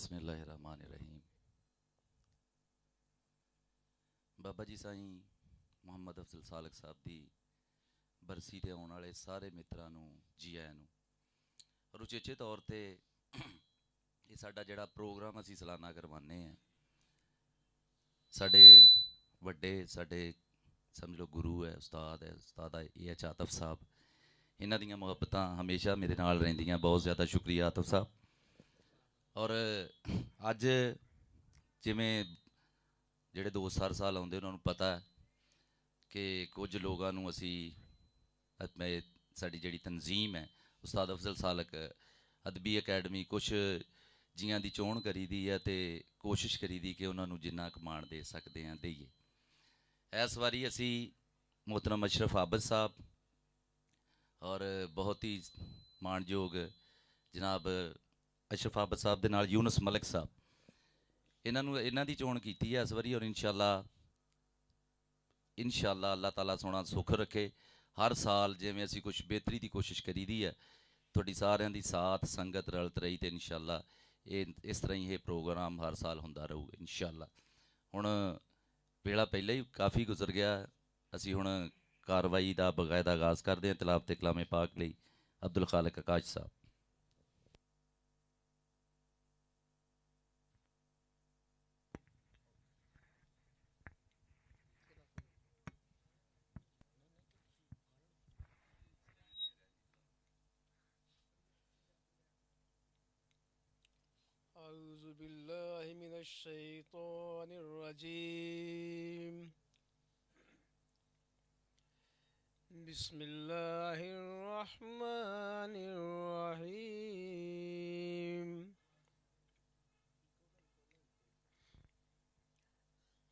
बिस्मिल्लाहिर्रहमानिर्रहीम। बाबा जी साईं मुहम्मद अफजल सालक साहब की बरसी ते आने वाले सारे मित्रों को जी आया नूं। और उचेचे तौर पर ये साडा जिहड़ा प्रोग्राम असीं सालाना करवाने हैं, साडे वड्डे साडे समझ लो गुरु है, उस्ताद ए एच आतफ साहब, इन्हां दियां मुहब्बतां हमेशा मेरे नाल रहिंदियां। बहुत ज़्यादा शुक्रिया आतफ साहब। और अज जिमें जिहड़े दोस्त हर साल आउंदे उन्हां नूं पता है कि कुछ लोगों नूं असी साडी जिहड़ी तनजीम है उस्ताद अफजल सालक अदबी अकैडमी कुछ जियां दी चोण करी दी है तो कोशिश करी दी कि उन्होंने जिन्ना क मान दे सकते हैं दईए। इस बारी असी मोहतरम अशरफ आबद साहब और बहुत ही माणयोग जनाब अशरफ आबद साहब के नाल यूनुस मलिक साहब, इन्हां दी चोण की है इस बारी। और इंशाअल्लाह अल्लाह ताला सोना सुख रखे। हर साल जिमें असी कुछ बेहतरी की कोशिश करी दी है, थोड़ी सारिਆਂ ਦੀ साथ संगत रलत रही तो इंशाअल्लाह ये इस तरह ही ये प्रोग्राम हर साल होंदा रहूगा इंशाअल्लाह। हुण वेला पहले ही काफ़ी गुजर गया, असी हुण कार्रवाई का बकायदा आगाज़ करते हैं। तिलावत कलामे पाक लई अब्दुल खालिक आकाश साहब। अऊज़ु बिल्लाहि मिनश शैतानिर रजीम। बिस्मिल्लाहिर रहमानिर रहीम।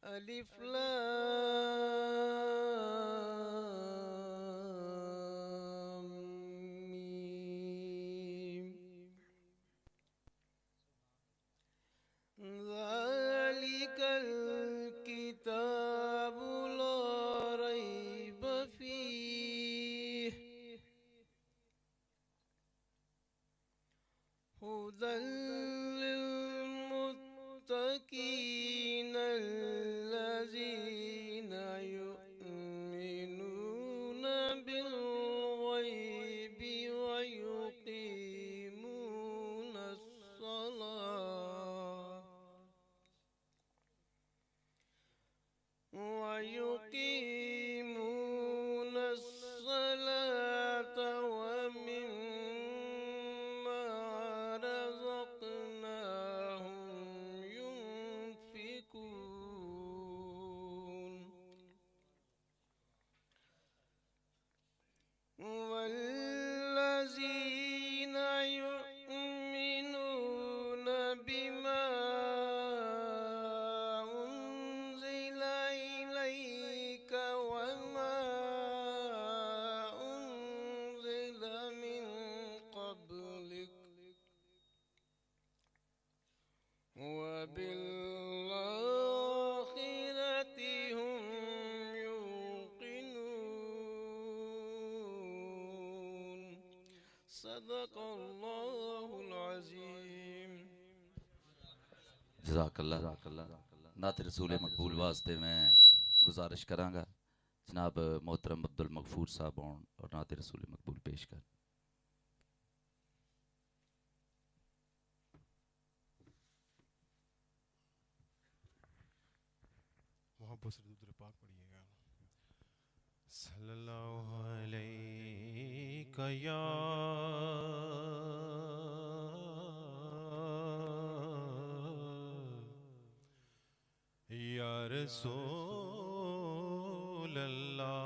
अलिफ लाम मीम। ज़ालिकल किताबु ला रैब फीह हुदल लिल मुत्तकीन अल्लज़ीना युमिनूना बिल गैबि व युकीमूनस सलाह ويقيمون الصلاة ومما رزقناهم ينفقون والذين يؤمنون بما أنزل إليك وما أنزل من قبلك وبالآخرة هم يوقنون صدق الله العظيم। जज़ाकल्लाह। नात रसूल मकबूल वास्ते मैं गुजारिश कराँगा जनाब मोहतरम अब्दुल मगफूर साहब आउण और नात रसूल मकबूल पेश कर। मोहब्बत से दुरूद पाक पढ़िएगा। सल्लल्लाहु अलैका या रसूल अल्लाह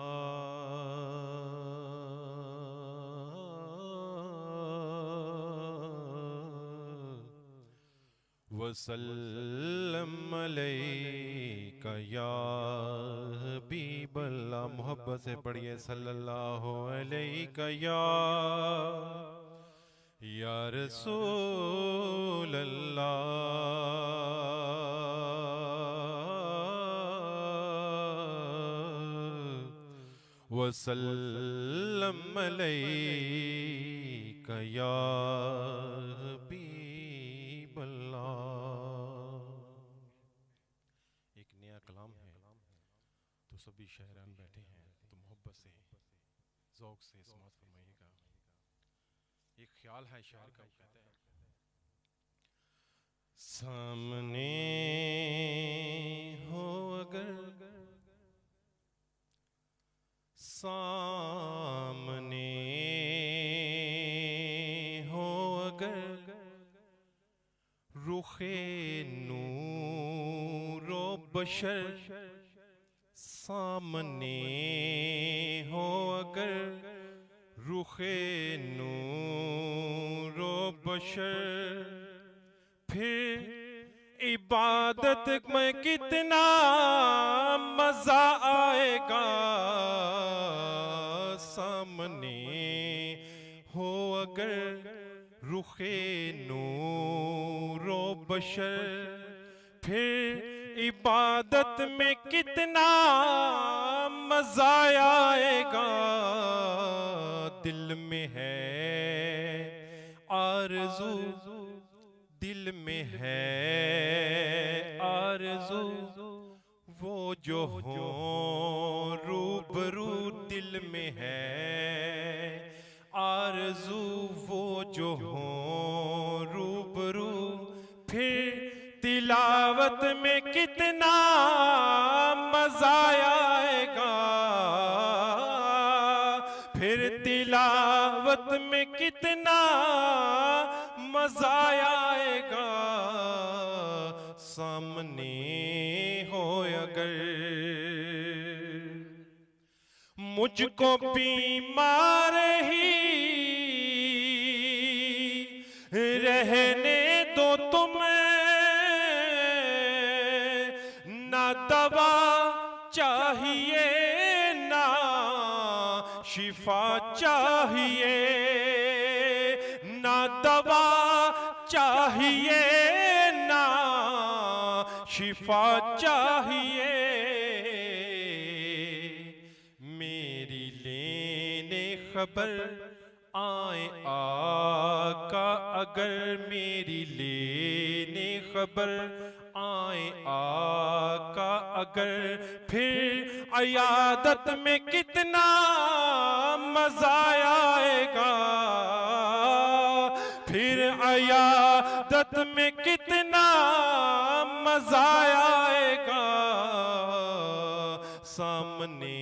वसल्लम अलैका या हबीब अल्लाह। मोहब्बत से पढ़िए सल्लल्लाहु अलैका या रसूल अल्लाह वसल्लम अलैका या हबीब अल्लाह। तो सभी शायरान बैठे हैं तो मोहब्बत से ज़ौक़ से समाअत फरमाइएगा। एक ख्याल है शायर का, वो कहता है सामने हो अगर, सामने हो अगर रुखे नूरो बशर, सामने हो अगर रुखे नूरो बशर, फिर इबादत में कितना मजा आएगा, सामने हो अगर रुखे नूरो बशर, फिर इबादत में कितना मजा आएगा। दिल में है आरज़ू, दिल में है आरज़ू, वो जो हो रूबरू, दिल में है आरज़ू, वो जो हो रूबरू, फिर तिलावत में कितना मजा आएगा, फिर तिलावत में कितना मजा आएगा। सामने हो अगर मुझको बीमार ही रहने दो तुम, ना दवा चाहिए ना शिफा चाहिए, ना दवा चाहिए ना शिफा चाहिए, मेरी लेने खबर आए आका अगर, मेरी लेने खबर आए आका अगर, फिर अयादत में कितना मजा आएगा, फिर अयादत में कितना मजा आएगा। सामने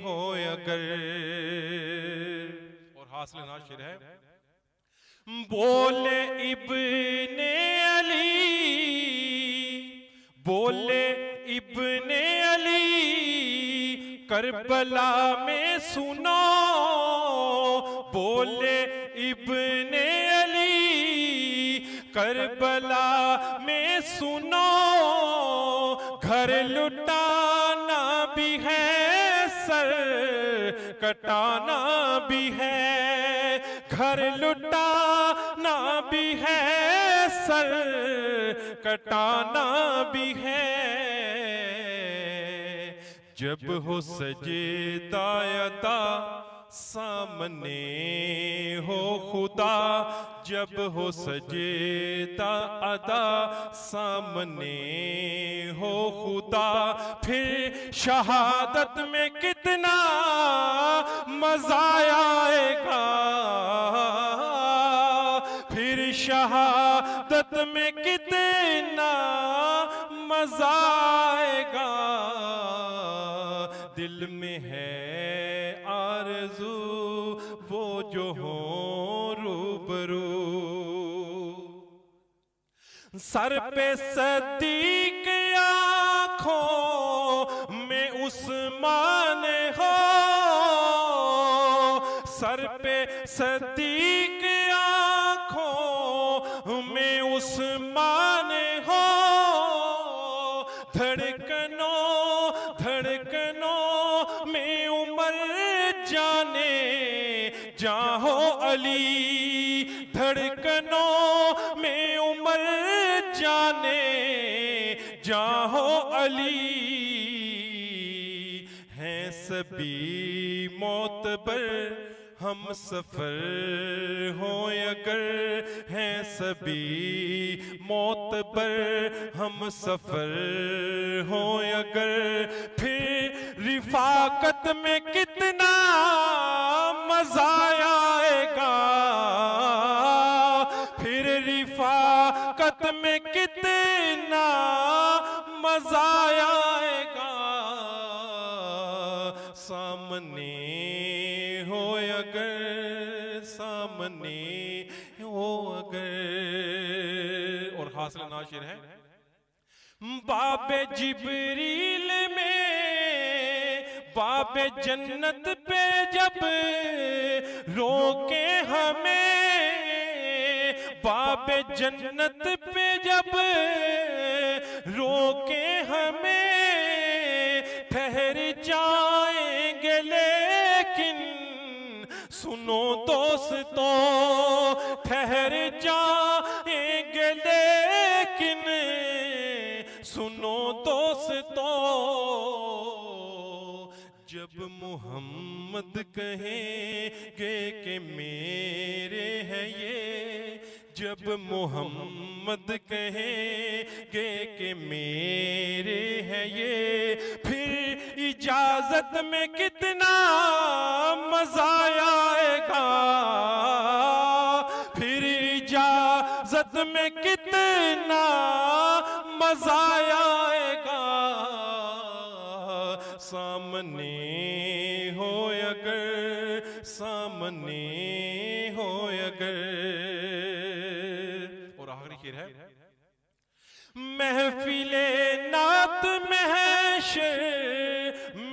हो अगर, और हासिल नाशिर है, बोले इब्ने अली, बोले इब्ने अली करबला में सुनो, बोले इब्ने अली करबला में सुनो, घर लुटाना भी है सर कटाना भी है, घर लुटाना भी है सर कटाना भी है। जब हो सजेदा अदा सामने हो खुदा, जब हो सजेदा अदा सामने हो खुदा, फिर शहादत में कितना मजा आएगा, फिर शहादत में कितना मजा आएगा। दिल में है आरज़ू वो जो हो रूबरू, सर पे सदीक आँखों में उस्मान हो, सर पे सदीक आँखों में उस्मान हो, धड़कनों धड़कनों में उमर जाने जाहो अली, धड़कनों में उमर जाने जाहो अली, हैं सभी मोतबर हम सफर हो अगर, हैं सभी मोतबर हम सफर हो अगर, फिर रिफाकत में कितना मजा आएगा, फिर रिफाकत में कितना मजा आएगा, सामने हो अगर, सामने हो अगर। और हासिल नाशिर है, बाबे जिब्रील में बाबे जन्नत पे जब रोके हमें, बाबे जन्नत पे जब रोके हमें, ठहर जाएंगे लेकिन सुनो दोस्तों, ठहर जाएंगे लेकिन सुनो दोस्तों, जब मोहम्मद कहेंगे कि मेरे हैं ये, जब मोहम्मद कहेंगे कि मेरे हैं ये, फिर इजाजत में कितना मजा आएगा, फिर इजाजत में कितना मजा आएगा, सामने हो अगर, सामने हो अगर। और आखिरी शेर है, महफिले नात महशर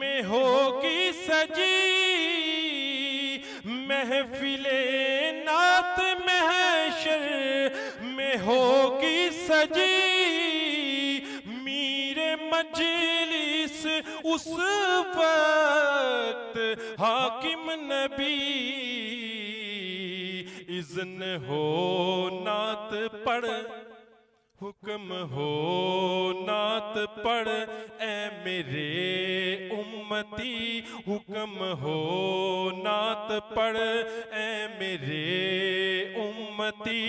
में होगी सजी, महफिले नात महशर में होगी सजी, मीरे मजलिस उस वक्त हाकिम नबी, इज़्न हो नात पढ़, हुक्म हो नात पढ़, ए मेरे उम्मती, हुक्म हो नात पढ़, ए मेरे उम्मती,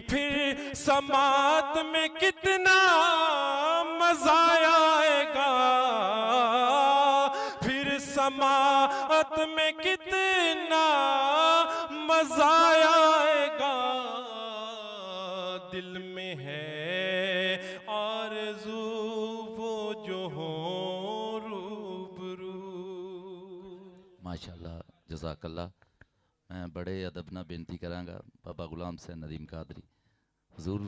फिर समात में कितना मजा आएगा, फिर समात में कितना मजा आएगा, दिल में है आरज़ू वो जो हो रूबरू। माशाअल्लाह, जज़ाकल्लाह। मैं बड़े अदब ना बेनती करांगा बाबा गुलाम से नदीम कादरी हजूर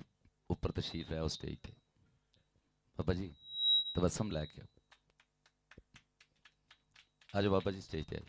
ऊपर तशरीफ है उस स्टेज पे। बाबा जी तबस्सुम लैके आ जाओ बाबा जी स्टेज पे।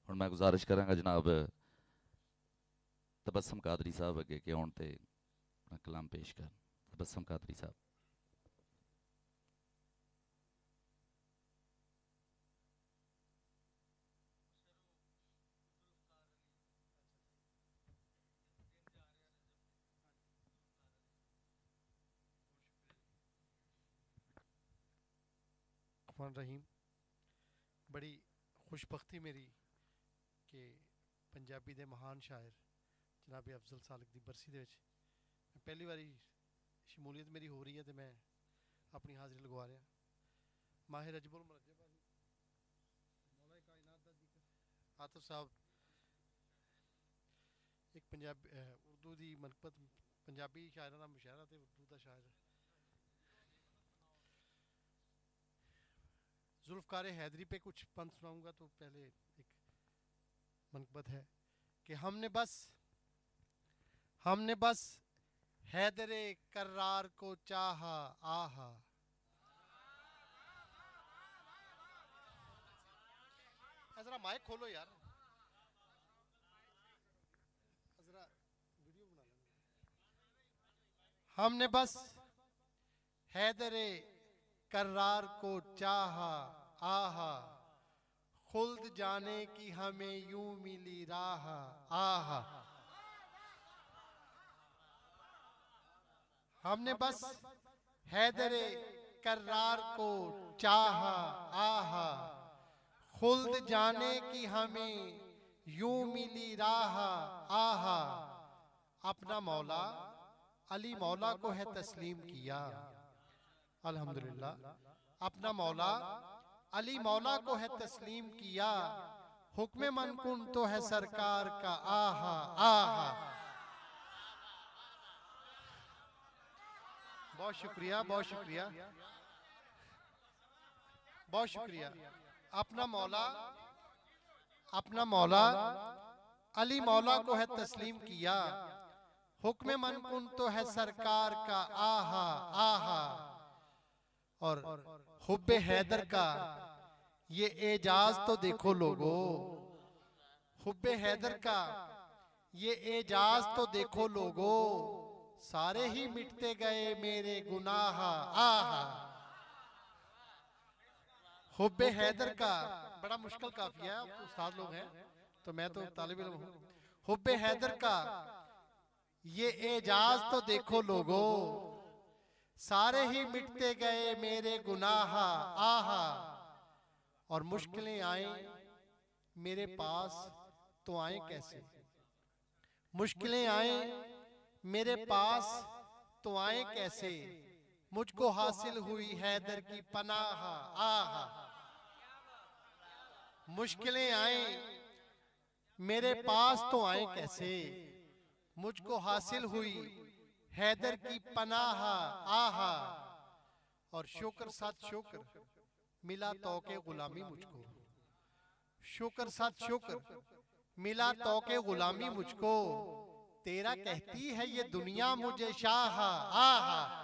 और मैं गुजारिश करांगा जनाब तबस्सुम कादरी साहब अगे के आउण ते कलाम पेश कर। तबस्सुम कादरी साहब। रहीम, बड़ी खुशबख्ती मेरी कि पंजाबी दे महान शायर जनाब अफजल सालक दी बरसी दे विच पहली बारी शमूलियत मेरी हो रही है, तो मैं अपनी हाज़री लगवा रहा। माहिर रजबुल मुरज्जब मौला कायनात दा जिक्र आतिफ साहब एक पंजाबी उर्दू दी मनकबत पंजाबी शायरां दा मुशायरा ते उर्दू दा शायर जुल्फ़कार हैदरी पे कुछ पंथ सुनाऊंगा। तो पहले एक मनकबत है कि हमने बस हैदरे कर्रार को चाहा, आहा। जरा माइक खोलो यार, जरा वीडियो बना लो। हमने बस हैदरे कर्रार को चाहा, आहा। खुल्द जाने की हमें यूं मिली राह, आहा। हमने बस हैदरे कर्रार को चाहा, आहा। खुल्द जाने की हमें यूं मिली राह, आहा। अपना मौला अली मौला को है तस्लीम किया, अल्हम्दुलिल्लाह। अपना मौला अली मौला को है तस्लीम किया, हुक्म मनकुन तो है सरकार का, आहा आहा। बहुत शुक्रिया, बहुत शुक्रिया, बहुत शुक्रिया। अपना मौला अली मौला को है तस्लीम किया, हुक्म मनकुन तो है सरकार का, आहा आहा। और हुब्बे हैदर का ये एजाज तो देखो लोगो, हुब्बे हैदर का ये एजाज तो देखो लोगो, सारे ही मिटते गए मेरे गुनाह, आहा। हुब्बे हैदर का बड़ा मुश्किल काफिया है, उस्ताद लोग हैं तो मैं तो तालिब इल्म हूं। हुब्बे हैदर का ये एजाज तो देखो लोगो, सारे ही मिटते गए मेरे गुनाह, आहा। और मुश्किलें आए मेरे पास तो आए कैसे, मुश्किलें आए मेरे पास तो आए कैसे, मुझको हासिल हुई हैदर की पनाह, आहा। मुश्किलें आए मेरे पास तो आए कैसे, मुझको हासिल हुई हैदर की पनाह, आहा। और शुक्र साथ शुक्र मिला तौके गुलामी मुझको, शुक्र साथ शुक्र मिला तौके गुलामी मुझको, तेरा कहती है ये दुनिया मुझे शाह, आहा।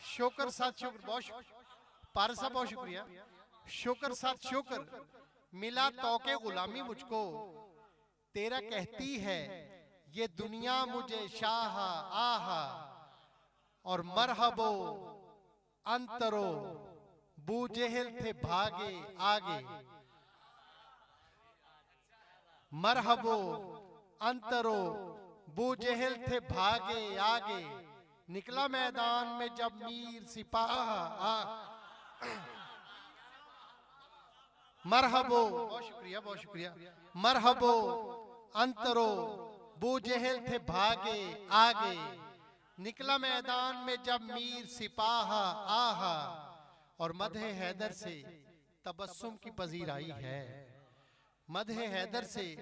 शुक्र साथ शुक्र, बहुत पारस साहब बहुत शुक्रिया। शुक्र साथ शुक्र मिला तौके गुलामी मुझको, तेरा कहती है ये दुनिया मुझे शाह, आहा। और मरहबो अंतरो बूजेहल थे भागे आगे, मरहबो अंतरो बूजेहल थे भागे आगे, निकला मैदान में जब मीर सिपाह, मरहबो, बहुत शुक्रिया, बहुत शुक्रिया। मरहबो अंतरो बूजेहल थे भागे आगे, निकला मैदान में जब मीर सिपाह, आहा। और मदहे हैदर से तबस्सुम की पजीराई है, मदहे हैदर से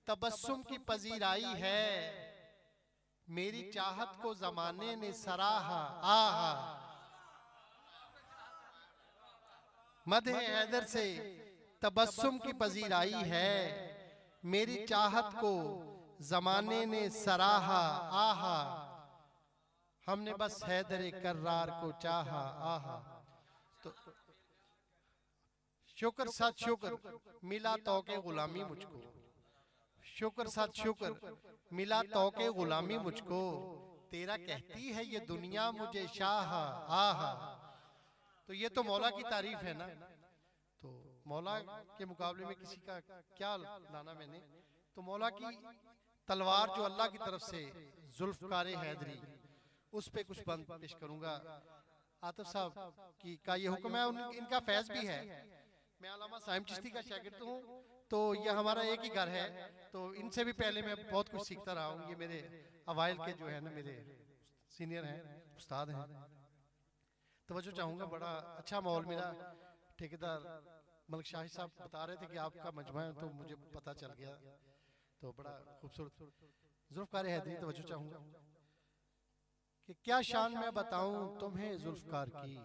तबस्सुम की पजीराई है, मेरी चाहत को जमाने ने सराहा, आहा। मदहे हैदर से तबस्सुम की पजीराई है, मेरी चाहत को जमाने ने सराहा, आहा। हमने बस हैदर कर्रार को चाहा, आहा। तो शुक्र साथ शुक्र मिला तौके गुलामी मुझको, शुक्र साथ शुक्र मिला तौके गुलामी मुझको, तेरा कहती है ये दुनिया मुझे शाह, आहा। तो ये तो मौला की तारीफ है ना, तो मौला के मुकाबले में किसी का क्या लाना मैंने। तो मौला की तलवार जो अल्लाह की तरफ से जुल्फकार हैदरी, उस पे कुछ बंद पेश करूंगा। आतिफ साहब की का ये हुक्म है, इनका फैज भी है। मैं अल्लामा साइम चिश्ती का शागिर्द हूँ, तो ये हमारा एक ही घर है, तो इनसे भी पहले मैं बहुत कुछ सीखता रहा हूँ। ये मेरे अवाइल के जो है ना मेरे सीनियर हैं, उस्ताद हैं। तवज्जो चाहूँगा, बड़ा अच्छा माहौल मिला। ठेकेदार मलिक शाही साहब बता रहे थे कि आपका मजमा है, तो मुझे पता चल गया, तो बड़ा खूबसूरत जुल्फकार हैदरी। तवज्जो चाहूँगा कि क्या शान मैं बताऊं तुम्हें जुल्फकार की,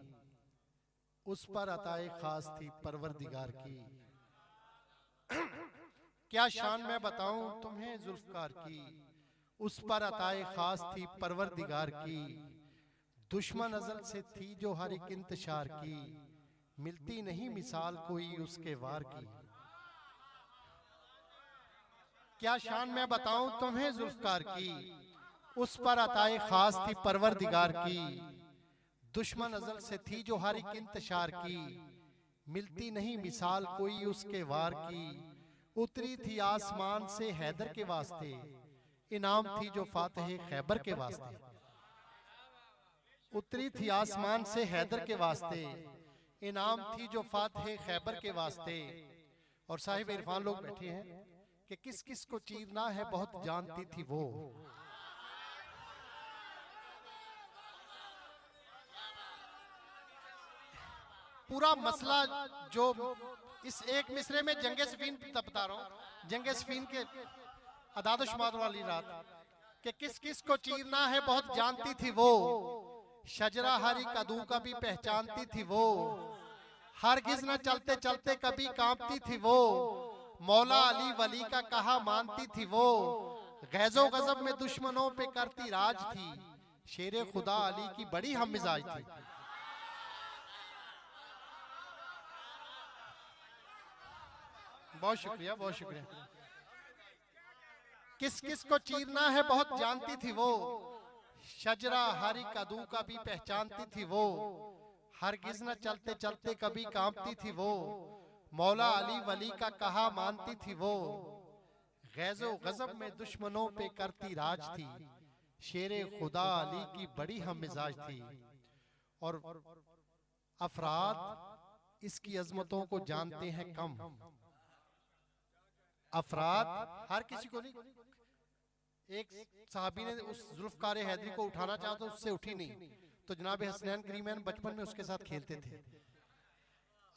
उस पर अताए खास थी परवरदिगार की। क्या शान मैं बताऊं तुम्हें जुल्फकार की, उस पर अताए खास थी परवरदिगार की। दुश्मन अजल से थी जो हर एक इंतशार की, मिलती नहीं मिसाल कोई उसके वार की। क्या शान मैं बताऊं तुम्हें जुल्फकार की, उस पर अताए खास थी परवरदिगार की। दुश्मन अजल से थी जो हर एक इंतशार की, मिलती नहीं मिसाल कोई उसके वार की। उतरी थी आसमान से हैदर के वास्ते, इनाम थी जो फातिह खैबर के वास्ते। उतरी थी आसमान से हैदर के वास्ते, इनाम थी जो फातिह खैबर के वास्ते। और साहिब इरफान लोग बैठे हैं कि किस किस को चीरना है बहुत जानती थी वो। पूरा मसला जो इस एक मिसरे में जंगे सफीन बता रहा हूँ, जंगे सफीन के अदाद शुमार वाली रात कि किस किस को चीरना है बहुत जानती थी वो। शजरा हरी कदू का भी पहचानती थी वो, हरगिज न चलते चलते कभी कांपती थी वो। मौला अली वली का कहा मानती थी वो, गैजो गजब में दुश्मनों पे करती राज थी। शेरे खुदा अली की बड़ी हम मिजाज थी। बहुत शुक्रिया, बहुत शुक्रिया। किस किस को चीरना है बहुत जानती थी वो, शजरा हरी कदू का भी पहचानती थी वो। हरगिज न चलते चलते कभी कांपती थी वो, मौला अली वली का कहा मानती थी वो। गैजो गजब में दुश्मनों पे करती राज थी। शेरे खुदा अली की बड़ी हम मिजाज थी। और अफराद इसकी अजमतों को जानते हैं कम। अफराद हर किसी को नहीं। एक साहबी ने उस जुल्फकार हैदरी को उठाना चाहा तो उससे उठी नहीं, तो जनाब हसनैन करीमैन बचपन में उसके साथ खेलते थे।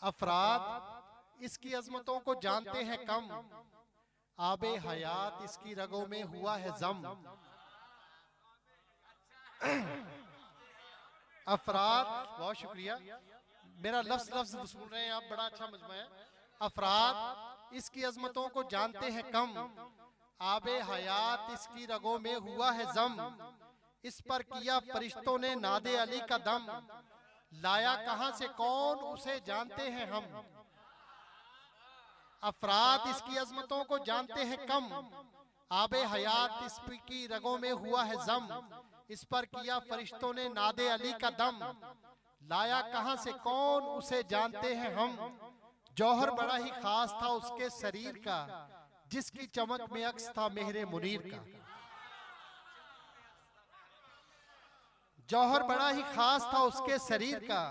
अफराद इसकी अजमतों को जानते हैं कम, आबे हयात इसकी रगों में हुआ है जम। अफराद, बहुत शुक्रिया, मेरा लफ्ज लफ्ज सुन रहे हैं आप, बड़ा अच्छा मजमा है। अफराद इसकी अजमतों को जानते हैं कम, आबे हयात इसकी रगों में हुआ है जम। इस पर किया फरिश्तों ने नादे अली का दम, लाया कहां से कौन उसे जानते हैं हम। अफराद इसकी अजमतों को जानते हैं कम, आबे हयात इसकी रगों में हुआ है जम। इस पर किया फरिश्तों ने नादे अली का दम, लाया कहां से कौन उसे जानते हैं हम। जौहर बड़ा ही खास था उसके शरीर का, जिसकी चमक में अक्स था मेहरे मुनीर का। जौहर बड़ा ही खास था उसके शरीर का,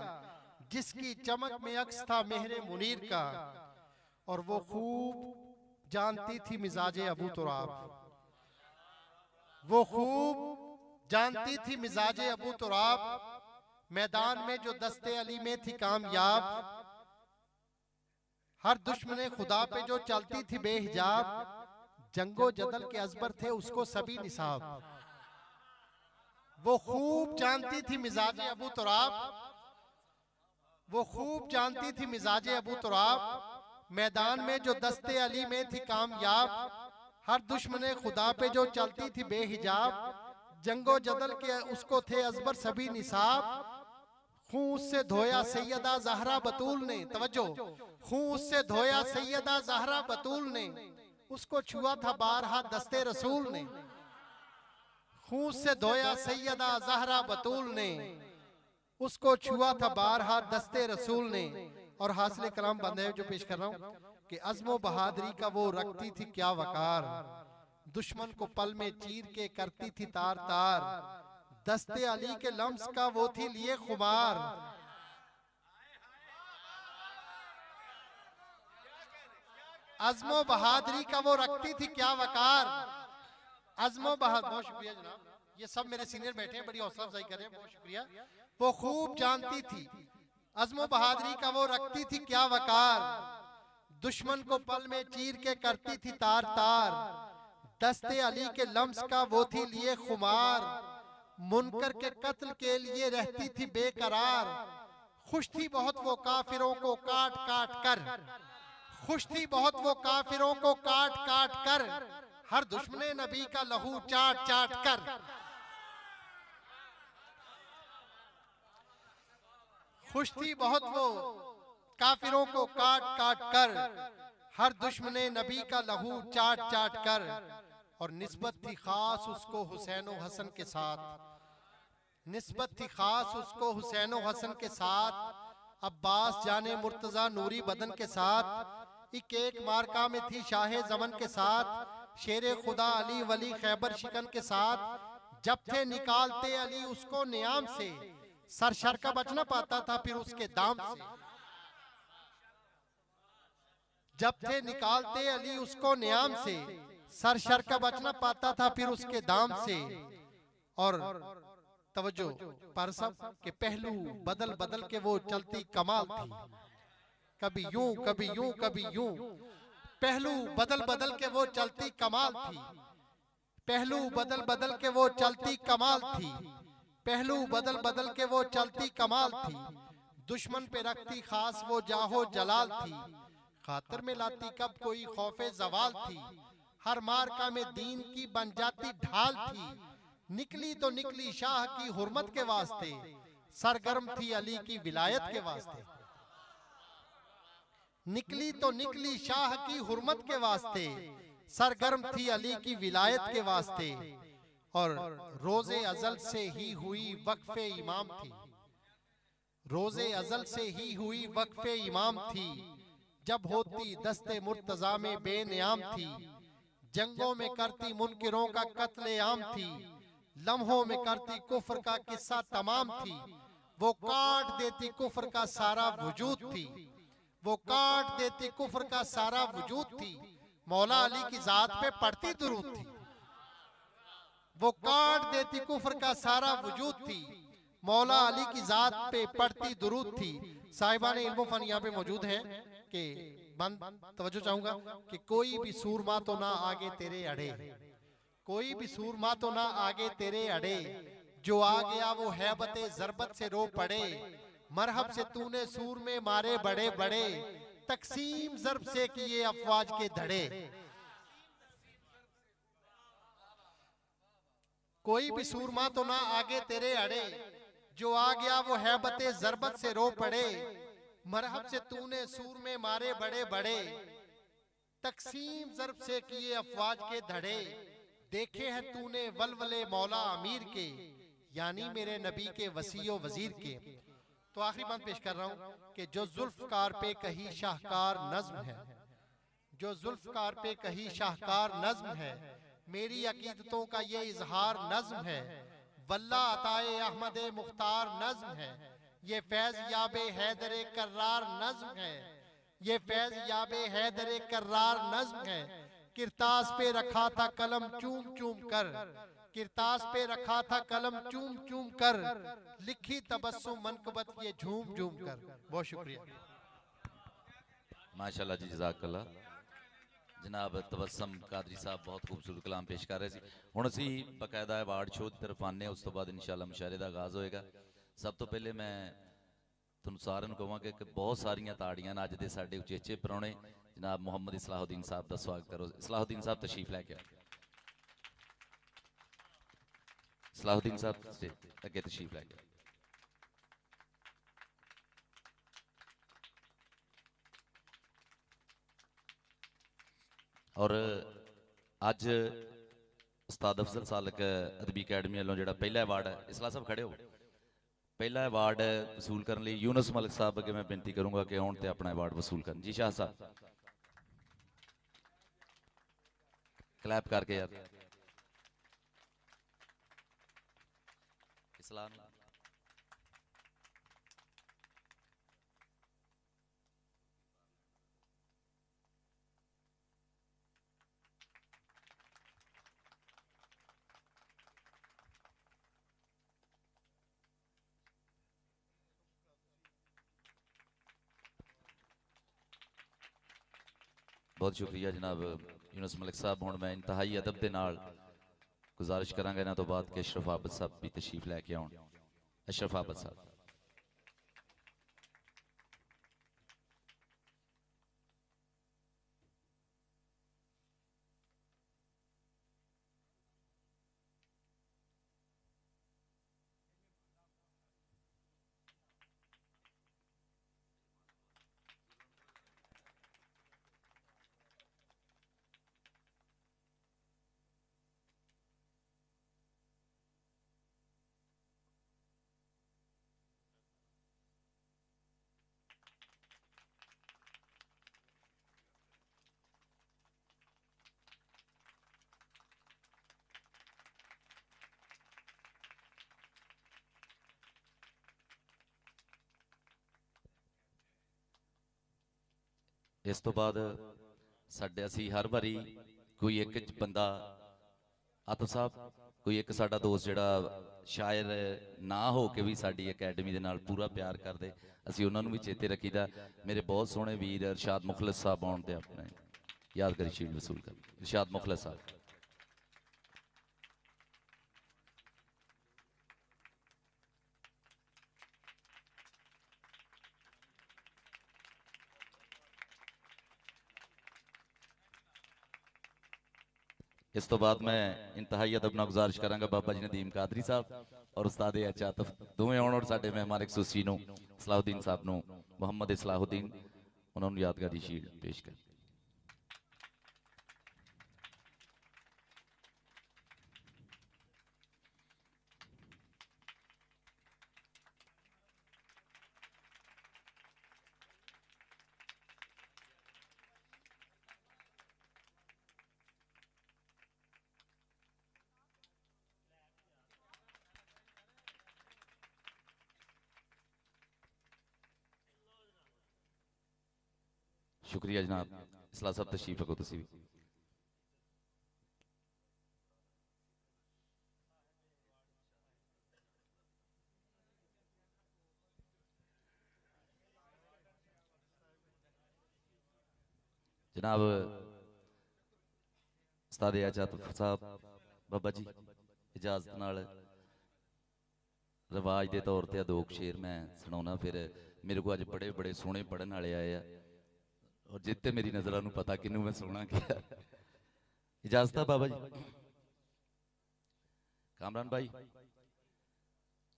जिसकी चमक में अक्स था मेहरे मुनीर का। और वो खूब जानती थी मिजाजे अबू तुराब, वो खूब जानती थी मिजाजे अबू तुराब। मैदान में जो दस्ते अली में थी कामयाब, हर दुश्मने खुदा पे जो चलती थी बेहिजाब। जंगो जदल के अजबर थे उसको सभी निसाब। वो खूब जानती थी मिजाजे अबू तुराब, वो खूब जानती थी मिजाजे अबू तुराब। मैदान में जो दस्ते अली में थी कामयाब, हर दुश्मने खुदा पे जो चलती थी बेहिजाब। जंगो जदल के उसको थे अजबर सभी निसाब। खून उससे धोया सैयदा ज़हरा बतूल ने, तवज्जो, खून उससे धोया सैयदा ज़हरा बतूल ने, उसको छुआ था बारहा दस्ते रसूल ने। खून से धोया सैयदा ज़हरा बतूल ने, उसको छुआ था बारहा दस्ते रसूल ने। और हासिल कलाम बंदे जो पेश कर रहा हूं कि अज़्मो बहादुरी का वो रखती थी क्या वकार। दुश्मन को पल में चीर के करती थी तार तार। दस्ते अली के लम्स का वो थी लिए खुमार। अज़्मो बहादुरी का वो रखती थी क्या वकार। अज़्मो बहादुरी, बहुत शुक्रिया जनाब, ये सब मेरे सीनियर बैठे हैं, बड़ी हौसला अफजाई कर रहे हैं, बहुत शुक्रिया। वो खूब जानती थी अज़्मो बहादुरी का वो रखती थी क्या वकार। दुश्मन को पल में चीर के करती थी तार तार। दस्ते अली के लम्स का वो थी लिए खुमार। मुनकर के कत्ल के लिए रहती थी बेकरार। खुश थी बहुत वो काफिरों को काट काट कर, खुश थी बहुत वो काफिरों को काट काट कर, हर दुश्मने नबी का लहू चाट चाट कर। खुश थी बहुत वो काफिरों को काट काट कर, हर दुश्मने नबी का लहू चाट चाट कर। और निस्बत थी खास उसको हुसैन व हसन के साथ, निस्बत थी खास उसको हुसैन व हसन के साथ। अब्बास जाने मुर्तजा नूरी बदन के साथ, एक एक मार्का में थी शाहे जमन के साथ। शेरे खुदा अली वली खैबर शिकन के साथ, जब थे निकालते अली उसको नियाम से, सर शर का बच न पाता था फिर उसके दाम से। जब थे निकालते अली उसको नियाम से, सर शर का बच न पाता था फिर उसके दाम से। और तवज्जो पर सब के पहलू बदल बदल के वो चलती कमाल थी, कभी यूं कभी यूं कभी यूं। पहलू बदल बदल के वो चलती कमाल थी, पहलू बदल बदल के वो चलती कमाल थी, पहलू बदल बदल के वो चलती कमाल थी। दुश्मन पे रखती खास वो जाहो जलाल थी, खातर में लाती कब कोई खौफे जवाल थी। हर मार्का में दीन की बन जाती ढाल थी, निकली तो निकली शाह की हुर्मत के वास्ते, सरगर्म थी अली की विलायत के वास्ते। निकली तो निकली शाह की हुर्मत के वास्ते, सरगर्म थी अली की विलायत के वास्ते। और रोजे अजल से ही हुई वक्फे इमाम थी, रोजे अजल से ही हुई वक्फे इमाम थी। जब होती दस्ते मुर्तजा में बेनियाम थी, जंगों में करती मुनकिरों का कत्ले आम थी। लम्हों में करती कुफ्र का किस्सा तमाम थी, वो काट देती कुफ्र का सारा वजूद थी, वो काट देती कुफ्र का सारा वजूद थी। मौला अली की जात पे पड़ती दुरूद थी, वो काट देती कुफ्र का सारा वजूद थी। मौला अली की जात पे पड़ती दुरूद थी। साहिबान इल्म फन यहाँ पे मौजूद हैं कि बंद तवज्जो चाहूंगा कि कोई भी सूरमा तो ना आगे तेरे अड़े, कोई भी सूरमा तो ना आगे तेरे अड़े। जो आ गया वो हैबते जरबत से रो पड़े, मरहब से तूने सूर में मारे बड़े बड़े, तकसीम जरब से किए अफवाज के धड़े। कोई भी सूरमा तो ना आगे तेरे अड़े, जो आ गया वो हैबते जरबत से रो पड़े, मरहब से तूने सूर में मारे बड़े बड़े, तकसीम जरब से किए अफवाज के धड़े। देखे हैं तूने वलवले मौला अमीर के, यानी मेरे नबी के वसीओ वजीर के। तो आखिरी बात पेश कर रहा हूं कि जो जुल्फकार पे कही शाहकार नज्म है, जो जुल्फकार पे कही शाहकार नज्म है, मेरी अकीदतों का ये इजहार नज्म है। वल्ला अताए अहमद मुख्तार नज्म है, ये फैज याबे हैदर कर्रार नज्म है, ये फैज याबे हैदर कर्रार नज्म है। किरतास पे रखा था कलम चूम चूम कर, किरतास पे रखा था कलम चूम चूम कर, लिखी तबस्सुम मनकबत ये झूम झूम कर। बहुत शुक्रिया। माशाल्लाह जी, जज़ाकल्लाह। जनाब तबस्सुम कादरी साहब बहुत खूबसूरत कलाम पेश कर रहे थे। हुण असीं बकायदा अवार्ड शो की तरफ आने, उस तो बाद इंशाअल्लाह मुशायरे का आगाज़ होएगा। सब तो पहले मैं तुहानूं सारिआं नूं कहांगा कि बहुत सारियां ताड़ियां अज दे साडे उचेचे परौणे जनाब मोहम्मद इस्लाहुद्दीन साहब का स्वागत करो। इस्लाहुद्दीन साहब तशरीफ लैके आओ। इस्लाहुद्दीन साहब से अगे तशरीफ लैके आओ। और अज उस्ताद अफजल सालक अदबी अकैडमी वालों जो पहला अवार्ड है, इस्लाह साहब खड़े हो, पहला अवार्ड वसूल करने लिए यूनुस मलिक साहब अगे मैं बेनती करूंगा कि आउण ते अपना अवार्ड वसूल करन। जी शाह साहब क्लैप करके यार। इस्लाम बहुत शुक्रिया जनाब यूनुस मलिक साहब। हुण मैं इंतहाई अदब के नाल गुजारिश करांगा इन्हां तो बाद के अशरफ आबद साहब भी तशरीफ लैके आउण। अशरफ आबद साहब। इस तो बाद साडे असी हर वारी कोई एक बंदा आतिफ साहब कोई एक साडा दोस्त जिहड़ा शायर ना हो के भी साडी अकैडमी दे नाल पूरा प्यार करदे असी उन्हां नूं भी चेते रखीदा। मेरे बहुत सोहणे वीर इरशाद मुखलिस साहब आउण ते अपने यादगारी शील्ड वसूल कर इरशाद मुखलिस साहब। इस तो बाद मैं इंतहाई अदब नाल गुजारिश करांगा बाबा जी नदीम कादरी साहब और उस्ताद एच आतिफ दोवें आउण और साडे मेहमान खसूसी नूं सलाहुद्दीन साहब नूं मुहम्मद सलाहुद्दीन उन्हां नूं यादगारी शील्ड पेश कर। शुक्रिया जनाब इसला साहब तशरीफ रखो तुसी भी। जनाब उस्ताद एच आतिफ साहब बाबा जी इजाजत नाल रिवाज के तौर पर दो शेर मैं सुनाना फिर मेरे को अज बड़े बड़े सोहने पढ़न वाले आए आ और जिते मेरी नजर नूं पता किनू मैं सोना क्या। इजाजत है बाबा जी। कामरान भाई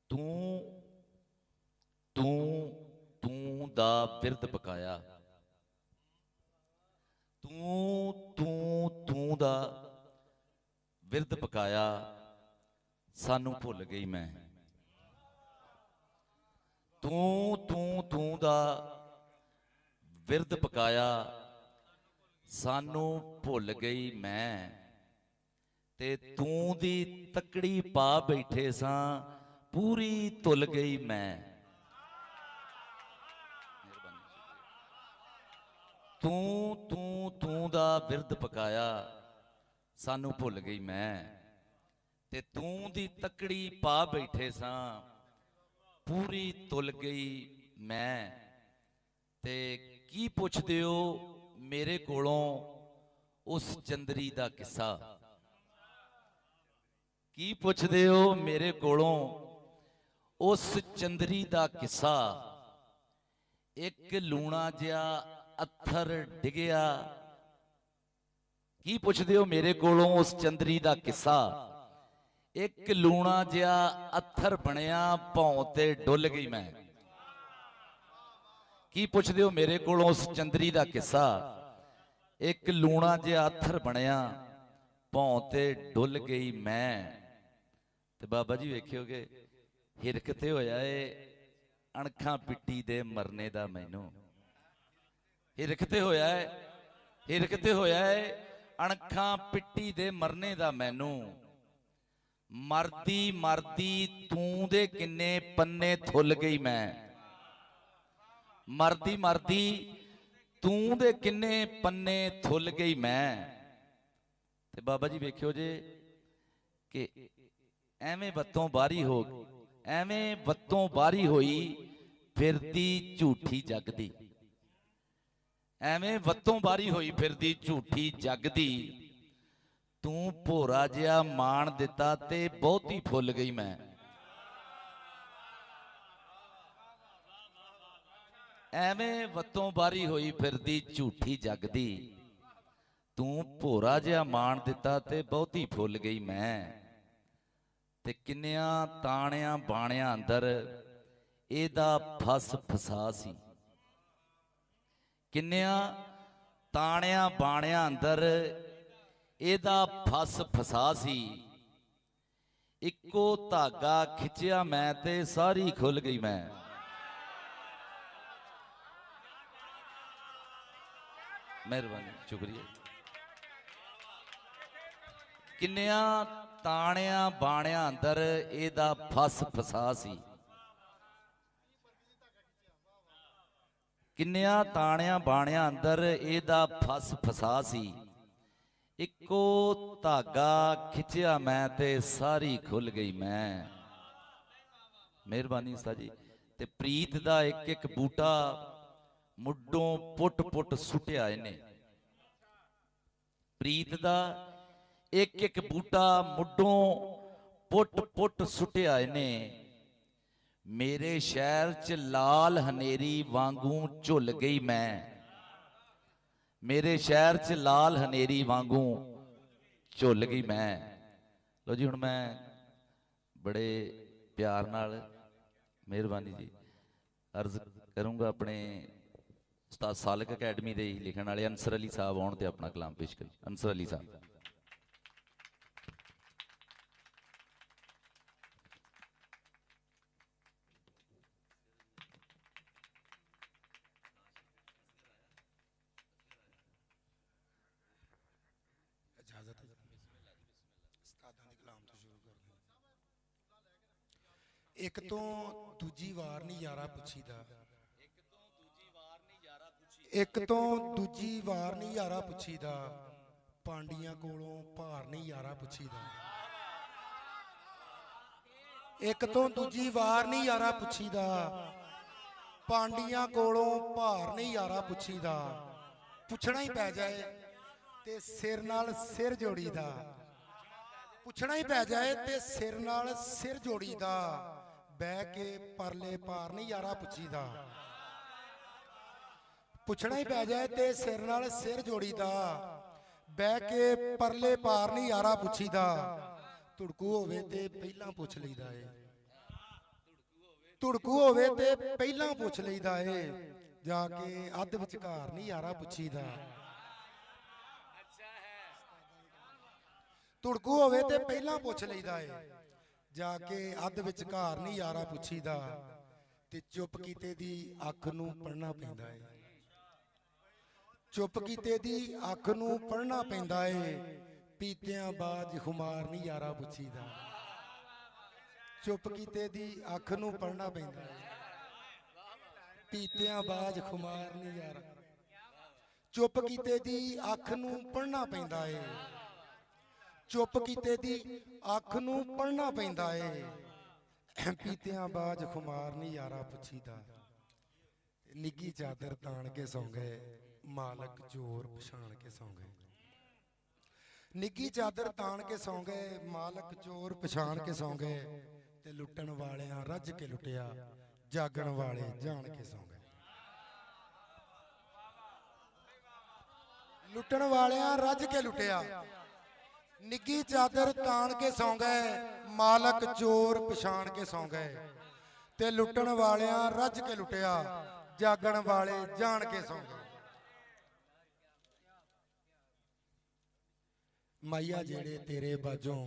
तू तू तू दा बिरद पकाया तू तू तू दा बिरद पकाया सानू भुल गई मैं तू तू तू दा बिरद पकाया सानू भुल गई मैं ते तू दी तकड़ी पा बैठे सां पूरी तुल गई मैं तू तू तू दा बिरद पकाया सानू भुल गई मैं ते तू दी तकड़ी पा बैठे सां पूरी तुल गई मैं ते की पुछदे हो मेरे कोलों उस चंदरी दा किस्सा की पुछदे हो मेरे कोलों उस चंदरी दा किस्सा एक लूणा जिहा अत्थर डिगया की पुछदे हो मेरे कोलों उस चंदरी दा किस्सा एक लूणा जिहा अत्थर बनया भौं ते डुल गई मैं की पुछदे हो मेरे कोलों उस चंदरी दा किस्सा एक लूणा जिहा अत्थर बनया भौं ते डुल गई मैं ते बाबा जी वेखियोगे हिरक ते होया ए अणखां पिट्टी दे मरने दा मैनू हिरक ते होया है अणखां पिट्टी दे मरने दा मैनू मरदी मरदी तू दे किन्ने पन्ने थुल गई मैं मरदी मरदी तू दे किन्ने पन्ने थुल गई मैं ते बाबा जी वेखियो जे कि एवें वत्तों बारी होई फिरदी झूठी जगदी एवें वत्तों बारी होई फिरदी झूठी जगदी तू भोरा जिहा मान दिता ते बहुती फुल गई मैं एवें वत्तों बारी होई फिरदी झूठी जगदी तू भोरा जिहा मान दिता ते बहुती फुल गई मैं ते किन्नियां ताणियां बाणियां अंदर एदा फस फसा सी किन्नियां ताणियां बाणियां अंदर एदा फस फसा सी इक्को धागा खिंचिया मैं ते सारी खुल गई मैं मेहरबानी शुक्रिया किन्नियां ताणियां बाणियां अंदर एदा फस फसा सी ਕਿੰਨਿਆਂ ਤਾਣਿਆਂ ਬਾਣਿਆਂ ਅੰਦਰ ਇਹਦਾ ਫਸ ਫਸਾ ਸੀ, ਇੱਕੋ ਧਾਗਾ ਖਿੱਚਿਆ ਮੈਂ ਤੇ ਸਾਰੀ ਖੁੱਲ ਗਈ ਮੈਂ। ਮਿਹਰਬਾਨੀ ਉਸਤਾਦ ਜੀ। ਤੇ ਪ੍ਰੀਤ ਦਾ ਇੱਕ ਇੱਕ ਬੂਟਾ ਮੁੱਢੋਂ ਪੁੱਟ ਪੁੱਟ ਸੁੱਟਿਆ ਇਹਨੇ। ਪ੍ਰੀਤ ਦਾ ਇੱਕ ਇੱਕ ਬੂਟਾ ਮੁੱਢੋਂ ਪੁੱਟ ਪੁੱਟ ਸੁੱਟਿਆ ਇਹਨੇ। ਮੇਰੇ ਸ਼ਹਿਰ 'ਚ ਲਾਲ ਹਨੇਰੀ ਵਾਂਗੂ ਝੁੱਲ ਗਈ ਮੈਂ। ਮੇਰੇ ਸ਼ਹਿਰ 'ਚ ਲਾਲ ਹਨੇਰੀ ਵਾਂਗੂ ਝੁੱਲ ਗਈ ਮੈਂ। ਲੋ ਜੀ, ਹੁਣ ਮੈਂ ਬੜੇ ਪਿਆਰ ਨਾਲ, ਮਿਹਰਬਾਨੀ ਜੀ, ਅਰਜ਼ ਕਰੂੰਗਾ ਆਪਣੇ ਉਸਤਾਦ ਸਾਲਕ ਅਕੈਡਮੀ ਦੇ ਲਿਖਣ ਵਾਲੇ ਅਨਸਰ ਅਲੀ ਸਾਹਿਬ ਆਉਣ ਤੇ ਆਪਣਾ ਕਲਾਮ ਪੇਸ਼ ਕਰੀ। ਅਨਸਰ ਅਲੀ ਸਾਹਿਬ। इजाजत है उस्तादां दे कलाम तो शुरू करते हैं। एक तो दूजी वार नहीं यारा पुछीदा, एक तो दूजी वार नहीं यारा पुछीदा, पांडियां कोलों भार नहीं यारा पुछीदा। एक तो दूजी वार नहीं यारा पुछीदा, पांडियां कोलों भार नहीं यारा पुछीदा। पुछना ही पै जाए ते सिर नाल सिर जोड़ीदा, पुछना ही पै जाए ते सिर नाल सिर जोड़ीदा। बह के परले पार नहीं यारा पुछीदा, पुछना ही पै जाए ते सिर नाल सिर जोड़ीदा। बह के परले पार नहीं यारा पुछीदा। तुड़कू होवे ते पहला पुछ लईदा है, तुड़कू होवे ते पहला पुछ लईदा है। जाके अध विचकार नहीं यारा पुछीदा। तुड़कू होवे ते पहला पुछ लईदा है, जाके अध विचकार नहीं यारा पुछीदा। ते चुप कीते दी अख नूं पढ़ना पैंदा है, चुप कीते दी अख नूं पढ़ना पैंदा है। पीतियां बाज खुमार नहीं यारा पुछीदा, चुप कीते दी अख नूं पढ़ना पैंदा है। पीतियां बाज खुमार नहीं यारा, चुप कीते दी अख नूं पढ़ना पैंदा है। चुप कीते दी अख नूं पढ़ना पैंदा है। पीतियां बाज खुमार नहीं यारा पुछीदा। निगी चादर तान के सौ गए, मालक चोर पछाण के सौ गए। निगी चादर तान के सौ गए, मालक चोर पछाण के सौ गए। ते लुटन वालियां रज के लुटिया, जागण वाले जान के सौ गए। लुटन वालियां रज के लुटिया, निगी चादर तान के सौ गए, मालक चोर पछाण के सौ गए। ते लुटन वालियां रज के लुटिया, जागण वाले जान के सौ गए। माइया जेड़े तेरे बाजों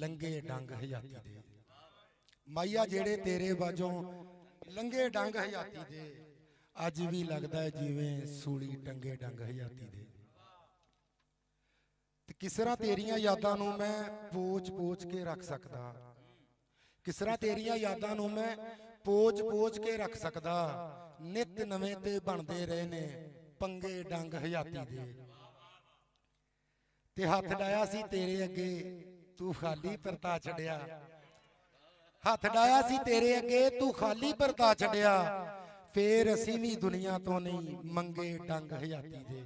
लंगे डंग हयाती दे, माइया जेड़े तेरे बाजों लंगे डंग हयाती दे। अज भी लगदा है जिवें सूली टंगे डंग हयाती दे। किस तरह तेरियां यादां नूं मैं पोच पोच के रख सकदा, किस तरह तेरियां यादां नूं मैं पोच पोच के रख सकदा। नित नवें ते बनदे रहे ने पंगे डंग हयाती दे। ते हथ डाया सी तेरे अगे तू खाली परता छड़िया, हथ डाया सी तेरे अगे तू खाली परता छड़िया। फेर असीं भी दुनिया तो नहीं मंगे डंग हयाती दे।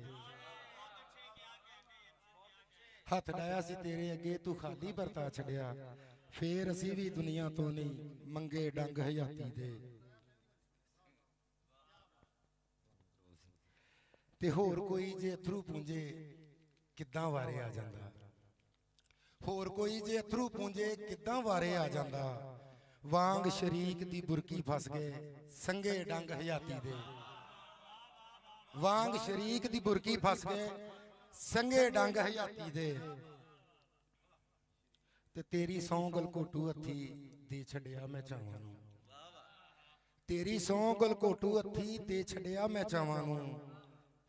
हथ डाया सी तेरे अगे तू खाली परता छड़िया, फेर असीं भी दुनिया तो नहीं मंगे डंग हयाती दे। ते होर कोई जे अथरू पूंजे किद्दां वारे आ जांदा, होर कोई जे अथरू पूंजे किद्दां वारे आ जांदा। वांग शरीक दी बुरकी फस गए संगे डंग हयाती दे। वांग शरीक दी बुरकी फस गए संगे डंग हयाती दे। ते तेरी सौं गलकोटू हथी दे छड़िया मैं चावां नूं, तेरी सौं गलकोटू हथी दे छड़िया मैं चावां नूं।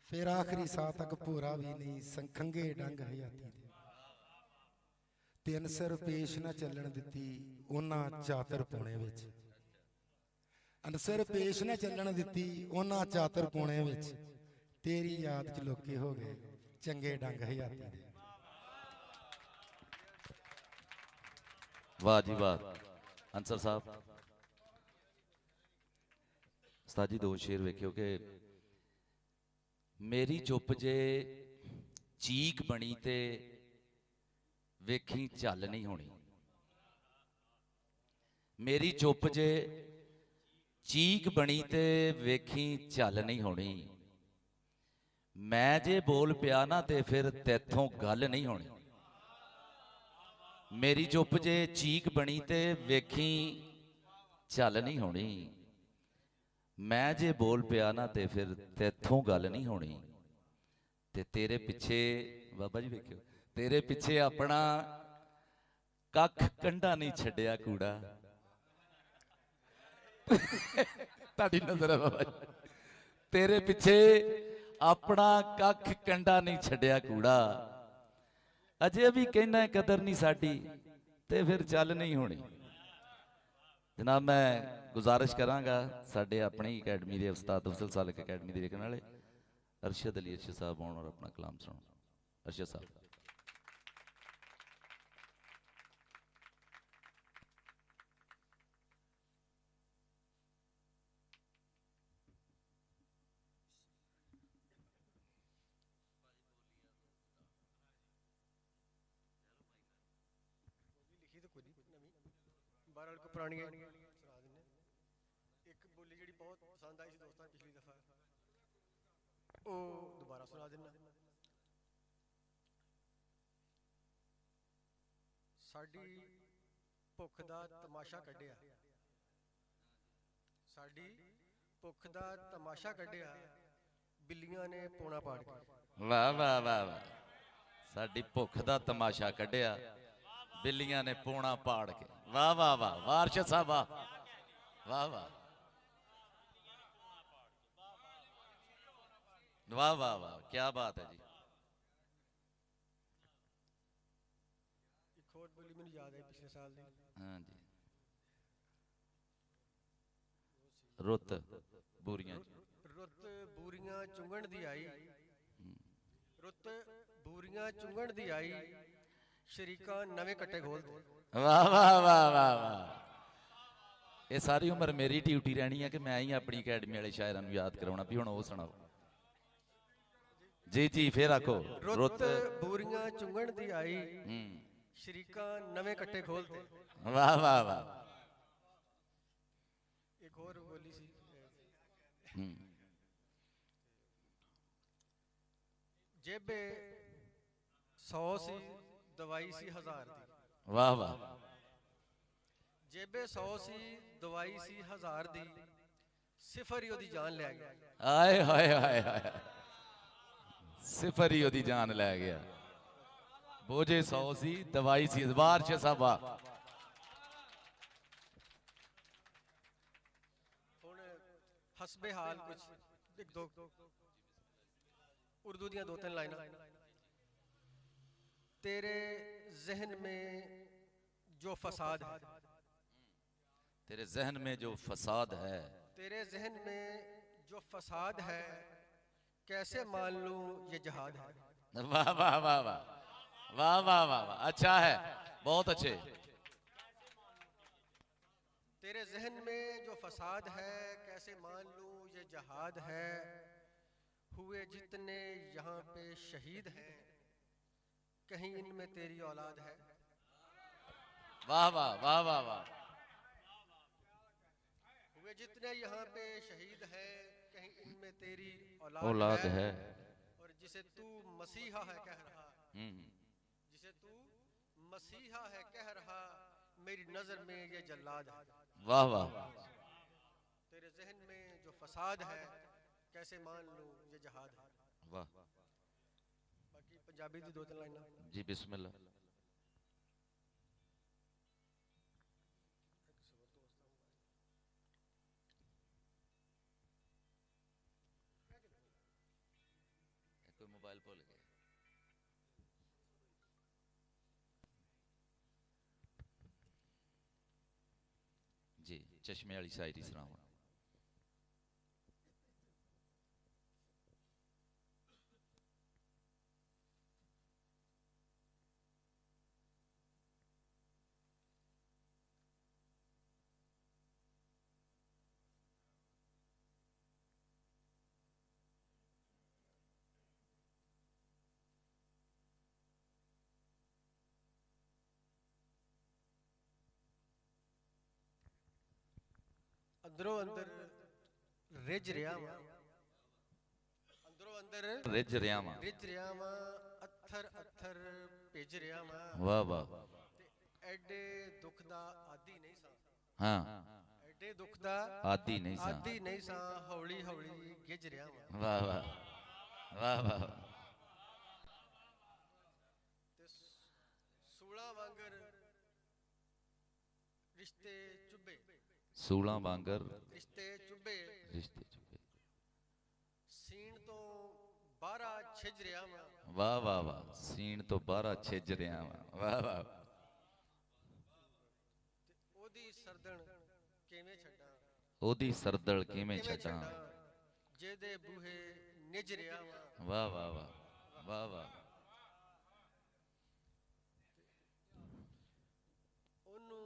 फिर आखिरी साह तक पूरा भी नहीं संखंगे डंग हयाती दे। तीन सिर पेश ना चलन दिती उन्हां चातर पौने विच, ਅਨਸਰ ਪੇਸ਼ ਨਾ ਚੱਲਣ ਦਿੱਤੀ ਉਹਨਾਂ ਚਾਤਰ ਕੋਣੇ ਵਿੱਚ ਤੇਰੀ ਯਾਦ ਚ ਲੋਕੇ ਹੋ ਗਏ ਚੰਗੇ ਡੰਗ ਹਯਾਤੀ ਦੇ। वाह जी वाह अंसर साहब। उस्ताद जी दो शेर वेख्यो कि मेरी चुप जे चीक बनी ते वेखी झल नहीं होनी। मेरी चुप जे चीक बनी ते वेखी झल नहीं होनी। मैं जे बोल पिया ना ते फिर तैथों गल नहीं होनी। मेरी चुप जे चीक बनी ते वेखी झल नहीं होनी। मैं जे बोल पिया ना ते फिर तैथों गल नहीं होनी। ते तेरे पिछे बाबा जी वेखियो तेरे पिछे अपना कख कंडा नहीं छड्या कूड़ा। ताड़ी नजर है बाबा जी। तेरे पिछे अपना कख कंडा नहीं छड्या कूड़ा। अजे भी कहना कदर नहीं साडी ते फिर चल नहीं होनी। जनाब मैं गुजारिश करांगा साडे अपनी अकैडमी के उस्ताद अफजल सालक अकैडमी के देखने वाले अरशद अली अर्शद साहब आउण और अपना कलाम सुनाओ। अर्शद साहब बहरहाल को पुरानी सुना देने। एक बोली जी बहुत पसंद आई सी दोस्तों पिछली दफा वो दोबारा सुना देना। साडी भुख दा तमाशा कढ़िया साडी भुख दा तमाशा कढ़िया बिल्लियां ने पौना पाड़ के। वाह वाह वाह वाह साडी भुख दा तमाशा कढ़िया बिल्लियां ने पौना पाड़ के। वाह वाह वाह वाह अर्शद साहब वाह वाह वाह वाह वाह वाह क्या बात है जी। एक और बोली मैंने याद आई पिछले साल दी। हाँ जी रुत बूरियां रुत बूरियां चुंगण दी आई रुत बूरियां चुंगण दी आई शरीका नवे कट्टे खोल दे। वाह वाह वाह वाह वाह ये सारी उम्र मेरी ड्यूटी रहनी है कि मैं ही अपनी अकैडमी वाले शायरां नूं याद कराउणा भी हुण ओह सुणाओ जी जी फिर आखो। रुत बूरियां चुंगण दी आई शरीका नवे कट्टे खोल दे। वाह वाह वाह एक और बोली सी जेबे 100 सी दवाई सी 1000 दी। वाह वाह जेबे 100 सी दवाई सी 1000 दी सिफर ही ओदी जान ले गया। आए हाय हाय हाय सिफर ही ओदी जान लै गया। बोझे 100 सी दवाई सी बार छे साहब वाह। हुण हसबे हाल कुछ एक दो उर्दू दियां दो तीन लाइनां। तेरे जहन में जो फसाद है तेरे जहन में जो फसाद है तेरे जहन में जो फसाद है कैसे मान लूं ये जहाद है। वाह वाह वाह वाह वाह वाह वाह वाह अच्छा है बहुत अच्छे। तेरे जहन में जो फसाद है कैसे मान लूं ये जहाद है। हुए जितने यहाँ पे शहीद हैं कहीं इनमें तेरी औलाद है। वाह वाह वाह वाह वाह हुए जितने यहाँ पे शहीद हैं कहीं इनमें तेरी औलाद है। और जिसे तू मसीहा है कह रहा जिसे तू मसीहा है कह रहा मेरी नजर में ये जल्लाद है। वाह वाह तेरे जहन में जो फसाद है कैसे मान लूं ये जहाद है। वाह बाकी पंजाबी दी दो तीन लाइनां। जी बिस्मिल्लाह। कोई मोबाइल भूल गया जी चश्मे वाली शायरी सुनाओ। ਅੰਦਰੋਂ ਅੰਦਰ ਰਿੱਝ ਰਿਹਾ ਵਾਂ, ਅੰਦਰੋਂ ਅੰਦਰ ਰਿੱਝ ਰਿਹਾ ਵਾਂ। ਰਿੱਝ ਰਿਹਾ ਵਾਂ, ਅੱਥਰ ਅੱਥਰ ਭਿੱਜ ਰਿਹਾ ਵਾਂ, ਵਾਹ ਵਾਹ। ਤੇ ਐਡੇ ਦੁੱਖ ਦਾ ਆਦੀ ਨਹੀਂ ਸਾਂ, ਹਾਂ, ਐਡੇ ਦੁੱਖ ਦਾ ਆਦੀ ਨਹੀਂ ਸਾਂ। ਆਦੀ ਨਹੀਂ ਸਾਂ, ਹੌਲੀ ਹੌਲੀ ਗਿੱਝ ਰਿਹਾ ਵਾਂ। ਵਾਹ ਵਾਹ ਵਾਹ ਵਾਹ। ਤੇ ਸੂਲਾਂ ਵਾਂਗਰ ਰਿਸ਼ਤੇ ਚੁੱਭੇ, ਸੂਲਾਂ ਵਾਂਗਰ ਰਿਸ਼ਤੇ ਚੁੱਭੇ, ਰਿਸ਼ਤੇ ਚੁੱਭੇ। ਸੀਨ ਤੋਂ ਬਾਹਰਾ ਛਿਜ ਰਿਹਾ ਵਾਂ, ਵਾਹ ਵਾਹ ਵਾਹ। ਸੀਨ ਤੋਂ ਬਾਹਰਾ ਛਿਜ ਰਿਹਾ ਵਾਂ। ਵਾਹ ਵਾਹ। ਤੇ ਉਹਦੀ ਸਰਦਣ ਕਿਵੇਂ ਛੱਡਾਂ, ਉਹਦੀ ਸਰਦਲ ਕਿਵੇਂ ਕਿਵੇਂ ਛੱਡਾਂ। ਜਿਹਦੇ ਬੂਹੇ ਨਿਜ ਰਿਹਾ ਵਾਂ। ਵਾਹ ਵਾਹ ਵਾਹ ਵਾਹ ਵਾਹ। ਉਹਨੂੰ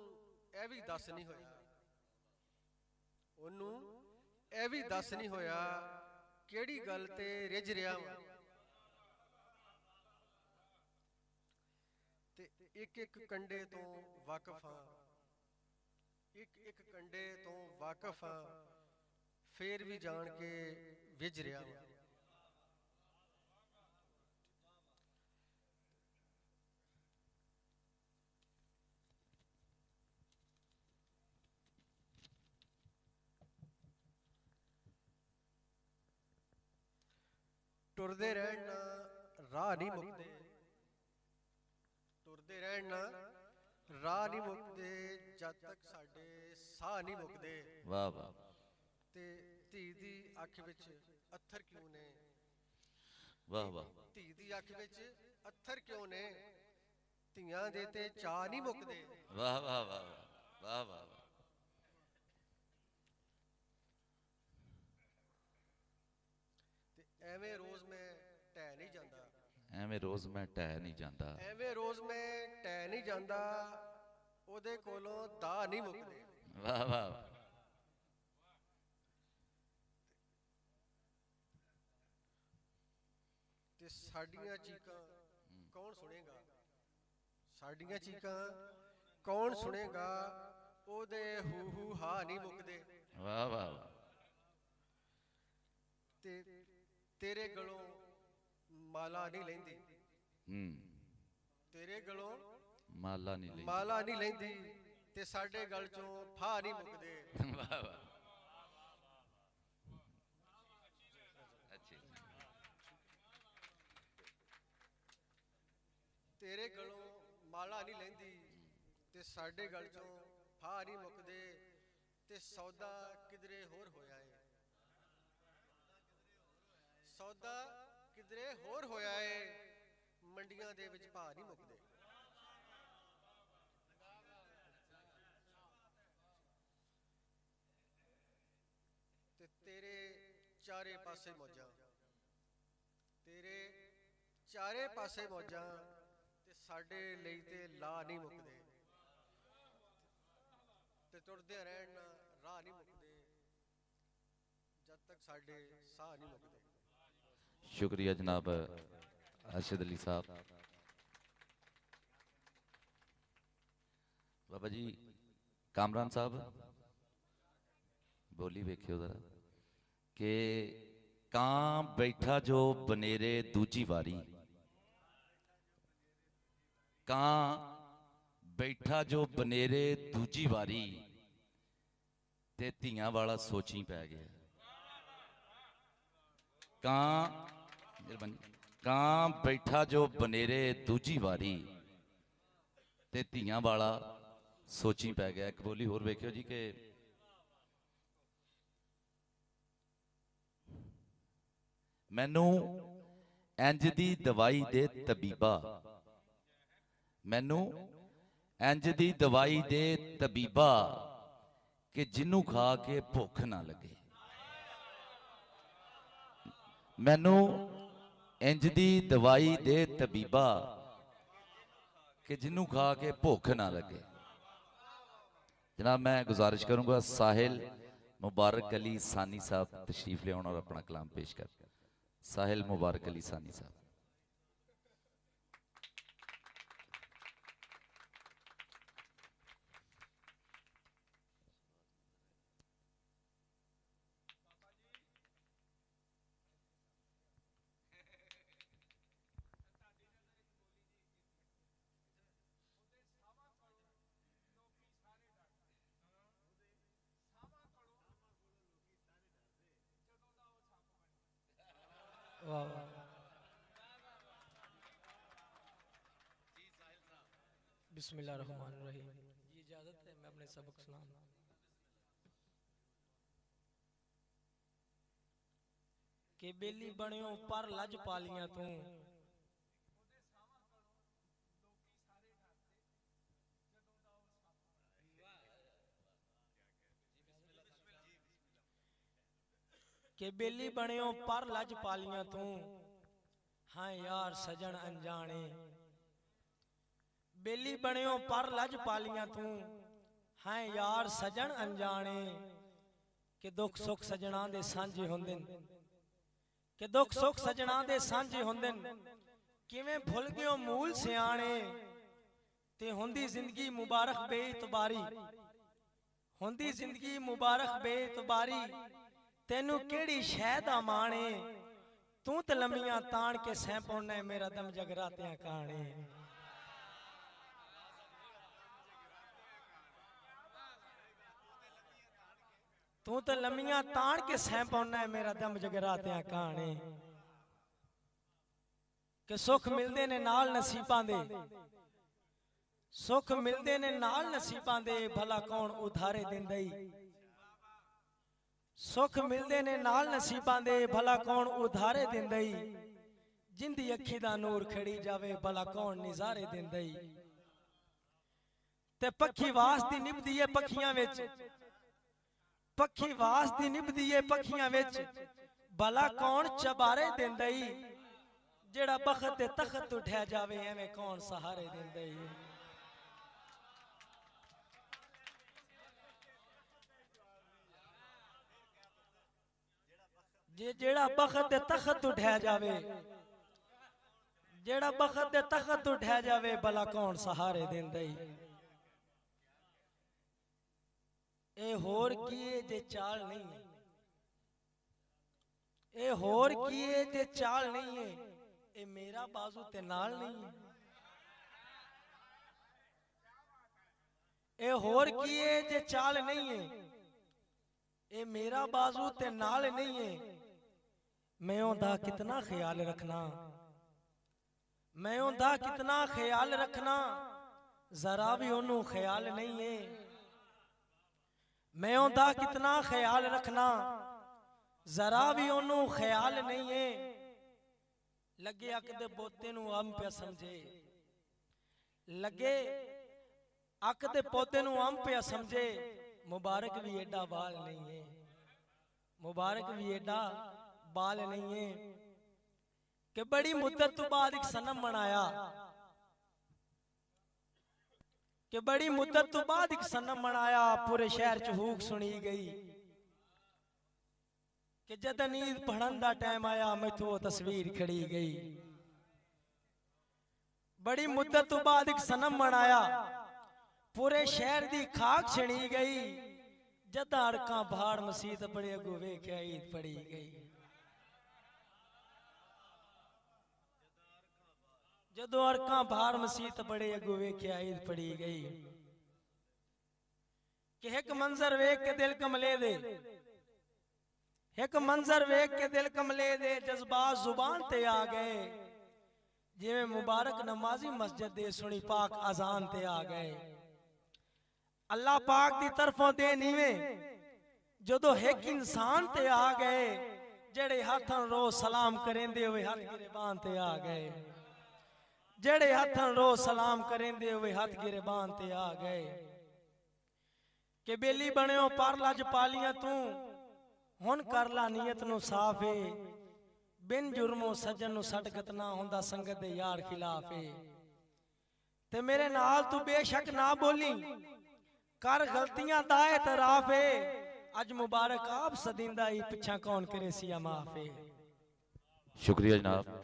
ਇਹ ਵੀ ਦੱਸ ਨਹੀਂ ਹੋਇਆ, ਉਹਨੂੰ ਇਹ ਵੀ ਦੱਸ ਨਹੀਂ ਹੋਇਆ ਕਿਹੜੀ ਗੱਲ ਤੇ ਰਿੱਝ ਰਿਹਾ ਵਾਂ। ਤੇ ਇੱਕ ਇੱਕ ਕੰਡੇ ਤੋਂ ਵਾਕਿਫ ਹਾਂ, ਇੱਕ ਇੱਕ ਕੰਡੇ ਤੋਂ ਵਾਕਿਫ ਹਾਂ, ਫੇਰ ਵੀ ਜਾਣ ਕੇ ਵਿਝ ਰਿਹਾ ਵਾਂ। ਟੁਰਦੇ ਰਹਿਣ ਨਾ ਰਾਹ ਨਹੀਂ ਮੁੱਕਦੇ, ਟੁਰਦੇ ਰਹਿਣ ਨਾ ਰਾਹ ਨਹੀਂ ਮੁੱਕਦੇ, ਜਦ ਤੱਕ ਸਾਡੇ ਸਾਹ ਨਹੀਂ ਮੁੱਕਦੇ। ਵਾਹ ਵਾਹ। ਤੇ ਧੀ ਦੀ ਅੱਖ ਵਿੱਚ ਅੱਥਰ ਕਿਉਂ ਨੇ, ਵਾਹ ਵਾਹ। ਧੀ ਦੀ ਅੱਖ ਵਿੱਚ ਅੱਥਰ ਕਿਉਂ ਨੇ, ਧੀਆਂ ਦੇ ਤੇ ਚਾਅ ਨਹੀਂ ਮੁੱਕਦੇ। ਵਾਹ ਵਾਹ ਵਾਹ ਵਾਹ ਵਾਹ ਵਾਹ। ਤੇ ਐਵੇਂ ਰੋਜ਼ ਮੈਂ ਢਹਿ ਨਹੀਂ ਜਾਂਦਾ, ਐਵੇਂ ਰੋਜ਼ ਮੈਂ ਢਹਿ ਨਹੀਂ ਜਾਂਦਾ, ਐਵੇਂ ਰੋਜ਼ ਮੈਂ ਢਹਿ ਨਹੀਂ ਜਾਂਦਾ, ਉਹਦੇ ਕੋਲੋਂ ਦਾਅ ਨਹੀਂ ਮੁੱਕਦੇ। ਵਾਹ ਵਾਹ। ਤੇ ਸਾਡੀਆਂ ਚੀਕਾਂ ਕੌਣ ਸੁਣੇਗਾ, ਸਾਡੀਆਂ ਚੀਕਾਂ ਕੌਣ ਸੁਣੇਗਾ, ਉਹਦੇ ਹੂ ਹੂ ਹਾ ਨਹੀਂ ਮੁੱਕਦੇ। ਵਾਹ ਵਾਹ ਵਾਹ। ਤੇ ਤੇਰੇ ਗਲੋਂ ਮਾਲਾ ਨਹੀਂ ਲੈਂਦੀ, ਤੇਰੇ ਗਲੋਂ ਮਾਲਾ ਨਹੀਂ ਲਈ। ਮਾਲਾ ਨਹੀਂ ਲੈਂਦੀ, ਤੇ ਸਾਡੇ ਗਲ ਚੋਂ ਫਾਹ ਨਹੀਂ ਮੁੱਕਦੇ। ਵਾਹ ਵਾਹ। ਅੱਛੀ। ਤੇਰੇ ਗਲੋਂ ਮਾਲਾ ਨਹੀਂ ਲੈਂਦੀ, ਤੇ ਸਾਡੇ ਗਲ ਚੋਂ ਫਾਹ ਨਹੀਂ ਮੁੱਕਦੇ। ਤੇ ਸੌਦਾ ਕਿਧਰੇ ਹੋਰ ਹੋਇਆ ਏ, ਸੌਦਾ ਕਿਧਰੇ ਹੋਰ ਹੋਇਆ ਏ, ਮੰਡੀਆਂ ਦੇ ਵਿੱਚ ਭਾਅ ਨਹੀਂ ਮੁੱਕਦੇ। ਤੇ ਤੇਰੇ ਚਾਰੇ ਪਾਸੇ ਮੌਜਾਂ, ਤੇਰੇ ਚਾਰੇ ਪਾਸੇ ਮੌਜਾਂ, ਤੇ ਸਾਡੇ ਲਈ ਤੇ ਲਾ ਨਹੀਂ ਮੁੱਕਦੇ। ਤੇ ਤੁਰਦੇ ਰਹਿਣ ਨਾ ਰਾਹ ਨਹੀਂ ਮੁੱਕਦੇ, ਜਦ ਤੱਕ ਸਾਡੇ ਸਾਹ ਨਹੀਂ ਮੁੱਕਦੇ। शुक्रिया जनाब अरशद अली साहब। बाबा जी कामरान साहब बोली वेख्यो जरा कि कां बैठा जो बनेरे दूजी वारी, कां बैठा जो बनेरे दूजी वारी, ते धीआं वाला सोची पै गया। कां कां बैठा जो बनेरे दूजी वारी, ते धीआं वाला सोची पै गया। एक बोली होर वेखियो जी कि मैनू इंज दी दवाई दे तबीबा, मैनू इंज दी दवाई दे तबीबा, कि जिन्नू खा के भुख ना लगे। मैनू इंज दी दवाई दे तबीबा, कि जिन्नू खा के भुख ना लगे। जनाब मैं गुजारिश करूंगा साहिल मुबारक अली सानी साहब तशरीफ ले और अपना कलाम पेश कर। साहिल मुबारक अली सानी साहब। वाह वाह। बिस्मिल्लाहिर्रहमानिर्रहीम। ये इजाजत है मैं अपने सबक सुनाऊं। के बेली बनियो पर लज पालियां तू, के बेली बनियो पर लज पालियां तू, हाँ यार सजन अनजाने। बेली बनियो पर लज पालियां तू, हाँ यार सजन अनजाने। के दुख सुख सजना दे सांझे हुंदे न, के दुख सुख सजना दे सांझे हुंदे न। किवें भुल गयो मूल सियाणे, ते हुंदी जिंदगी मुबारक बेइतबारी, हुंदी जिंदगी मुबारक बेइतबारी। तेनू केड़ी शै दा माणे, तू ते लम्मियां ताण के सैं पौना है मेरा दम जगरातियां काने। तू तो लम्मियां ताण के सैं पौना है मेरा दम जगरातियां काने। के सुख मिलदे ने नाल नसीबां दे, सुख मिलदे ने नाल नसीबां दे, भला कौन उधारे दिंदई। सुख मिलदे ने नाल नसीबां दे, भला कौन उधारे दिंदई। जिंदी अखी दा नूर खड़ी जावे, भला कौन निजारे दिंदई। ते पखी वास दी निभदी है पखियां विच, पखी वास दी निभदी है पखियां विच, भला कौन चबारे दिंदई। जेड़ा बखत ते तखत उठा जावे, एवें कौन सहारे दिंदई। जे जेड़ा बखत ते तखत उठा जावे, जेड़ा बखत ते तखत उठा जावे, भला कौन सहारे दिंदई। ए होर कीए जे चाल नहीं है, ए होर कीए जे चाल नहीं है, ए मेरा बाजू ते नाल नहीं है। ए होर कीए जे चाल नहीं है, ए मेरा बाजू ते नाल नहीं है। मैं ओंदा कितना ख्याल रखना, मैं ओंदा कितना ख्याल रखना, जरा भी ओनू ख्याल नहीं है। मैं ओंदा कितना ख्याल रखना, जरा भी ओनू ख्याल नहीं है। लगे अक दे पोते नू अम पे समझे, लगे अक दे पोते नू अम पे समझे। मुबारक भी एडा बाल नहीं है, मुबारक भी एडा बाल नहीं है। कि बड़ी मुद्दत तो बाद एक सनम मनाया, कि बड़ी मुद्दत तो बाद एक सनम मनाया। पूरे शहर च हूक सुनी गई, कि जद नींद पढ़न दा टाइम आया, मैथों वो तस्वीर खड़ी गई। बड़ी मुद्दत तो बाद एक सनम मनाया, पूरे शहर दी खाक छणी गई। जद अड़का भाड़ मसीत बड़े अगू वेख्या ईद पड़ी गई। जदों अड़का भार मसीत बड़े अगू वेख्या ईद पड़ी गई। कि एक मंजर वेख के दिल कमले दे, एक मंजर वेख के दिल कमले दे। जज्बात जुबान ते आ गए, जिवें मुबारक नमाजी मस्जिद दे सुनी पाक अजान ते आ गए। अल्लाह पाक दी तरफों दे नीवे जदों एक इंसान ते आ गए। जेड़े हाथां रोज सलाम करेंदे हुए हाथ गिरबान ते आ गए, जेड़े हाथां रोज सलाम करेंदे हुए हाथ गिरबान ते आ गए। कि बेली बनियो पर लज पालियां तू, हुन कर ला नीयत नू साफ है। बिन जुर्मो सजन नू सटगत ना हुंदा, संगत दे यार खिलाफ है। ते मेरे नाल तू बेशक ना बोली, कर गलतियां दा एतराफ है। अज मुबारक आप सदिंदा ही, पिछा कौन करे सिया माफ है। शुक्रिया जनाब।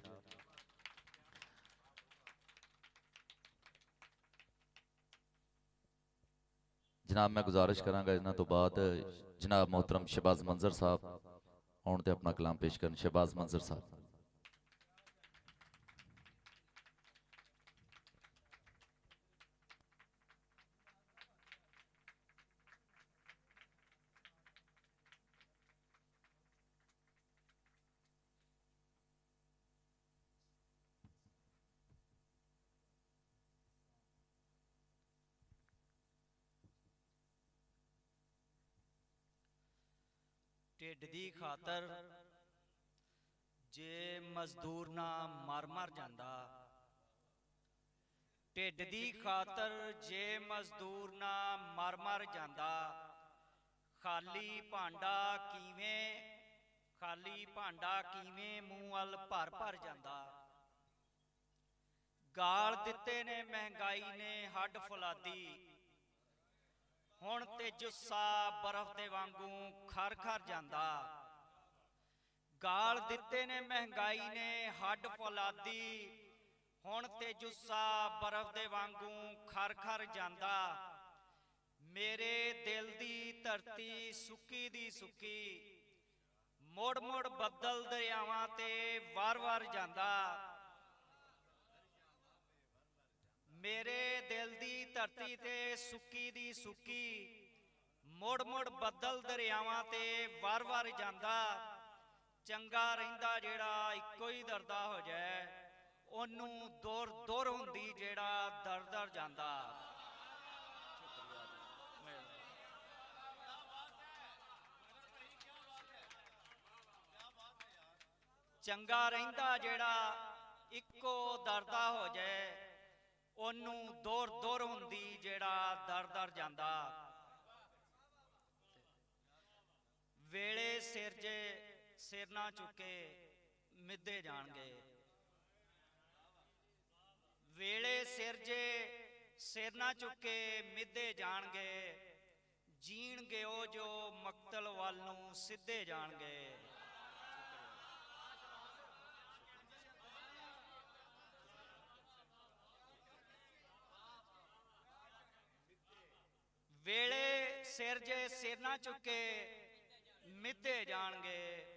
जनाब मैं गुजारिश करांगा इन्हां तो बाद जनाब मोहतरम शहबाज मंजर साहब आउण ते अपना कलाम पेश करन। शहबाज मंजर साहब। ਢਿੱਡ ਦੀ ਖਾਤਰ ਜੇ ਮਜ਼ਦੂਰ ਨਾ ਮਰ ਮਰ ਜਾਂਦਾ, ਢਿੱਡ ਦੀ ਖਾਤਰ ਜੇ ਮਜ਼ਦੂਰ ਨਾ ਮਰ ਮਰ ਜਾਂਦਾ, ਖਾਲੀ ਭਾਂਡਾ ਕਿਵੇਂ ਮੂੰਹ ਵੱਲ ਭਰ ਭਰ ਜਾਂਦਾ। ਗਾਲ ਦਿੱਤੇ ਨੇ ਮਹਿੰਗਾਈ ਨੇ ਹੱਡ ਫੁਲਾਦੀ, ਹੁਣ ਤੇ ਜੁੱਸਾ ਬਰਫ਼ ਦੇ ਵਾਂਗੂ ਖਰ ਖਰ ਜਾਂਦਾ। ਗਾਲ ਦਿੱਤੇ ਨੇ ਮਹਿੰਗਾਈ ਨੇ ਹੱਡ ਫੁਲਾਦੀ, ਹੁਣ ਤੇ ਜੁੱਸਾ ਬਰਫ਼ ਦੇ ਵਾਂਗੂ ਖਰ ਖਰ ਜਾਂਦਾ। ਮੇਰੇ ਦਿਲ ਦੀ ਧਰਤੀ ਸੁੱਕੀ ਦੀ ਸੁੱਕੀ, ਮੁੜ ਮੁੜ ਬੱਦਲ ਦਰਿਆਵਾਂ ਤੇ ਵਾਰ ਵਾਰ ਜਾਂਦਾ। ਮੇਰੇ ਦਿਲ ਦੀ ਧਰਤੀ ਤੇ ਸੁੱਕੀ ਦੀ ਸੁੱਕੀ, ਮੁੜ ਮੁੜ ਬੱਦਲ ਦਰਿਆਵਾਂ ਤੇ ਵਾਰ ਵਾਰ ਜਾਂਦਾ। ਚੰਗਾ ਰਹਿੰਦਾ ਜਿਹੜਾ ਇੱਕੋ ਹੀ ਦਰਦਾ ਹੋ ਜਾਏ, ਉਹਨੂੰ ਦੂਰ ਦੂਰ ਹੁੰਦੀ ਜਿਹੜਾ ਦਰ ਦਰ ਜਾਂਦਾ। ਚੰਗਾ ਰਹਿੰਦਾ ਜਿਹੜਾ ਇੱਕੋ ਦਰਦਾ ਹੋ ਜਾਏ, ਉਹਨੂੰ ਦੂਰ ਦੂਰ ਹੁੰਦੀ ਜਿਹੜਾ ਦਰ ਦਰ ਜਾਂਦਾ। ਵੇਲੇ ਸਿਰ ਜੇ ਸਿਰ ਨਾ ਚੁੱਕੇ ਮਿੱਧੇ ਜਾਣਗੇ, ਵੇਲੇ ਸਿਰ ਜੇ ਸਿਰ ਨਾ ਚੁੱਕੇ ਮਿੱਧੇ ਜਾਣਗੇ। ਜੀਣਗੇ ਉਹ ਜੋ ਮਕਤਲ ਵੱਲ ਨੂੰ ਸਿੱਧੇ ਜਾਣਗੇ। ਵੇਲੇ ਸਿਰ ਜੇ ਸਿਰ ਨਾ ਚੁੱਕੇ ਮਿੱਧੇ ਜਾਣਗੇ।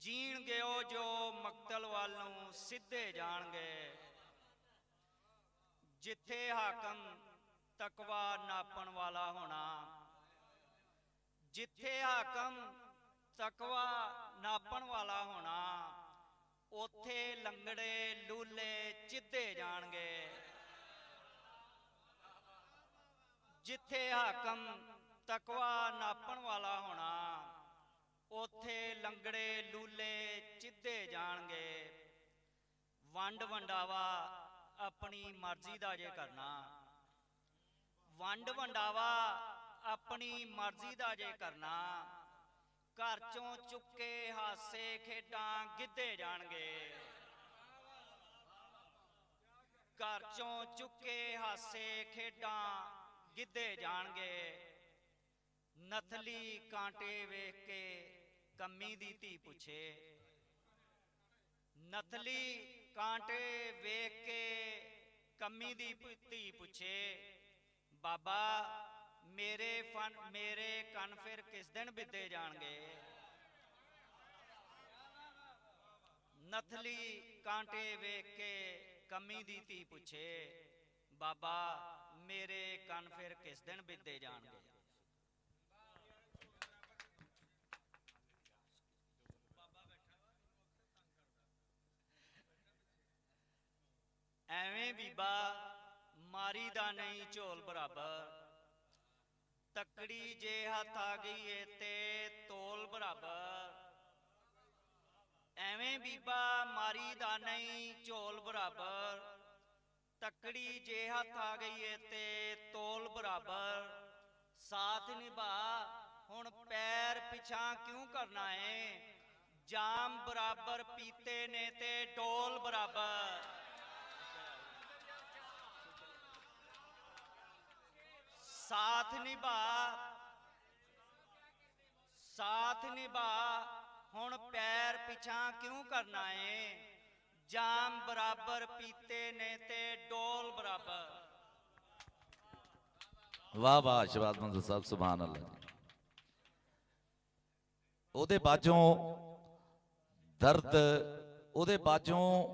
ਜੀਣਗੇ ਉਹ ਜੋ ਮਕਤਲ ਵੱਲ ਨੂੰ ਸਿੱਧੇ ਜਾਣਗੇ। ਜਿੱਥੇ ਹਾਕਮ ਤਕਵਾ ਨਾਪਣ ਵਾਲਾ ਹੋਣਾ, ਜਿੱਥੇ ਹਾਕਮ ਤਕਵਾ ਨਾਪਣ ਵਾਲਾ ਹੋਣਾ, ਉੱਥੇ ਲੰਗੜੇ ਲੂਲੇ ਚਿੱਧੇ ਜਾਣਗੇ। ਜਿੱਥੇ ਹਾਕਮ ਤਕਵਾ ਨਾਪਣ ਵਾਲਾ ਹੋਣਾ, ਉੱਥੇ ਲੰਗੜੇ ਲੂਲੇ ਚਿੱਧੇ ਜਾਣਗੇ। ਵੰਡ ਵੰਡਾਵਾ ਆਪਣੀ ਮਰਜ਼ੀ ਦਾ ਜੇ ਕਰਨਾ, ਵੰਡ ਵੰਡਾਵਾ ਆਪਣੀ ਮਰਜ਼ੀ ਦਾ ਜੇ ਕਰਨਾ। ਘਰ ਚੋਂ ਚੁੱਕੇ ਹਾਸੇ ਖੇਡਾਂ ਗਿੱਧੇ ਜਾਣਗੇ। ਘਰ ਚੋਂ ਚੁੱਕੇ ਹਾਸੇ ਖੇਡਾਂ ਗਿੱਧੇ ਜਾਣਗੇ। ਨਥਲੀ ਕਾਂਟੇ ਵੇਖ ਕੇ ਕੰਮੀ ਦੀ ਧੀ ਪੁੱਛੇ, ਨਥਲੀ ਕਾਂਟੇ ਵੇਖ ਕੇ ਕੰਮੀ ਦੀ ਧੀ ਪੁੱਛੇ, ਬਾਬਾ ਮੇਰੇ ਕੰਨ ਫਿਰ ਕਿਸ ਦਿਨ ਬਿੱਧੇ ਜਾਣਗੇ। ਨਥਲੀ ਕਾਂਟੇ ਵੇਖ ਕੇ ਕੰਮੀ ਦੀ ਧੀ ਪੁੱਛੇ, ਬਾਬਾ ਮੇਰੇ ਕੰਨ ਫਿਰ ਕਿਸ ਦਿਨ ਬਿੱਧੇ ਜਾਣਗੇ। ਐਵੇਂ ਬੀਬਾ ਮਾਰੀ ਦਾ ਨਹੀਂ ਝੋਲ ਬਰਾਬਰ, ਤਕੜੀ ਜੇ ਹੱਥ ਆ ਗਈ ਏ ਤੇ ਤੋਲ ਬਰਾਬਰ। ਐਵੇਂ ਬੀਬਾ ਮਾਰੀ ਦਾ ਨਹੀਂ ਝੋਲ ਬਰਾਬਰ, ਤਕੜੀ ਜੇ ਹੱਥ ਆ ਗਈ ਏ ਤੇ ਤੋਲ ਬਰਾਬਰ। ਸਾਥ ਨਿਭਾ ਹੁਣ ਪੈਰ ਪਿਛਾਂ ਕਿਉਂ ਕਰਨਾ ਏ, ਜਾਮ ਬਰਾਬਰ ਪੀਤੇ ਨੇ ਤੇ ਡੋਲ ਬਰਾਬਰ। ਸਾਥ ਨਿਭਾ ਹੁਣ ਪੈਰ ਪਿਛਾਂ ਕਿਉਂ ਕਰਨਾ ਏ, ਜਾਮ ਬਰਾਬਰ ਪੀਤੇ ਨੇ ਤੇ ਡੋਲ ਬਰਾਬਰ। ਵਾਹ ਵਾਹ ਆਸ਼ੀਰਵਾਦ ਮੰਜ਼ੂਰ ਸਾਹਿਬ, ਸੁਭਾਨ ਅੱਲਾਹ ਜੀ। ਉਹਦੇ ਬਾਝੋਂ ਦਰਦ, ਉਹਦੇ ਬਾਝੋਂ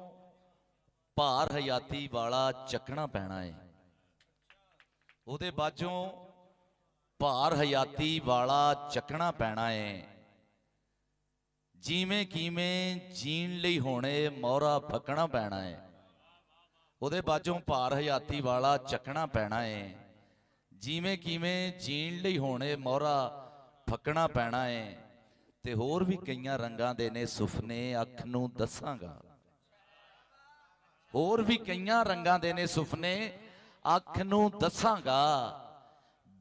ਭਾਰ ਹਯਾਤੀ ਵਾਲਾ ਚੱਕਣਾ ਪੈਣਾ ਏ। ਉਹਦੇ ਬਾਝੋਂ ਭਾਰ ਹਯਾਤੀ ਵਾਲਾ ਚੱਕਣਾ ਪੈਣਾ ਏ। ਜਿਵੇਂ ਕਿਵੇਂ ਜੀਣ ਲਈ ਹੁਣੇ ਮੋਹਰਾ ਫੱਕਣਾ ਪੈਣਾ ਏ। ਉਹਦੇ ਬਾਝੋਂ ਭਾਰ ਹਯਾਤੀ ਵਾਲਾ ਚੱਕਣਾ ਪੈਣਾ ਏ। ਜਿਵੇਂ ਕਿਵੇਂ ਜੀਣ ਲਈ ਹੁਣੇ ਮੋਹਰਾ ਫੱਕਣਾ ਪੈਣਾ ਏ। ਤੇ ਹੋਰ ਵੀ ਕਈਆਂ ਰੰਗਾਂ ਦੇ ਨੇ ਸੁਪਨੇ ਅੱਖ ਨੂੰ ਦੱਸਾਂਗਾ। ਹੋਰ ਵੀ ਕਈਆਂ ਰੰਗਾਂ ਦੇ ਨੇ ਸੁਪਨੇ ਅੱਖ ਨੂੰ ਦੱਸਾਂਗਾ।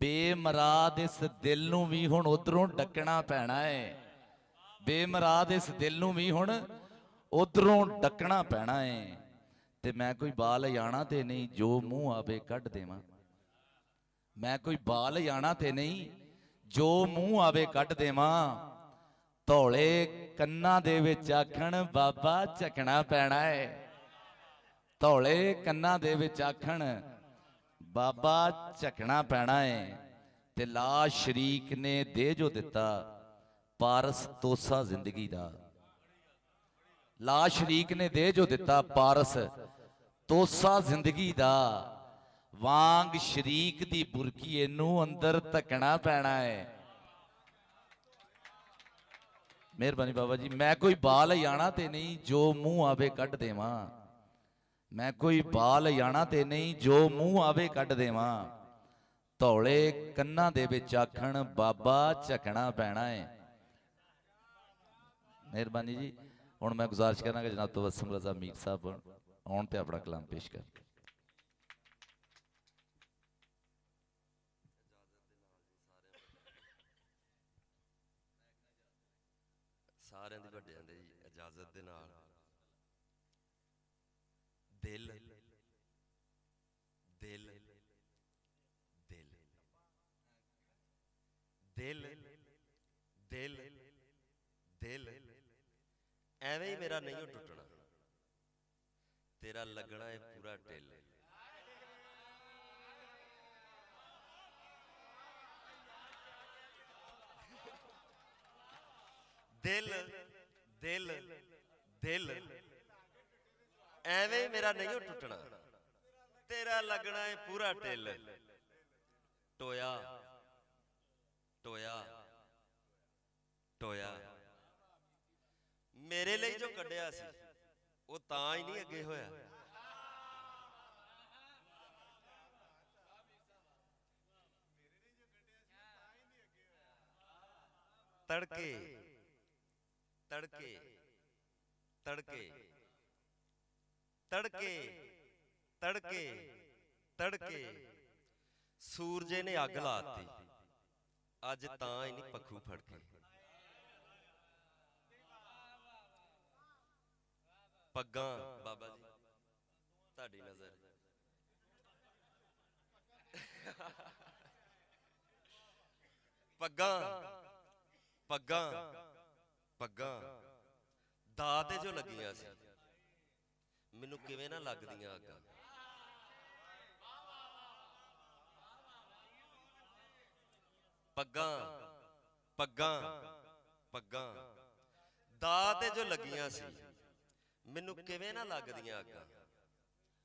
ਬੇਮਰਾਦ ਇਸ ਦਿਲ ਨੂੰ ਵੀ ਹੁਣ ਉਧਰੋਂ ਡੱਕਣਾ ਪੈਣਾ ਏ। ਬੇਮਰਾਦ ਇਸ ਦਿਲ ਨੂੰ ਵੀ ਹੁਣ ਉਧਰੋਂ ਡੱਕਣਾ ਪੈਣਾ ਏ। ਤੇ ਮੈਂ ਕੋਈ ਬਾਲ ਜਾਣਾ ਤੇ ਨਹੀਂ ਜੋ ਮੂੰਹ ਆਵੇ ਕੱਢ ਦੇਵਾਂ। ਮੈਂ ਕੋਈ ਬਾਲ ਜਾਣਾ ਤੇ ਨਹੀਂ ਜੋ ਮੂੰਹ ਆਵੇ ਕੱਢ ਦੇਵਾਂ। ਧੌਲੇ ਕੰਨਾਂ ਦੇ ਵਿੱਚ ਆਖਣ ਬਾਬਾ ਝਕਣਾ ਪੈਣਾ ਏ। ਧੌਲੇ ਕੰਨਾਂ ਦੇ ਵਿੱਚ ਆਖਣ ਬਾਬਾ ਝਕਣਾ ਪੈਣਾ ਏ। ਤੇ ਲਾ ਸ਼ਰੀਕ ਨੇ ਦੇ ਜੋ ਦਿੱਤਾ ਪਾਰਸ ਤੋਸਾ ਜ਼ਿੰਦਗੀ ਦਾ। ਲਾ ਸ਼ਰੀਕ ਨੇ ਦੇ ਜੋ ਦਿੱਤਾ ਪਾਰਸ ਤੋਸਾ ਜ਼ਿੰਦਗੀ ਦਾ। ਵਾਂਗ ਸ਼ਰੀਕ ਦੀ ਬੁਰਕੀ ਇਹਨੂੰ ਅੰਦਰ ਧੱਕਣਾ ਪੈਣਾ ਏ। ਮਿਹਰਬਾਨੀ ਬਾਬਾ ਜੀ। ਮੈਂ ਕੋਈ ਬਾਲ ਜਾਣਾ ਤੇ ਨਹੀਂ ਜੋ ਮੂੰਹ ਆਵੇ ਕੱਢ ਦੇਵਾਂ। ਮੈਂ ਕੋਈ ਬਾਲ ਜਾਣਾ ਤੇ ਨਹੀਂ ਜੋ ਮੂੰਹ ਆਵੇ ਕੱਢ ਦੇਵਾਂ। ਧੌਲੇ ਕੰਨਾਂ ਦੇ ਵਿੱਚ ਆਖਣ ਬਾਬਾ ਝਕਣਾ ਪੈਣਾ ਏ। ਮਿਹਰਬਾਨੀ ਜੀ। ਹੁਣ ਮੈਂ ਗੁਜ਼ਾਰਿਸ਼ ਕਰਾਂਗਾ ਜਨਾਬ ਤਬਸਮ ਰਜ਼ਾ ਮੀਰ ਸਾਹਿਬ ਆਉਣ ਤੇ ਆਪਣਾ ਕਲਾਮ ਪੇਸ਼ ਕਰ। ਸਾਰਿਆਂ ਦੀ ਵੱਡਿਆਂ ਦੀ ਇਜਾਜ਼ਤ ਦੇ ਨਾਲ ਦਿਲ ਦਿਲ ਦਿਲ ਦਿਲ ਦਿਲ ਦਿਲ ਐਵੇਂ ਹੀ ਮੇਰਾ ਨਹੀਂ ਟੁੱਟਣਾ। ਤੇਰਾ ਲੱਗਣਾ ਹੈ ਪੂਰਾ ਢਿੱਲ। ਦਿਲ ਦਿਲ ਦਿਲ ਐਵੇਂ ਮੇਰਾ ਨਹੀਂ ਟੁੱਟਣਾ। ਤੇਰਾ ਲੱਗਣਾ ਹੈ ਪੂਰਾ ਢਿੱਲ। ਟੋਇਆ ਟੋਇਆ ਟੋਇਆ ਮੇਰੇ ਲਈ ਜੋ ਕੱਢਿਆ ਸੀ ਉਹ ਤਾਂ ਹੀ ਨਹੀਂ ਅੱਗੇ ਹੋਇਆ। ਤੜਕੇ ਤੜਕੇ ਤੜਕੇ ਤੜਕੇ ਤੜਕੇ ਤੜਕੇ ਸੂਰਜੇ ਨੇ ਅੱਗ ਲਾਤੀ। ਅੱਜ ਤਾਂ ਹੀ ਨਹੀਂ ਪੱਖੂ ਫੜਕੇ। ਪੱਗਾਂ ਬਾਬਾ ਜੀ ਤੁਹਾਡੀ ਨਜ਼ਰ ਪੱਗਾਂ ਪੱਗਾਂ ਪੱਗਾਂ ਦਾ ਤੇ ਜੋ ਲੱਗੀਆਂ ਸੀ ਮੈਨੂੰ ਕਿਵੇਂ ਨਾ ਲੱਗਦੀਆਂ ਅੱਗਾਂ। ਪੱਗਾਂ ਪੱਗਾਂ ਪੱਗਾਂ ਦਾ ਤੇ ਜੋ ਲੱਗੀਆਂ ਸੀ ਮੈਨੂੰ ਕਿਵੇਂ ਨਾ ਲੱਗਦੀਆਂ ਅੱਗਾਂ।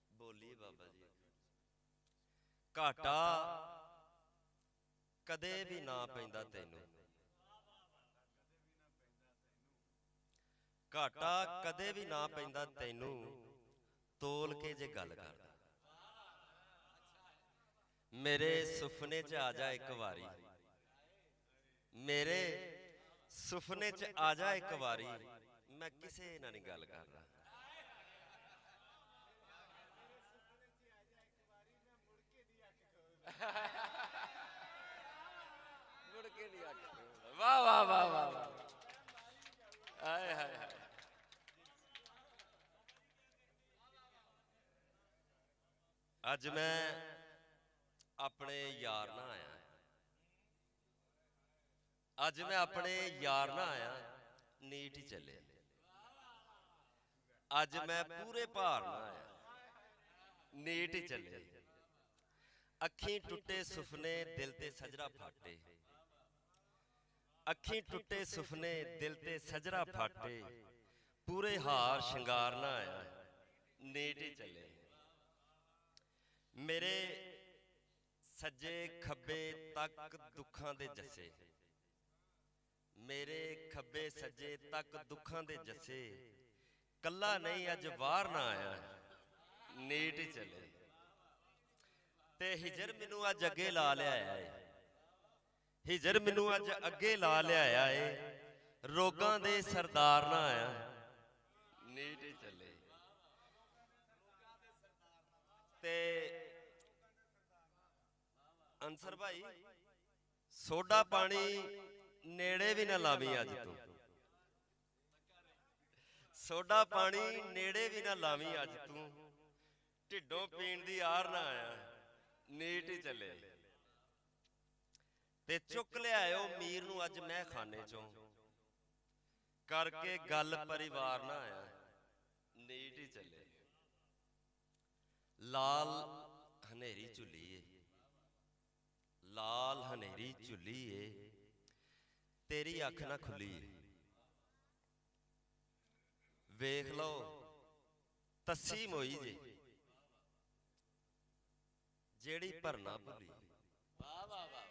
ਬੋਲੀਏ ਬਾਬਾ ਜੀ। ਘਾਟਾ ਕਦੇ ਵੀ ਨਾ ਪੈਂਦਾ ਤੈਨੂੰ। ਘਾਟਾ ਕਦੇ ਵੀ ਨਾ ਪੈਂਦਾ ਤੈਨੂੰ ਤੋਲ ਕੇ ਜੇ ਗੱਲ ਕਰਦਾ। ਮੇਰੇ ਸੁਪਨੇ 'ਚ ਆ ਜਾ ਇੱਕ ਵਾਰੀ। ਮੇਰੇ ਸੁਪਨੇ 'ਚ ਆ ਜਾ ਇੱਕ ਵਾਰੀ। ਮੈਂ ਕਿਸੇ ਨਾਲ ਨਹੀਂ ਗੱਲ ਕਰਦਾ। ਮੁੜ ਕੇ ਨਹੀਂ ਆ। ਵਾਹ ਵਾਹ ਵਾਹ ਵਾਹ। ਹਾਏ ਹਾਏ ਹਾਏ। ਅੱਜ ਮੈਂ ਆਪਣੇ ਯਾਰ ਨਾਲ ਆਇਆ। ਅੱਜ ਮੈਂ ਆਪਣੇ ਯਾਰ ਨਾਲ ਆਇਆ। ਨੀਟ ਹੀ ਚੱਲਿਆ। ਅੱਜ ਮੈਂ ਪੂਰੇ ਭਾਰ ਨਾਲ ਆਇਆ। ਨੀਟ ਹੀ ਚੱਲਿਆ। ਅੱਖੀਂ ਟੁੱਟੇ ਸੁਪਨੇ ਦਿਲ ਤੇ ਸਜਰਾ ਫਾਟੇ। ਅੱਖੀਂ ਟੁੱਟੇ ਸੁਪਨੇ ਦਿਲ ਤੇ ਸਜਰਾ ਫਾਟੇ। ਪੂਰੇ ਹਾਰ ਸ਼ਿੰਗਾਰ ਨਾਲ ਆਇਆ। ਨੀਟ ਹੀ ਚੱਲੇ। ਮੇਰੇ ਸੱਜੇ ਖੱਬੇ ਤੱਕ ਦੁੱਖਾਂ ਦੇ ਜੱਸੇ। ਮੇਰੇ ਖੱਬੇ ਸੱਜੇ ਤੱਕ ਦੁੱਖਾਂ ਦੇ ਜੱਸੇ। ਕੱਲਾ ਨਹੀਂ ਅੱਜ ਬਾਹਰ ਨਾ ਆਇਆ। ਨੀਟ ਹੀ ਚੱਲੇ। ਤੇ ਹਿਜਰ ਮੈਨੂੰ ਅੱਜ ਅੱਗੇ ਲਾ ਲਿਆਇਆ ਏ। ਹਿਜਰ ਮੈਨੂੰ ਅੱਜ ਅੱਗੇ ਲਾ ਲਿਆਇਆ ਏ। ਰੋਗਾਂ ਦੇ ਸਰਦਾਰ ਨਾ ਆਇਆ ਨੀਟ ਹੀ ਚੱਲੇ। ਤੇ ਅੰਸਰ ਭਾਈ ਸੋਡਾ ਪਾਣੀ ਨੇੜੇ ਵੀ ਨਾ ਲਾਵੀਂ ਅੱਜ ਤੂੰ, ਸੋਡਾ ਪਾਣੀ ਨੇੜੇ ਵੀ ਨਾ ਲਾਵੀਂ ਅੱਜ ਤੂੰ, ਢਿੱਡੋਂ ਪੀਣ ਦੀ ਆਰ ਨਾ ਆਇਆ ਨੀਟ ਹੀ ਚੱਲੇ। ਤੇ ਚੁੱਕ ਲਿਆਇਓ ਮੀਰ ਨੂੰ ਅੱਜ ਮੈਂ ਖਾਨੇ ਚੋਂ, ਕਰਕੇ ਗੱਲ ਪਰਿਵਾਰ ਨਾ ਆਇਆ ਨੀਟ ਹੀ ਚੱਲੇ। ਲਾਲ ਹਨੇਰੀ ਝੁੱਲੀ ਏ, ਲਾਲ ਹਨੇਰੀ ਝੁੱਲੀ ਏ, ਤੇਰੀ ਅੱਖ ਨਾ ਖੁੱਲੀ ਏ। ਵੇਖ ਲਓ ਤੱਸੀ ਮੋਈ ਜੇ ਜਿਹੜੀ ਭਰਨਾ ਭੁੱਲੀ। वाह वाह वाह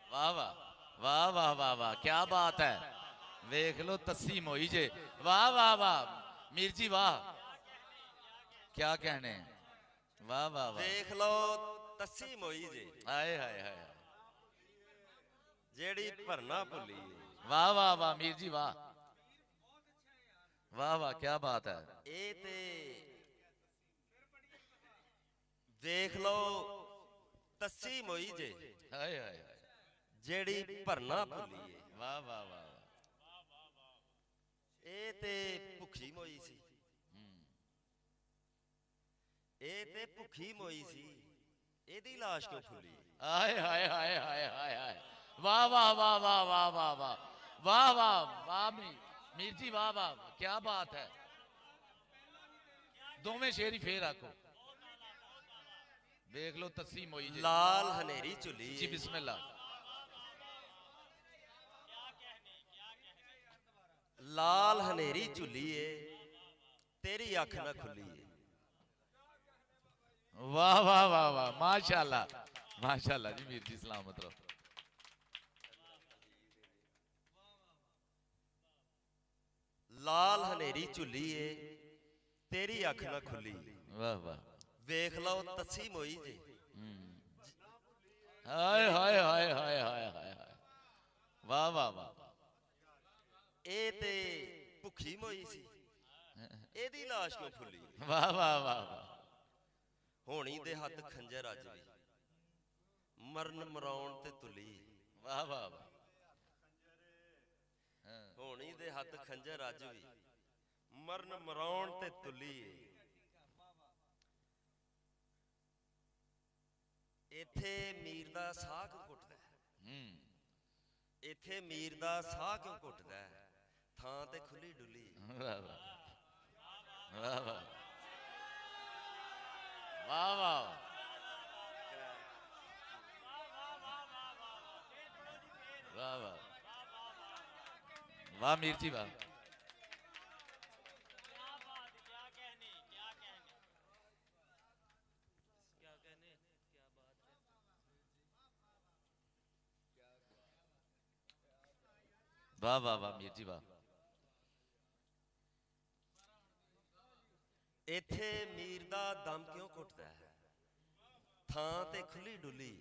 वाह वाह वाह वाह वाह, क्या बात है। देख लो तस्सी मोई जे, वाह वाह वाह मीर जी वाह, क्या कहने हैं, वाह वाह वाह। ਵੇਖ ਲਓ ਤੱਸੀ ਮੋਈ ਜੇ हाय हाय हाय, ਜਿਹੜੀ ਭਰਨਾ ਭੁੱਲੀ ਏ। वाह वाह वाह मीर जी वाह, वाह वाह क्या बात है। ਇਹ ਤੇ ਵੇਖ ਲਓ ਤੱਸੀ ਮੋਈ ਜੇ हाय हाय हाय, ਜਿਹੜੀ ਭਰਨਾ ਭੁੱਲੀ ਏ। वाह वाह वाह, ਇਹ ਤੇ ਭੁੱਖੀ ਮੋਈ ਸੀ, ਇਹ ਤੇ ਭੁੱਖੀ ਮੋਈ ਸੀ, ਇਹਦੀ ਲਾਸ਼ ਕਿਉਂ ਫੁੱਲੀ। हाय हाय हाय हाय हाय हाय, वाह वाह वाह वाह वाह वाह वाह वाह वाह वाह मीर जी वाह वाह, क्या बात है। दोवें शेर ही फेर आखो। देख लो तस्सी मोई जी, ਲਾਲ ਹਨੇਰੀ ਝੁੱਲੀ जी ਏ, बिस्मिल्लाह। ਲਾਲ ਹਨੇਰੀ ਝੁੱਲੀ ਏ, ਤੇਰੀ ਅੱਖ ਨਾ ਖੁੱਲੀ ਏ। वाह वाह वाह वाह, माशाल्लाह माशाल्लाह जी, मीर जी सलामत रहो। ਲਾਲ ਹਨੇਰੀ ਝੁੱਲੀ ਏ, ਤੇਰੀ ਅੱਖ ਨਾ ਖੁੱਲੀ। वाह वाह, ਵੇਖ ਲਓ ਤੱਸੀ ਮੋਈ ਜੇ हाय हाय हाय हाय हाय हाय हाय, वाह वाह वाह, ਇਹ ਤੇ ਭੁੱਖੀ ਮੋਈ ਸੀ, ਇਹਦੀ ਲਾਸ਼ ਕਿਉਂ ਫੁੱਲੀ। वाह वाह वाह वाह, ਹੋਣੀ ਦੇ ਹੱਥ ਖੰਜਰ ਅੱਜ ਵੀ ਮਰਨ ਮਰਾਉਣ ਤੇ ਤੁਲੀ। वाह वाह वाह, ਹੋਣੀ ਦੇ ਹੱਥ ਖੰਜਰ ਅੱਜ ਵੀ ਮਰਨ ਮਰਾਉਣ ਤੇ ਤੁਲੀ। ਇੱਥੇ ਮੀਰ ਦਾ ਸਾਹ ਕਿਉਂ ਘੁੱਟਦਾ ਹੈ, ਇੱਥੇ ਮੀਰ ਦਾ ਸਾਹ ਕਿਉਂ ਘੁੱਟਦਾ ਹੈ, ਥਾਂ ਤੇ ਖੁੱਲੀ ਡੁੱਲੀ। वाह वाह वाह वाह वाह वाह, वाह वाह वाह मीर जी वाह। वाह वाह वाह मीर जी वाह, ਇੱਥੇ ਮੀਰ ਦਾ ਦਮ ਕਿਉਂ ਘੁੱਟਦਾ ਹੈ, ਥਾਂ ਤੇ ਖੁੱਲੀ ਡੁੱਲੀ।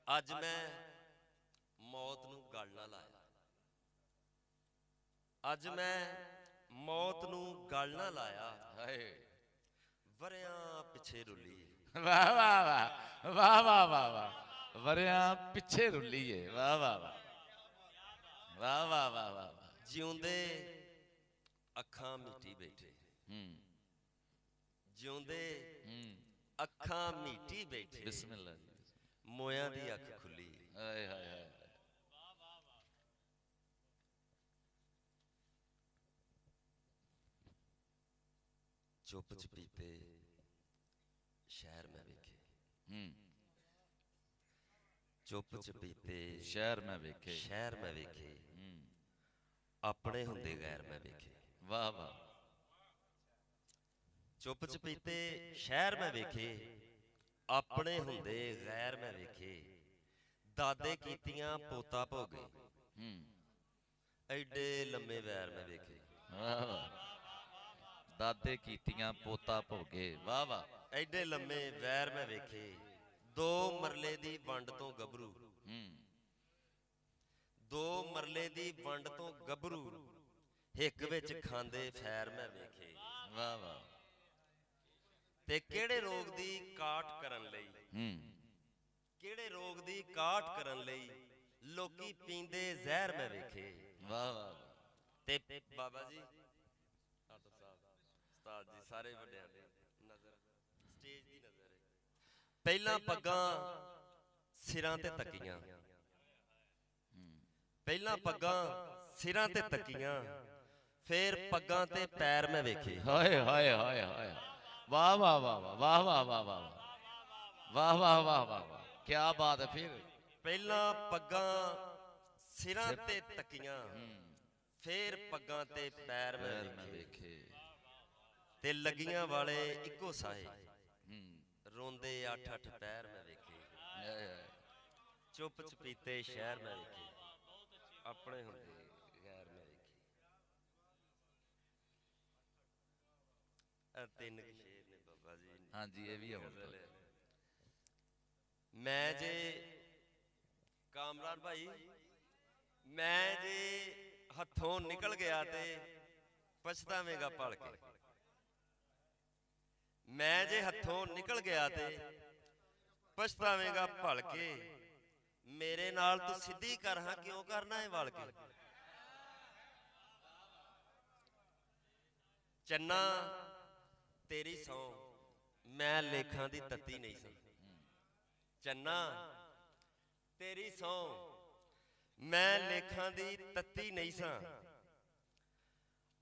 ਅੱਜ ਮੈਂ ਮੌਤ ਨੂੰ ਗਲ ਨਾ ਲਾਇਆ, ਅੱਜ ਮੈਂ ਮੌਤ ਨੂੰ ਗਲ ਨਾ ਲਾਇਆ, हाय ਵਰਿਆਂ ਪਿੱਛੇ ਰੁੱਲੀ। वाह वाह वाह वाह वाह वाह वाह, वरिया पिछे रुली है, वाह वाह वाह वाह वाह वाह वाह वाह, ਜਿਉਂਦੇ ਅੱਖਾਂ ਮੀਟੀ ਬੈਠੇ, ਜਿਉਂਦੇ ਅੱਖਾਂ ਮੀਟੀ ਬੈਠੇ, बिस्मिल्लाह जी, ਮੋਇਆਂ ਦੀ ਅੱਖ ਖੁੱਲੀ। हाय हाय हाय, ਚੁੱਪ ਚਪੀਤੇ ਸ਼ਹਿਰ ਮੈਂ ਵੇਖੇ, ਚੁੱਪ ਚਪੀਤੇ शहर में वेखे, ਸ਼ਹਿਰ ਮੈਂ ਵੇਖੇ, ਆਪਣੇ ਹੁੰਦੇ ਗੈਰ ਮੈਂ ਵੇਖੇ। वाह वाह, ਚੁੱਪ ਚਪੀਤੇ ਸ਼ਹਿਰ ਮੈਂ ਵੇਖੇ, ਆਪਣੇ ਹੁੰਦੇ ਗੈਰ ਮੈਂ ਵੇਖੇ। ਦਾਦੇ ਕੀਤੀਆਂ ਪੋਤਾ ਭੋਗੇ, ਐਡੇ ਲੰਮੇ ਵੈਰ ਮੈਂ ਵੇਖੇ। वाह वाह, दादे कीतियां पोता भोगे, वाह वाह, ਐਡੇ ਲੰਮੇ ਵੈਰ ਮੈਂ ਵੇਖੇ। ਦੋ ਮਰਲੇ ਦੀ ਵੰਡ ਤੋਂ ਗੱਭਰੂ, ਦੋ ਮਰਲੇ ਦੀ ਵੰਡ ਤੋਂ ਗੱਭਰੂ ਹਿੱਕ ਵਿੱਚ ਖਾਂਦੇ ਫੈਰ ਮੈਂ ਵੇਖੇ। ਵਾਹ ਵਾਹ। ਤੇ ਕਿਹੜੇ ਰੋਗ ਦੀ ਕਾਟ ਕਰਨ ਲਈ, ਕਿਹੜੇ ਰੋਗ ਦੀ ਕਾਟ ਕਰਨ ਲਈ ਲੋਕੀ ਪੀਂਦੇ ਜ਼ਹਿਰ ਮੈਂ ਵੇਖੇ। ਵਾਹ ਵਾਹ। ਤੇ ਬਾਬਾ ਜੀ ਆਤਰ ਸਾਹਿਬ ਉਸਤਾਦ ਜੀ ਸਾਰੇ ਵੱਡਿਆਂ ਦੇ ਨਜ਼ਰ ਸਟੇਜ ਦੀ ਨਜ਼ਰ ਹੈ। ਪਹਿਲਾਂ ਪੱਗਾਂ ਸਿਰਾਂ ਤੇ ਤੱਕੀਆਂ, ਪਹਿਲਾਂ ਪੱਗਾਂ ਸਿਰਾਂ ਤੇ ਤੱਕੀਆਂ, ਫੇਰ ਪੱਗਾਂ ਤੇ ਪੈਰ ਮੈਂ ਵੇਖੇ। ਹਾਏ ਹਾਏ ਹਾਏ ਹਾਏ। ਵਾਹ ਵਾਹ ਵਾਹ ਵਾਹ ਵਾਹ ਵਾਹ ਵਾਹ ਵਾਹ ਵਾਹ ਵਾਹ ਵਾਹ ਵਾਹ ਵਾਹ। ਕੀ ਬਾਤ ਹੈ। ਫਿਰ ਪਹਿਲਾਂ ਪੱਗਾਂ ਸਿਰਾਂ ਤੇ ਤੱਕੀਆਂ, ਫੇਰ ਪੱਗਾਂ ਤੇ ਪੈਰ ਮੈਂ ਵੇਖੇ। ਤੇ ਲੱਗੀਆਂ ਵਾਲੇ ਇੱਕੋ ਸਾਹੇ, ਰੋਂਦੇ 8-8 ਪੈਰ ਮੈਂ ਵੇਖੇ। ਚੁੱਪ ਚਪੀਤੇ ਸ਼ਹਿਰ ਮੈਂ ਵੇਖੇ, ਆਪਣੇ ਹੁੰਦੇ ਗੈਰ ਮੈਂ ਵੇਖੇ। ਤਿੰਨ ਸ਼ੇਰ ਨੇ ਬਾਬਾ ਜੀ। ਹਾਂਜੀ ਇਹ ਵੀ ਆਉਂਦਾ। ਮੈਂ ਜੇ ਕਾਮਰਾਨ ਭਾਈ, ਮੈਂ ਜੇ ਹੱਥੋਂ ਨਿਕਲ ਗਿਆ ਤੇ ਪਛਤਾਵੇਂਗਾ ਭਲ ਕੇ। ਮੈਂ ਜੇ ਹੱਥੋਂ ਨਿਕਲ ਗਿਆ ਤੇ ਪਛਤਾਵੇਂਗਾ ਭਲ ਕੇ। ਮੇਰੇ ਨਾਲ ਤੂੰ ਸਿੱਧੀ ਕਰ ਹਾਂ, ਕਿਉਂ ਕਰਨਾ ਹੈ ਵਲ ਕੇ। ਚੰਨਾ ਤੇਰੀ ਸੌਂ ਮੈਂ ਲੇਖਾਂ ਦੀ ਤੱਤੀ ਨਹੀਂ ਸਾਂ। ਚੰਨਾ ਤੇਰੀ ਸੌਂ ਮੈਂ ਲੇਖਾਂ ਦੀ ਤੱਤੀ ਨਹੀਂ ਸਾਂ।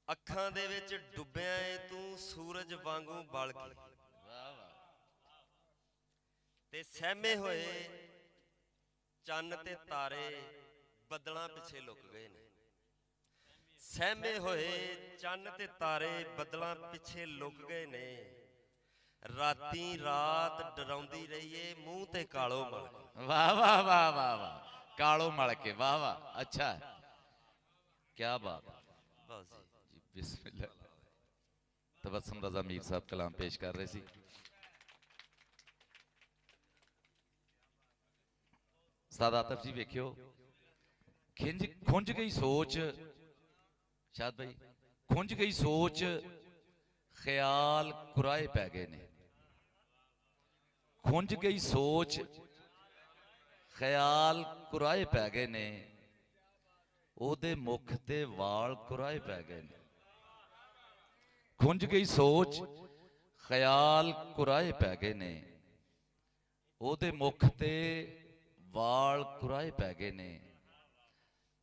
ਅੱਖਾਂ ਦੇ ਵਿੱਚ ਡੁੱਬਿਆ ਏ ਤੂੰ ਸੂਰਜ ਵਾਂਗੂ ਬਲ ਕੇ। ਤੇ ਸਹਿਮੇ ਹੋਏ ਚੰਨ ਤੇ ਤਾਰੇ ਬੱਦਲਾਂ ਪਿੱਛੇ ਲੁਕ ਗਏ ਨੇ। ਸਹਿਮੇ ਹੋਏ ਚੰਨ ਤੇ ਤਾਰੇ ਬੱਦਲਾਂ ਪਿੱਛੇ ਲੁਕ ਗਏ ਨੇ। ਰਾਤੀ ਰਾਤ ਡਰਾਉਂਦੀ ਰਹੀਏ ਮੂੰਹ ਤੇ ਕਾਲੋ ਮਲ ਕੇ। ਵਾਹ ਵਾਹ ਵਾਹ ਵਾਹ ਵਾਹ। ਕਾਲੋ ਮਲ ਕੇ। ਵਾਹ ਵਾਹ। ਅੱਛਾ ਕੀ ਬਾਤ। ਬਸ ਜੀ ਬਿਸਮਿल्लाह। ਤਬਸਮ ਰਜ਼ਾ ਮੀਰ ਸਾਹਿਬ ਕਲਾਮ ਪੇਸ਼ ਕਰ ਰਹੇ ਸੀ। ਉਸਤਾਦ ਆਤਫ ਜੀ ਵੇਖਿਓ, ਖੁੰਝ ਗਈ ਸੋਚ, ਸ਼ਾਦ ਭਾਈ, ਖੁੰਝ ਗਈ ਸੋਚ, ਖਿਆਲ ਕੁਰਾਏ ਪੈ ਗਏ ਨੇ। ਖੁੰਝ ਗਈ ਸੋਚ, ਖਿਆਲ ਕੁਰਾਏ ਪੈ ਗਏ ਨੇ। ਉਹਦੇ ਮੁਖ ਤੇ ਵਾਲ ਕੁਰਾਏ ਪੈ ਗਏ ਨੇ। ਖੁੰਝ ਗਈ ਸੋਚ, ਖਿਆਲ ਕੁਰਾਏ ਪੈ ਗਏ ਨੇ। ਉਹਦੇ ਮੁਖ ਤੇ ਵਾਲ ਕੁਰਾਏ ਪੈ ਗਏ ਨੇ।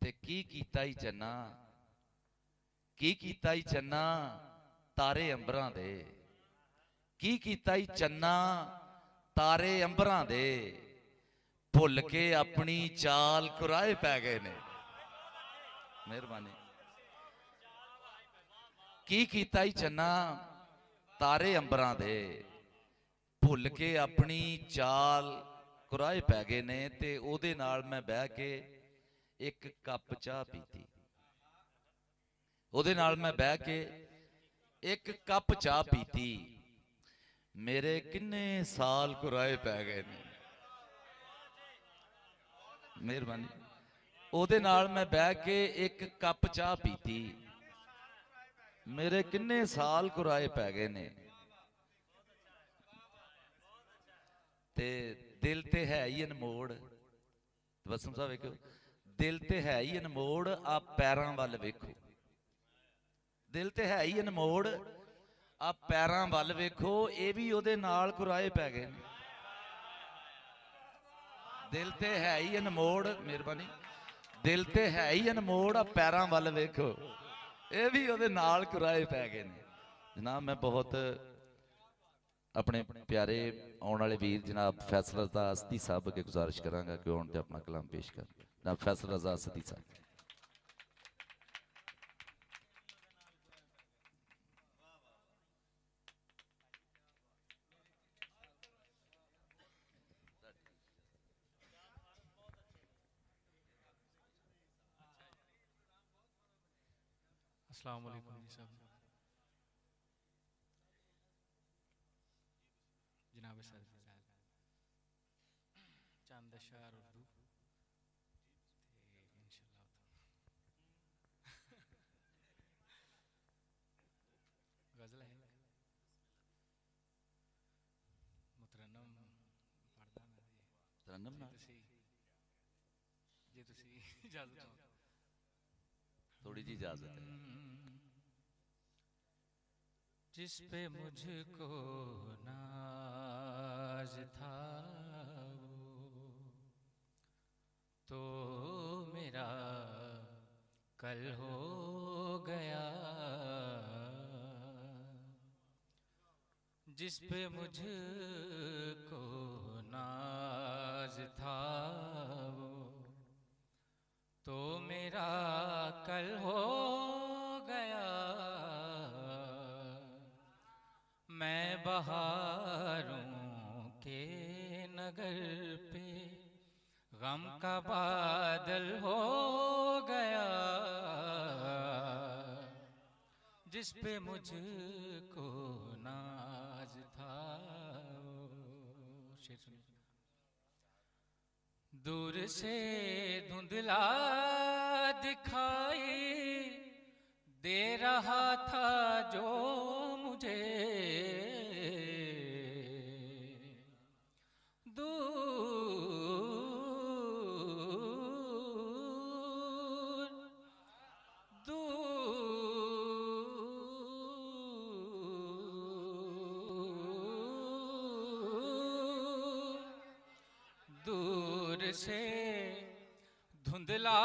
ਤੇ ਕੀ ਕੀਤਾ ਈ ਚੰਨਾ, ਕੀ ਕੀਤਾ ਈ ਚੰਨਾ ਤਾਰੇ ਅੰਬਰਾਂ ਦੇ। ਕੀ ਕੀਤਾ ਈ ਚੰਨਾ ਤਾਰੇ ਅੰਬਰਾਂ ਦੇ। ਭੁੱਲ ਕੇ ਆਪਣੀ ਚਾਲ ਕੁਰਾਏ ਪੈ ਗਏ ਨੇ। ਮਿਹਰਬਾਨੀ। ਕੀ ਕੀਤਾ ਈ ਚੰਨਾ ਤਾਰੇ ਅੰਬਰਾਂ ਦੇ। ਭੁੱਲ ਕੇ ਆਪਣੀ ਚਾਲ ਕੁਰਾਏ ਪੈ ਗਏ ਨੇ। ਤੇ ਉਹਦੇ ਨਾਲ ਮੈਂ ਬਹਿ ਕੇ ਇੱਕ ਕੱਪ ਚਾਹ ਪੀਤੀ। ਉਹਦੇ ਨਾਲ ਮੈਂ ਬਹਿ ਕੇ ਇੱਕ ਕੱਪ ਚਾਹ ਪੀਤੀ। ਮੇਰੇ ਕਿੰਨੇ ਸਾਲ ਕੁਰਾਏ ਪੈ ਗਏ ਨੇ। ਮਿਹਰਬਾਨੀ। ਉਹਦੇ ਨਾਲ ਮੈਂ ਬਹਿ ਕੇ ਇੱਕ ਕੱਪ ਚਾਹ ਪੀਤੀ। ਮੇਰੇ ਕਿੰਨੇ ਸਾਲ ਕੁਰਾਏ ਪੈ ਗਏ ਨੇ। ਤੇ ਦਿਲ ਤੇ ਹੈ ਹੀ ਅਨਮੋੜ। ਤਬਸਮ ਸਾਹਿਬ ਵੇਖੋ, ਦਿਲ ਤੇ ਹੈ ਹੀ ਅਨਮੋੜ, ਆ ਪੈਰਾਂ ਵੱਲ ਵੇਖੋ। ਦਿਲ ਤੇ ਹੈ ਹੀ ਅਨਮੋੜ, ਆ ਪੈਰਾਂ ਵੱਲ ਵੇਖੋ। ਇਹ ਵੀ ਉਹਦੇ ਨਾਲ ਕੁਰਾਏ ਪੈ ਗਏ ਨੇ। ਦਿਲ ਤੇ ਹੈ ਹੀ ਅਨਮੋੜ, ਮਿਹਰਬਾਨੀ। ਦਿਲ ਤੇ ਹੈ ਹੀ ਅਨਮੋੜ, ਆ ਪੈਰਾਂ ਵੱਲ ਵੇਖੋ। ਇਹ ਵੀ ਉਹਦੇ ਨਾਲ ਕੁਰਾਏ ਪੈ ਗਏ ਨੇ। ਜਨਾਬ ਮੈਂ ਬਹੁਤ ਆਪਣੇ ਪਿਆਰੇ ਆਉਣ ਵਾਲੇ ਵੀਰ ਜਨਾਬ ਫੈਸਲ ਰਜ਼ਾ ਅਸਦੀ ਸਾਹਿਬ ਅੱਗੇ ਗੁਜ਼ਾਰਿਸ਼ ਕਰਾਂਗਾ ਕਿ ਆਉਣ ਤੇ ਆਪਣਾ ਕਲਾਮ ਪੇਸ਼ ਕਰਨ। ਜਨਾਬ ਫੈਸਲ ਰਜ਼ਾ ਅਸਦੀ ਸਾਹਿਬ। अस्सलाम वालेकुम जी सब। जनाब सर चंद अशार उर्दू ते इंशाअल्लाह जहन्नम नाल जे तुसी इजाजत दो थोड़ी जी इजाजत है। जिस पे मुझको नाज था वो तो मेरा कल हो गया, जिस पे मुझको नाज था वो तो मेरा कल हो गया। मैं बहारों के नगर पे गम का बादल हो गया, जिस पे मुझको नाज था वो। शेर सुनिए। दूर से धुंधला दिखाई दे रहा था जो मुझे, दूर से धुंधला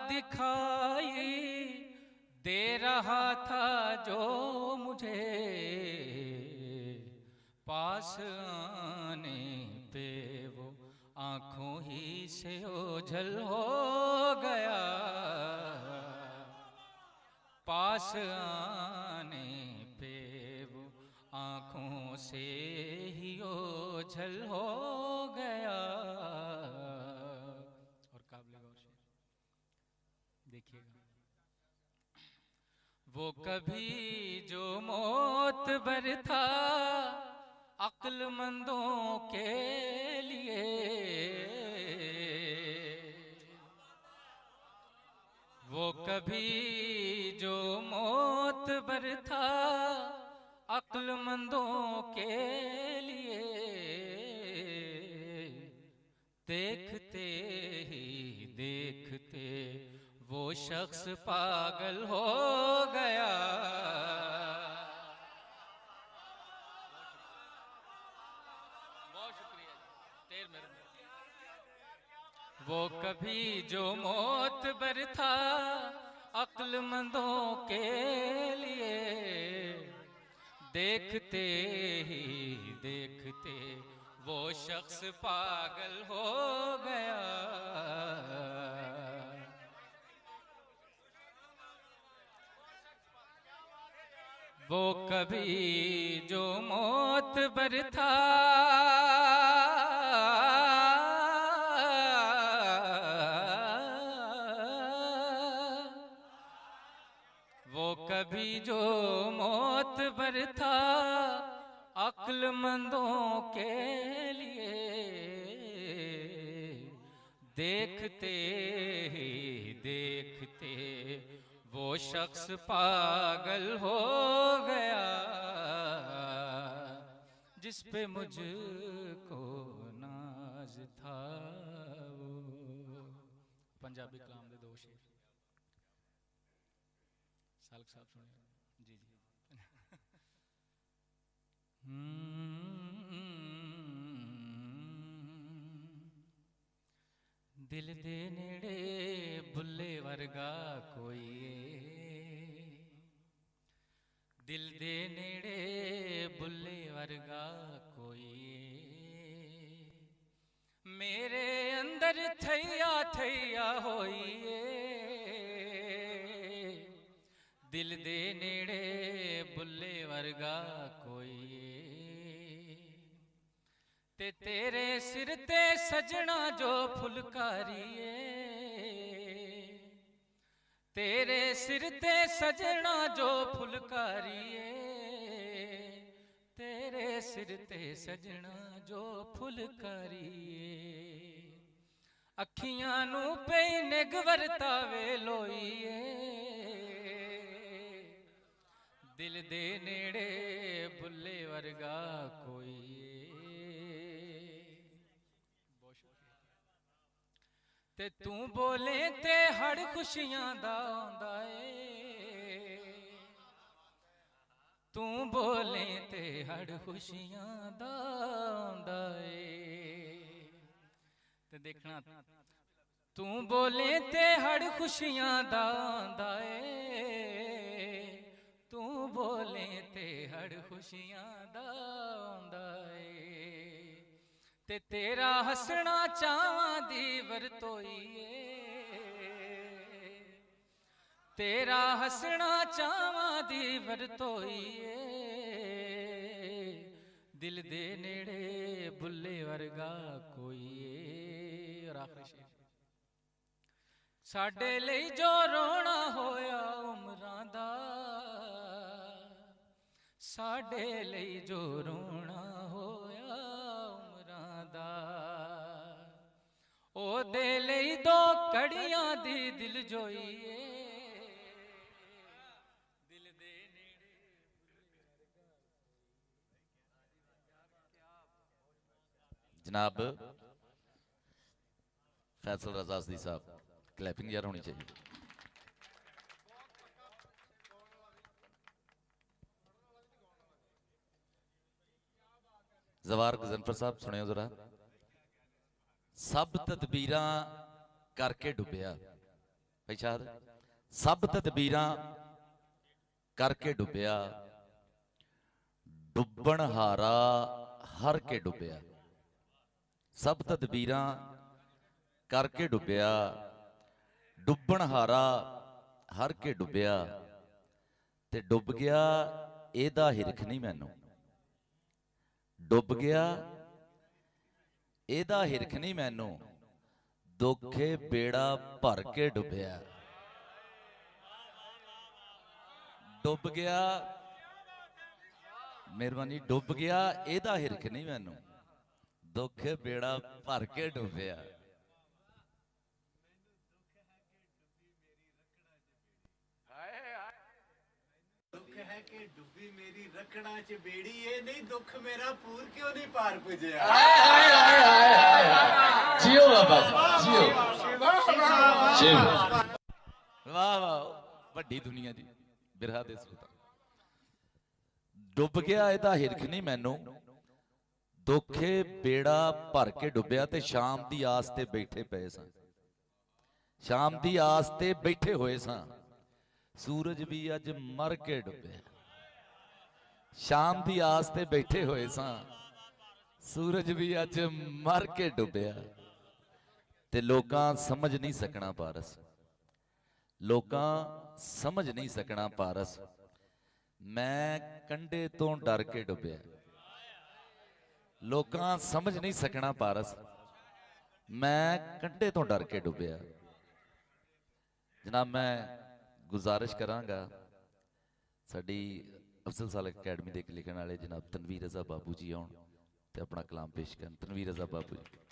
दिखाई दे रहा था जो मुझे, पास आने पे वो आंखों ही से ओझल हो गया, पास आने पे वो आंखों से ही ओझल हो गया। और काबिल गौर शेर देखिएगा। वो कभी जो मोतबर था अक्लमंदों के लिए, वो कभी जो मोतबर था अक्लमंदों के लिए, देखते ही देखते वो शख्स पागल हो गया। बहुत शुक्रिया जी। वो कभी जो मोतबर था अक्लमंदों के लिए, देखते ही देखते वो शख्स पागल हो गया। वो कभी जो मोतबर था वो कभी जो मोतबर था अक्लमंदों के लिए, देखते ही देखते वो शख्स पागल हो गया, जिस पे मुझको नाज था वो। पंजाबी कलाम दे दो शेर सालक साहब सुनिए जी जी। दिल दे नेड़े बुल्ले वर्गा कोई, दिल दे नेड़े बुल्ले वर्गा कोई, मेरे अंदर थैया थैया होइए, दिल दे नेड़े बुल्ले वर्गा कोई, ते तेरे सिर ते सजना जो फुलकारीए, तेरे सिर ते सजना जो फुलकारीए, तेरे सिर ते सजना जो फुलकारीए, अखियां नू पे निगवरता वे लोईए, दिल दे नेड़े बुल्ले वर्गा कोई। बहुत शुक्रिया। ते तू बोले ते हड़ खुशियां दा आंदा ए, तू बोले ते हड़ खुशियां दा आंदा ए। ते देखना तू बोले ते हड़ खुशियां दा आंदा ए, तू बोले ते हड़ खुशियां दा आंदा ए। ते तेरा हसना चावां दी वरतोई ए, तेरा हसना चावां दी वरतोई ए, दिल दे नेड़े बुल्ले वर्गा कोई ए। और आखिरी शेर साडे लई जो रोना होया उमरां दा, साडे लई जो रोना होया उमरां दा, ओ दे लई दो कड़ियां दी दिल जोई ए, दिल दे नेड़े। जनाब फैसल रजासदी साहब, क्लैपिंग यार होनी चाहिए। जवार गजनफर साहब सुनियो जरा। सब तदबीरां करके डुबिया भाई शाद, सब तदबीरां करके डुबिया, डुबण हारा हर के डुबिया। सब तदबीरां करके डुबिया, डुबण हारा हर के डुबिया, ते डुब गया एदा हिरख नहीं मैनू, डुब गया एदा हिरख नहीं मैनू, दुखे बेड़ा भर के डुबिया। डुब गया, मेहरबानी, डुब गया एदा हिरख नहीं मैनू, दुखे बेड़ा भर के डुबिया। है कि डुबी मेरी रखड़ा च बेड़ी, ये नहीं दुख मेरा पूर क्यों नहीं पार पुजया। जियो बाबा जियो, वाह वाह, वड्डी दुनिया दी बिरहा दे सुल्तान। डुब गया एदा हिरख नहीं मैनू, दुखे बेड़ा भर के डुबिया, ते शाम दी आस ते बैठे पे सा, शाम दी आस ते बैठे होए सा, सूरज भी अज मर के डुबिया। शाम दी आस ते बैठे होए सा, सूरज भी अज मर के डुबिया। ते लोकां समझ नहीं सकना पारस, लोकां समझ नहीं सकना पारस, मैं कंडे तो डर के डुबिया। लोकां समझ नहीं सकना पारस, मैं कंडे तो डर के डुबिया। जनाब मैं गुजारिश करांगा साडी अफजल सालक अकैडमी के लिखने वाले जनाब तनवीर रजा बाबू जी आउण ते अपना कलाम पेश करन। तनवीर रजा बाबू जी।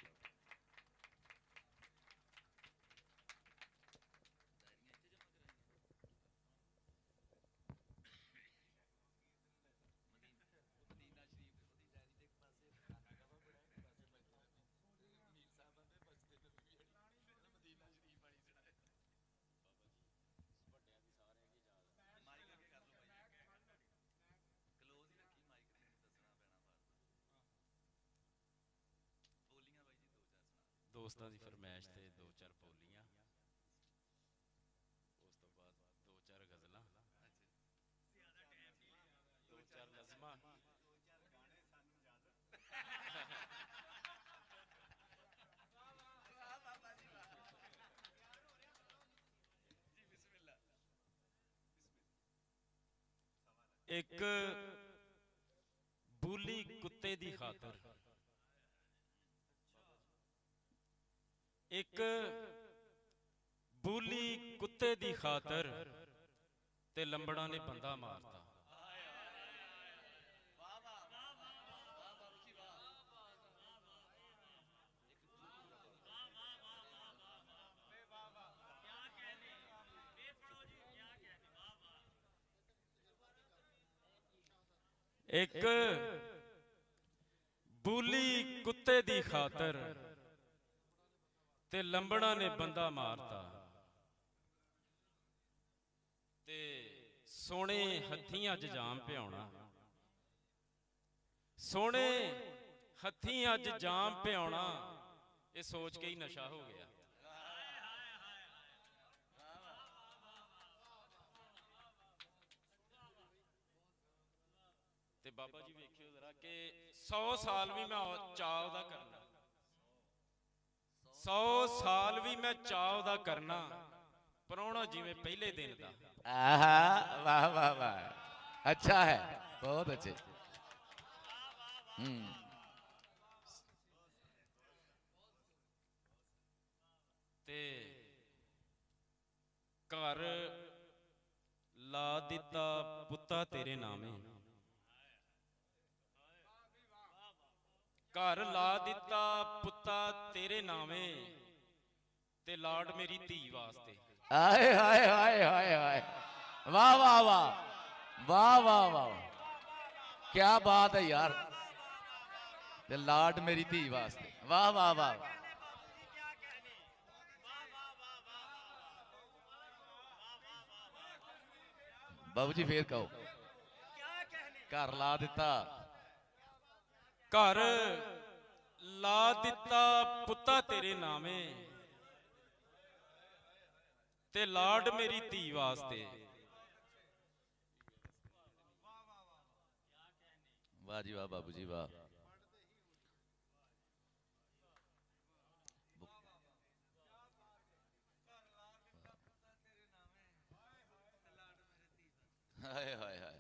दोस्तों की फरमाइश से दो चार बोलियां, उस तो बाद दो चार गजल, दो चार नज़मां। एक बूली कुत्ते दी खातर, एक बूली कुत्ते दी खातर ते लंबड़ा ने बंदा मारता। एक बूली कुत्ते दी खातर ਤੇ ਲੰਬੜਾ ਨੇ ਬੰਦਾ ਮਾਰਤਾ ਤੇ ਸੋਹਣੇ ਹੱਥੀਂ ਅੱਜ ਜਾਮ ਪਿਆਉਣਾ, ਸੋਹਣੇ ਹੱਥੀਂ ਅੱਜ ਜਾਮ ਪਿਆਉਣਾ, ਇਹ ਸੋਚ ਕੇ ਹੀ ਨਸ਼ਾ ਹੋ ਗਿਆ। ਤੇ ਬਾਬਾ ਜੀ ਵੇਖਿਓ ਜ਼ਰਾ ਕਿ 100 ਸਾਲ ਵੀ ਮੈਂ ਚਾਅ ਉਹਦਾ ਕਰਨਾ, 100 ਸਾਲ ਵੀ ਮੈਂ ਚਾਅ ਉਹਦਾ ਕਰਨਾ, ਪ੍ਰਾਹੁਣਾ ਜਿਵੇਂ ਪਹਿਲੇ ਦਿਨ ਦਾ। आहा, वाह वाह वाह, अच्छा है, बहुत अच्छे। ਤੇ ਘਰ ਲਾ ਦਿੱਤਾ ਪੁੱਤਾ ਤੇਰੇ ਨਾਮੇ, ਘਰ ਲਾ ਦਿੱਤਾ ਪੁੱਤਾ ਤੇਰੇ ਨਾਵੇਂ, ਤੇ ਲਾਡ ਮੇਰੀ ਧੀ ਵਾਸਤੇ। हाय हाय हाय हाय हाय, वाह वाह वाह वाह वाह वाह, क्या बात है यार, ते लाड मेरी धी वास्ते, वाह वाह वाह। बाबू जी फिर कहो, घर ला दिता, ਘਰ ਲਾ ਦਿੱਤਾ ਪੁੱਤਾ ਤੇਰੇ ਨਾਵੇਂ, ਤੇ ਲਾਡ ਮੇਰੀ ਧੀ ਵਾਸਤੇ। वाह जी वाह बाबू जी वाह। हाय हाय हाय,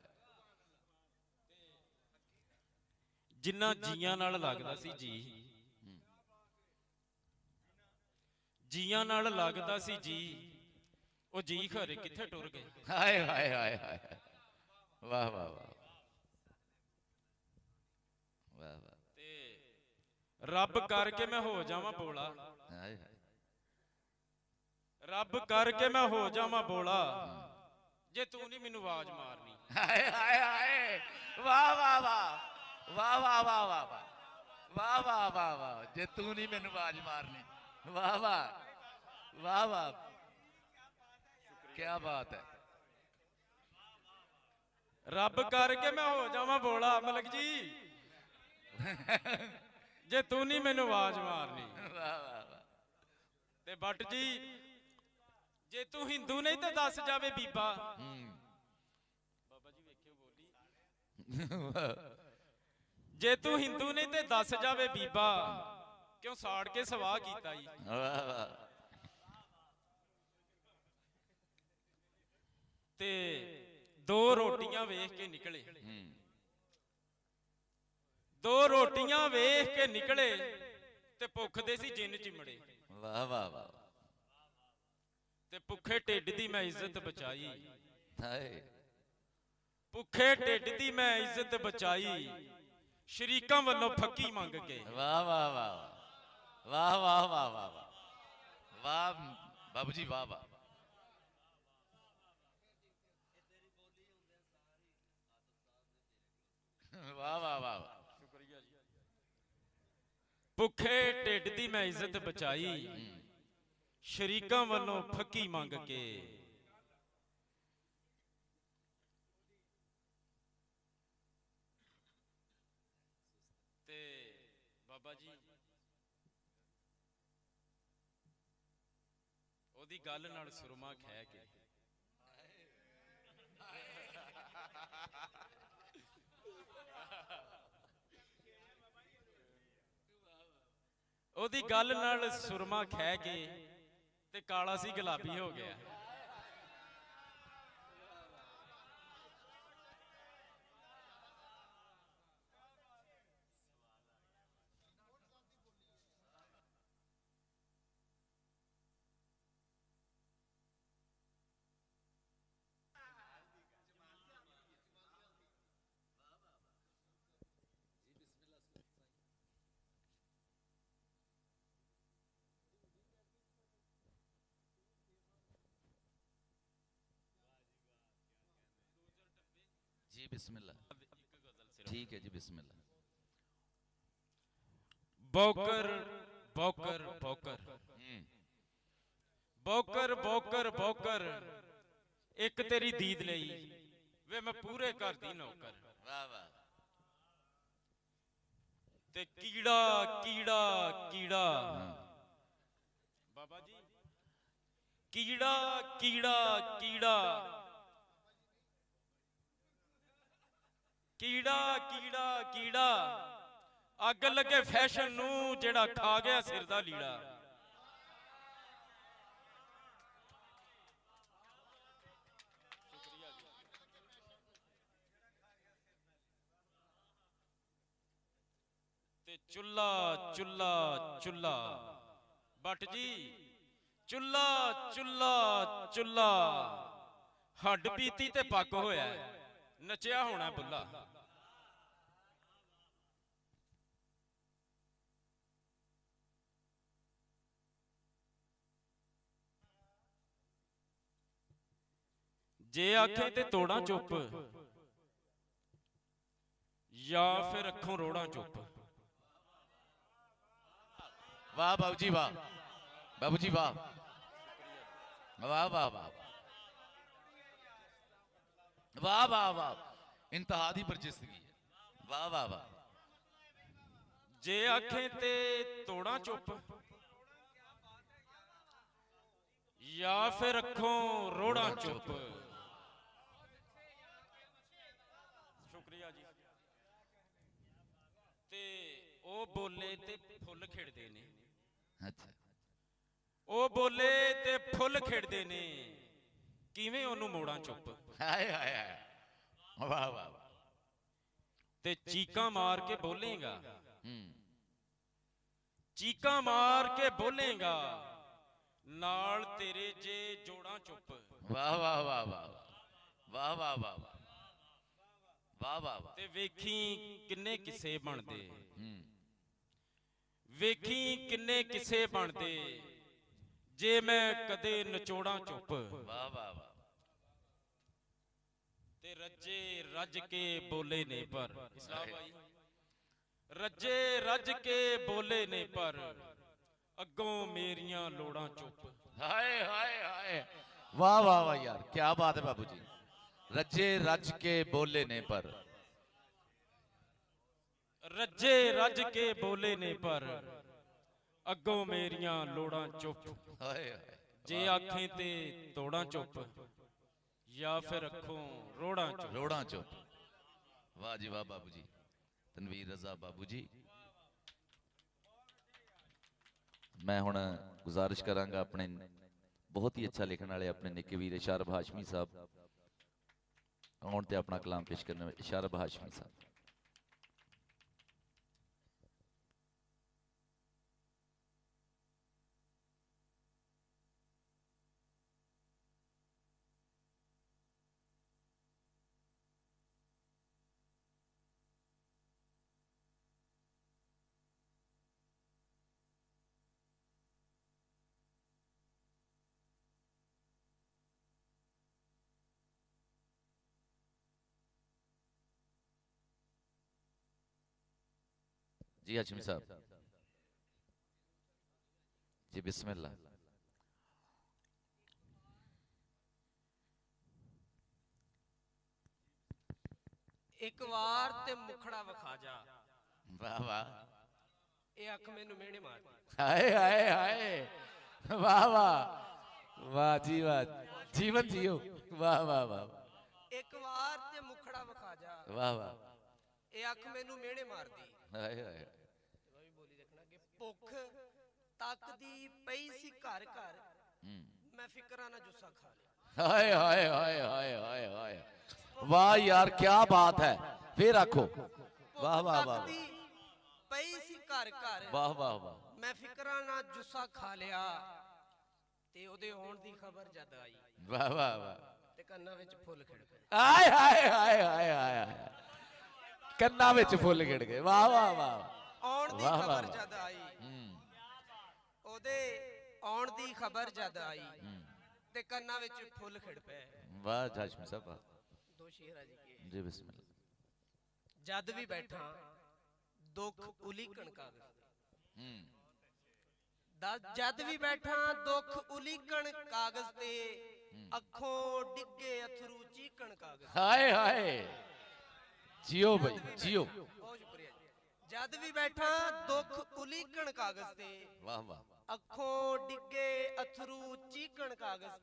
ਜਿੰਨਾ ਜੀਆਂ ਨਾਲ ਲੱਗਦਾ ਸੀ ਜੀ, ਜੀਆਂ ਨਾਲ ਲੱਗਦਾ ਸੀ ਜੀ, ਉਹ ਜੀ ਖਰੇ ਕਿੱਥੇ ਟੁਰ ਗਏ। हाय हाय हाय हाय, वाह वाह वाह वाह वाह। ਤੇ ਰੱਬ ਕਰਕੇ ਮੈਂ ਹੋ ਜਾਵਾਂ ਬੋਲਾ, हाय हाय, ਰੱਬ ਕਰਕੇ ਮੈਂ ਹੋ ਜਾਵਾਂ ਬੋਲਾ, ਜੇ ਤੂੰ ਨਹੀਂ ਮੈਨੂੰ ਆਵਾਜ਼ ਮਾਰਨੀ। हाय हाय हाय, वाह वाह वाह वाह वाह वाह वाह वाह वाह वाह वाह वाह, जे तू नहीं मैनू आवाज मारनी, वाह वाह वाह वाह, क्या बात है। ਰੱਬ ਕਰਕੇ ਮੈਂ ਹੋ ਜਾਵਾਂ ਬੋਲਾ ਮਲਕ ਜੀ, ਜੇ ਤੂੰ ਨਹੀਂ ਮੈਨੂੰ ਆਵਾਜ਼ ਮਾਰਨੀ। वाह वाह वाह, ਤੇ ਬੱਟ ਜੀ ਜੇ ਤੂੰ ਹਿੰਦੂ ਨਹੀਂ ਤੇ ਦੱਸ ਜਾਵੇ ਬੀਬਾ। ਬਾਬਾ ਜੀ ਵੇਖਿਓ ਬੋਲੀ, ਜੇ ਤੂੰ ਹਿੰਦੂ ਨਹੀਂ ਤੇ ਦੱਸ ਜਾਵੇ ਬੀਬਾ, ਕਿਉਂ ਸਾੜ ਕੇ ਸਵਾਹ ਕੀਤਾ ਈ। वाह वाह, ਤੇ ਦੋ ਰੋਟੀਆਂ ਵੇਖ ਕੇ ਨਿਕਲੇ, ਦੋ ਰੋਟੀਆਂ ਵੇਖ ਕੇ ਨਿਕਲੇ, ਤੇ ਭੁੱਖ ਦੇ ਸੀ ਜਿੰਨ ਚਿਮੜੇ। वाह वाह वाह, ਤੇ ਭੁੱਖੇ ਢਿੱਡ ਦੀ ਮੈਂ ਇੱਜ਼ਤ ਬਚਾਈ, हाय, ਭੁੱਖੇ ਢਿੱਡ ਦੀ ਮੈਂ ਇੱਜ਼ਤ ਬਚਾਈ, ਸ਼ਰੀਕਾਂ ਵੱਲੋਂ ਫੱਕੀ ਮੰਗ ਕੇ। वाह वाह वाह वाह वाह वाह वाह वाह वाह बाबू जी, वाह वाह। वाह वाह वाह, ਸ਼ੁਕਰੀਆ ਜੀ। ਭੁੱਖੇ ਢਿੱਡ ਦੀ ਮੈਂ ਇੱਜ਼ਤ ਬਚਾਈ, ਸ਼ਰੀਕਾਂ ਵੱਲੋਂ ਫੱਕੀ ਮੰਗ ਕੇ। ਤੇ ਬਾਬਾ ਜੀ ਉਹਦੀ ਗੱਲ ਨਾਲ ਸੁਰਮਾ ਖਹਿ ਕੇ, ਉਹਦੀ ਗੱਲ ਨਾਲ ਸੁਰਮਾ ਖਹਿ ਕੇ, ਤੇ ਕਾਲਾ ਸੀ ਗੁਲਾਬੀ ਹੋ ਗਿਆ। जी बिस्मिल्लाह, ठीक है जी बिस्मिल्लाह। बौकर बौकर बौकर, ਬੌਕਰ ਬੌਕਰ ਬੌਕਰ ਇੱਕ ਤੇਰੀ ਦੀਦ ਲਈ ਵੇ ਮੈਂ ਪੂਰੇ ਘਰ ਦੀ ਨੌਕਰ। ਵਾਹ ਵਾਹ। ਤੇ ਕੀੜਾ ਕੀੜਾ ਕੀੜਾ ਬਾਬਾ ਜੀ, ਕੀੜਾ ਕੀੜਾ ਕੀੜਾ ਕੀੜਾ ਕੀੜਾ ਕੀੜਾ ਅੱਗ ਲੱਗੇ ਫੈਸ਼ਨ ਨੂੰ ਜਿਹੜਾ ਖਾ ਗਿਆ ਸਿਰ ਦਾ ਲੀੜਾ। ਤੇ ਚੁੱਲਾ ਚੁੱਲਾ ਚੁੱਲਾ ਬੱਟ ਜੀ, ਚੁੱਲਾ ਚੁੱਲਾ ਚੁੱਲਾ ਹੱਡ ਪੀਤੀ ਤੇ ਪੱਕ ਹੋਇਆ, ਨਚਿਆ ਹੋਣਾ ਬੁੱਲਾ। ਜੇ ਆਖੇ ਤੇ ਤੋੜਾਂ ਚੁੱਪ ਜਾਂ ਫਿਰ ਅੱਖੋਂ ਰੋੜਾਂ ਚੁੱਪ। वाह बाबू जी वाह, बाबू जी वाह वाह वाह वाह वाह वाह वाह, इंतहा दी बरजिस्तगी है। वाह वाह वाह। जे आखे ते तोड़ा चुप या फिर अखों रोड़ा चुप। शुक्रिया जी। ते ओ बोले ते फुल खिड़दे ने। अच्छा, ओ बोले ते फुल खिड़दे ने, किवें ओनू मोड़ा चुप। हाय हाय हाय, वाह वाह। ते चीका मार के बोलेगा, चीका मार के बोलेगा, नाल तेरे जे जोड़ा चुप। वाह वाह वाह वाह वाह वाह वाह वाह वाह वाह। ते वेखी किन्ने किस्से बनदे, वेखी किन्ने किस्से बनदे जे मैं कदे नचोड़ा चुप। वाह वाह वाह। ते रज्जे रज के बोले ने पर, इस्लाम भाई, रज्जे रज के बोले ने पर अगों मेरियां लोड़ां चुप। हाय हाय हाय, वाह वाह वाह यार, क्या बात है बाबू जी। रज्जे रज के बोले ने पर, रज्जे रज के बोले ने पर अगों मेरियां लोड़ां चुप। हाय हाय, जे आखें ते तोड़ां चुप या फिर अखों रोड़ां चुप। रोड़ा चुप। वाह जी वाह बाबू जी, तनवीर रजा बाबू जी। मैं हुण गुजारिश करांगा अपने बहुत ही अच्छा लिखने वाले अपने निक्के वीर इशारब हाशमी साहब आउण ते अपना कलाम पेश करने। इशारब हाशमी साहब। जी हाशमी साहब जी, बिस्मिल्लाह। एक वार ते मुखड़ा विखा जा। वाह वाह। ये अख मैनू मेहने मार। हाय हाय हाय, वाह वाह वाह जी वाह, जीवन जियो। वाह वाह वाह। एक वार ते मुखड़ा विखा जा। वाह वाह। ये अख मैनू मेहने मार दी। हाय हाय। बोली देखना कि भुख तक दी पई सी घर घर, मैं फिकरा ना जुस्सा खा लिया। हाय हाय हाय हाय हाय हाय, वाह यार क्या बात है। फिर आखो वाह वाह वाह। पई सी घर घर, वाह वाह वाह। मैं फिकरा ना जुस्सा खा लिया ते ओदे होण दी खबर जद आई। वाह वाह वाह। ते कन्ना विच फुल खिड़ गए। हाय हाय हाय हाय हाय, कन्ना विच फुल खिड़ गए। वाह वाह वाह। आउण दी खबर जद आई, ओदे आउण दी खबर जद आई ते कन्ना विच फुल खिड़ पे। वाह हाशमी साहब वाह। दो शेर जी के जी बिस्मिल्लाह। जद भी बैठा दुख उलीकण कागज, ਜਦ ਵੀ ਬੈਠਾ ਦੁੱਖ ਉਲੀਕਣ ਕਾਗਜ਼ ਤੇ ਅੱਖੋਂ ਡਿੱਗੇ ਅਥਰੂ ਚੀਕਣ ਕਾਗਜ਼। ਹਾਏ ਹਾਏ ਜਿਓ ਬਈ ਜਿਓ। ਬਹੁਤ ਸ਼ੁਕਰੀਆ ਜੀ। ਜਦ ਵੀ ਬੈਠਾ ਦੁੱਖ ਉਲੀਕਣ ਕਾਗਜ਼ ਤੇ ਵਾਹ ਵਾਹ। ਅੱਖੋਂ ਡਿੱਗੇ ਅਥਰੂ ਚੀਕਣ ਕਾਗਜ਼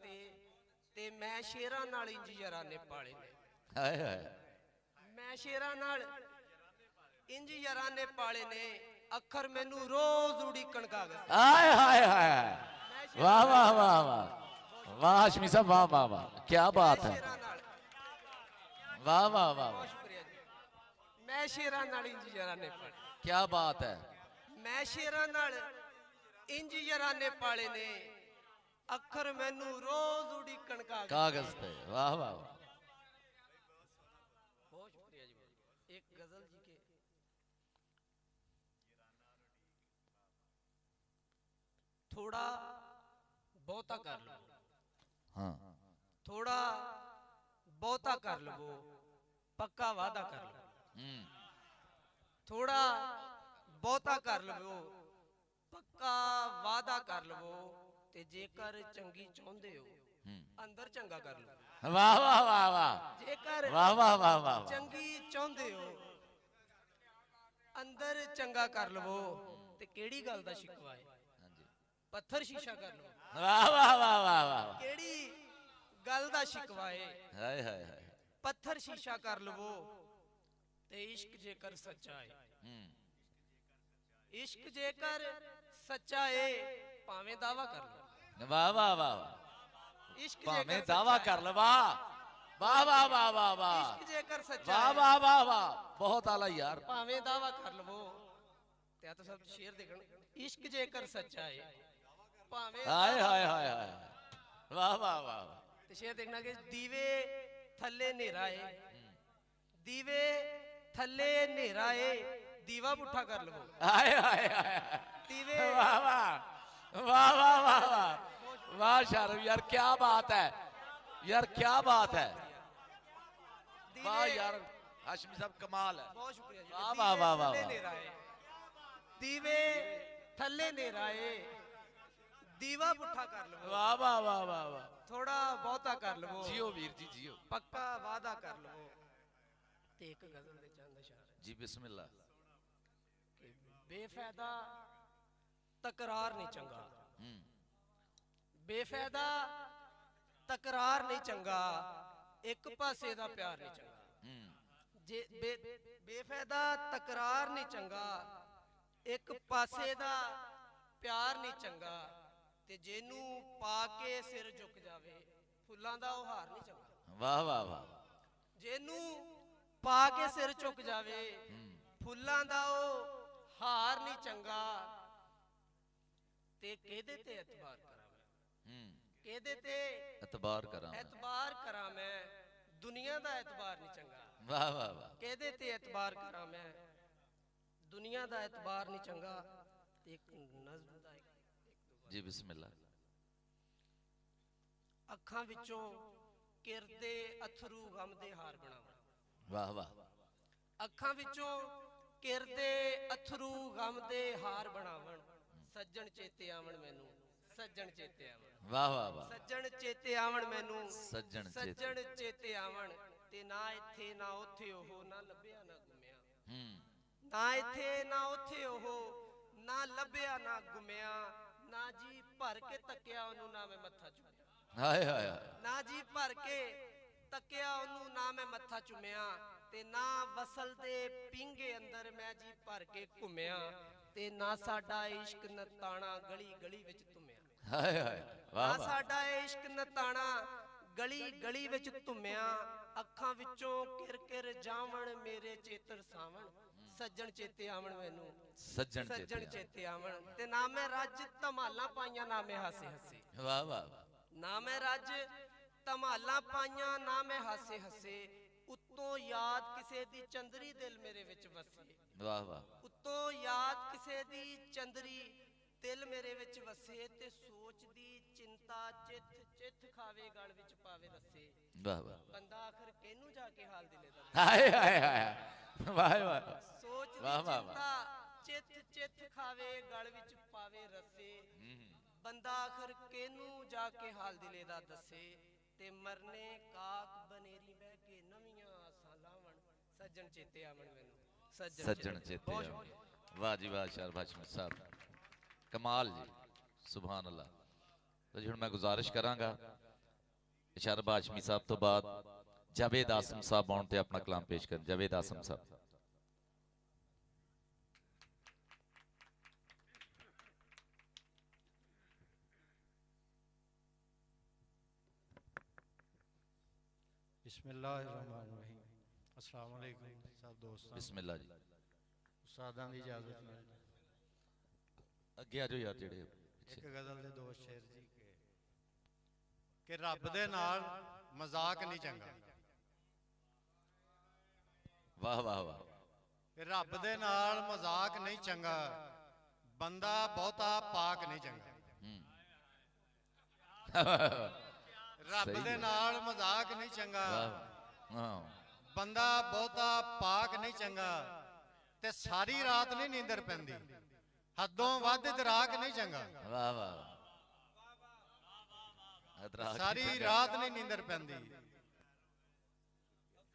ਤੇ ਮੈਂ ਸ਼ੇਰਾਂ ਨਾਲ ਇੰਜ ਯਾਰਾਨੇ ਪਾਲੇ ਨੇ। ਹਾਏ ਹਾਏ ਮੈਂ ਸ਼ੇਰਾਂ ਨਾਲ ਇੰਜ ਯਾਰਾਨੇ ਪਾਲੇ ਨੇ ਅੱਖਰ ਮੈਨੂੰ ਰੋਜ਼ ਉਡੀਕਣ ਕਾਗਜ਼। ਹਾਏ ਹਾਏ ਹਾਏ ਵਾਹ ਵਾਹ ਵਾਹ ਵਾਹ वाह हाशमी साहब वाह वाह वाह क्या बात है वाह वाह वाह बहुत शुक्रिया जी। मैं शेरां नाल इंज यराने पाले। क्या बात है। मैं शेरां नाल इंज यराने पाले ने अखर मैनू रोज उड़ीकण कागज पे। वाह वाह वाह बहुत शुक्रिया जी। एक गजल जी के थोड़ा बहुता कर लो। हाँ थोड़ा बहुता कर लवो पक्का वादा कर लो। थोड़ा बहुता कर लवो पक्का वादा कर लवो ते जेकर चंगी चाहते हो अंदर चंगा कर लो। वाह वाह वाह वाह जेकर वाह वाह वाह वाह चंगी चाहते हो अंदर चंगा कर लवो ते केड़ी गल दा शिकवा है पत्थर शीशा कर लो। वाह वाह वाह वाह वाह केड़ी गल दा शिकवा है हाय हाय हाय पत्थर शीशा कर लवो ते इश्क जेकर सच्चा है। इश्क जेकर सच्चा है भावें दावा कर लो। वाह वाह वाह इश्क भावें दावा कर लो। वाह वाह वाह वाह वाह वाह इश्क जेकर सच्चा वाह है वाह वाह वाह बहुत आला यार। भावें दावा कर लवो ते आ तो सब शेर देखण। इश्क जेकर सच्चा है भावें हाय हाय हाय हाय वाह वाह वाह ते शेर देखना कि दीवे थल्ले नेरा है दीवे थल्ले नेरा है दीवा पुठा कर लवो। हाय हाय हाय दीवे वाह वाह वाह वाह वाह वाह वाह शाहरुख यार क्या बात है यार क्या बात है। वाह यार हाशमी साहब कमाल है। बहुत शुक्रिया जी। वाह वाह वाह वाह दीवे थल्ले नेरा है दीवा पुठा कर लो। वाह वाह वाह वाह वाह थोड़ा बहुता कर लो जियो वीर जी जियो पक्का वादा कर लो ते एक गजल दे चंद इशारे जी बिस्मिल्लाह। कि बेफायदा तकरार नहीं चंगा बेफायदा तकरार नहीं चंगा एक पासे दा प्यार नहीं चंगा। जे बेफायदा तकरार नहीं चंगा एक पासे दा प्यार नहीं चंगा ते जेनू पाके सिर झुक जावे फुल्लां दा ओ हार नहीं चंगा। वाह वाह वाह जेनू पाके सिर झुक जावे फुल्लां दा ओ हार नहीं चंगा ते केदे ते एतबार करा मैं केदे ते एतबार करा एतबार करा मैं दुनिया दा एतबार नहीं चंगा। वाह वाह वाह केदे ते एतबार करा मैं दुनिया दा एतबार नहीं चंगा ते एक नज़्म दा जी बिस्मिल्लाह। अखां विचों किरदे अथरू गम दे हार बनावा। वाह वाह अखां विचों किरदे अथरू गम दे हार बनावन सज्जन चेते आवन मैनू सज्जन चेते आवन। वाह वाह वाह सज्जन चेते आवन मैनू सज्जन सज्जन चेते आवन ते ना इत्थे ना उथे ओहो ना लभ्या ना गुमिया। ना इत्थे ना उथे ओहो ना लभ्या ना गुमिया ना जी भर के तकिया ओनू ना मैं मत्था चुमिया। हाय हाय ना जी भर के तकिया ओनू ना मैं मत्था चुमिया ते ना वसल दे पिंगे अंदर मैं जी भर के घुमिया ते ना साडा इश्क नताना गली गली विच तुमिया। हाय हाय वाह ना वाह साडा इश्क नताना गली गली विच तुमिया अखां विचों किर किर जावण मेरे चेतर सावण सज्जन चेते आवन मैनू सज्जन चेते आवन ते ना मैं रज धमाला पाइयां ना मैं हासे हसे। वाह वाह ना मैं रज धमाला पाइयां ना मैं हासे हसे उत्तों याद किसे दी चंदरी दिल मेरे विच वसे। वाह वाह उत्तों याद किसे दी चंदरी दिल मेरे विच वसे ते सोच दी चिंता चित चित खावे गल विच पावे रसे। वाह वाह बंदा आखिर केनू जाके हाल दिले दा हाय हाय हाय वाह वाह सोच दी वाह वाह चिंता चित चित खावे गल विच पावे रसे ਬੰਦਾ ਆਖਰ ਕਿਹਨੂੰ ਜਾ ਕੇ ਹਾਲ ਦਿਲੇ ਦਾ ਦੱਸੇ ਤੇ ਮਰਨੇ ਕਾਕ ਬਨੇਰੀ ਬਹਿ ਕੇ ਨਵੀਆਂ ਆਸਾਂ ਲਾਵਣ ਸੱਜਣ ਚੇਤੇ ਆਵਣ ਮੈਨੂੰ ਸੱਜਣ ਚੇਤੇ ਆਵਣ। ਵਾਹ ਜੀ ਵਾਹ ਸ਼ਾਰ ਹਾਸ਼ਮੀ ਸਾਹਿਬ, ਕਮਾਲ ਜੀ, ਸੁਭਾਨ ਅੱਲਾਹ। तो जी हुण मैं गुजारिश करांगा इशारा हाशमी साहब तो बाद जावेद आसम साहब आउण ते अपना कलाम पेश करन। जावेद आसम साहब। बिस्मिल्लाहिर्रहमानिर्रहीम। अस्सलाम वालेकुम सब दोस्तों। बिस्मिल्लाह जी। उस्तादां दी इजाजत नाल अगे आ जाओ यार जेड़े एक गजल दे दो शेर जी कि रब दे नाल मजाक नहीं चंगा। वाह वाह वाह। कि रब दे नाल मजाक नहीं चंगा, बंदा बहुता पाक नहीं चंगा। रब दे नाल मजाक नहीं चंगा, बंदा बहुता पाक नहीं चंगा। ते सारी रात नहीं नींदर पैंदी, हदों वध दराक नहीं चंगा। वाह वाह। सारी रात नहीं नींदर पैंदी,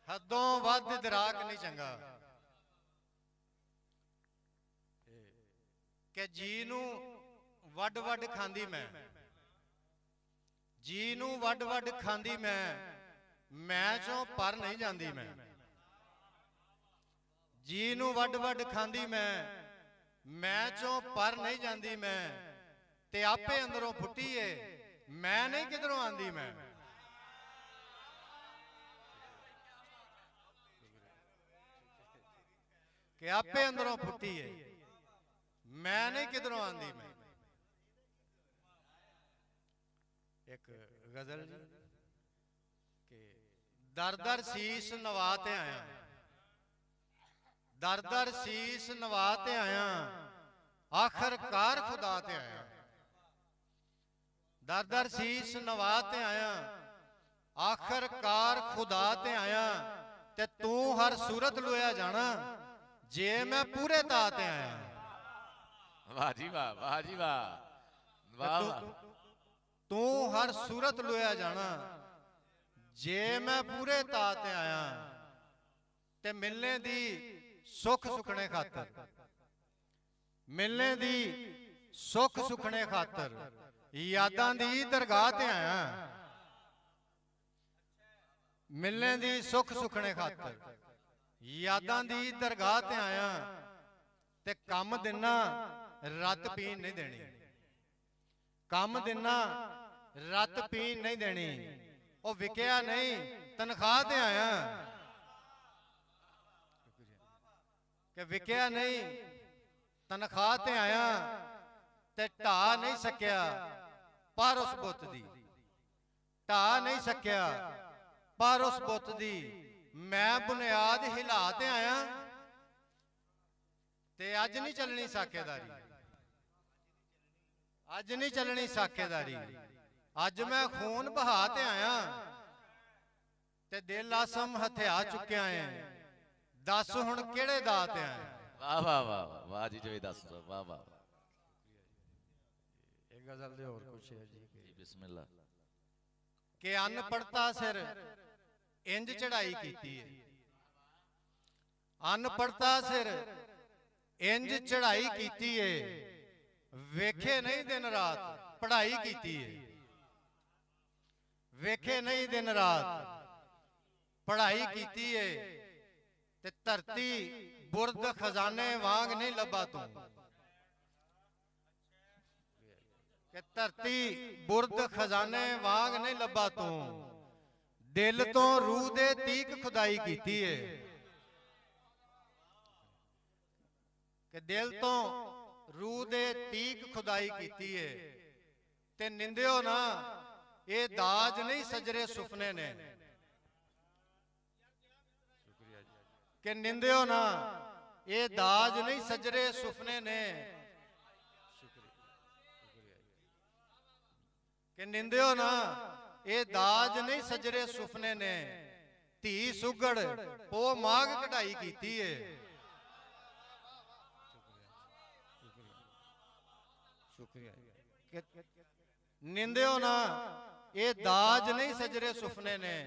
हदों वध दराक नहीं चंगा। कि जी नू वड वड खांदी मैं, जी नू वड वड खांदी मैं चों पर नहीं जांदी मैं। जी नू वड वड खांदी मैं चों पर नहीं जांदी मैं। ते आपे अंदरों फुटी है, मैं नहीं किधरों आंदी मैं। कि आपे अंदरों फुटी है, मैं नहीं किधरों आंदी मैं। एक गजल कि दर दर शीश नवाते आया, दर दर शीश नवाते आया, आखिरकार खुदा ते आया। दर दर शीश नवाते आया, आखिरकार खुदा ते आया। ते तू हर सूरत लोया जाना, जे मैं पूरे ताते आया। वाह जी वाह, वाह जी वाह, वाह वाह। तू हर सूरत लोया जाना, जे मैं पूरे ताते आया। ते मिलने दी सुख सुखने खातर, मिलने दी सुख सुखने खातर यादां दी दरगाह ते आया। मिलने दी सुख सुखने खातर यादां दी दरगाह ते आया। ते कम दिना रत पीन नहीं देनी, कम दिना रत पीन नहीं देनी। ओ विकिया नहीं तनख्वाह ते आया। कि विकिया नहीं तनख्वाह ते आया। ते ढा नहीं सकिया पर उस बुत दी, ढा नहीं सकिया पर उस बुत दी मैं बुनियाद हिला ते आया। ते अज नहीं चलनी साकेदारी, अज नहीं चलनी साकेदारी। अज मैं खून बहा ते आया। ते दिल आसम हथिया चुकिया है, दस हुण केड़े दा ते आया। वाह वाह वाह वाह जी जावेद आसम साहब, वाह वाह। एक गजल दे और कुछ है जी। बिस्मिल्लाह। कि अनपढ़ता सिर इंज चढ़ाई कीती है, अनपढ़ता सिर इंज चढ़ाई कीती है। वेखे नहीं दिन रात पढ़ाई कीती है, वेखे नहीं दिन रात पढ़ाई कीती है। ते धरती बुरद खजाने वांग नहीं लबा तू। कि धरती बुरद खजाने वांग नहीं लबा तू। दिल तो रूह दे तीक खुदाई कीती है। कि दिल तो रूह दे तीक खुदाई कीती है। ते निंदियो ना ये दाज नहीं सजरे सुपने ने। कि निंदियो ना ये दाज नहीं सजरे सुपने ने। कि निंदियो ना ये दाज नहीं सजरे सुपने ने। धी सुगड़ पो माग कढ़ाई कीती है। शुक्रिया। ਨਿੰਦਿਓ ਨਾ ਇਹ ਦਾਜ ਨਹੀਂ ਸਜਰੇ ਸੁਪਨੇ ਨੇ,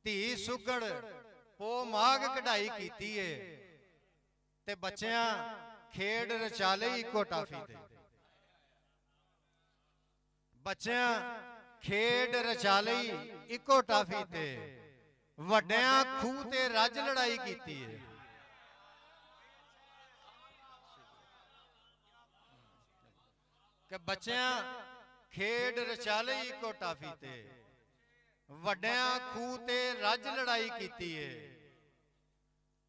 ਧੀ ਸੁਗੜ ਪੋ ਮਾਗ ਕਢਾਈ ਕੀਤੀ ਏ, ਤੇ ਬੱਚਿਆਂ ਖੇਡ ਰਚਾ ਲਈ ਇੱਕੋ ਟਾਫੀ ਤੇ। ਬੱਚਿਆਂ ਖੇਡ ਰਚਾ ਲਈ ਇੱਕੋ ਟਾਫੀ ਤੇ, ਵੱਡਿਆਂ ਖੂਹ ਤੇ ਰੱਜ ਲੜਾਈ ਕੀਤੀ ਏ। ਕਿ ਬੱਚਿਆਂ ਖੇਡ ਰਚਾ ਲਈ ਇੱਕੋ ਟਾਫੀ ਤੇ, ਵੱਡਿਆਂ ਖੂਹ ਤੇ ਰੱਜ ਲੜਾਈ ਕੀਤੀ ਏ,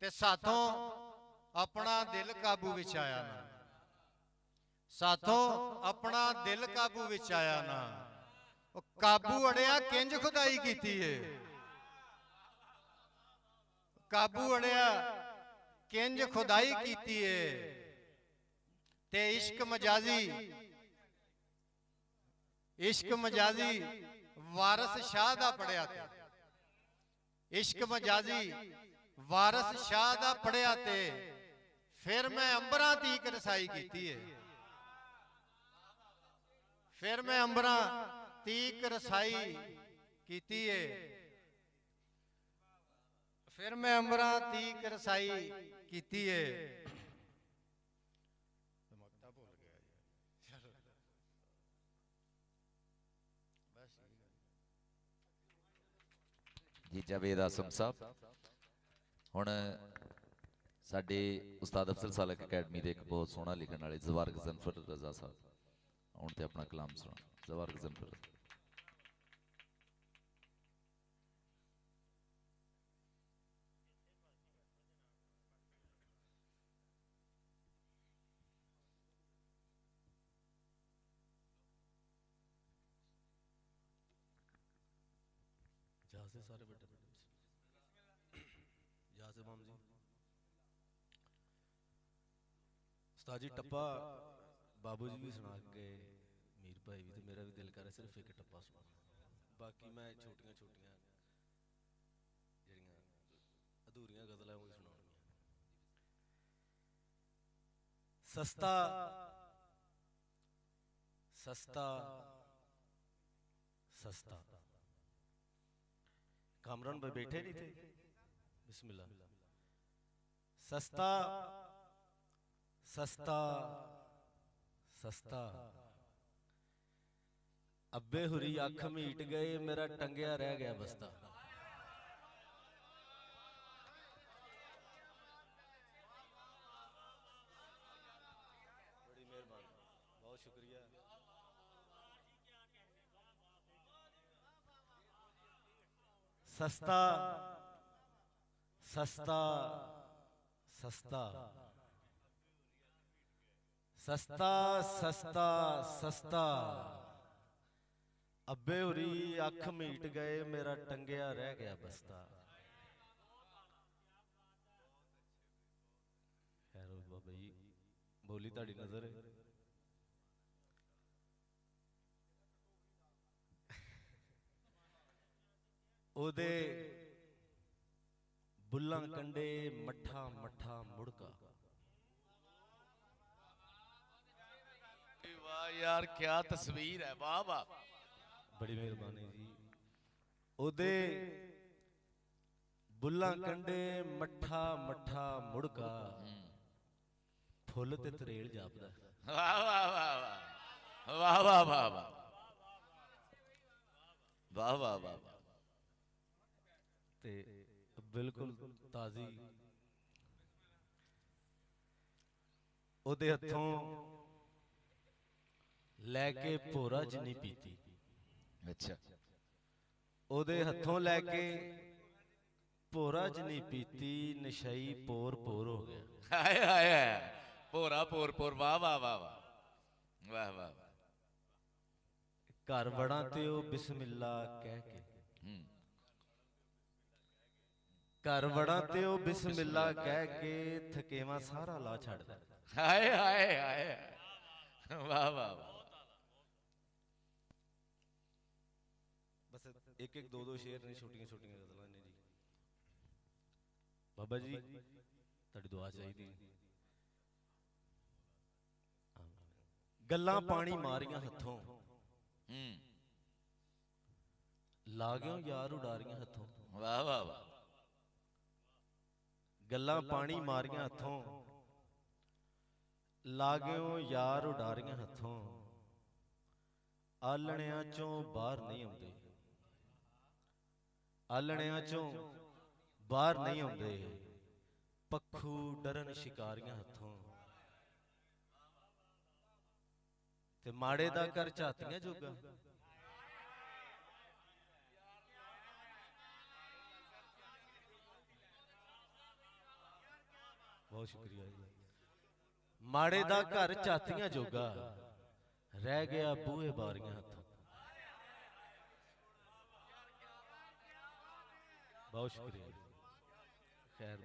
ਤੇ ਸਾਥੋਂ ਆਪਣਾ ਦਿਲ ਕਾਬੂ ਵਿੱਚ ਆਇਆ ਨਾ, ਸਾਥੋਂ ਆਪਣਾ ਦਿਲ ਕਾਬੂ ਵਿੱਚ ਆਇਆ ਨਾ। ਉਹ ਕਾਬੂ ਅੜਿਆ ਕਿੰਜ ਖੁਦਾਈ ਕੀਤੀ ਏ, ਕਾਬੂ ਅੜਿਆ ਕਿੰਜ ਖੁਦਾਈ ਕੀਤੀ ਏ, ਤੇ ਇਸ਼ਕ ਮਜਾਜ਼ੀ, ਇਸ਼ਕ ਮਜਾਜ਼ੀ ਵਾਰਿਸ ਸ਼ਾਹ ਦਾ ਪੜਿਆ ਤੇ, ਇਸ਼ਕ ਮਜਾਜ਼ੀ ਵਾਰਿਸ ਸ਼ਾਹ ਦਾ ਪੜਿਆ ਤੇ, ਫਿਰ ਮੈਂ ਅੰਬਰਾਂ ਤੀਕ ਰਸਾਈ ਕੀਤੀ ਏ, ਫਿਰ ਮੈਂ ਅੰਬਰਾਂ ਤੀਕ ਰਸਾਈ ਕੀਤੀ ਏ, ਫਿਰ ਮੈਂ ਅੰਬਰਾਂ ਤੀਕ ਰਸਾਈ ਕੀਤੀ ਏ। ਜੀ ਜਾਵੇਦ ਆਸਮ ਸਾਹਿਬ ਹੁਣ ਸਾਡੇ ਉਸਤਾਦ ਅਫਜ਼ਲ ਸਾਲਕ ਅਕੈਡਮੀ ਦੇ ਇੱਕ ਬਹੁਤ ਸੋਹਣਾ ਲਿਖਣ ਵਾਲੇ ਜ਼ਵਾਰਗ ਜ਼ਨਫਰ ਰਜ਼ਾ ਸਾਹਿਬ ਆਉਣ ਤੇ ਆਪਣਾ ਕਲਾਮ ਸੁਣਾ। ਜ਼ਵਾਰਗ ਜ਼ਨਫਰ से सारे बेटे जहाँ से माम जी उस्ताद जी टप्पा बाबू जी भी सुना के मीर भाई भी, तो मेरा भी दिल कर रहा सिर्फ एक टप्पा सुना, बाकी मैं छोटियां छोटियां जड़ियां अधूरियां गजल है वो सुनाऊंगी। सस्ता सस्ता सस्ता कामरान भाई बैठे नहीं थे, बिस्मिल्लाह। सस्ता सस्ता सस्ता अब्बे हुरी अख मीट गए, मेरा टंगिया रह गया बस्ता। बड़ी मेहरबानी, बहुत शुक्रिया। सस्ता सस्ता सस्ता सस्ता सस्ता सस्ता अब्बे हुरी अख मीट गए, मेरा टंगिया रह गया बस्ता। खैर बाबा जी बोली ताड़ी नजर है। ओदे बुल्लां कंडे मठा मठा मुड़का। वाह यार क्या तस्वीर है, वाह वाह, बड़ी मेहरबानी जी। ओदे बुल्लां कंडे मठा मठा मुड़का, फुल ते तरेल जापदा। वाह वाह वाह वाह वाह वाह वाह वाह वाह वाह वाह। ते बिल्कुल ताजी ओदे हथों लैके भोरा जिन्नी पीती। अच्छा ओदे हथों लैके भोरा जिन्नी पीती, नशाई पोर पोर हो गया। हाय हाय पोरा पोर पोर, वाह वाह वाह वाह वाह वाह वाह। घर वड़ा ते ओ बिस्मिल्ला कह के, घर वड़ा ते ओ बिस्मिल्ला कह के, थकेवा सारा ला छड़दा। हाय हाय हाय वाह वाह वाह। बस एक एक दो दो शेर ने, छोटियां छोटियां गजलां ने जी। बाबा जी तुहाडी दुआ चाहिदी। गल्लां पानी मारियां हथों, ਲਾ ਗਿਓ ਯਾਰ ਉਡਾਰੀਆਂ ਹੱਥੋਂ, ਵਾਹ ਵਾਹ ਵਾਹ, ਗੱਲਾਂ ਪਾਣੀ ਮਾਰੀਆਂ ਹੱਥੋਂ, ਲਾ ਗਿਓ ਯਾਰ ਉਡਾਰੀਆਂ ਹੱਥੋਂ, ਆਲਣਿਆਂ ਚੋਂ ਬਾਹਰ ਨਹੀਂ ਆਉਂਦੇ, ਆਲਣਿਆਂ ਚੋਂ ਬਾਹਰ ਨਹੀਂ ਆਉਂਦੇ, ਪੱਖੂ ਡਰਨ ਸ਼ਿਕਾਰੀਆਂ ਹੱਥੋਂ, ਤੇ ਮਾੜੇ ਦਾ ਕਰ ਝਾਤੀਆਂ ਜੋਗਾ, ਬਹੁਤ ਸ਼ੁਕਰੀਆ ਜੀ। ਮਾੜੇ ਦਾ ਘਰ ਝਾਤੀਆਂ ਜੋਗਾ, ਰਹਿ ਗਿਆ ਬੂਹੇ ਬਾਰੀਆਂ ਹੱਥੋਂ, ਬਹੁਤ ਸ਼ੁਕਰੀਆ। ਖੈਰ,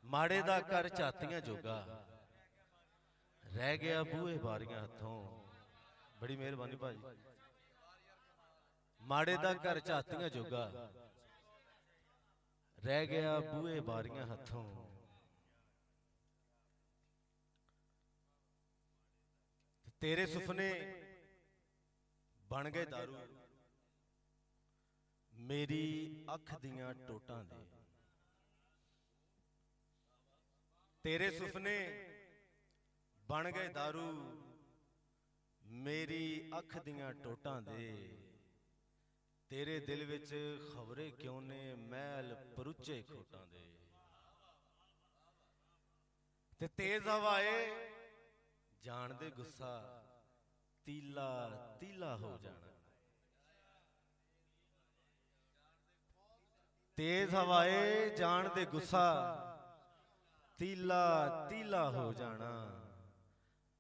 ਮਾੜੇ ਦਾ ਘਰ ਝਾਤੀਆਂ ਜੋਗਾ, ਰਹਿ ਗਿਆ ਬੂਹੇ ਬਾਰੀਆਂ ਹੱਥੋਂ, ਬੜੀ ਮਿਹਰਬਾਨੀ ਭਾਜੀ। ਮਾੜੇ ਦਾ ਘਰ ਝਾਤੀਆਂ ਜੋਗਾ, ਰਹਿ ਗਿਆ ਬੂਹੇ ਬਾਰੀਆਂ ਹੱਥੋਂ, ਤੇਰੇ ਸੁਪਨੇ ਬਣ ਗਏ ਦਾਰੂ, ਮੇਰੀ ਅੱਖ ਦੀਆਂ ਟੋਟਾਂ ਦੇ, ਤੇਰੇ ਸੁਪਨੇ ਬਣ ਗਏ ਦਾਰੂ, ਮੇਰੀ ਅੱਖ ਦੀਆਂ ਟੋਟਾਂ ਦੇ, ਤੇਰੇ ਦਿਲ ਵਿੱਚ ਖਬਰੇ ਕਿਉਂ ਨੇ ਮੈਲ ਪਰੁੱਚੇ ਖੋਟਾਂ ਦੇ, ਤੇ ਤੇਜ਼ ਹਵਾਏ ਜਾਣ ਦੇ ਗੁੱਸਾ, ਤੀਲਾ ਤੀਲਾ ਹੋ ਜਾਣਾ, ਤੇਜ਼ ਹਵਾਏ ਜਾਣ ਦੇ ਗੁੱਸਾ, ਤੀਲਾ ਤੀਲਾ ਹੋ ਜਾਣਾ,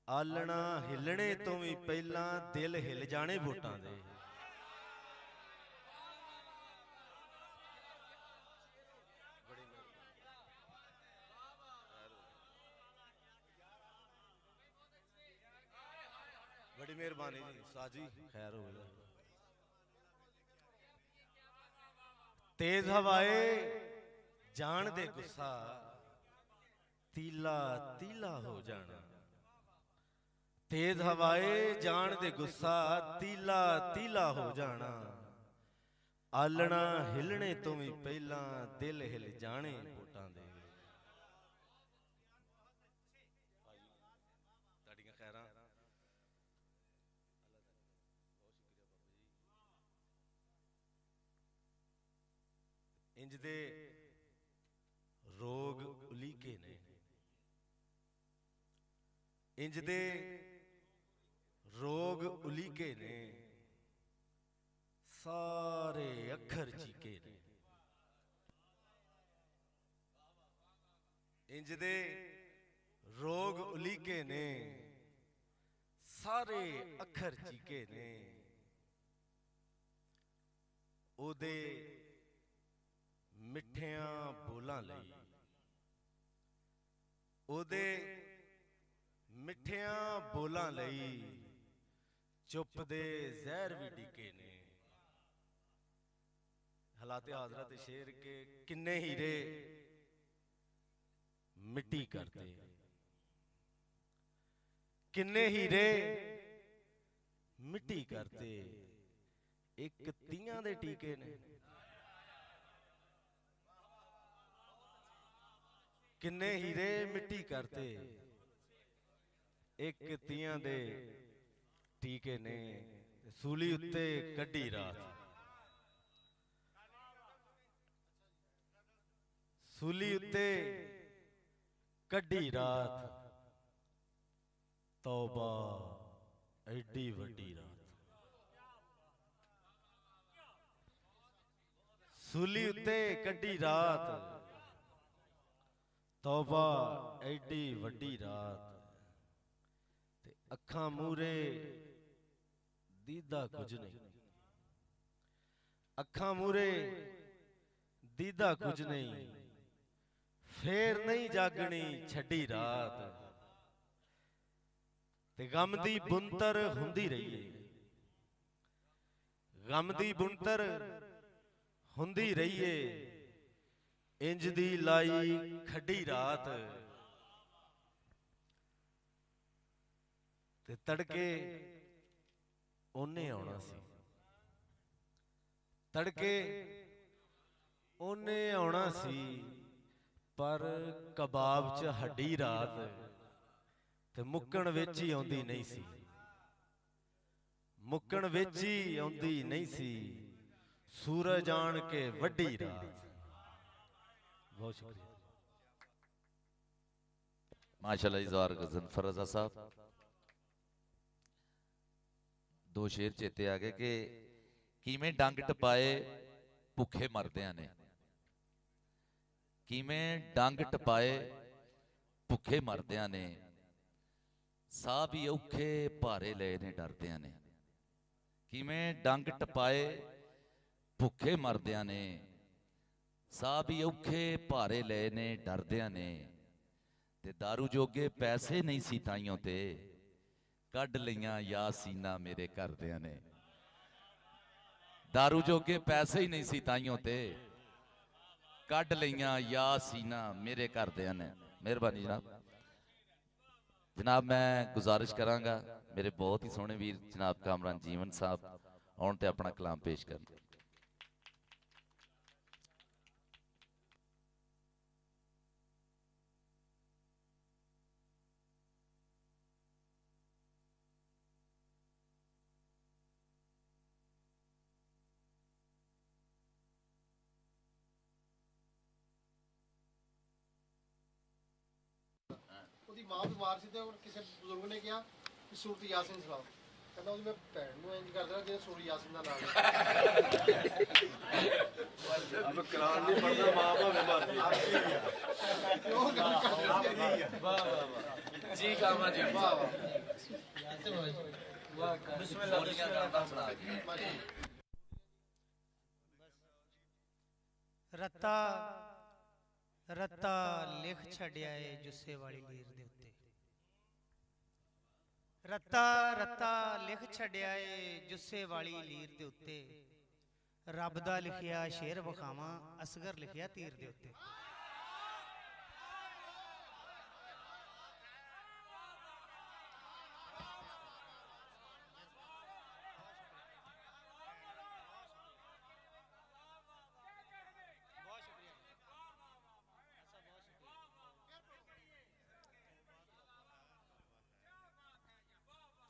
ਆਲਣਾ ਹਿੱਲਣੇ ਤੋਂ ਵੀ ਪਹਿਲਾਂ ਦਿਲ ਹਿੱਲ ਜਾਣੇ ਵੋਟਾਂ ਦੇ, बड़ी मेहरबानी जी साजी, खैर हो गया। तेज हवाए जान दे गुस्सा, तीला तीला हो जाना, तेज हवाए जान दे गुस्सा, तीला तीला हो जाना, आलना हिलने तो भी पहला दिल हिल जाने वोटां दे। इंज दे रोग उलीके ने, इंज दे रोग उलीके ने, सारे अखर चीके ने, इंज दे रोग उलीके ने, सारे अखर चीके ने, ओदे मिठियां बोलां लई, ओदे मिठियां बोलां लई, चुप दे जहर भी डिके ने। हालात हजरत शेर के किन्ने हीरे मिट्टी करते, किन्ने हीरे मिट्टी करते, एक तियां दे टीके ने, किन्ने हीरे मिट्टी करते, एक तियां दे टीके ने, सूली उत्ते कड्डी रात, सूली उत्ते कड्डी रात, तौबा एडी वड्डी रात, सूली उत्ते कड्डी रात, तौबा एडी वड्डी रात, ते अखां मूरे दीदा कुछ नहीं, अखां मूरे दीदा कुछ नहीं, फेर नहीं जागनी छड्डी रात, ते गम दी बुनतर हुंदी रही है, गम दी बुनतर हुंदी रही है, इंज दी लाई खड्डी रात, ते तड़के ओने आउणा सी, ਤੜਕੇ ਉਹਨੇ ਆਉਣਾ ਸੀ ਪਰ ਕਬਾਬ 'ਚ ਹੱਡੀ ਰਾਤ ਤੇ ਮੁੱਕਣ ਵਿੱਚ ਹੀ ਆਉਂਦੀ ਨਹੀਂ ਸੀ, ਮੁੱਕਣ ਵਿੱਚ ਹੀ ਆਉਂਦੀ ਨਹੀਂ ਸੀ, ਸੂਰਜ ਆਣ ਕੇ ਵੱਡੀ ਰਾਤ। ਬਹੁਤ ਸ਼ੁਕਰੀਆ। माशाल्लाह इज़हार ग़ज़नफ़र रज़ा साहब, दो शेर चेते आ गए कि किवें डंग टपाए भुखे मरदियां ने, किवें डंग टपाए भुखे मरदियां ने, साह भी औखे भारे लए ने डरदियां ने। किवें डंग टपाए भुखे मरदियां ने, साह भी औखे भारे लए ने डरदियां ने। ते दारू जोगे पैसे नहीं सी ताइयों ते कढ़ लईयां यासीना मेरे घरदियां ने। दारू जोगे पैसे ही नहीं सी ताइयों ते कढ़ लईयां यासीना मेरे घरदियां ने। मेहरबानी जनाब। जनाब मैं गुजारिश करांगा मेरे बहुत ही सोहने वीर जनाब कामरान जीवन साहब आउण ते अपना कलाम पेश करन। ਉਹਦੀ ਮਾਂ ਬਿਮਾਰ ਸੀ ਤੇ ਕਿਸੇ ਬਜ਼ੁਰਗ ਨੇ ਕਿਹਾ ਕਿ ਸੂਰਤ ਯਾਸੀਨ ਸੁਣਾਓ, ਕਹਿੰਦਾ ਉਹਦੀ ਮੈਂ ਭੈਣ ਨੂੰ ਇੰਜ ਕਰ ਦੇਣਾ ਜਿਵੇਂ ਸੂਰਤ ਯਾਸੀਨ ਦਾ ਨਾਮ ਹੈ। ਅਬ ਕੁਰਾਨ ਨਹੀਂ ਪੜ੍ਹਦਾ ਮਾਂ ਭਾਵੇਂ ਮਰ ਜੇ। ਉਹ ਗੱਲ ਕਰਦੀ ਹੈ। ਵਾਹ ਵਾਹ ਵਾਹ ਜੀ ਕਾਮਾ ਜੀ ਵਾਹ ਵਾਹ। ਬਿਸਮਿਲ੍ਲਾਹ ਸੁਣਾ ਕੇ ਰੱਤਾ ਰੱਤਾ ਲਿਖ ਛੱਡਿਆ ਏ ਜੁੱਸੇ ਵਾਲੀ ਲੀਰ ਦੇ ਉੱਤੇ। ਰੱਤਾ ਰੱਤਾ ਲਿਖ ਛੱਡਿਆ ਏ ਜੁੱਸੇ ਵਾਲੀ ਲੀਰ ਦੇ ਉੱਤੇ। ਰੱਬ ਦਾ ਲਿਖਿਆ ਸ਼ੇਰ ਵਿਖਾਵਾਂ ਅਸਗਰ ਲਿਖਿਆ ਤੀਰ ਦੇ ਉੱਤੇ।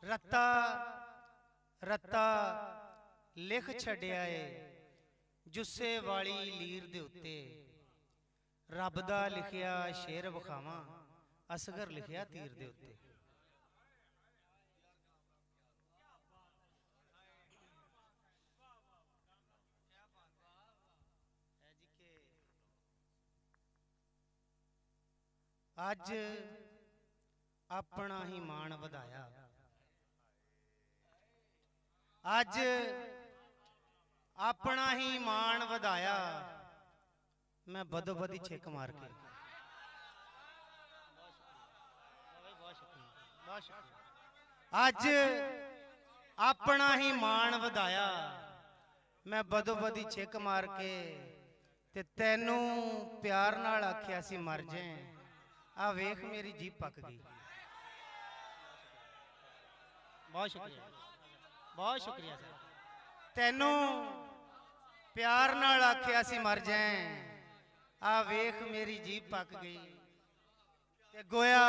ਰੱਤਾ ਰੱਤਾ ਲਿਖ ਛੱਡਿਆ ਏ ਜੁੱਸੇ ਵਾਲੀ ਲੀਰ ਦੇ ਉੱਤੇ। ਰੱਬ ਦਾ ਲਿਖਿਆ ਸ਼ੇਰ ਵਿਖਾਵਾਂ ਅਸਗਰ ਲਿਖਿਆ ਤੀਰ ਦੇ ਉੱਤੇ। ਅੱਜ ਆਪਣਾ ਹੀ ਮਾਣ ਵਧਾਇਆ, ਅੱਜ ਆਪਣਾ ਹੀ ਮਾਣ ਵਧਾਇਆ ਮੈਂ ਬਦੋ ਬਦੀ ਛਿੱਕ ਮਾਰ ਕੇ। ਅੱਜ ਆਪਣਾ ਹੀ ਮਾਣ ਵਧਾਇਆ ਮੈਂ ਬਦੋ ਬਦੀ ਛਿੱਕ ਮਾਰ ਕੇ ਤੇ ਤੈਨੂੰ ਪਿਆਰ ਨਾਲ ਆਖਿਆ ਸੀ ਮਰ ਜਾਏ, ਆ ਵੇਖ ਮੇਰੀ ਜੀਭ ਪੱਕ ਗਈ। ਬਹੁਤ ਸ਼ੁਕਰੀਆ, ਬਹੁਤ ਸ਼ੁਕਰੀਆ ਸਰ। ਤੈਨੂੰ ਪਿਆਰ ਨਾਲ ਆਖਿਆ ਸੀ ਮਰ ਜਾਏ, ਆ ਵੇਖ ਮੇਰੀ ਜੀਭ ਪੱਕ ਗਈ। ਤੇ ਗੋਇਆ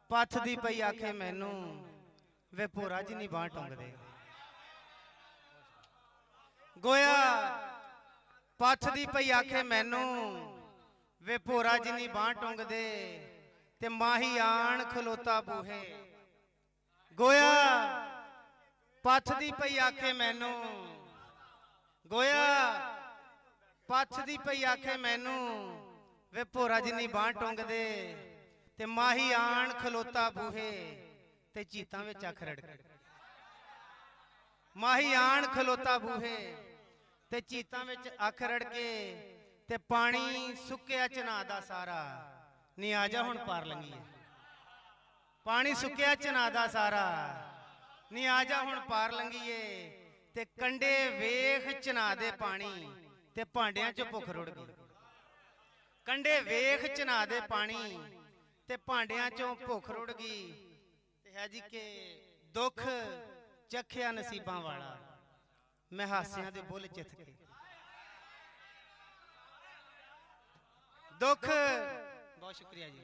ਪੱਥ ਦੀ ਪਈ ਆਖੇ ਮੈਨੂੰ ਵੇ ਭੋਰਾ ਜਿੰਨੀ ਬਾਂਹ ਟੁੰਗਦੇ। ਗੋਇਆ ਪੱਥ ਦੀ ਪਈ ਆਖੇ ਮੈਨੂੰ ਵੇ ਭੋਰਾ ਜਿੰਨੀ ਬਾਂਹ ਟੁੰਗਦੇ। ਤੇ ਮਾਹੀ ਆਣ ਖਲੋਤਾ ਬੂਹੇ। ਗੋਇਆ ਪੱਥ ਦੀ ਪਈ ਆਖੇ ਮੈਨੂੰ, ਗੋਇਆ ਪੱਥ ਦੀ ਪਈ ਆਖੇ ਮੈਨੂੰ ਵੇ ਭੋਰਾ ਜਿੰਨੀ ਬਾਂਹ ਟੁੰਗਦੇ। ਤੇ ਮਾਹੀ ਆਣ ਖਲੋਤਾ ਬੂਹੇ ਤੇ ਚੀਤਾਂ ਵਿੱਚ ਅੱਖ ਰੜਕ। ਮਾਹੀ ਆਣ ਖਲੋਤਾ ਬੂਹੇ ਤੇ ਚੀਤਾਂ ਵਿੱਚ ਅੱਖ ਰੜਕੇ। ਤੇ ਪਾਣੀ ਸੁੱਕਿਆ ਚਨਾ ਦਾ ਸਾਰਾ ਨੀ ਆ ਜਾ ਹੁਣ ਪਾਰ ਲੰਘੀਏ। ਪਾਣੀ ਸੁੱਕਿਆ ਚਨਾ ਦਾ ਸਾਰਾ ਨੀ ਆ ਜਾ ਹੁਣ ਪਾਰ ਲੰਘੀਏ। ਤੇ ਕੰਡੇ ਵੇਖ ਚਨਾ ਦੇ ਪਾਣੀ ਤੇ ਭਾਂਡਿਆਂ 'ਚ ਭੁੱਖ ਰੁੜ ਗਈ। ਕੰਡੇ ਵੇਖ ਚਨਾ ਦੇ ਪਾਣੀ ਤੇ ਭਾਂਡਿਆਂ 'ਚੋਂ ਭੁੱਖ ਰੁੜ ਗਈ। ਤੇ ਹੈ ਜੀ ਕਿ ਦੁੱਖ ਚੱਖਿਆ ਨਸੀਬਾਂ ਵਾਲਾ, मैं हासियां दे बुल चिथ के दुख, बहुत शुक्रिया जी,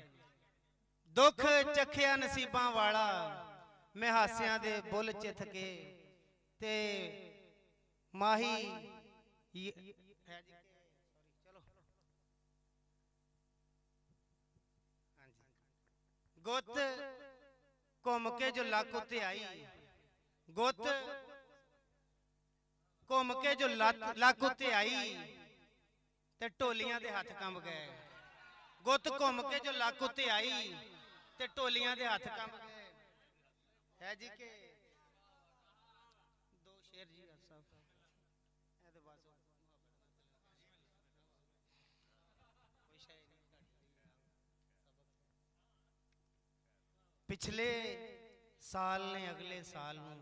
दुख चखिया नसीबां वाला मैं हासियां दे बुल चिथ के ते माही गुत घूम के जो लक उत्ते आई, गुत घूम के जो लक उत्ते आई ते ढोलियां दे हथ कंब गए। गुत घूम के जो लक उत्ते आई ते ढोलियां दे हथ कंब गए। है जी के दो शेर जी साहब पिछले साल ने अगले साल नूं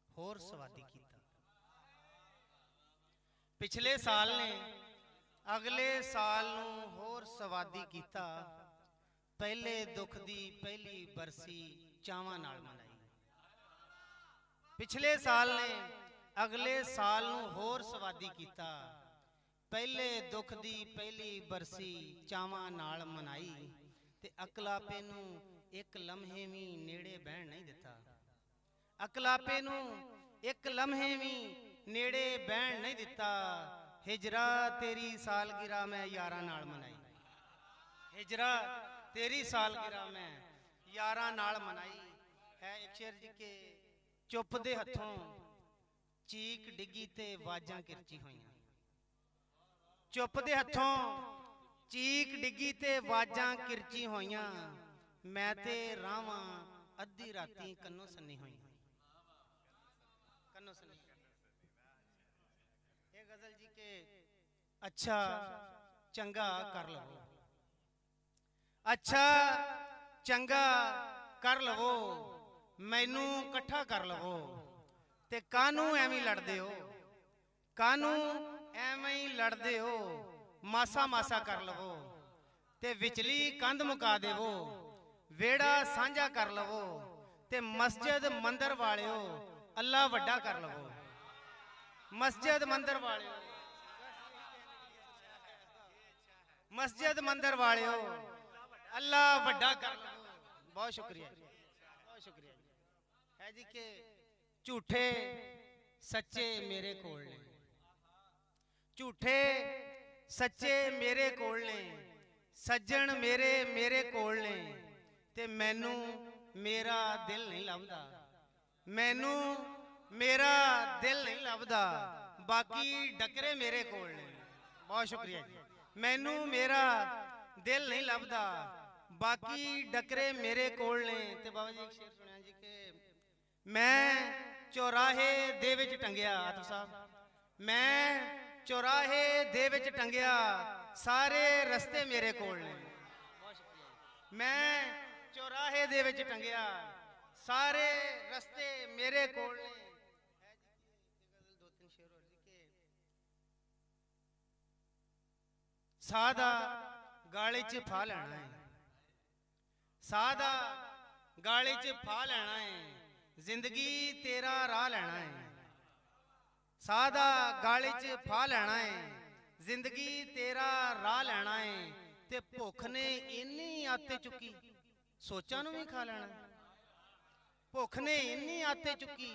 होर सवादी कीता। पिछले साल ने अगले साल नूं होर सवादी कीता। पहले दुख दी पहली बरसी चावां नाल मनाई। पिछले साल ने अगले साल नूं होर सवादी कीता। पहले दुख दी पहली बरसी चावां नाल मनाई ते अकलापे नूं एक लम्हे भी नेड़े बहन नहीं दिता। अकलापे नूं एक लम्हे भी नेड़े बहन नहीं दिता। हिजरा तेरी सालगिरह मैं यारां नाल मनाई। हिजरा तेरी सालगिरह मैं यारां नाल मनाई। है एक शेर जी के चुप दे हथों चीक डिगी ते वाजां किरची होईयां। चुप दे हथों चीक डिगी ते वाजां किरची होईयां। मैं ते रावां अद्धी राती कन्नो सन्नी हुई। कन्नो सन्नी ये गजल जी के अच्छा चंगा कर लवो। अच्छा चंगा कर लवो मैनू कट्ठा कर लवो ते कानू एवें लड़दे हो। कानू एवें ही लड़दे हो। मासा मासा कर लवो ते विचली कंध मुका देवो। वेड़ा साझा कर लवो ते मस्जिद मंदिर वालियो अल्लाह वड्डा कर लवो। मस्जिद मंदिर वालियो मस्जिद मंदिर वालियो अल्लाह वड्डा कर लवो। बहुत शुक्रिया, बहुत शुक्रिया। है जी के झूठे सच्चे मेरे कोल ने। झूठे सच्चे मेरे कोल ने। सज्जन मेरे मेरे कोल ने ते मैनू मेरा दिल नहीं लभदा। मैनू मेरा दिल नहीं लभदा। बाकी डकरे मेरे कोल ने। बहुत शुक्रिया जी। मैनू मेरा दिल नहीं लभदा। बाकी डकरे मेरे कोल ने। ते बाबा जी एक शेर सुनिया जी के मैं चौराहे दे विच टंगिया। आतफ साहब मैं चौराहे दे विच टंगिया सारे रस्ते मेरे कोल ने। मैं चौराहे दे विच टंगिया सारे रस्ते मेरे कोल ने। दो तीन शेर और जी के सादा गाली च फा लेना है। सादा गाली च फा लेना है। जिंदगी तेरा राह लेना है। सादा गाली च फा लेना है। जिंदगी तेरा राह लेना है ते भुख ने इन्नी आते चुकी सोचा नूं भी खा लेना। भुख ने इन्नी आते चुकी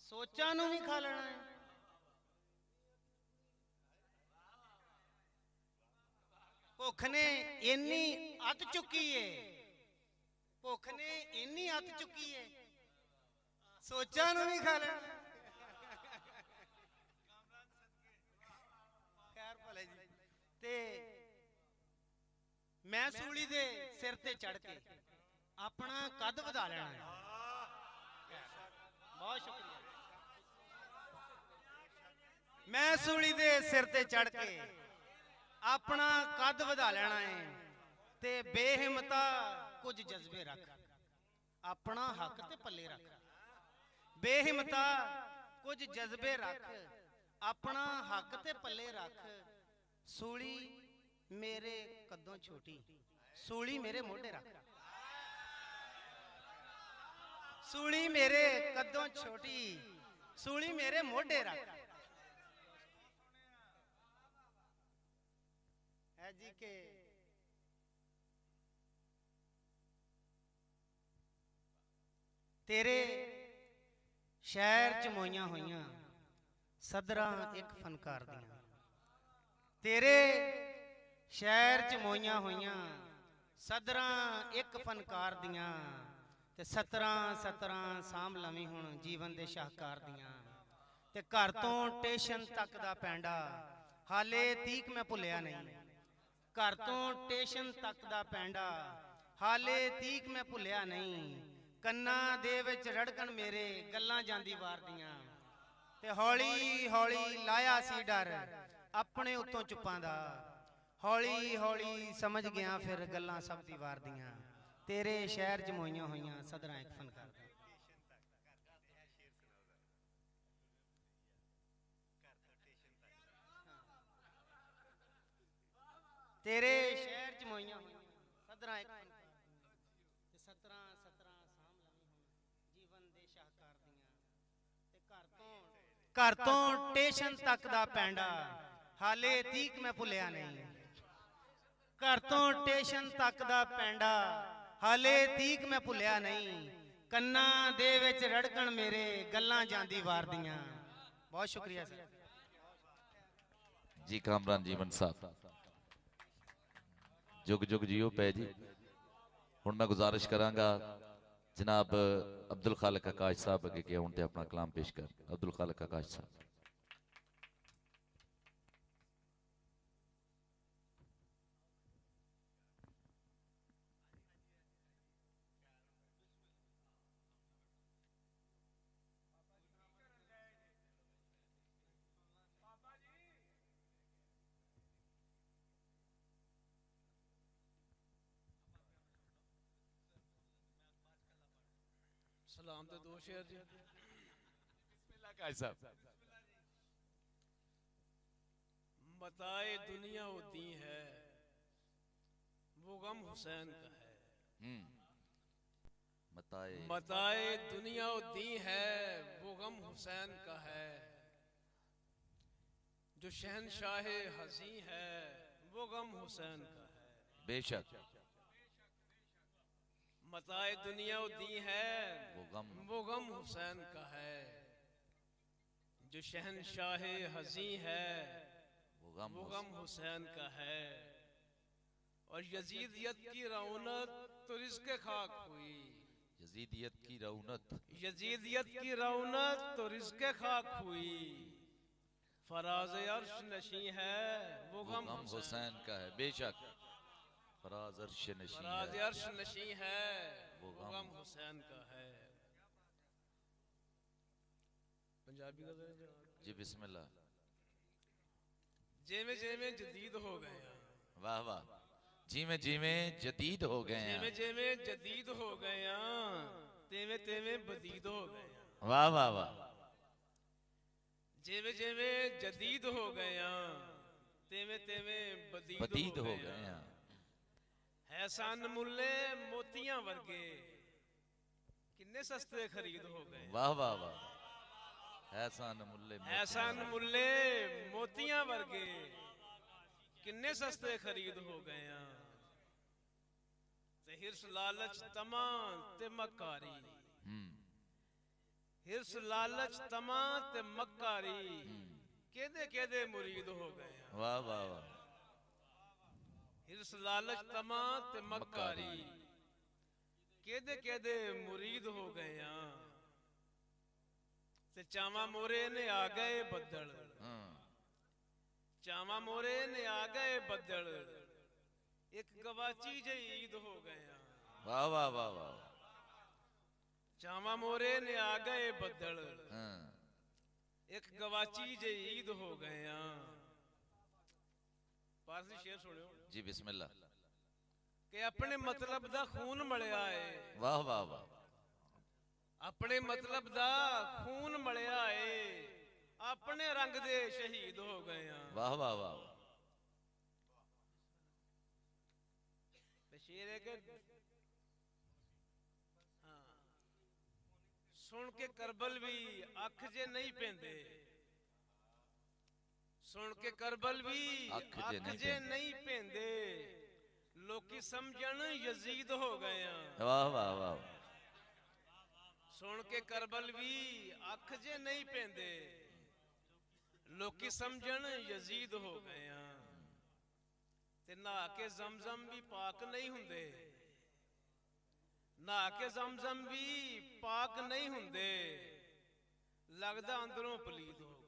सोचा नूं भी खा लेना है। भुख ने इन्नी अत चुकी है। भुख ने इन्नी अत चुकी है सोचा नूं भी खा लेना। खैर भले जी ते मैं सूली दे सिर ते चढ़ के अपना कद वधा लेना है। बहुत शुक्रिया। मैं सूली दे सिर ते चढ़ के अपना कद वधा लेना है ते बेहिम्मता कुछ जज्बे रख अपना हक ते पल्ले रख। बेहिम्मता कुछ जज्बे रख अपना हक ते पल्ले रख। सूली मेरे कदों छोटी सूली मेरे मोढे रख। सूली मेरे कदों छोटी सूली मेरे मोढे रख है जी के तेरे शहर च मोइयां होइयां सदरा एक फनकार दियां तेरे शहर च मोइयां होइयां सदरा एक फनकार दियां ते 17 साम लवी हुण जीवन दे शाहकार दियां ते घर तो स्टेशन तक दा पैंडा हाले तीक मैं भुलिया नहीं घर तो स्टेशन तक दा पैंडा हाले तीक मैं भुलिया नहीं कन्ना दे विच रड़कन मेरे गल्लां जांदी वार दियां ते हौली हौली लाया सी डर अपने उत्तों चुप्पां दा हौली हौली समझ गया फिर गल्लां सब दी वार दियां तेरे शहर च मोइयां होइयां सदरा एक फनकार तेरे शहर च मोइयां होइयां सदरा एक ते 17 साम लवी हुण जीवन दे शाहकार दियां ते घर तो स्टेशन तक दा पैंडा हाले तीक मैं भुलिया नहीं घर तो स्टेशन तक दा पैंडा हाले तीक मैं भुलिया नहीं कन्ना दे विच रड़कन मेरे गल्लां जांदी वार दियां बहुत शुक्रिया सर जी कामरान जीवन साहब जुग जुग जियो पै जी हुण मैं गुजारिश करांगा जनाब अब्दुल खालिक आकाश साहब अगे के आउण ते अपना कलाम पेश कर अब्दुल खालिक आकाश साहब सलाम तो दो शेर जी मताए दुनिया होती है वो गम हुसैन का है मताए दुनिया होती है वो गम हुसैन का है जो शहनशाह हसी है वो गम हुसैन का है बेशक मताए दुनिया दी है वो गम हुसैन का है जो शहनशाह हसी है वो गम हुसैन का है और यजीदियत की रौनक तो रिज़्क़े खाक हुई यजीदियत की रौनक यजीदियत की रौनक तो रिज़्क़े खाक हुई फराज अर्श नशी है वो गम हुसैन का है बेशक फराज अर्श नशी है वो गम हुसैन का है पंजाबी का जी बिस्मिल्लाह जेमे जेमे जदीद हो गए वाह वाह जीमे जीमे जदीद हो गए जेमे जेमे जदीद हो गए तेवे तेवे बदीद हो गए वाह वाह वाह जेमे जेमे जदीद हो गए तेवे तेवे बदीद हो गए हैसान मुल्ले मोतियां वर्गे किन्ने सस्ते खरीद हो गए वाह वाह वाह हैसान मुल्ले मोतियां वर्गे किन्ने सस्ते खरीद हो गए ते हिर्स लालच तमा ते मक्कारी हिर्स लालच तमा ते मक्कारी केदे केदे मुरीद हो गए वाह वाह वाह हिर्स लालच तमा ते मक्कारी केदे केदे मुरीद हो गए ते चावा मोरे ने आ गए बदल चावा मोरे ने आ गए बदल एक गवाची जे ईद हो गए वाह वाह वाह वाह चावा मोरे ने आ गए बदल एक गवाची जे ईद हो गए पारसी शेर सुनियो जी बिस्मिल्लाह कि अपने मतलब दा खून मलिया है वाह वाह वाह अपने मतलब दा खून मलिया है अपने रंग दे शहीद हो गए वाह वाह वाह शेर है कि सुन के करबल भी अख जे नहीं पेंदे, सुन के करबल भी अख जे नहीं पेंदे, लोकी समझन यजीद हो गए। वाह वाह वाह। सुन के करबल भी अख जे नहीं पेंदे, लोकी समझन यजीद हो गए। ते नहा के जमजम भी पाक नहीं हुंदे, नहा के जमजम भी पाक नहीं हुंदे, लगदा अंदरों पलीद हो गए।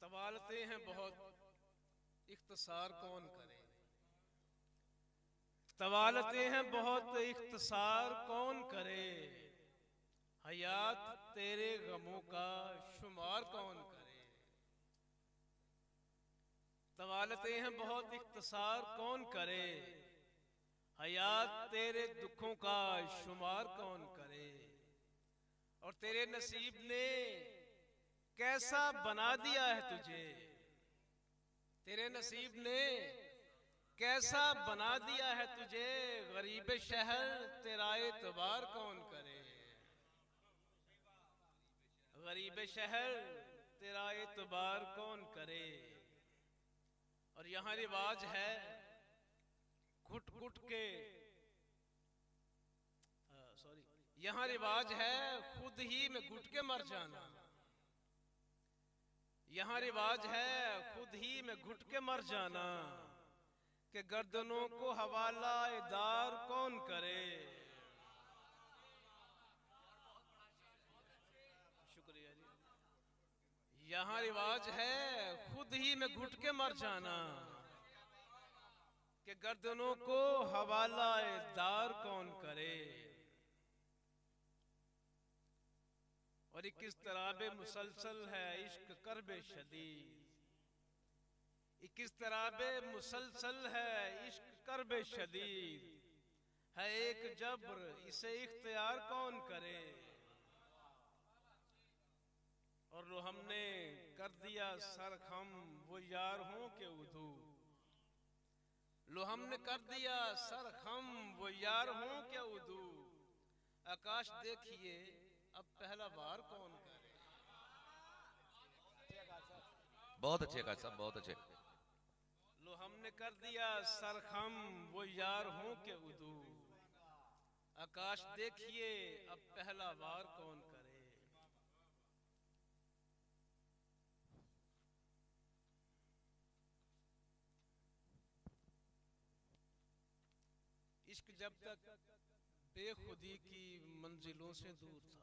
तवालते हैं बहुत, इख्तिसार कौन करे। तवालते हैं बहुत, इख्तिसार कौन करे। हयात तेरे गमों का शुमार कौन करे। तवालते हैं बहुत, इख्तिसार कौन करे। हयात तेरे दुखों का शुमार कौन करे। और तेरे नसीब ने कैसा बना दिया है तुझे, तेरे नसीब ने कैसा बना दिया है तुझे। गरीब शहर तेरा एतबार कौन करे। गरीब शहर तेरा एतबार कौन करे। और यहाँ रिवाज है घुट घुट के, सॉरी, यहाँ रिवाज है खुद ही में घुट के मर जाना। यहाँ रिवाज है खुद ही में घुट के मर जाना, कि गर्दनों को हवाला दार कौन करे। शुक्रिया जी। यहाँ रिवाज है खुद ही में घुट के मर जाना, कि गर्दनों को हवाला दार कौन करे। और इक्कीस तराबे मुसलसल है इश्क करबे शदीद, 21 तराबे मुसलसल है इश्क करबे शदीद, है एक जब्र इसे इख्तियार कौन करे। और लो हमने कर दिया सर खम वो यार हों के उदू, लो हमने कर दिया सर खम वो यार हों के उदू, आकाश देखिए अब पहला बार कौन करे। बहुत अच्छे का सब, बहुत अच्छे। लो हमने कर दिया सरखम वो यार हों के उदू, आकाश देखिए अब पहला बार कौन करे। इश्क जब तक बेखुदी की मंजिलों से दूर था,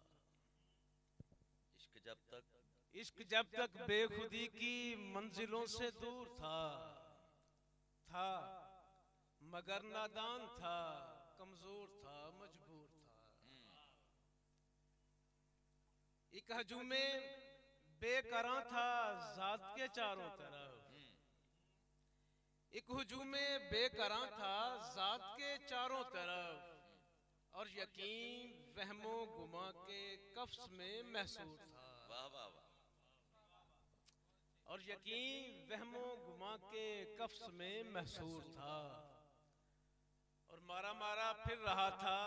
इश्क जब तक बेखुदी की मंजिलों से दूर था मगर नादान था, कमजोर था, मजबूर था। एक हजूमे बेकरां था जात के चारों तरफ, एक हजूमे बेकरां था जात के चारों तरफ, और यकीन वहमो गुमा के कफ्स में महसूर था। वाह वाह वाह। और यकीन वहमो गुमा के कफ्स में महसूर था। और मारा मारा फिर रहा था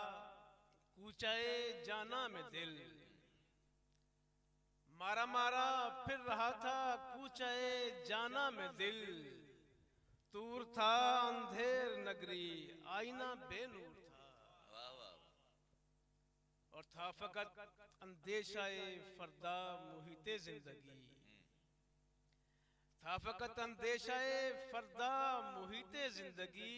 कूचाए जाना में दिल, मारा मारा फिर रहा था कूचाए जाना में दिल, दूर था अंधेर नगरी आईना बेनूर था। वाह वाह। और था फकत अंदेशाए फरदा मुहिते जिंदगी, था फकत अंदेशाए फरदा मुहिते जिंदगी,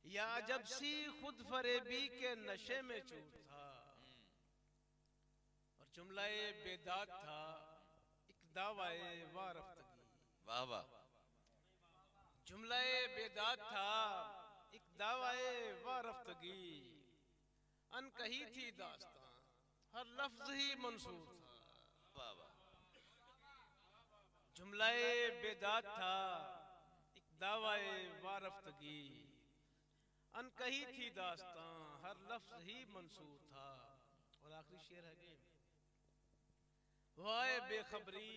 या अजब सी खुद फरेबी के नशे में चूर था। और जुमलाए बेदात था एक दावाए वारफ्तगी। वाह वाह। जुमलाए बेदात था एक दावाए वारफ्तगी, अनकही थी दास्तां हर लफ्ज ही मंसूर था। वाह वाह। जुमलाए बेदात था एक दावाए वारफ्तगी, अनकही थी दास्तां हर लफ्ज ही मंसूर था। और आखिरी शेर है कि वाए बेखबरी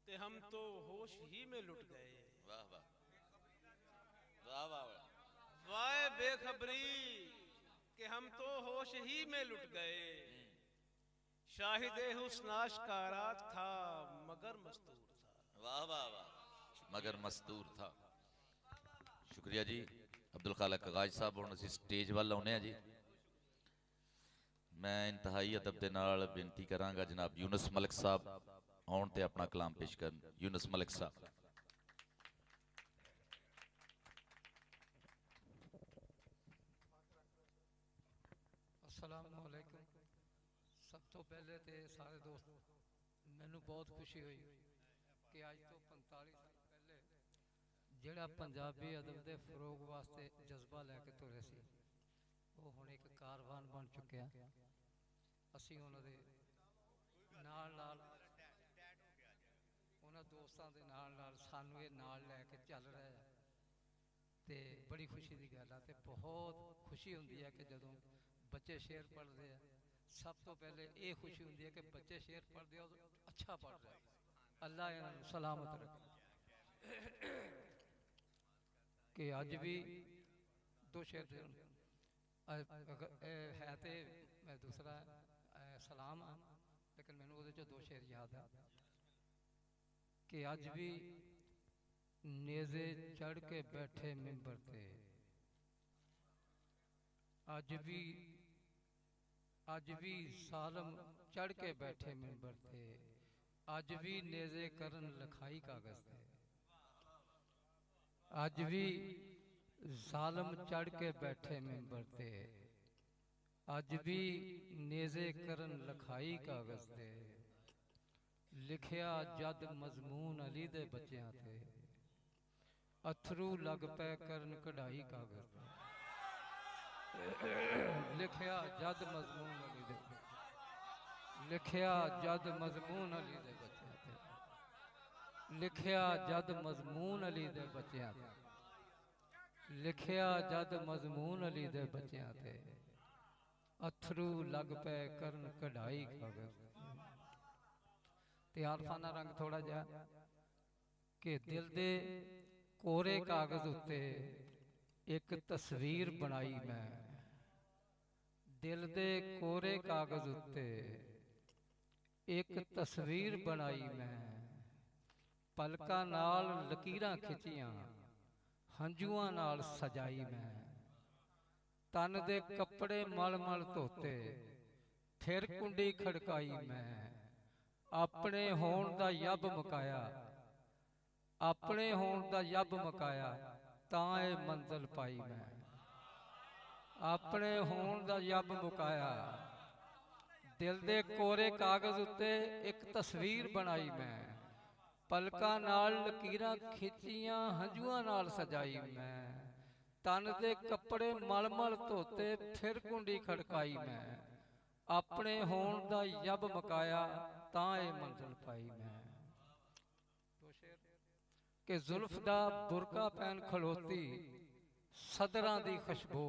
ते हम तो होश ही में लुट गए। वाह वाह वाह वाह वाह। वाए बेखबरी कि हम तो होश ही में लुट गए। शाहिदे हुस्नाश कारा था मगर मस्तूर था। वाह वाह वाह। मगर मस्तूर था। शुक्रिया जी अब्दुल खालिक कागज साहब। हुण असीं स्टेज वाल आउणे आ जी। मैं इंतहाई अदब दे नाल बेनती करांगा जनाब यूनुस मलिक साहब आउण ते अपना कलाम पेश करन। यूनुस मलिक साहब। अस्सलामु अलैकुम। सब तो पहले तो सारे दोस्त मैनू बहुत खुशी हुई कि अज तो 45 साल पहले जिहड़ा पंजाबी अदब के फरोग वास्ते जज्बा लैके तुरे सी वो हुण एक कारवान बन चुकिया। असीं उन्हां दे नाल उन्हां दोस्तां दे नाल सानू ये नाल लैके चल रहा है ते बड़ी खुशी की गल है। ते बहुत खुशी हुंदी है कि जदों बच्चे शेर पढ़ते हैं। सब तो पहले ये खुशी होती है कि बच्चे शेर पढ़ते हो अच्छा पढ़ रहे। अल्लाह इन्हां सलामत रखे। कि अज भी दो शेर है तो मैं दूसरा सलाम हाँ लेकिन मैनू वो दो शेर याद है कि अज भी नेज़े चढ़ के बैठे मिंबर ते। अज भी सालम चढ़ के बैठे मिंबर थे। अज भी नेज़े करन लिखाई कागज थे। अज भी सालम चढ़ के बैठे मिंबर थे। अज भी नेज़े करन लिखाई कागज थे। लिखिया जद मजमून अली दे बच्चियां थे। अथरू लग पै करन कढ़ाई कागज थे। लिखिया जद मजमून अली दे लिखिया जद मजमून अली दे बच्चियां थे। लिखिया जद मजमून अली दे बच्चियां थे। लिखिया जद मजमून अली दे बच्चियां थे। अथरू लग पै करन कढ़ाई कागज ते आरफाना रंग थोड़ा जा कि दिल दे कोरे कागज उत्ते एक तस्वीर बनाई मैं। दिल दे कोरे कागज उत्ते एक तस्वीर बनाई मैं। पलकां नाल लकीरां खिंचियां हंजुआं नाल सजाई मैं। तन दे कपड़े मल मल धोते फिर कुंडी खड़काई मैं। अपने होण दा यब मुकाया अपने होण दा यब मुकाया तां ए मंजिल पाई मैं। अपने होण दा यब मुकाया दिल दे कोरे कागज उत्ते एक तस्वीर बनाई मैं। पलकां नाल लकीरां खिंचियां हंजुआं नाल सजाई मैं। तन दे कपड़े मल मल धोते फिर कुंडी खड़काई मैं। अपने होण दा यब मुकाया तां ए मंजिल पाई मैं। कि जुल्फ दा बुरका पहन खलोती सदरां दी खुशबू।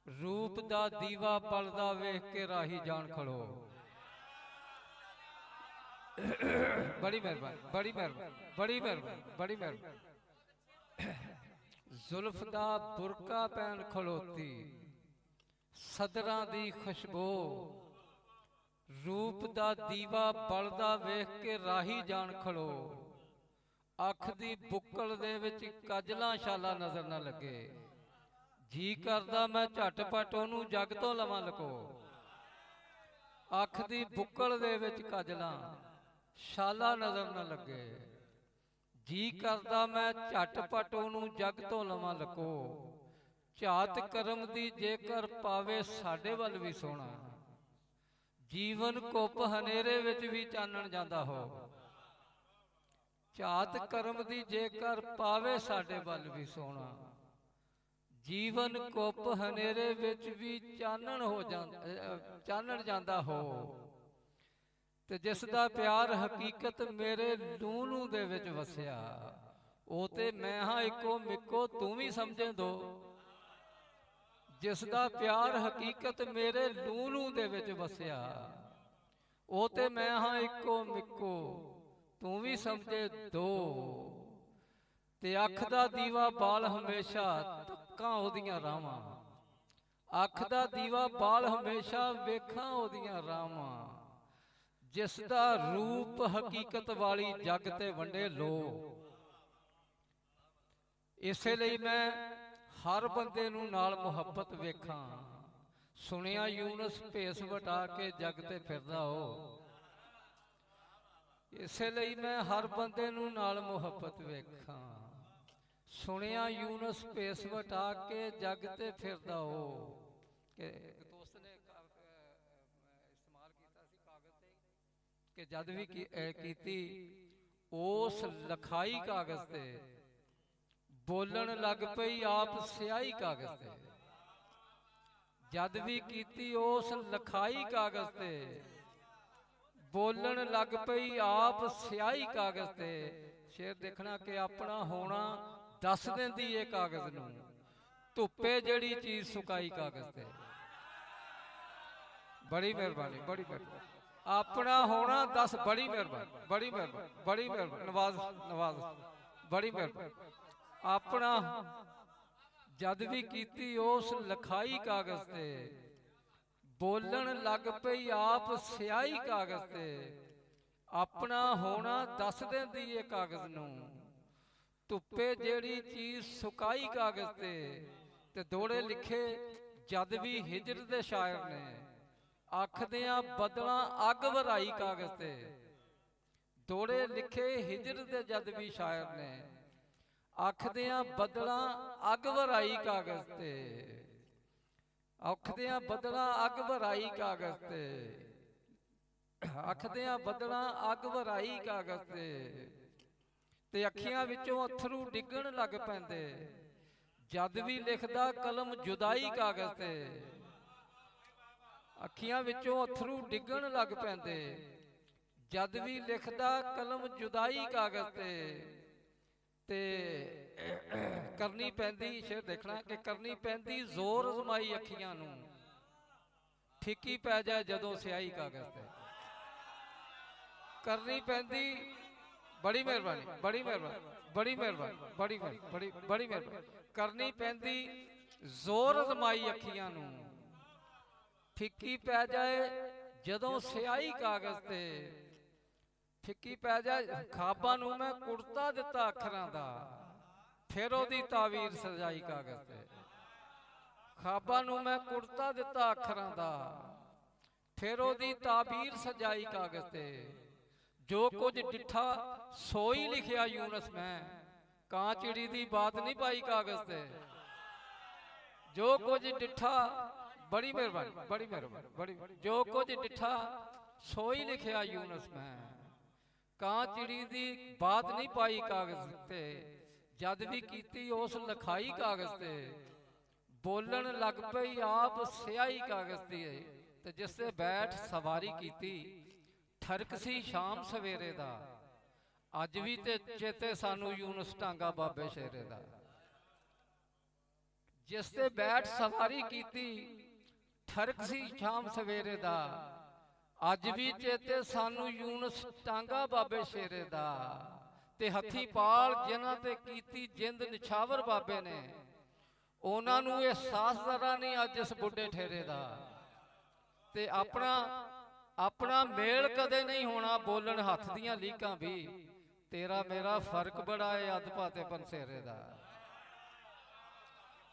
रूप दा दीवा बलदा वेख के राही जान खड़ो। बड़ी मेहरबानी बड़ी मेहरबानी बड़ी मेहरबानी बड़ी मेहरबानी। जुल्फ दा बुरका पहन खलोती सदरां दी खुशबू। रूप दा दीवा बलदा वेख के राही जान खड़ो। अख दी बुक्कल दे विच कजलां शाला नजर न लगे। जी करदा मैं झटपट ओनू जग तो लवां लको। अख दी बुक्कल दे विच कजलां शाला नजर न लगे। जी करदा मैं झटपट ओनू जग तो लवां लको। झात करम दी जेकर पावे साडे वल भी सोना। जीवन कुप हनेरे विच भी चानण जांदा हो। झात करम दी जेकर पावे साडे वल भी सोना। जीवन कुप हनेरे विच भी चानण हो चानण जांदा हो। ते जिस दा प्यार हकीकत मेरे लू लू दे विच वसिया। ओ ते मैं हां इको मिको तू भी समझे दो। ਜਿਸ ਦਾ ਪਿਆਰ ਹਕੀਕਤ ਮੇਰੇ ਲੂ ਲੂ ਦੇ ਵਿੱਚ ਵਸਿਆ, ਉਹ ਤੇ ਮੈਂ ਹਾਂ ਇੱਕੋ ਮਿੱਕੋ, ਤੂੰ ਵੀ ਸਮਝੇ ਦੋ। ਤੇ ਅੱਖ ਦਾ ਦੀਵਾ ਬਾਲ ਹਮੇਸ਼ਾ ਤੱਕਾਂ ਉਹਦੀਆਂ ਰਾਵਾਂ, ਅੱਖ ਦਾ ਦੀਵਾ ਬਾਲ ਹਮੇਸ਼ਾ ਵੇਖਾਂ ਉਹਦੀਆਂ ਰਾਵਾਂ। ਜਿਸ ਦਾ ਰੂਪ ਹਕੀਕਤ ਵਾਲੀ ਜਗ ਤੇ ਵੰਡੇ ਲੋ। ਇਸੇ ਲਈ ਮੈਂ ਹਰ ਬੰਦੇ ਨੂੰ ਨਾਲ ਮੁਹੱਬਤ ਵੇਖਾਂ। ਸੁਣਿਆ ਯੂਨਸ ਭੇਸ ਵਟਾ ਕੇ ਜਗ ਤੇ ਫਿਰਦਾ ਹੋ। ਇਸੇ ਲਈ ਮੈਂ ਹਰ ਬੰਦੇ ਨੂੰ ਨਾਲ ਮੁਹੱਬਤ ਵੇਖਾਂ। ਸੁਣਿਆ ਯੂਨਸ ਭੇਸ ਵਟਾ ਕੇ ਜਗ ਤੇ ਫਿਰਦਾ ਹੋ। ਕਿ ਦੋਸਤ ਨੇ ਇਸਤੇਮਾਲ ਕੀਤਾ ਸੀ ਕਾਗਜ਼ ਤੇ, ਕਿ ਜਦ ਵੀ ਕੀਤੀ ਉਸ ਲਖਾਈ ਕਾਗਜ਼ ਤੇ, ਬੋਲਣ ਲੱਗ ਪਈ ਆਪ ਸਿਆਹੀ ਕਾਗਜ਼ ਤੇ। ਜਦ ਵੀ ਕੀਤੀ ਉਸ ਲਖਾਈ ਕਾਗਜ਼ ਤੇ, ਬੋਲਣ ਲੱਗ ਪਈ ਆਪ ਸਿਆਹੀ ਕਾਗਜ਼ ਤੇ। ਸ਼ੇਰ ਦੇਖਣਾ ਕਿ ਆਪਣਾ ਹੋਣਾ ਦੱਸ ਦਿੰਦੀ ਏ ਕਾਗਜ਼ ਨੂੰ, ਧੁੱਪੇ ਜਿਹੜੀ ਚੀਜ਼ ਸੁਕਾਈ ਕਾਗਜ਼ ਤੇ। ਬੜੀ ਮਿਹਰਬਾਨੀ, ਬੜੀ ਮਿਹਰਬਾਨੀ। ਆਪਣਾ ਹੋਣਾ ਦੱਸ, ਬੜੀ ਮਿਹਰਬਾਨੀ, ਬੜੀ ਮਿਹਰਬਾਨੀ, ਬੜੀ ਮਿਹਰਬਾਨੀ। ਨਵਾਜ਼, ਨਵਾਜ਼, ਬੜੀ ਮਿਹਰਬਾਨੀ। ਆਪਣਾ ਜਦ ਵੀ ਕੀਤੀ ਉਸ ਲਖਾਈ ਕਾਗਜ਼ ਤੇ, ਬੋਲਣ ਲੱਗ ਪਈ ਆਪ ਸਿਆਹੀ ਕਾਗਜ਼ ਤੇ। ਆਪਣਾ ਹੋਣਾ ਦੱਸ ਦਿੰਦੀ ਏ ਕਾਗਜ਼ ਨੂੰ, ਧੁੱਪੇ ਜਿਹੜੀ ਚੀਜ਼ ਸੁਕਾਈ ਕਾਗਜ਼ ਤੇ ਦੋੜੇ ਲਿਖੇ ਜਦ ਵੀ ਹਿਜਰ ਦੇ ਸ਼ਾਇਰ ਨੇ, ਆਖਦਿਆਂ ਬਦਲਾਂ ਅੱਗ ਵਰਾਈ ਕਾਗਜ਼ ਤੇ। ਦੋੜੇ ਲਿਖੇ ਹਿਜਰ ਦੇ ਜਦ ਵੀ ਸ਼ਾਇਰ ਨੇ, ਆਖਦਿਆਂ ਬਦਲਾਂ ਅੱਗ ਵਰਾਈ ਕਾਗਜ਼ ਤੇ। ਆਖਦਿਆਂ ਬਦਲਾਂ ਅੱਗ ਵਰਾਈ ਕਾਗਜ਼ ਤੇ, ਆਖਦਿਆਂ ਬਦਲਾਂ ਅੱਗ ਵਰਾਈ ਕਾਗਜ਼ ਤੇ ਅੱਖੀਆਂ ਵਿੱਚੋਂ ਅਥਰੂ ਡਿੱਗਣ ਲੱਗ ਪੈਂਦੇ ਜਦ ਵੀ ਲਿਖਦਾ ਕਲਮ ਜੁਦਾਈ ਕਾਗਜ਼ ਤੇ। ਅੱਖੀਆਂ ਵਿੱਚੋਂ ਅਥਰੂ ਡਿੱਗਣ ਲੱਗ ਪੈਂਦੇ ਜਦ ਵੀ ਲਿਖਦਾ ਕਲਮ ਜੁਦਾਈ ਕਾਗਜ਼ ਤੇ ਕਰਨੀ ਪੈਂਦੀ, ਸ਼ੇਰ ਦੇਖਣਾ ਕਿ ਕਰਨੀ ਪੈਂਦੀ ਜ਼ੋਰ ਅਜ਼ਮਾਈ ਅੱਖੀਆਂ ਨੂੰ, ਫਿੱਕੀ ਪੈ ਜਾਏ ਜਦੋਂ ਸਿਆਹੀ ਕਾਗਜ਼ ਤੇ। ਕਰਨੀ ਪੈਂਦੀ, ਬੜੀ ਮਿਹਰਬਾਨੀ, ਬੜੀ ਮਿਹਰਬਾਨੀ, ਬੜੀ ਮਿਹਰਬਾਨੀ, ਬੜੀ ਬੜੀ ਬੜੀ ਮਿਹਰਬਾਨੀ। ਕਰਨੀ ਪੈਂਦੀ ਜ਼ੋਰ ਅਜ਼ਮਾਈ ਅੱਖੀਆਂ ਨੂੰ, ਫਿੱਕੀ ਪੈ ਜਾਏ ਜਦੋਂ ਸਿਆਹੀ ਕਾਗਜ਼ ਤੇ। ਫਿੱਕੀ ਪੈ ਜਾਏ। ਖਾਬਾਂ ਨੂੰ ਮੈਂ ਕੁੜਤਾ ਦਿੱਤਾ ਅੱਖਰਾਂ ਦਾ, ਫਿਰ ਉਹਦੀ ਤਾਵੀਰ ਸਜਾਈ ਕਾਗਜ਼ ਤੇ। ਖਾਬਾਂ ਨੂੰ ਮੈਂ ਕੁੜਤਾ ਦਿੱਤਾ ਅੱਖਰਾਂ ਦਾ, ਫਿਰ ਉਹਦੀ ਤਾਬੀਰ ਸਜਾਈ ਕਾਗਜ਼ ਤੇ। ਜੋ ਕੁਝ ਡਿੱਠਾ ਸੋਈ ਲਿਖਿਆ ਯੂਨਸ ਮੈਂ, ਕਾਂ ਚਿੜੀ ਦੀ ਬਾਤ ਨਹੀਂ ਪਾਈ ਕਾਗਜ਼ ਤੇ। ਜੋ ਕੁਝ ਡਿੱਠਾ, ਬੜੀ ਮਿਹਰਬਾਨੀ, ਬੜੀ ਮਿਹਰਬਾਨੀ, ਬੜੀ। ਜੋ ਕੁਝ ਡਿੱਠਾ ਸੋਈ ਲਿਖਿਆ ਯੂਨਸ ਮੈਂ, ਕਾਂ ਚਿੜੀ ਦੀ ਬਾਤ ਨਹੀਂ ਪਾਈ ਕਾਗਜ਼ ਤੇ। ਜਦ ਵੀ ਕੀਤੀ ਉਸ ਲਖਾਈ ਕਾਗਜ਼ ਤੇ, ਬੋਲਣ ਲੱਗ ਪਈ ਆਪ ਸਿਆਹੀ ਕਾਗਜ਼ ਦੀ। ਤੇ ਜਿਸ ਤੇ ਬੈਠ ਸਵਾਰੀ ਕੀਤੀ ਠਰਕ ਸੀ ਸ਼ਾਮ ਸਵੇਰੇ ਦਾ। ਅੱਜ ਵੀ ਤੇ ਚੇਤੇ ਸਾਨੂੰ ਯੂਨਸ ਟਾਂਗਾ ਬਾਬੇ ਸ਼ੇਰੇ ਦਾ। ਜਿਸ ਤੇ ਬੈਠ ਸਵਾਰੀ ਕੀਤੀ ਠਰਕ ਸੀ ਸ਼ਾਮ ਸਵੇਰੇ ਦਾ। ਅੱਜ ਵੀ ਚੇਤੇ ਸਾਨੂੰ ਯੂਨਸ ਟਾਂਗਾ ਬਾਬੇ ਸ਼ੇਰੇ ਦਾ। ਤੇ ਹੱਥੀ ਪਾਲ ਜਿਨ੍ਹਾਂ ਤੇ ਕੀਤੀ ਜਿੰਦ ਨਿਛਾਵਰ ਬਾਬੇ ਨੇ, ਉਹਨਾਂ ਨੂੰ ਅਹਿਸਾਸ ਜ਼ਰਾ ਨਹੀਂ ਅੱਜ ਇਸ ਬੁੱਢੇ ਠੇਰੇ ਦਾ। ਤੇ ਆਪਣਾ ਮੇਲ ਕਦੇ ਨਹੀਂ ਹੋਣਾ ਬੋਲਣ ਹੱਥ ਦੀਆਂ ਲੀਕਾਂ ਵੀ। ਤੇਰਾ ਮੇਰਾ ਫਰਕ ਬੜਾ ਏ ਅਦਪਾ ਤੇ ਪੰਸੇਰੇ ਦਾ।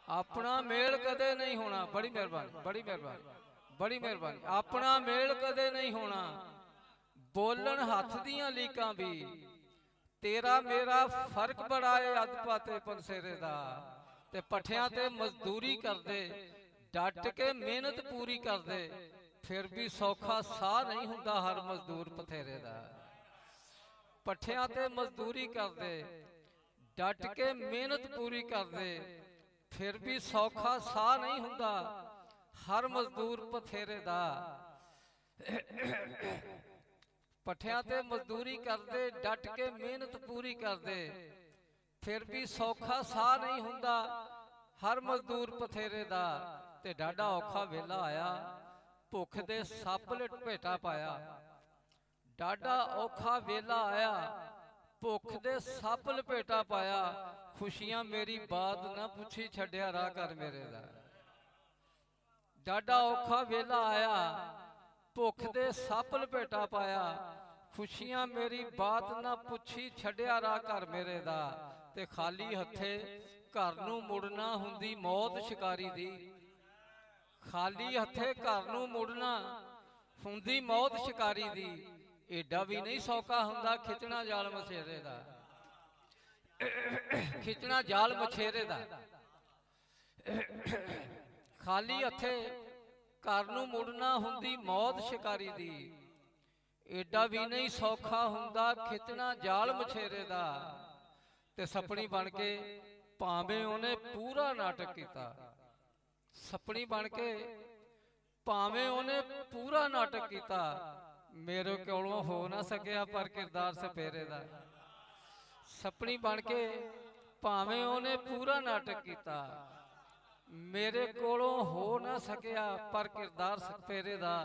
ਆਪਣਾ ਮੇਲ ਕਦੇ ਨਹੀਂ ਹੋਣਾ, ਬੜੀ ਮਿਹਰਬਾਨੀ, ਬੜੀ ਮਿਹਰਬਾਨੀ, ਬੜੀ ਮਿਹਰਬਾਨੀ। ਆਪਣਾ ਮੇਲ ਕਦੇ ਨਹੀਂ ਹੋਣਾ ਬੋਲਣ ਹੱਥ ਦੀਆਂ ਲੀਕਾਂ ਵੀ। ਤੇਰਾ ਮੇਰਾ ਫਰਕ ਬੜਾ ਏ ਅਦਪਾ ਤੇ ਪੰਸੇਰੇ ਦਾ। ਤੇ ਪੱਠਿਆਂ ਤੇ ਮਜ਼ਦੂਰੀ ਕਰਦੇ ਡਟ ਕੇ ਮਿਹਨਤ ਪੂਰੀ ਕਰਦੇ, ਫਿਰ ਵੀ ਸੌਖਾ ਸਾਹ ਨਹੀਂ ਹੁੰਦਾ ਹਰ ਮਜ਼ਦੂਰ ਪਥੇਰੇ ਦਾ। ਪੱਠਿਆਂ ਤੇ ਮਜ਼ਦੂਰੀ ਕਰਦੇ ਡਟ ਕੇ ਮਿਹਨਤ ਪੂਰੀ ਕਰਦੇ, ਫਿਰ ਵੀ ਸੌਖਾ ਸਾਹ ਨਹੀਂ ਹੁੰਦਾ ਹਰ ਮਜ਼ਦੂਰ ਪਥੇਰੇ ਦਾ। ਪੱਠਿਆਂ ਤੇ ਮਜ਼ਦੂਰੀ ਕਰਦੇ ਡਟ ਕੇ ਮਿਹਨਤ ਪੂਰੀ ਕਰਦੇ, ਫਿਰ ਵੀ ਸੌਖਾ ਸਾਹ ਨਹੀਂ ਹੁੰਦਾ ਹਰ ਮਜ਼ਦੂਰ ਪਥੇਰੇ ਦਾ। ਤੇ ਡਾਢਾ ਔਖਾ ਵੇਲਾ ਆਇਆ, ਭੁੱਖ ਦੇ ਸੱਪ ਲਪੇਟਾ ਪਾਇਆ। ਡਾਢਾ ਔਖਾ ਵੇਲਾ ਆਇਆ, ਭੁੱਖ ਦੇ ਸੱਪ ਲਪੇਟਾ ਪਾਇਆ। ਖੁਸ਼ੀਆਂ ਮੇਰੀ ਬਾਤ ਨਾ ਪੁੱਛੀ, ਛੱਡਿਆ ਰਾਹ ਕਰ ਮੇਰੇ ਦਾ। ਡਾਢਾ ਔਖਾ ਵੇਲਾ ਆਇਆ, ਭੁੱਖ ਦੇ ਸੱਪ ਲਪੇਟਾ ਪਾਇਆ। ਖੁਸ਼ੀਆਂ ਮੇਰੀ ਬਾਤ ਨਾ ਪੁੱਛੀ, ਛੱਡਿਆ ਰਾਹ ਕਰ ਮੇਰੇ ਦਾ। ਤੇ ਖਾਲੀ ਹੱਥੇ ਘਰ ਨੂੰ ਮੁੜਨਾ ਹੁੰਦੀ ਮੌਤ ਸ਼ਿਕਾਰੀ ਦੀ। ਖਾਲੀ ਹੱਥੇ ਘਰ ਨੂੰ ਮੁੜਨਾ ਹੁੰਦੀ ਮੌਤ ਸ਼ਿਕਾਰੀ ਦੀ। ਏਡਾ ਵੀ ਨਹੀਂ ਸੌਖਾ ਹੁੰਦਾ ਖਿੱਚਣਾ ਜਾਲ ਮਛੇਰੇ ਦਾ, ਖਿੱਚਣਾ ਜਾਲ ਮਛੇਰੇ ਦਾ। ਖਾਲੀ ਹੱਥੇ ਘਰ ਨੂੰ ਮੁੜਨਾ ਹੁੰਦੀ ਮੌਤ ਸ਼ਿਕਾਰੀ ਦੀ। ਏਡਾ ਵੀ ਨਹੀਂ ਸੌਖਾ ਹੁੰਦਾ ਖਿੱਚਣਾ ਜਾਲ ਮਛੇਰੇ ਦਾ। ਤੇ ਸਪਣੀ ਬਣ ਕੇ ਭਾਵੇਂ ਉਹਨੇ ਪੂਰਾ ਨਾਟਕ ਕੀਤਾ, ਸਪਣੀ ਬਣ ਕੇ ਭਾਵੇਂ ਉਹਨੇ ਪੂਰਾ ਨਾਟਕ ਕੀਤਾ। ਮੇਰੇ ਕੋਲੋਂ ਹੋ ਨਾ ਸਕਿਆ ਪਰ ਕਿਰਦਾਰ ਸਪੇਰੇ ਦਾ। ਸਪਣੀ ਬਣ ਕੇ ਭਾਵੇਂ ਉਹਨੇ ਪੂਰਾ ਨਾਟਕ ਕੀਤਾ, ਮੇਰੇ ਕੋਲੋਂ ਹੋ ਨਾ ਸਕਿਆ ਪਰ ਕਿਰਦਾਰ ਸਪੇਰੇ ਦਾ।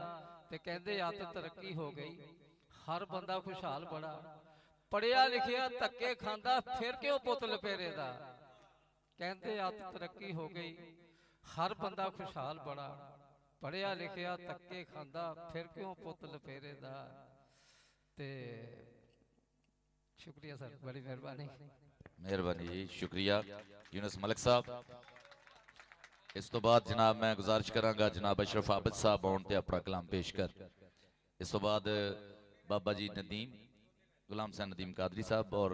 ਤੇ ਕਹਿੰਦੇ ਅੱਤ ਤਰੱਕੀ ਹੋ ਗਈ, ਹਰ ਬੰਦਾ ਖੁਸ਼ਹਾਲ ਬੜਾ। ਪੜਿਆ ਲਿਖਿਆ ਧੱਕੇ ਖਾਂਦਾ, ਫਿਰ ਕਿਉਂ ਪੁੱਤ ਲਪੇਰੇ ਦਾ। ਕਹਿੰਦੇ ਅੱਤ ਤਰੱਕੀ ਹੋ ਗਈ, ਹਰ ਬੰਦਾ ਖੁਸ਼ਹਾਲ ਬੜਾ। ਪੜਿਆ ਲਿਖਿਆ ਧੱਕੇ ਖਾਂਦਾ, ਫਿਰ ਕਿਉਂ ਪੁੱਤ ਲਪੇਰੇ ਦਾ। ਤੇ ਸ਼ੁਕਰੀਆ ਸਰ, ਬੜੀ ਮਿਹਰਬਾਨੀ। ਮਿਹਰਬਾਨੀ ਜੀ, ਸ਼ੁਕਰੀਆ ਯੂਨਸ ਮਲਕ ਸਾਹਿਬ। ਇਸ ਤੋਂ ਬਾਅਦ ਜਨਾਬ ਮੈਂ ਗੁਜ਼ਾਰਿਸ਼ ਕਰਾਂਗਾ ਜਨਾਬ ਅਸ਼ਰਫ ਆਬਦ ਸਾਹਿਬ ਆਉਣ ਤੇ ਆਪਣਾ ਕਲਾਮ ਪੇਸ਼ ਕਰ। ਇਸ ਤੋਂ ਬਾਅਦ ਬਾਬਾ ਜੀ ਨਦੀਮ गुलाम हुसैन नदीम कादरी साहब और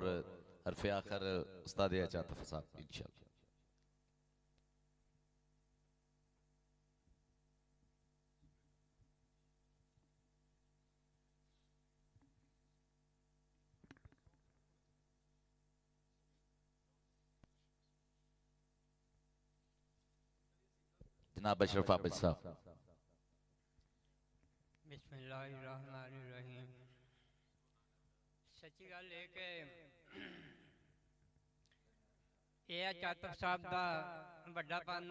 हरफ आखिर उस्ताद अचातफ साहब इंशाअल्लाह। जनाब अशरफ आबिद साहब। बिस्मिल्लाहिर्रहमानिर्रहीम। सच्ची गल है कि यह चातक साहब का वड्डापन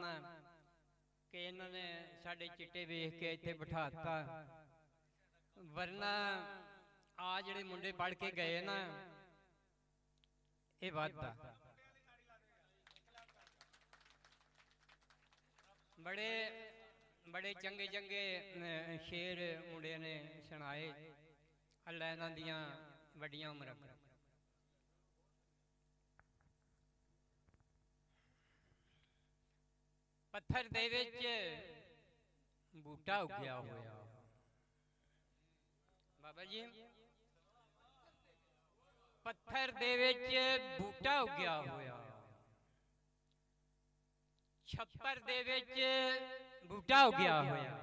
कि इन्होंने साढ़े चिट्टे वेख के इत्थे बिठाता, वरना आ जिहड़े मुंडे पढ़ के गए ना ये वादा बड़े बड़े चंगे चंगे शेर मुंडे ने सुनाए। अल्लाह इन्हां दियां वड्डियां उमरां करे। पत्थर दे विच बूटा उगया होया। बाबा जी पत्थर दे विच बूटा उगया होया, छप्पर दे विच बूटा उगया होया।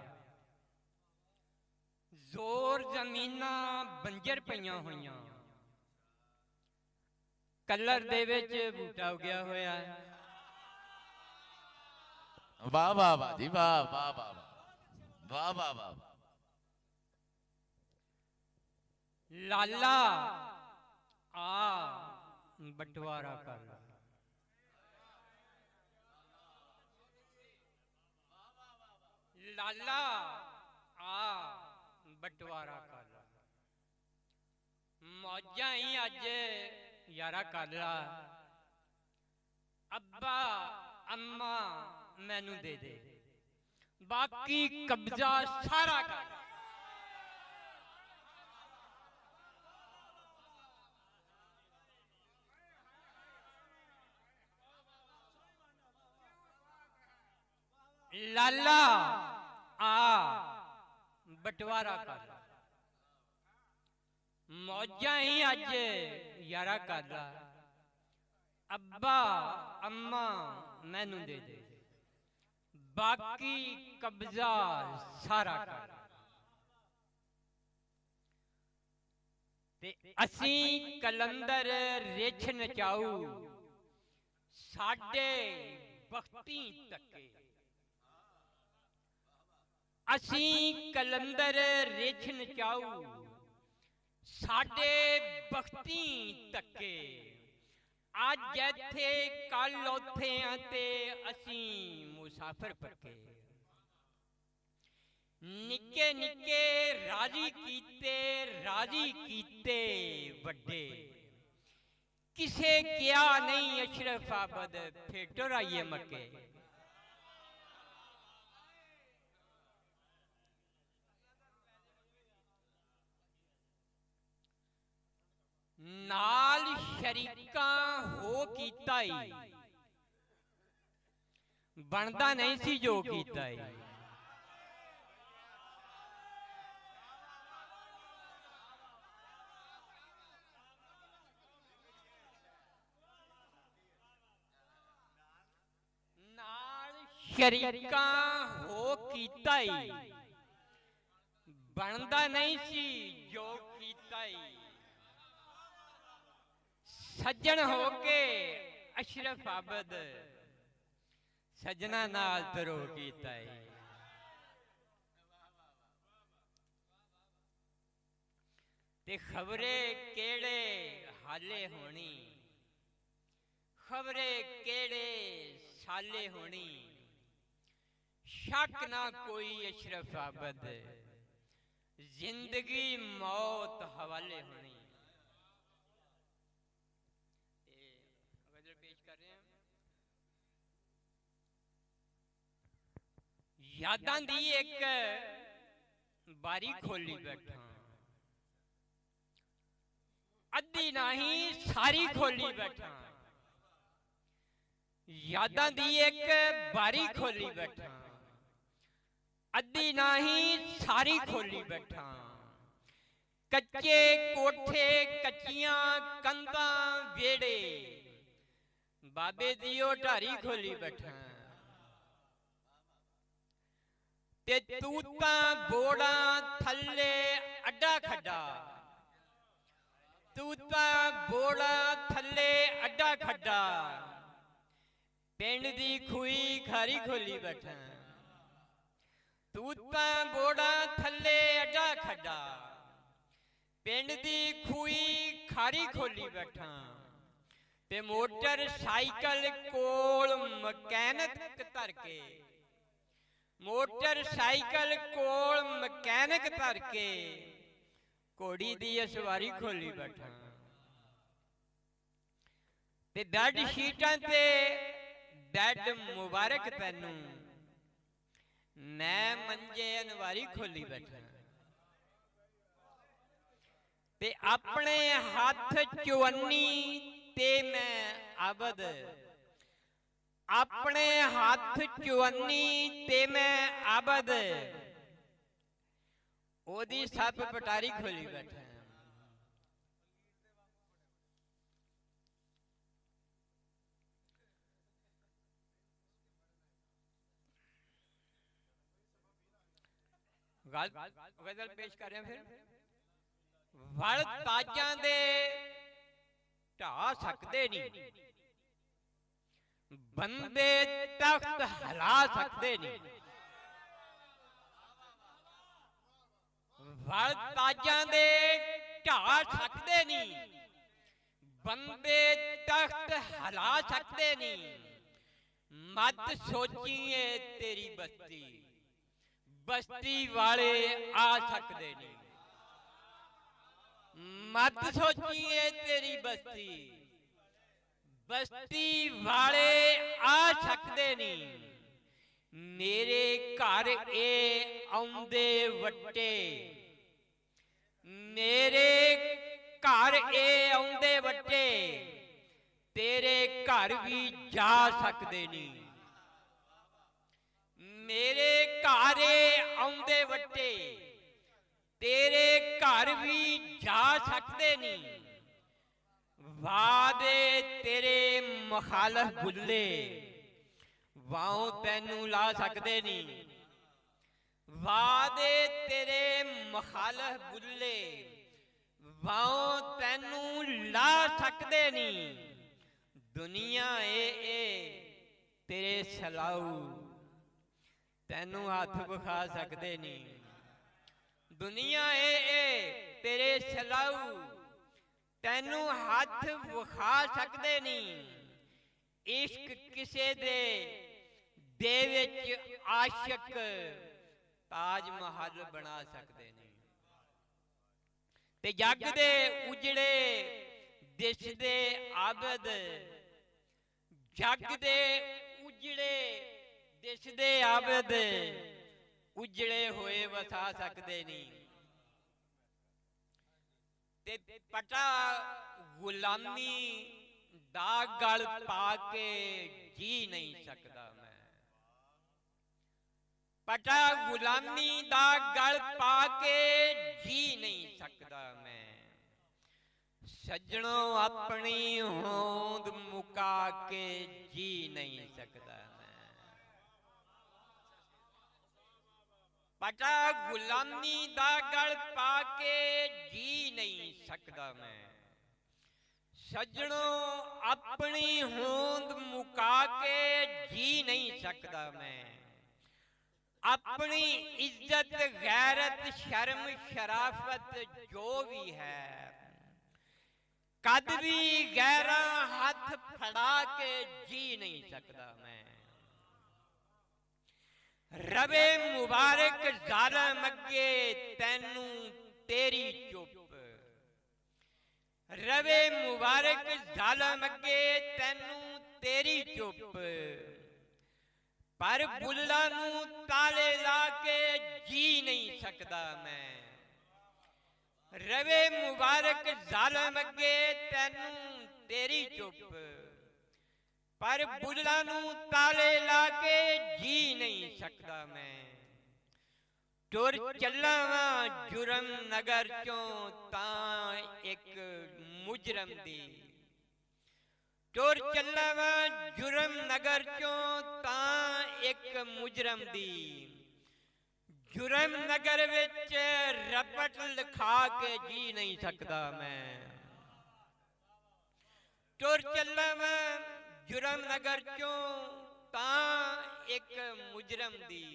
जोर जमीना बंजर पईयां होईयां, कलर दे विच बूटा उगया होया। वाह वाह वाह जी वाह वाह वाह वाह वाह वाह। लाला आ बंटवारा कर, लाला आ बंटवारा कर। मौजा ही अज यारा कर ला, अब्बा अम्मा मैनू दे दे, बाकी कब्जा सारा कर। लाला आ बंटवारा कर, मौजा ही अज यारा कर ला, अब्बा अम्मा मैनू दे दे, बाकी कब्जा सारा कर। ते असी कलंदर रिछ नचाऊ, साडे बख्ती तके। असी कलंदर रिछ नचाऊ, साडे बख्ती तके। अज इत्थे कल उथे ते असी मुसाफिर पक्के। निके निके राजी कीते वड्डे, किसे क्या नहीं अशरफ आबद फिर टुराइए मक्के। नाल शरीका हो कीता ही बनदा नहीं सी जो कीता ही। शरीका हो कीता ही बनदा नहीं सी जो कीता ही। सज्जन हो के अशरफ आबद सजना नाल तरो कीता ही। ते खबरे केड़े हाले होनी, खबरे केड़े साले होनी, शक ना कोई अशरफ आबद जिंदगी मौत हवाले होनी। गजल पेश कर रहे हैं। यादां दी एक बारी खोली बैठा, अद्धी नहीं सारी खोली बैठा। यादां दी एक बारी खोली बैठा, अद्धी नहीं सारी खोली बैठा। कच्चे कोठे कच्चियां कंधां वेड़े, बाबे दियो ढारी खोली बैठा। ते तूता बोड़ा थल्ले अड्डा खड्डा, तूता बोड़ा थल्ले अड्डा खड्डा। पिंड दी खुई खारी खोली बैठा, तूता बोड़ा थल्ले अड्डा खड्डा। पिंड दी खुई खारी खोली बैठा। ते मोटर साइकिल कोल मकैनिक धर के, मोटर साइकिल कोल मकैनिक धर के घोड़ी दी सवारी खोली बैठा। ते बैड शीटां ते बैड मुबारक तैनू, मैं मंजे अनवारी खोली बैठा। ते अपने हाथ चौन्नी ते मैं आबद, अपने हाथ चौन्नी ते मैं आबद ओदी सप पटारी खोली बैठा। गजल पेश कर रहे हैं फिर। वल ताजां दे ढा सकदे नहीं, बंदे तख्त हिला सकदे नहीं। वल ताजां दे ढा सकदे नहीं, बंदे तख्त हिला सकदे नहीं। मत सोचिए तेरी बस्ती, बस्ती वाले आ सकते नहीं। मत सोचिए तेरी बस्ती, बस्ती वाले आ सकते नहीं। मेरे घर ए आउंदे वट्टे, मेरे घर ए आउंदे वट्टे तेरे घर भी जा सकते नहीं। मेरे घर आउंदे वट्टे तेरे घर भी जा सकते नहीं। वादे तेरे मुखालफ बुल्ले वाओ तैनू ला सकते नहीं। वादे तेरे मुखालफ बुल्ले वाओ तैनू ला सकते नहीं। दुनिया ए तेरे सलाऊ तैनू हाथ विखा सकते नहीं। दुनिया ए तेरे सलाऊ तैनू हाथ विखा सकते नहीं। इश्क किसे दे विच आशिक ताज महल बना सकते नहीं। ते जग दे उजड़े दिसदे आबद, जग दे उजड़े दिसदे आबद उजड़े होए वसा सकते नहीं। ते पटा गुलामी दा गल पाके जी नहीं सकता मैं। पटा गुलामी दा गल पाके जी नहीं सकता मैं। सज्जनों अपनी होंद मुका के जी नहीं सकता मैं। पटा गुलामी दा गल पाके जी नहीं सकता मैं। सज्जनों अपनी होंद मुका के जी नहीं सकता मैं। अपनी इज्जत गैरत शर्म शराफत जो भी है कद भी गैरा हाथ फड़ा के जी नहीं सकता मैं। रवे मुबारक जालम अगे तैनू तेरी चुप, रवे मुबारक जालम अगे तैनू तेरी चुप। पर बुल्ला नू ताले ला के जी नहीं सकता मैं। रवे मुबारक जालम अगे तैनू तेरी चुप। पर बुल्ला नू ताले ला के जी नहीं सकता मैं। टुर चला वां जुरम नगर चों तां एक मुजरम दी। टुर चला वां जुरम नगर चों तां एक मुजरम दी। जुरम नगर विच रपट लिखा के जी नहीं सकता मैं। टुर चला वां जुरम नगर चों तां एक मुजरम दी।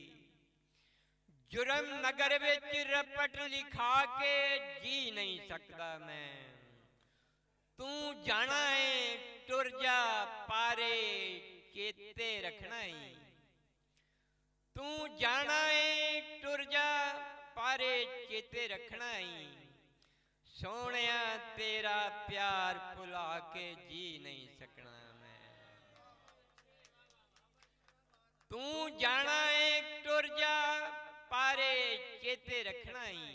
जुरम नगर विच रपट लिखा के जी नहीं सकता मैं। तू जाना है टुर जा पारे चेते रखना ही। तू जाना है टुर जा पारे चेते रखना ही। सोनिया तेरा प्यार भुला के जी नहीं सकना मैं। तू जाना है टुर जा पारे चेते रखना ही।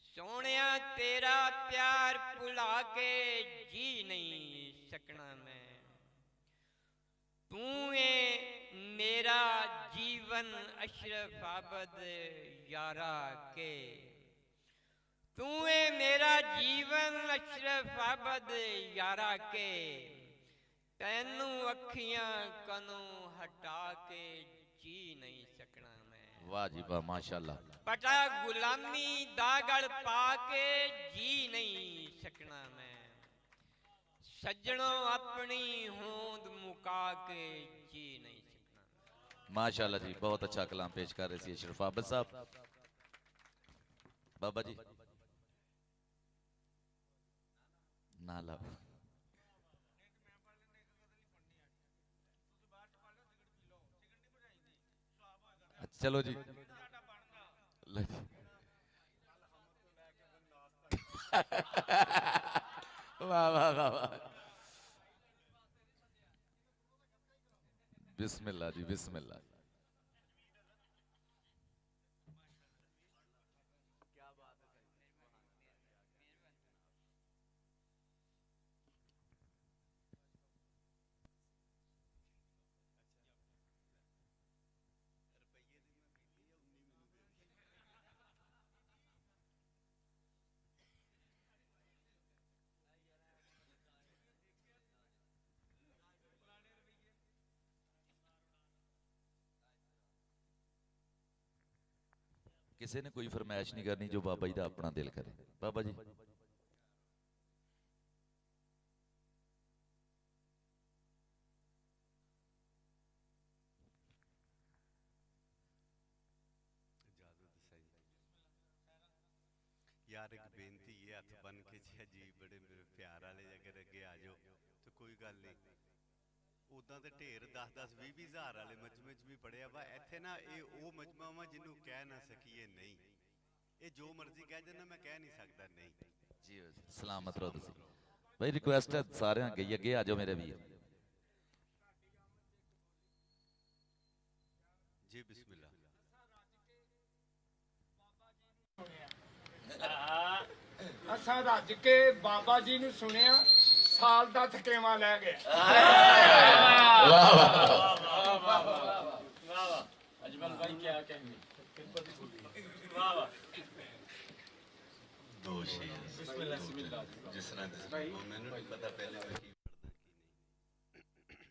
सोनिया तेरा प्यार भुला के जी नहीं सकना मैं। तू है मेरा जीवन अशरफ आबद यारा के। तू है मेरा जीवन अशरफ आबद यारा के। तैनू अखियां कनों हटा के जी नहीं सकना मैं। वाह जी वाह माशाल्लाह। पटा गुलामी दागड़ पाके जी नहीं सकना मैं। सज्जनों अपनी होंद मुका के जी नहीं सकना। माशाल्लाह जी बहुत अच्छा कलाम पेश कर रहे थे अशरफ आबद साहब। बाबा जी ना ला चलो जी वाह वाह वाह वाह। बिस्मिल्लाह जी बिस्मिल्लाह। किसी ने कोई फरमाइश नहीं करनी जो बाबा जी का अपना दिल करे। बाबा जी यार एक बेनती ये हथ बन के जी बड़े मेरे प्यार वाले अगर अगे आ जाओ तो कोई गल नहीं। ਉਦਾਂ ਤੇ ਢੇਰ 10-10 20-20 ਹਜ਼ਾਰ ਵਾਲੇ ਮਜਮੇ 'ਚ ਵੀ ਪੜਿਆ ਵਾ। ਇੱਥੇ ਨਾ ਇਹ ਉਹ ਮਜਮਾ ਵਾ ਜਿਹਨੂੰ ਕਹਿ ਨਾ ਸਕੀਏ ਨਹੀਂ। ਇਹ ਜੋ ਮਰਜ਼ੀ ਕਹਿ ਦੇਣਾ, ਮੈਂ ਕਹਿ ਨਹੀਂ ਸਕਦਾ ਨਹੀਂ। ਜੀ ਸਲਾਮਤ ਰਹੋ ਤੁਸੀਂ ਭਾਈ। ਰਿਕੁਐਸਟ ਹੈ ਸਾਰਿਆਂ ਅੱਗੇ ਆ ਜਾਓ ਮੇਰੇ ਵੀਰ। ਜੀ ਬਿਸਮਿਲ੍ਲਾ। ਅਸਾਂ ਰੱਜ ਕੇ ਬਾਬਾ ਜੀ ਨੂੰ ਸੁਣਿਆ, ਸਾਲ ਦਾ ਥਕੇਵਾ ਲੈ ਗਿਆ। ਵਾਹ ਵਾਹ ਵਾਹ ਵਾਹ। ਅਜਮਲ ਭਾਈ ਕੀ ਕहेंगे? ਵਾਹ ਵਾਹ। ਦੋ ਸ਼ੇਰ ਬਿਸਮਿਲ੍ਲਾ ਬਿਸਮਿਲ੍ਲਾ। ਜਿਸ ਤਰ੍ਹਾਂ ਮੈਨੂੰ ਨਹੀਂ ਪਤਾ ਪਹਿਲੇ ਮੈਂ ਕੀ ਪੜਦਾ ਕੀ ਨਹੀਂ।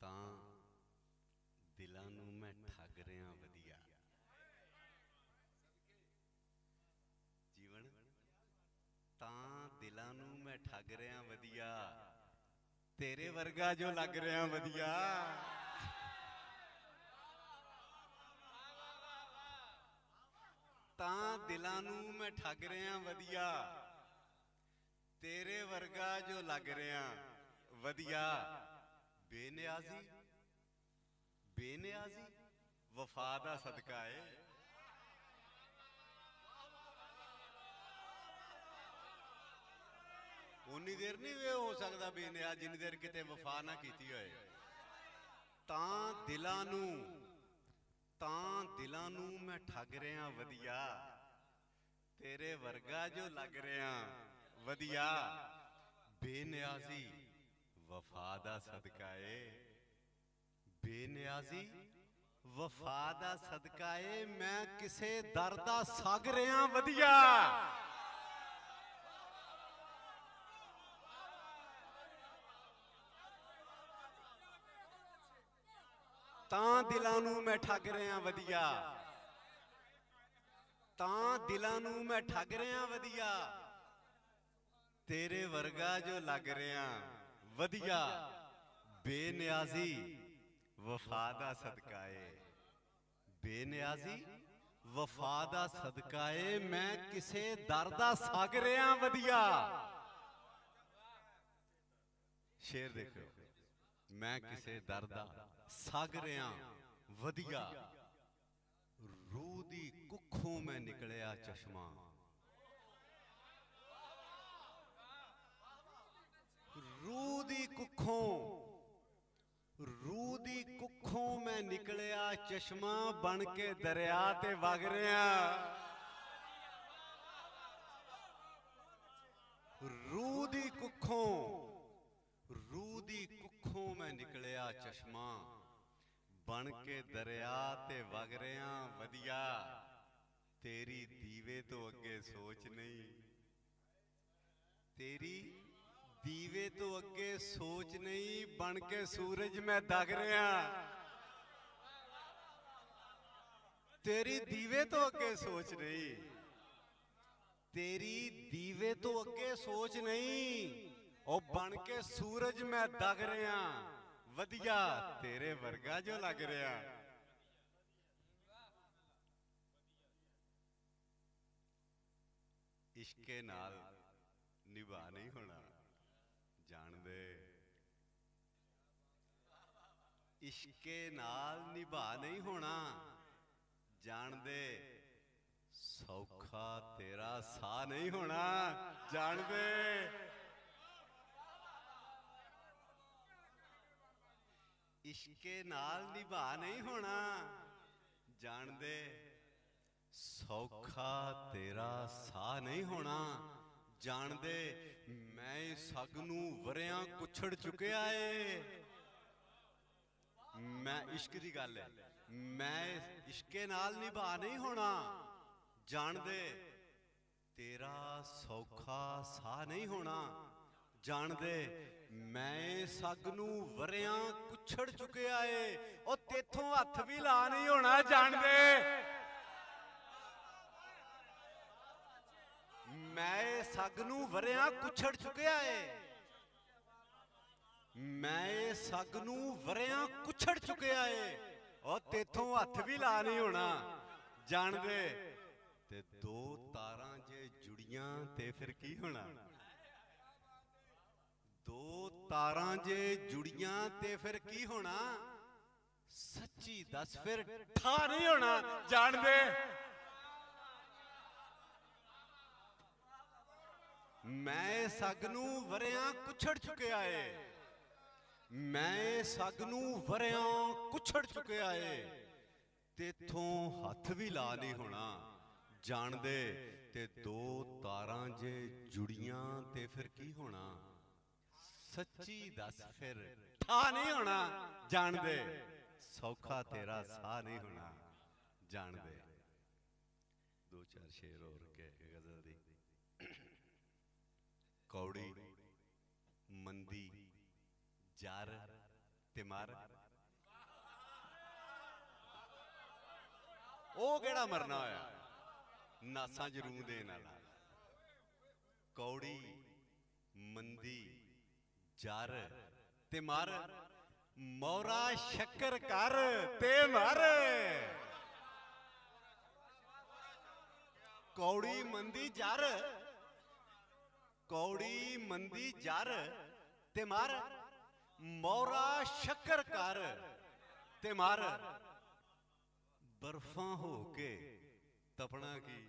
ਤਾਂ ਦਿਲਾਂ ਨੂੰ ਮੈਂ ਠੱਗ ਰਿਆਂ ਵਧੀਆ ਜੀਵਨ, ਤਾਂ ਦਿਲਾਂ ਨੂੰ ਮੈਂ ਠੱਗ ਰਿਆਂ ਵਧੀਆ, ਤੇਰੇ ਵਰਗਾ ਜੋ ਲੱਗ ਰਿਆਂ ਵਧੀਆ। ਤਾਂ ਦਿਲਾਂ ਨੂੰ ਮੈਂ ਠੱਗ ਰਿਆਂ ਵਧੀਆ, ਤੇਰੇ ਵਰਗਾ ਜੋ ਲੱਗ ਰਿਆਂ ਵਧੀਆ। ਬੇਨਿਆਜ਼ੀ ਬੇਨਿਆਜ਼ੀ ਵਫਾ ਦਾ ਸਦਕਾ ਏ। ਉਨੀ ਦੇਰ ਨਹੀਂ ਵੇ ਹੋ ਸਕਦਾ ਬੇਨਿਆਜ਼ ਜਿੰਨੀ ਦੇਰ ਕਿਤੇ ਵਫਾ ਨਾ ਕੀਤੀ ਹੋਏ। ਤਾਂ ਦਿਲਾਂ ਨੂੰ ਮੈਂ ਠੱਗ ਰਿਆਂ ਵਧੀਆ, ਤੇਰੇ ਵਰਗਾ ਜੋ ਲੱਗ ਰਿਆਂ ਵਧੀਆ। ਬੇਨਿਆਜ਼ੀ ਵਫਾ ਦਾ ਸਦਕਾ ਏ, ਬੇਨਿਆਜ਼ੀ ਵਫਾ ਦਾ ਸਦਕਾ ਏ। ਮੈਂ ਕਿਸੇ ਦਰ ਦਾ ਸਾਗ ਰਿਆਂ ਵਧੀਆ। ਤਾਂ ਦਿਲਾਂ ਨੂੰ ਮੈਂ ਠੱਗ ਰਿਆਂ ਵਧੀਆ, ਤਾਂ ਦਿਲਾਂ ਨੂੰ ਮੈਂ ਠੱਗ ਰਿਆਂ ਵਧੀਆ, ਤੇਰੇ ਵਰਗਾ ਜੋ ਲੱਗ ਰਿਆਂ ਵਧੀਆ। ਬੇਨਿਆਜ਼ੀ ਵਫਾ ਦਾ ਸਦਕਾ ਏ, ਬੇਨਿਆਜ਼ੀ ਵਫਾ ਦਾ ਸਦਕਾ ਏ। ਮੈਂ ਕਿਸੇ ਦਰ ਦਾ ਸਾਗ ਰਿਆਂ ਵਧੀਆ। ਸ਼ੇਰ ਦੇਖੋ, ਮੈਂ ਕਿਸੇ ਦਰ ਦਾ ਸਾਗ ਰਿਆਂ ਵਧੀਆ। ਰੂਹ ਦੀ ਕੁੱਖੋਂ ਮੈਂ ਨਿਕਲਿਆ ਚਸ਼ਮਾ, ਰੂਹ ਦੀ ਕੁੱਖੋਂ ਮੈਂ ਨਿਕਲਿਆ ਚਸ਼ਮਾ। ਬਣ ਕੇ ਦਰਿਆ ਤੇ ਵਗ ਰਿਆਂ। ਰੂਹ ਦੀ ਕੁੱਖੋਂ ਮੈਂ ਨਿਕਲਿਆ ਚਸ਼ਮਾ। ਬਣ ਕੇ ਦਰਿਆ ਤੇ ਵਗ ਰਿਆਂ ਵਧੀਆ। ਤੇਰੀ ਦੀਵੇ ਤੋਂ ਅੱਗੇ ਸੋਚ ਨਹੀਂ, ਤੇਰੀ ਦੀਵੇ ਤੋਂ ਅੱਗੇ ਸੋਚ ਨਹੀਂ। ਬਣ ਕੇ ਸੂਰਜ ਮੈਂ ਦਗ ਰਿਆਂ। ਤੇਰੀ ਦੀਵੇ ਤੋਂ ਅੱਗੇ ਸੋਚ ਨਹੀਂ, ਤੇਰੀ ਦੀਵੇ ਤੋਂ ਅੱਗੇ ਸੋਚ ਨਹੀਂ। ਉਹ ਬਣ ਕੇ ਸੂਰਜ ਮੈਂ ਦਗ ਰਿਆਂ ਵਧੀਆ, ਤੇਰੇ ਵਰਗਾ ਜੋ ਲੱਗ ਰਿਹਾ। ਇਸ਼ਕੇ ਨਾਲ ਨਿਭਾ ਨਹੀਂ ਹੋਣਾ ਜਾਣਦੇ, ਇਸ਼ਕੇ ਨਾਲ ਨਿਭਾ ਨਹੀਂ ਹੋਣਾ ਜਾਣਦੇ। ਸੌਖਾ ਤੇਰਾ ਸਾਹ ਨਹੀਂ ਹੋਣਾ ਜਾਣਦੇ। ਇਸ਼ਕੇ ਨਾਲ ਨਿਭਾ ਨਹੀਂ ਹੋਣਾ ਜਾਣਦੇ। ਸੌਖਾ ਤੇਰਾ ਸਾਹ ਨਹੀਂ ਹੋਣਾ ਜਾਣਦੇ। ਮੈਂ ਸੱਗ ਨੂੰ ਵਰਿਆਂ ਕੁਛੜ ਚੁੱਕਿਆ ਏ। ਮੈਂ ਇਸ਼ਕ ਦੀ ਗੱਲ ਹੈ, ਮੈਂ ਇਸ਼ਕੇ ਨਾਲ ਨਿਭਾ ਨਹੀਂ ਹੋਣਾ ਜਾਣਦੇ। ਤੇਰਾ ਸੌਖਾ ਸਾਹ ਨਹੀਂ ਹੋਣਾ ਜਾਣਦੇ। ਮੈਂ ਸੱਗ ਨੂੰ ਵਰਿਆਂ ਕੁਛੜ ਚੁੱਕਿਆ ਏ। ਉਹ ਤੇਥੋਂ ਹੱਥ ਵੀ ਲਾ ਨਹੀਂ ਹੋਣਾ ਜਾਣਦੇ। ਮੈਂ ਸੱਗ ਨੂੰ ਵਰਿਆਂ ਕੁਛੜ ਚੁੱਕਿਆ ਏ। ਮੈਂ ਸੱਗ ਨੂੰ ਵਰਿਆਂ ਕੁਛੜ ਚੁੱਕਿਆ ਏ। ਉਹ ਤੇਥੋਂ ਹੱਥ ਵੀ ਲਾ ਨਹੀਂ ਹੋਣਾ ਜਾਣਦੇ। ਤੇ ਦੋ ਤਾਰਾਂ ਜੇ ਜੁੜੀਆਂ ਤੇ ਫਿਰ ਕੀ ਹੋਣਾ। दो तारां जे जुड़ियां ते फिर की होना सच्ची दस फिर ठा नहीं होना जान दे मैं सग नू वरियां कुछड़ चुकिया है मैं सग नू वरियां कुछड़ चुकिया है तेथों हथ भी ला नहीं होना जान दे ते दो तारां जे जुड़ियां ते फिर की होना सच्ची दस फिर ठा नहीं होना जान दे सौखा तेरा सा नहीं होना जान दे दो चार शेर और के गजल दी कौड़ी मंदी जार ते मार ओ केड़ा मरना होया नासा जरूर देने वाला कौड़ी मंदी जार ते मार मोरा शक्कर कर ते मार कौड़ी मंदी जार कौड़ी मंदी जार ते मार मोरा शक्कर कर ते मार बर्फा हो के तपना की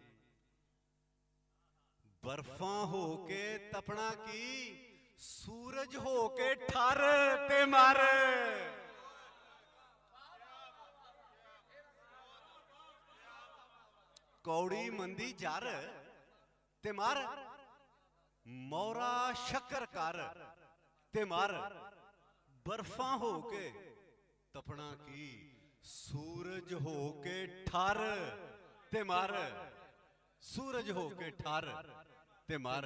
बर्फा हो के तपना की सूरज हो के ठार ते मार कौड़ी मंदी जार ते मार मोरा शक्कर कर ते मार बर्फा हो के तपना की सूरज हो के ठार ते मार सूरज हो के ठार ते मार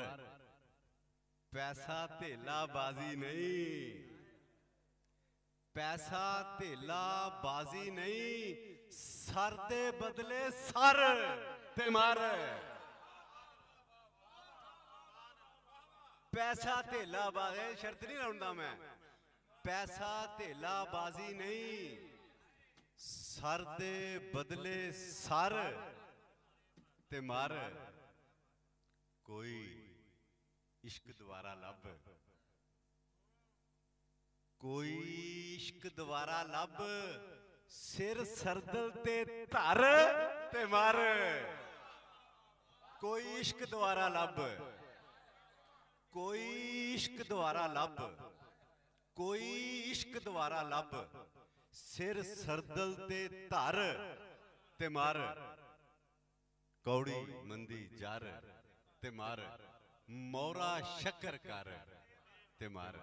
पैसा तेला बाजी नहीं पैसा तेला बाजी नहीं सर दे बदले सर ते मार पैसा तेला बाजी शर्त नहीं लाऊंगा मैं पैसा तेला बाजी नहीं सर दे बदले सर ते मार कोई इश्क द्वारा लब कोई इश्क द्वारा लब सिर सरदल ते धर ते मार कोई इश्क द्वारा लब कोई इश्क द्वारा लब कोई इश्क द्वारा लब सिर सरदल ते धर ते मार कौड़ी मंदी जार ते मार मोरा शक्कर कर ते मार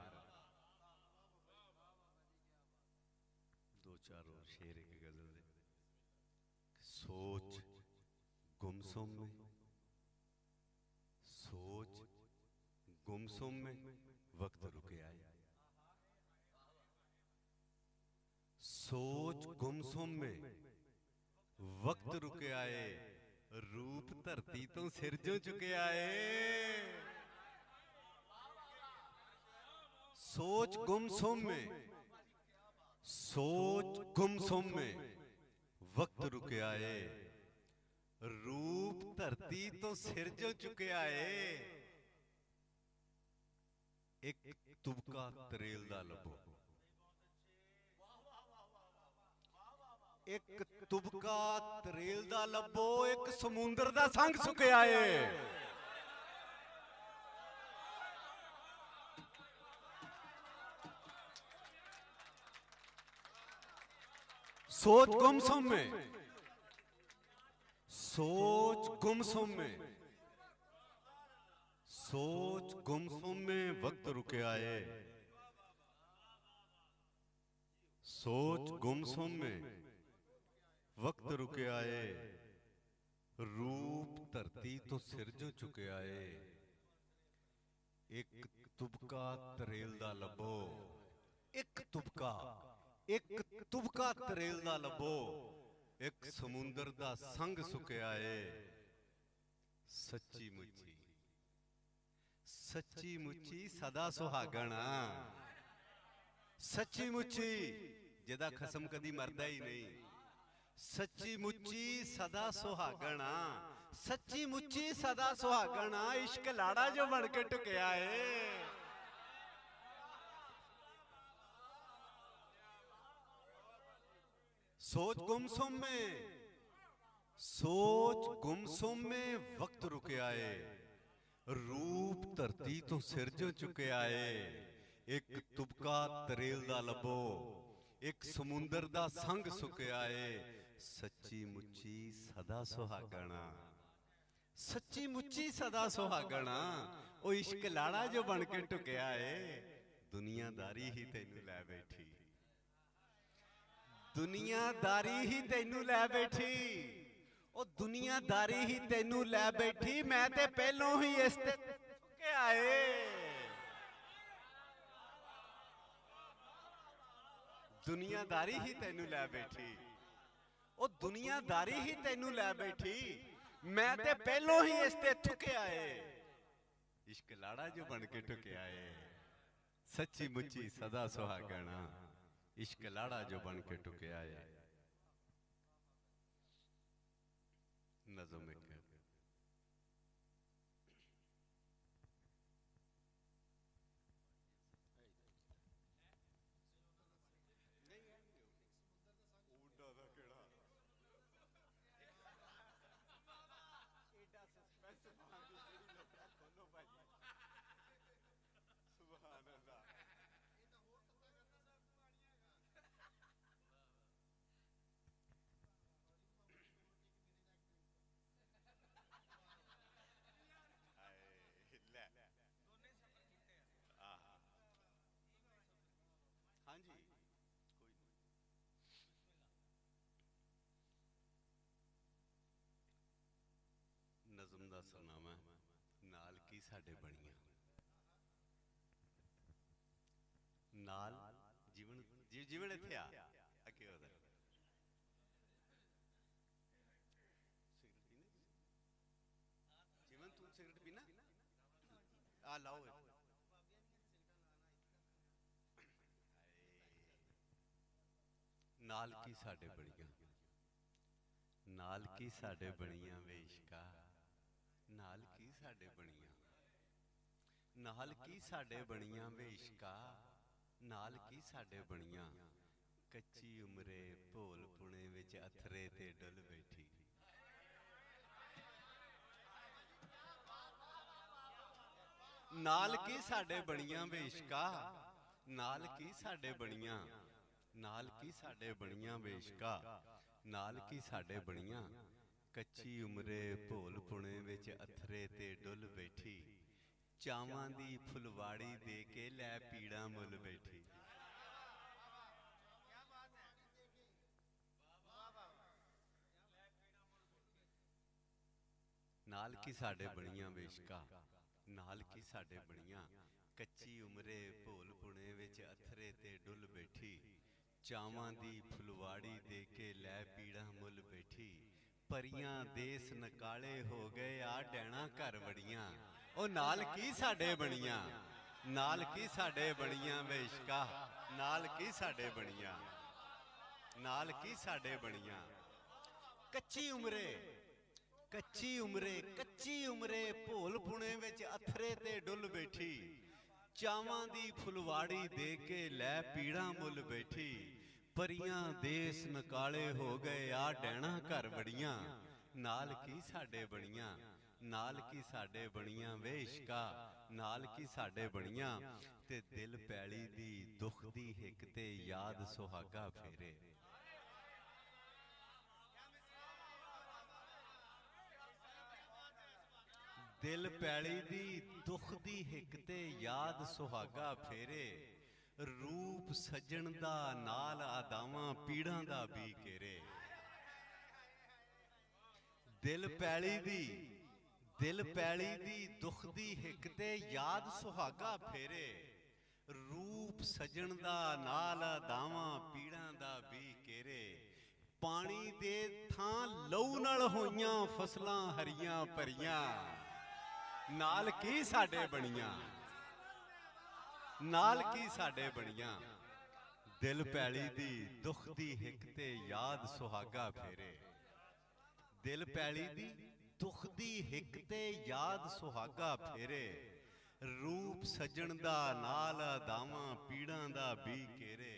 दो चार और शेर की गजल दे सोच गुमसुम में सोच गुमसुम में वक्त रुके आए सोच गुमसुम में वक्त रुके आए रूप धरती तो सिरजों चुके आए सोच गुमसुम में वक्त रुके आए रूप धरती तो सिरजों चुके आए एक तुबका तरेल दा लबो एक तुबका तरेल दा लबो एक समुंदर दा संग सुके आए सोच गुमसुम में सोच गुमसुम में वक्त रुके आए सोच गुमसुम में वक्त रुके आए रूप धरती तो सिरजों चुके आए एक तुबका तरेल दा लबो एक तुबका तरेल दा लबो एक समुंदर दा संग सुके आए सच्ची मुच्ची सदा सुहागना सच्ची मुच्ची जिदा खसम कदी मरदा ही नहीं सच्ची मुच्ची सदा सुहागना सच्ची मुच्ची सदा सुहागना इश्क लाड़ा जो बन के टुकया है सोच गुमसुम में, सोच गुमसुम में वक्त रुके आए, रूप धरती तो सिरजों चुके आए। एक तुबका तरेल दा लबो, एक समुंदर दा संग सुके आए। सच्ची मुच्ची सदा सुहागणा, सच्ची मुच्ची सदा सुहागणा। ओ इश्क लाड़ा जो बन के टुकिया है, दुनियादारी ही तेनू लै बैठी, दुनियादारी ही तेनू लै बैठी। ओ दुनियादारी ही तेनू लै बैठी, मैं ते पहलों ही इस ते टुके आए। दुनियादारी ही तेनू लै बैठी, ओ दुनियादारी ही तेनू लै बैठी, मैं ते पहलों ही इस ते ठुके आए। इश्क लाड़ा जो बन के ठुके आए, सच्ची मुच्ची सदा सुहागणा। इश्क लाड़ा जो बन के ठुके आए। नज़म एक है। हाँ जी, कोई नहीं। नज़म दा सरनामा नाल की साडे बणियां। नाल जीवन जीवन इत्थे आ अगे होदा जीवन तू सिगरेट पीना आ लाओ नाल की साडे बणियां, नाल की साडे बणियां वे इश्का, नाल की साडे बणियां, नाल की साडे बणियां वे इश्का, नाल की साडे बणियां। कच्ची उमरे भोल पुणे विच अथरे ते डुल बैठी। नाल की साडे बणियां वे इश्का, नाल की साडे बणियां, नाल की साडे बणियां वे इश्का, नाल की साडे बणियां। कच्ची उमरे भोल पुणे विच अथरे ते डुल बैठी। चावां दी फुलवाड़ी दे के लै पीड़ा मुल बैठी। नाल की साडे बणियां वे इश्का, नाल की साडे बणियां। कच्ची उमरे भोल पुणे विच अथरे ते डुल बैठी। चावां दी फुलवाड़ी दे के लै पीड़ा मुल बैठी। परियां देस नकाले हो गए आ डैना घर वड़ियां। ओ नाल की साडे बणियां, नाल की साडे बणियां वे इश्का, नाल की साडे बणियां, नाल की साडे बणियां। कच्ची उमरे, कच्ची उमरे, कच्ची उमरे भोल पुणे विच अथरे ते डुल बैठी। चावां दी फुलवाड़ी दे के लै पीड़ा मुल बैठी। परियां देस नकाले हो गए आ डैना घर वड़ियां। नाल की साडे बणियां, नाल की साडे बणियां वे इश्का, नाल की साडे बणियां। ते दिल पैली दी दुख दी हिक ते याद सुहागा फेरे। दिल पैली दी दुख दी हिक ते याद सुहागा फेरे। रूप सजन दा नाल आदावां पीड़ां दा भी केरे। दिल पैली दी, दिल पैली दी दुख दी हिक ते याद सुहागा फेरे। रूप सजन दा नाल आदावां पीड़ां दा भी केरे। पानी दे थां लहू नाल होइयां फसलां हरियां भरियां। नाल की साडे बणियां, नाल की साडे बणियां। दिल पैली दी दुख दी हिक ते याद सुहागा फेरे। दिल पैली दी दुख दी हिक ते याद सुहागा फेरे। रूप सजन दा नाल अदावां पीड़ां दा भी केरे।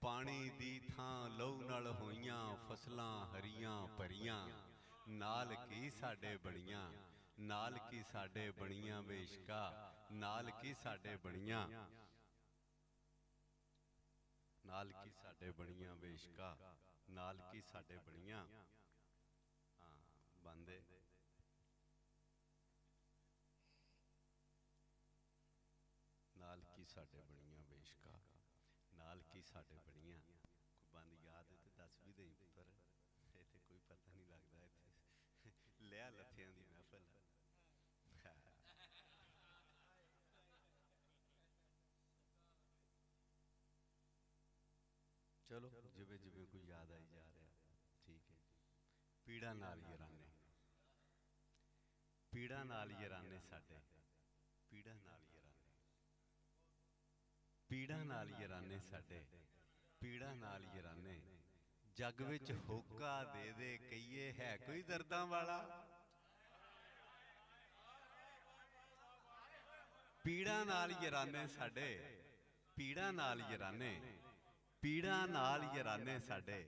ਪਾਣੀ ਦੀ ਥਾਂ ਲਹੂ ਨਾਲ ਹੋਈਆਂ ਫਸਲਾਂ ਹਰੀਆਂ ਭਰੀਆਂ, ਨਾਲ ਕੀ ਸਾਡੇ ਬਣੀਆਂ, ਨਾਲ ਕੀ ਸਾਡੇ ਬਣੀਆਂ ਬੇਸ਼ਕਾ, ਨਾਲ ਕੀ ਸਾਡੇ ਬਣੀਆਂ, ਨਾਲ ਕੀ ਸਾਡੇ ਬਣੀਆਂ ਬੇਸ਼ਕਾ, ਨਾਲ ਕੀ ਸਾਡੇ ਬਣੀਆਂ। ਹਾਂ ਬੰਦੇ ਨਾਲ ਕੀ ਸਾਡੇ ਬਣੀਆਂ ਬੇਸ਼ਕਾ, ਨਾਲ ਕੀ ਸਾਡੇ ਬਣੀਆਂ। ਕੋਈ ਬੰਦ ਯਾਦ ਹੈ ਤੇ ਦੱਸ ਵੀ ਦੇਈ ਪੁੱਤਰ, ਇੱਥੇ ਕੋਈ ਪਤਾ ਨਹੀਂ ਲੱਗਦਾ, ਇੱਥੇ ਲਿਆ ਲੱਥਿਆਂ ਦੀ ਮਹਿਫਲ। ਚਲੋ ਜਿਵੇਂ ਜਿਵੇਂ ਕੋਈ ਯਾਦ ਆਈ ਜਾ ਰਿਹਾ, ਠੀਕ ਹੈ। ਪੀੜਾ ਨਾਲ ਯਾਰਾਨੇ, ਪੀੜਾ ਨਾਲ ਯਾਰਾਨੇ ਸਾਡੇ, ਪੀੜਾ ਨਾਲ ਯਾਰਾਨੇ, ਪੀੜਾ ਨਾਲ ਯਾਰਾਨੇ ਸਾਡੇ, ਪੀੜਾ ਨਾਲ ਯਾਰਾਨੇ। ਜੱਗ ਵਿੱਚ ਹੋਕਾ ਦੇ ਦੇ ਕਹੀਏ ਹੈ ਕੋਈ ਦਰਦਾਂ ਵਾਲਾ, ਪੀੜਾ ਨਾਲ ਯਾਰਾਨੇ ਸਾਡੇ, ਪੀੜਾ ਨਾਲ ਯਾਰਾਨੇ, ਪੀੜਾ ਨਾਲ ਯਾਰਾਨੇ ਸਾਡੇ,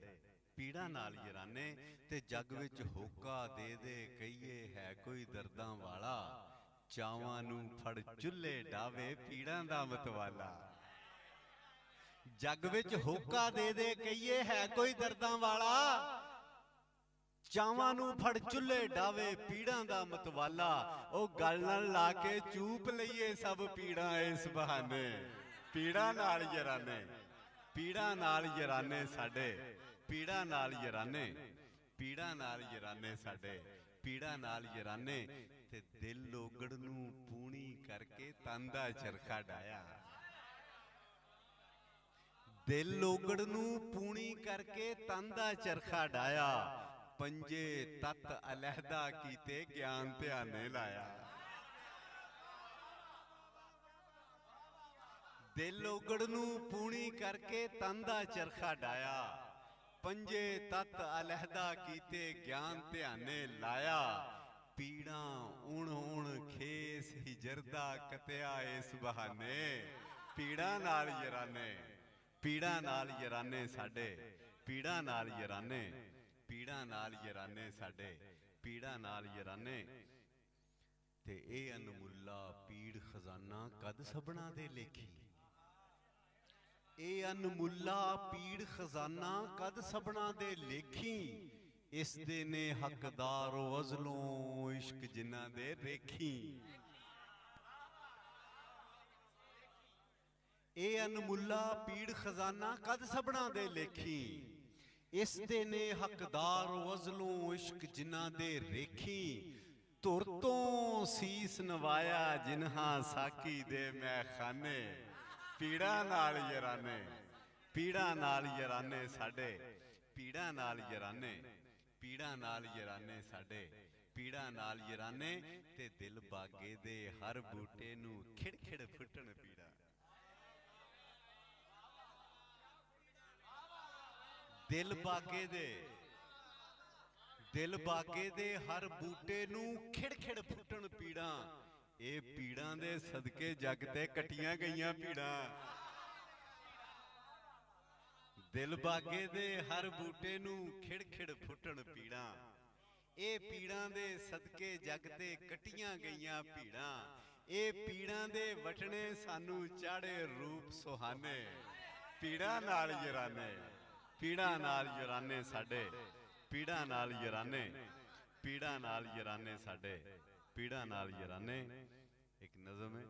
ਪੀੜਾ ਨਾਲ ਯਾਰਾਨੇ। ਤੇ ਜੱਗ ਵਿੱਚ ਹੋਕਾ ਦੇ ਦੇ ਕਹੀਏ ਹੈ ਕੋਈ ਦਰਦਾਂ ਵਾਲਾ, ਚਾਵਾਂ ਨੂੰ ਫੜ ਚੁੱਲ੍ਹੇ ਡਾਵੇ ਪੀੜਾਂ ਦਾ ਮਤਵਾਲਾ। ਜੱਗ ਵਿੱਚ ਹੋਕਾ ਦੇ ਦੇ ਕਹੀਏ ਹੈ ਕੋਈ ਦਰਦਾਂ ਵਾਲਾ, ਚਾਵਾਂ ਨੂੰ ਫੜ ਚੁੱਲ੍ਹੇ ਡਾਵੇ ਪੀੜਾਂ ਦਾ ਮਤਵਾਲਾ। ਉਹ ਗੱਲ ਨਾਲ ਲਾ ਕੇ ਚੂਪ ਲਈਏ ਸਭ ਪੀੜਾਂ ਇਸ ਬਹਾਨੇ, ਪੀੜਾਂ ਨਾਲ ਯਾਰਾਨੇ, ਪੀੜਾਂ ਨਾਲ ਯਾਰਾਨੇ ਸਾਡੇ, ਪੀੜਾਂ ਨਾਲ ਯਾਰਾਨੇ, ਪੀੜਾਂ ਨਾਲ ਯਾਰਾਨੇ ਸਾਡੇ, ਪੀੜਾਂ ਨਾਲ ਯਾਰਾਨੇ। ਤੇ ਦਿਲ ਲੋਗੜ ਨੂੰ ਪੂਣੀ ਕਰਕੇ ਤਨ ਦਾ ਚਰਖਾ ਡਾਇਆ, ਦਿਲ ਲੋਗੜ ਨੂੰ ਪੂਣੀ ਕਰਕੇ ਤਨ ਦਾ ਚਰਖਾ ਡਾਇਆ। ਪੰਜੇ ਤੱਤ ਅਲਹਿਦਾ ਕੀਤੇ ਗਿਆਨ ਧਿਆਨੇ ਲਾਇਆ, ਦਿਲ ਲੋਗੜ ਨੂੰ ਪੂਣੀ ਕਰਕੇ ਤਨ ਦਾ ਚਰਖਾ ਡਾਇਆ। ਪੰਜੇ ਤੱਤ ਅਲਹਿਦਾ ਕੀਤੇ ਗਿਆਨ ਧਿਆਨੇ ਲਾਇਆ। ਪੀੜਾਂ ਉਣ ਉਣ ਖੇਸ ਹਿਜਰ ਦਾ ਕਤਿਆ ਇਸ ਬਹਾਨੇ, ਪੀੜਾਂ ਨਾਲ ਯਾਰਾਨੇ, ਪੀੜਾਂ ਨਾਲ ਯਾਰਾਨੇ ਸਾਡੇ, ਪੀੜਾਂ ਨਾਲ ਯਾਰਾਨੇ, ਪੀੜਾਂ ਨਾਲ ਯਾਰਾਨੇ ਸਾਡੇ, ਪੀੜਾਂ ਨਾਲ ਯਾਰਾਨੇ। ਤੇ ਇਹ ਅਨਮੁੱਲਾ ਪੀੜ ਖਜ਼ਾਨਾ ਕਦ ਸਭਨਾ ਦੇ ਲੇਖੀ, ਇਹ ਅਨਮੁੱਲਾ ਪੀੜ ਖਜ਼ਾਨਾ ਕਦ ਸਭਨਾ ਦੇ ਲੇਖੀ। ਇਸ ਦੇ ਨੇ ਹੱਕਦਾਰ ਵਜ਼ਲੋਂ ਇਸ਼ਕ ਜਿਨ੍ਹਾਂ ਦੇ ਰੇਖੀ, ਇਹ ਅਨਮੁੱਲਾ ਪੀੜ ਖਜ਼ਾਨਾ ਕਦ ਸਭਨਾ ਦੇ ਲੇਖੀ। ਇਸ ਦੇ ਨੇ ਹੱਕਦਾਰ ਵਜ਼ਲੋਂ ਇਸ਼ਕ ਜਿਨ੍ਹਾਂ ਦੇ ਰੇਖੀ। ਧੁਰ ਤੋਂ ਸੀਸ ਨਵਾਇਆ ਜਿਨ੍ਹਾਂ ਸਾਕੀ ਦੇ ਮੈਖਾਨੇ, ਪੀੜਾਂ ਨਾਲ ਯਾਰਾਨੇ, ਪੀੜਾਂ ਨਾਲ ਯਾਰਾਨੇ ਸਾਡੇ, ਪੀੜਾਂ ਨਾਲ ਯਾਰਾਨੇ, ਪੀੜਾਂ ਨਾਲ ਯਾਰਾਨੇ ਸਾਡੇ, ਪੀੜਾਂ ਨਾਲ ਯਾਰਾਨੇ। ਤੇ ਦਿਲ ਬਾਗੇ ਦੇ ਹਰ ਬੂਟੇ ਨੂੰ ਖਿੜ ਖਿੜ ਫੁੱਟਣ ਪੀੜਾ, ਦਿਲ ਬਾਗੇ ਦੇ, ਦਿਲ ਬਾਗੇ ਦੇ ਹਰ ਬੂਟੇ ਨੂੰ ਖਿੜ ਖਿੜ ਫੁੱਟਣ ਪੀੜਾਂ। ਇਹ ਪੀੜਾਂ ਦੇ ਸਦਕੇ ਜੱਗ ਤੇ ਕੱਟੀਆਂ ਗਈਆਂ ਪੀੜਾਂ, ਦਿਲ ਬਾਗੇ ਦੇ ਹਰ ਬੂਟੇ ਨੂੰ ਖਿੜ ਖਿੜ ਫੁੱਟਣ ਪੀੜਾਂ। ਇਹ ਪੀੜਾਂ ਦੇ ਸਦਕੇ ਜੱਗ ਤੇ ਕੱਟੀਆਂ ਗਈਆਂ ਪੀੜਾਂ। ਇਹ ਪੀੜਾਂ ਦੇ ਵਟਣੇ ਸਾਨੂੰ ਚਾੜੇ ਰੂਪ ਸੁਹਾਨੇ, ਪੀੜਾਂ ਨਾਲ ਯਾਰਾਨੇ, ਪੀੜਾਂ ਨਾਲ ਯਾਰਾਨੇ ਸਾਡੇ, ਪੀੜਾਂ ਨਾਲ ਯਾਰਾਨੇ, ਪੀੜਾਂ ਨਾਲ ਯਾਰਾਨੇ ਸਾਡੇ, ਪੀੜਾਂ ਨਾਲ ਯਾਰਾਨੇ। ਇੱਕ ਨਜ਼ਮ ਹੈ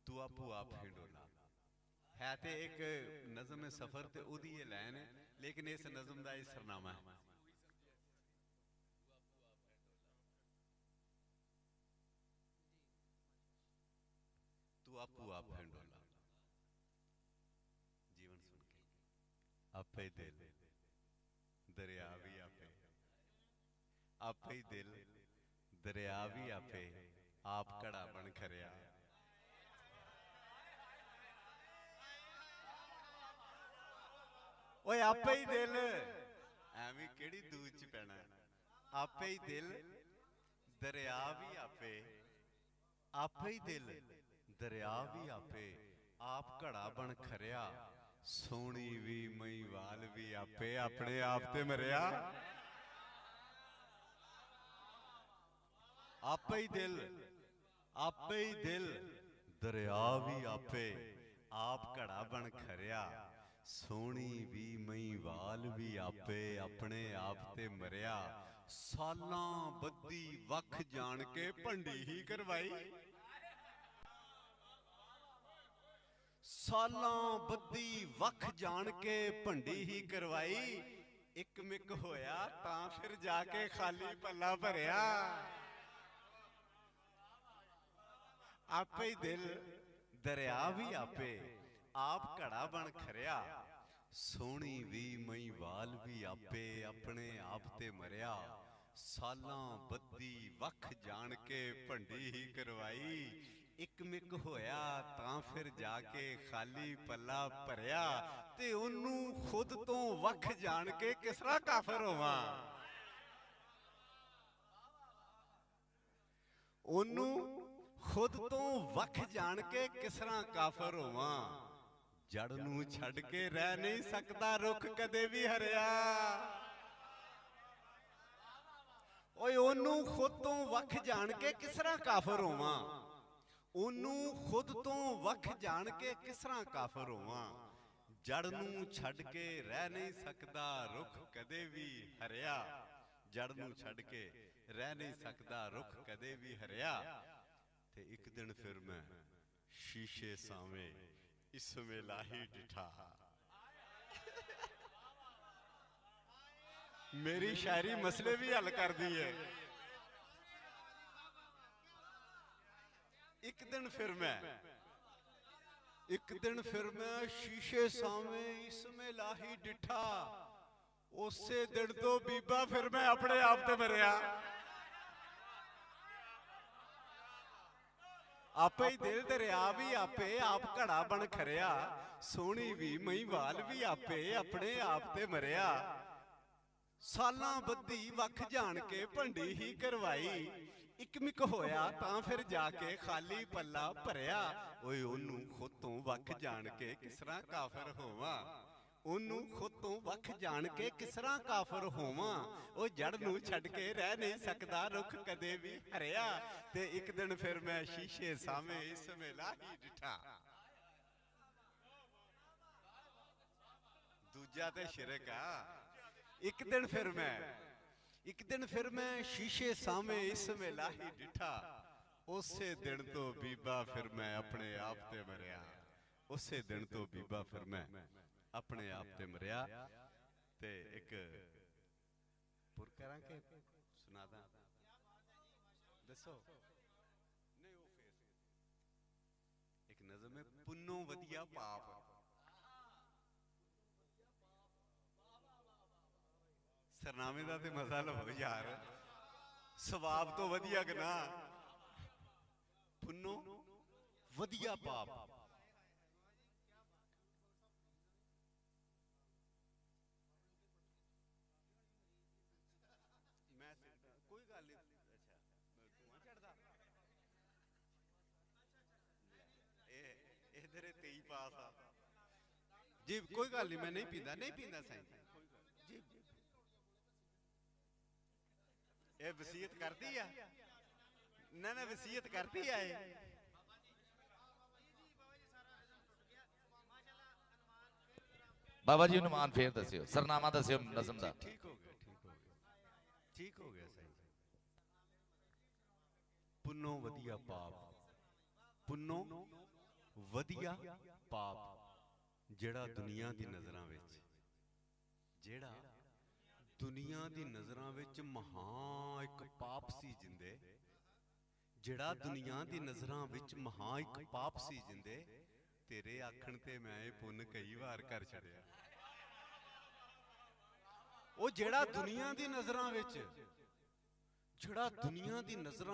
ਤੂੰ ਆਪੂ ਆਪ ਹਿੰਡੋਲਾ, ਹੈ ਤੇ ਇੱਕ ਨਜ਼ਮ ਹੈ ਸਫਰ ਤੇ ਉਹਦੀ ਇਹ ਲਾਈਨ ਹੈ, ਲੇਕਿਨ ਇਸ ਨਜ਼ਮ ਦਾ ਇਹ ਸਰਨਾਮਾ ਹੈ। ਤੂੰ ਆਪੂ ਆਪ ਹਿੰਡੋਲਾ, ਜੀਵਨ ਸੁਣ ਕੇ ਆਪੇ ਦਿਲ ਦਰਿਆ ਵੀ ਆਪੇ, ਆਪੇ ਦਿਲ ਦਰਿਆ ਵੀ ਆਪੇ, ਆਪ ਘੜਾ ਬਣ ਖਰਿਆ। ਓਏ ਆਪੇ ਹੀ ਦਿਲ, ਐਵੇਂ ਕਿਹੜੀ ਦੂਜ ਚ ਪੈਣਾ, ਆਪੇ ਹੀ ਦਿਲ ਦਰਿਆ ਵੀ ਆਪੇ, ਆਪੇ ਹੀ ਦਿਲ ਦਰਿਆ ਵੀ ਆਪੇ, ਆਪ ਘੜਾ ਬਣ ਖਰਿਆ। ਸੋਹਣੀ ਵੀ ਮਹੀਵਾਲ ਵੀ ਆਪੇ ਆਪਣੇ ਆਪ ਤੇ ਮਰਿਆ। ਆਪੇ ਹੀ ਦਿਲ ਦਰਿਆ ਵੀ ਆਪੇ ਆਪ ਘੜਾ ਬਣ ਖਰਿਆ। ਸੋਹਣੀ ਵੀ ਮਹੀਵਾਲ ਵੀ ਆਪੇ ਆਪਣੇ ਆਪ ਤੇ ਮਰਿਆ। ਸਾਲਾਂ ਬੱਧੀ ਵੱਖ ਜਾਣ ਕੇ ਭੰਡੀ ਹੀ ਕਰਵਾਈ। ਸਾਲਾਂ ਬੱਧੀ ਵੱਖ ਜਾਣ ਕੇ ਭੰਡੀ ਹੀ ਕਰਵਾਈ। ਇੱਕ ਮਿੱਕ ਹੋਇਆ ਤਾਂ ਫਿਰ ਜਾ ਕੇ ਖਾਲੀ ਪੱਲਾ ਭਰਿਆ। ਆਪੇ ਹੀ ਦਿਲ ਦਰਿਆ ਵੀ ਆਪੇ ਆਪ ਘੜਾ ਬਣ ਖਰਿਆ। ਸੋਹਣੀ ਵੀ ਮਹੀਵਾਲ ਵੀ ਆਪੇ ਆਪਣੇ ਆਪ ਤੇ ਮਰਿਆ। ਸਾਲਾਂ ਬੱਧੀ ਵੱਖ ਜਾਣ ਕੇ ਭੰਡੀ ਹੀ ਕਰਵਾਈ। ਇੱਕ ਮਿੱਕ ਹੋਇਆ ਤਾਂ ਫਿਰ ਜਾ ਕੇ ਖਾਲੀ ਪੱਲਾ ਭਰਿਆ। ਤੇ ਉਹਨੂੰ ਖੁਦ ਤੋਂ ਵੱਖ ਜਾਣ ਕੇ ਕਿਸ ਤਰ੍ਹਾਂ ਕਾਫਰ ਹੋਵਾਂ। ਉਹਨੂੰ ਖੁਦ ਤੋਂ ਵੱਖ ਜਾਣ ਕੇ ਕਿਸ ਤਰ੍ਹਾਂ ਕਾਫਰ ਹੋਵਾਂ। ਜੜ ਨੂੰ ਛੱਡ ਕੇ ਰਹਿ ਨਹੀਂ ਸਕਦਾ ਰੁੱਖ ਕਦੇ ਵੀ ਹਰਿਆ। ਓਏ ਉਹਨੂੰ ਖੁਦ ਤੋਂ ਵੱਖ ਜਾਣ ਕੇ ਕਿਸ ਤਰ੍ਹਾਂ ਕਾਫਰ ਹੋਵਾਂ। ਉਹਨੂੰ ਖੁਦ ਤੋਂ ਵੱਖ ਜਾਣ ਕੇ ਕਿਸ ਤਰ੍ਹਾਂ ਕਾਫਰ ਹੋਵਾਂ। ਜੜ ਨੂੰ ਛੱਡ ਕੇ ਰਹਿ ਨਹੀਂ ਸਕਦਾ ਰੁੱਖ ਕਦੇ ਵੀ ਹਰਿਆ। ਜੜ ਨੂੰ ਛੱਡ ਕੇ ਰਹਿ ਨਹੀਂ ਸਕਦਾ ਰੁੱਖ ਕਦੇ ਵੀ ਹਰਿਆ। ਤੇ ਇੱਕ ਦਿਨ ਫਿਰ ਮੈਂ ਸ਼ੀਸ਼ੇ ਸਾਵੇਂ ਇਸਮੇ ਲਾਹੀ ਡਿਠਾ। ਮੇਰੀ ਸ਼ਾਇਰੀ ਮਸਲੇ ਵੀ ਹੱਲ ਕਰਦੀ ਹੈ। ਇੱਕ ਦਿਨ ਫਿਰ ਮੈਂ ਸ਼ੀਸ਼ੇ ਸਾਵੇਂ ਇਸਮੇ ਲਾਹੀ ਡਿਠਾ। ਉਸੇ ਦਿਨ ਤੋਂ ਬੀਬਾ ਫਿਰ ਮੈਂ ਆਪਣੇ ਆਪ ਤੇ ਮਰਿਆ। ਆਪੇ ਹੀ ਦਿਲ ਦਰਿਆ ਵੀ ਆਪੇ ਆਪ ਘੜਾ ਬਣ ਖਰਿਆ। ਸੋਹਣੀ ਵੀ ਮਹੀਵਾਲ ਵੀ ਆਪੇ ਆਪਣੇ ਆਪ ਤੇ ਮਰਿਆ। ਸਾਲਾਂ ਬੱਧੀ ਵੱਖ ਜਾਣ ਕੇ ਭੰਡੀ ਹੀ ਕਰਵਾਈ। ਇੱਕ ਮਿੱਕ ਹੋਇਆ ਤਾਂ ਫਿਰ ਜਾ ਕੇ ਖਾਲੀ ਪੱਲਾ ਭਰਿਆ। ਓਏ ਉਹਨੂੰ ਖੁਦ ਤੋਂ ਵੱਖ ਜਾਣ ਕੇ ਕਿਸ ਤਰ੍ਹਾਂ ਕਾਫਰ ਹੋਵਾਂ। ਉਹਨੂੰ ਖੁਦ ਤੋਂ ਵੱਖ ਜਾਣ ਕੇ ਕਿਸ ਤਰ੍ਹਾਂ ਕਾਫਰ ਹੋਵਾਂ। ਉਹ ਜੜ ਨੂੰ ਛੱਡ ਕੇ ਰਹਿ ਨਹੀਂ ਸਕਦਾ ਰੁੱਖ ਕਦੇ ਵੀ ਹਰਿਆ। ਤੇ ਇੱਕ ਦਿਨ ਫਿਰ ਮੈਂ ਸ਼ੀਸ਼ੇ ਸਾਹਮਣੇ ਇਸਮੇ ਲਾਹੀ ਡਿਠਾ। ਦੂਜਾ ਤੇ ਸ਼ਿਰਕ ਆ। ਇੱਕ ਦਿਨ ਫਿਰ ਮੈਂ ਸ਼ੀਸ਼ੇ ਸਾਹਮਣੇ ਇਸਮੇ ਲਾਹੀ ਡਿਠਾ। ਉਸੇ ਦਿਨ ਤੋਂ ਬੀਬਾ ਫਿਰ ਮੈਂ ਆਪਣੇ ਆਪ ਤੇ ਮਰਿਆ। ਉਸੇ ਦਿਨ ਤੋਂ ਬੀਬਾ ਫਿਰ ਮੈਂ ਆਪਣੇ ਆਪ ਤੇ ਮਰਿਆ। ਤੇ ਇੱਕ ਪੁਰ ਕਰਾਂ ਕਿ ਸੁਣਾਦਾ ਦੱਸੋ। ਨਹੀਂ ਉਹ ਫੇਰ ਇੱਕ ਨਜ਼ਮ ਹੈ ਪੁੰਨੋਂ ਵਧੀਆ ਪਾਪ। ਸਰਨਾਮੇ ਦਾ ਤੇ ਮਜ਼ਾ ਲਵੋ ਯਾਰ। ਸਵਾਬ ਤੋਂ ਵਧੀਆ ਗੁਨਾਹ। ਪੁੰਨੋਂ ਵਧੀਆ ਪਾਪ। ਕੋਈ ਗੱਲ ਨਹੀਂ। ਅੱਛਾ ਧੂਆਂ ਚੜਦਾ ਇਹ ਇਧਰੇ 23 ਪਾਸ ਆ ਜੀ। ਕੋਈ ਗੱਲ ਨਹੀਂ ਮੈਂ ਨਹੀਂ ਪੀਂਦਾ ਸਾਈਂ ਜੀ। ਇਹ ਵਸੀਅਤ ਕਰਦੀ ਆ। ਨਾ ਵਸੀਅਤ ਕਰਦੀ ਆ ਇਹ। ਬਾਬਾ ਜੀ ਅਨੁਮਾਨ ਫੇਰ ਦੱਸਿਓ। ਸਰਨਾਮਾ ਦੱਸਿਓ ਨਜ਼ਮ ਦਾ। ਠੀਕ ਹੋ ਗਿਆ ਸਾਈਂ। ਪੁੰਨੋਂ ਵਧੀਆ ਪਾਪ। ਪੁੰਨੋਂ ਵਧੀਆ ਪਾਪ ਜਿਹੜਾ ਦੁਨੀਆ ਦੀ ਨਜ਼ਰਾਂ ਵਿੱਚ ਮਹਾ ਇੱਕ ਪਾਪ ਸੀ ਜਿੰਦੇ। ਜਿਹੜਾ ਦੁਨੀਆ ਦੀ ਨਜ਼ਰਾਂ ਵਿੱਚ ਮਹਾ ਇੱਕ ਪਾਪ ਸੀ ਜਿੰਦੇ। ਤੇਰੇ ਆਖਣ ਤੇ ਮੈਂ ਇਹ ਪੁੰਨ ਕਈ ਵਾਰ ਕਰ ਛੱਡਿਆ। ਉਹ ਜਿਹੜਾ ਦੁਨੀਆ ਦੀ ਨਜ਼ਰਾਂ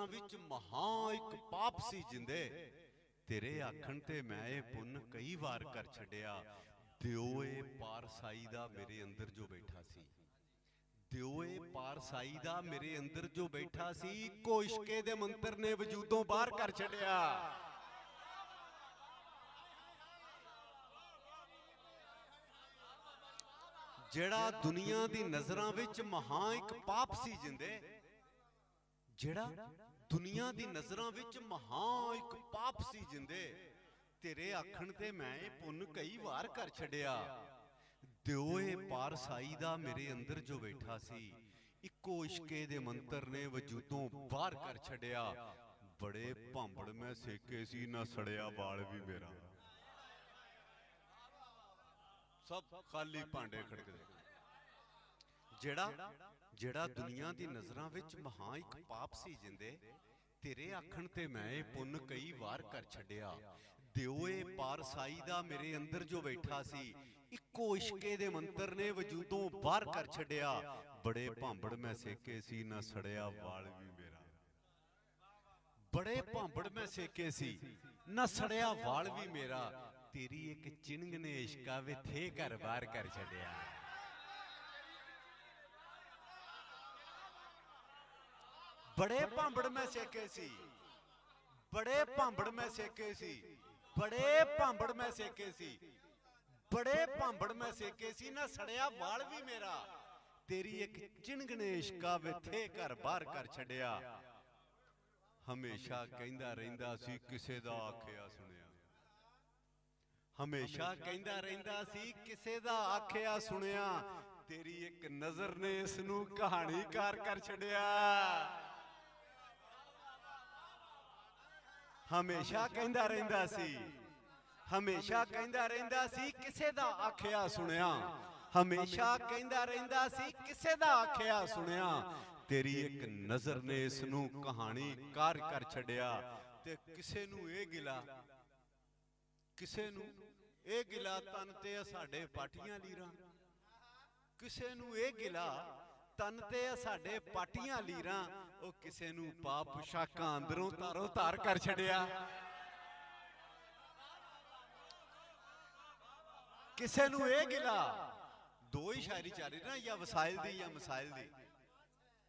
ਵਿੱਚ ਮਹਾ ਇੱਕ ਪਾਪ ਸੀ ਜਿੰਦੇ। ਤੇਰੇ ਆਖਣ ਤੇ ਮੈਂ ਇਹ ਪੁੰਨ ਕਈ ਵਾਰ ਕਰ ਛੱਡਿਆ। ਦਿਓਏ ਪਾਰਸਾਈ ਦਾ ਮੇਰੇ ਅੰਦਰ ਜੋ ਬੈਠਾ ਸੀ। ਦਿਓਏ ਪਾਰਸਾਈ ਦਾ ਮੇਰੇ ਅੰਦਰ ਜੋ ਬੈਠਾ ਸੀ। ਇੱਕੋ ਇਸ਼ਕੇ ਦੇ ਮੰਤਰ ਨੇ ਵਜੂਦੋਂ ਬਾਹਰ ਕਰ ਛੱਡਿਆ। ਜਿਹੜਾ ਦੁਨੀਆ ਦੀ ਨਜ਼ਰਾਂ ਵਿੱਚ ਮਹਾ ਇੱਕ ਪਾਪ ਸੀ ਜਿੰਦੇ, ਜਿਹੜਾ ਦੁਨੀਆ ਦੀ ਨਜ਼ਰਾਂ ਵਿੱਚ ਮਹਾ ਇੱਕ ਪਾਪ ਸੀ ਜਿੰਦੇ, ਤੇਰੇ ਆਖਣ ਤੇ ਮੈਂ ਇਹ ਪੁੰਨ ਕਈ ਵਾਰ ਕਰ ਛੱਡਿਆ। ਦਿਓ ਏ ਪਾਰਸਾਈ ਦਾ ਮੇਰੇ ਅੰਦਰ ਜੋ ਬੈਠਾ ਸੀ, ਇੱਕੋ ਇਸ਼ਕੇ ਦੇ ਮੰਤਰ ਨੇ ਵਜੂਦੋਂ ਬਾਹਰ ਕਰ ਛੱਡਿਆ। ਬੜੇ ਭਾਂਬੜ ਮੈਂ ਸੇਕੇ ਸੀ, ਨਾ ਸੜਿਆ ਵਾਲ ਵੀ ਮੇਰਾ। ਸਭ ਖਾਲੀ ਭਾਂਡੇ ਖੜਕਦੇ। ਜਿਹੜਾ ਦੁਨੀਆ ਦੀ ਨਜ਼ਰਾਂ ਵਿੱਚ ਮਹਾ ਇੱਕ ਪਾਪ ਸੀ ਜਿੰਦੇ, ਤੇਰੇ ਆਖਣ ਤੇ ਮੈਂ ਇਹ ਪੁੰਨ ਕਈ ਵਾਰ ਕਰ ਛੱਡਿਆ। ਦਿਓ ਏ ਪਾਰਸਾਈ ਦਾ ਮੇਰੇ ਅੰਦਰ ਜੋ ਬੈਠਾ ਸੀ, ਇੱਕੋ ਇਸ਼ਕੇ ਦੇ ਮੰਤਰ ਨੇ ਵਜੂਦੋਂ ਬਾਹਰ ਕਰ ਛੱਡਿਆ। ਬੜੇ ਭਾਂਬੜ ਮੈਂ ਸੇਕੇ ਸੀ, ਨਾ ਸੜਿਆ ਵਾਲ ਵੀ ਮੇਰਾ। ਬੜੇ ਭਾਂਬੜ ਮੈਂ ਸੇਕੇ ਸੀ, ਨਾ ਸੜਿਆ ਵਾਲ ਵੀ ਮੇਰਾ। ਤੇਰੀ ਇੱਕ ਚਿੰਗ ਨੇ ਇਸ਼ਕਾ ਵਿੱਚ ਥੇ ਘਰ ਬਾਹਰ ਕਰ ਛੱਡਿਆ। ਬੜੇ ਭਾਂਬੜ ਮੈਂ ਸੇਕੇ ਸੀ, ਬੜੇ ਭਾਂਬੜ ਮੈਂ ਸੇਕੇ ਸੀ, ਬੜੇ ਭਾਂਬੜ ਮੈਂ ਸੇਕੇ ਸੀ, ਬੜੇ ਭਾਂਬੜ ਮੈਂ ਸੇਕੇ ਸੀ, ਨਾ ਸੜਿਆ ਵਾਲ ਵੀ ਮੇਰਾ। ਤੇਰੀ ਇੱਕ ਚਿੰਗ ਨੇ ਇਸ਼ਕਾ ਵਿੱਚ ਥੇ ਘਰ ਬਾਹਰ ਕਰ ਛੱਡਿਆ। ਹਮੇਸ਼ਾ ਕਹਿੰਦਾ ਰਹਿੰਦਾ ਸੀ ਕਿਸੇ ਦਾ ਆਖਿਆ ਸੁਣਿਆ, ਹਮੇਸ਼ਾ ਕਹਿੰਦਾ ਰਹਿੰਦਾ ਸੀ ਕਿਸੇ ਦਾ ਆਖਿਆ ਸੁਣਿਆ। ਤੇਰੀ ਇੱਕ ਨਜ਼ਰ ਨੇ ਇਸ ਨੂੰ ਕਹਾਣੀਕਾਰ ਕਰ ਛੱਡਿਆ। ਹਮੇਸ਼ਾ ਕਹਿੰਦਾ ਰਹਿੰਦਾ ਸੀ, ਹਮੇਸ਼ਾ ਕਹਿੰਦਾ ਰਹਿੰਦਾ ਸੀ ਕਿਸੇ ਦਾ ਆਖਿਆ ਸੁਣਿਆ। ਹਮੇਸ਼ਾ ਕਹਿੰਦਾ ਰਹਿੰਦਾ ਸੀ ਕਿਸੇ ਦਾ ਆਖਿਆ ਸੁਣਿਆ। ਤੇਰੀ ਇੱਕ ਨਜ਼ਰ ਨੇ ਇਸ ਨੂੰ ਕਹਾਣੀਕਾਰ ਕਰ ਛੱਡਿਆ। ਤੇ ਕਿਸੇ ਨੂੰ ਇਹ ਗਿਲਾ, ਕਿਸੇ ਨੂੰ ਇਹ ਗਿਲਾ ਤਨ ਤੇ ਸਾਡੇ ਪਾਟੀਆਂ ਲੀਰਾਂ, ਕਿਸੇ ਨੂੰ ਇਹ ਗਿਲਾ ਤਨ ਤੇ ਸਾਡੇ ਪਾਟੀਆਂ ਲੀਰਾਂ। ਉਹ ਕਿਸੇ ਨੂੰ ਪਾਪ ਪੁਸ਼ਾਕਾਂ ਅੰਦਰੋਂ ਤਾਰੋ ਤਾਰ ਕਰ ਛੱਡਿਆ। ਕਿਸੇ ਨੂੰ ਇਹ ਗਿਲਾ, ਦੋ ਹੀ ਸ਼ਾਇਰੀ ਚੱਲ ਰਹੀ ਨਾ, ਜਾਂ ਵਸਾਇਲ ਦੀ ਜਾਂ ਮਸਾਇਲ ਦੀ।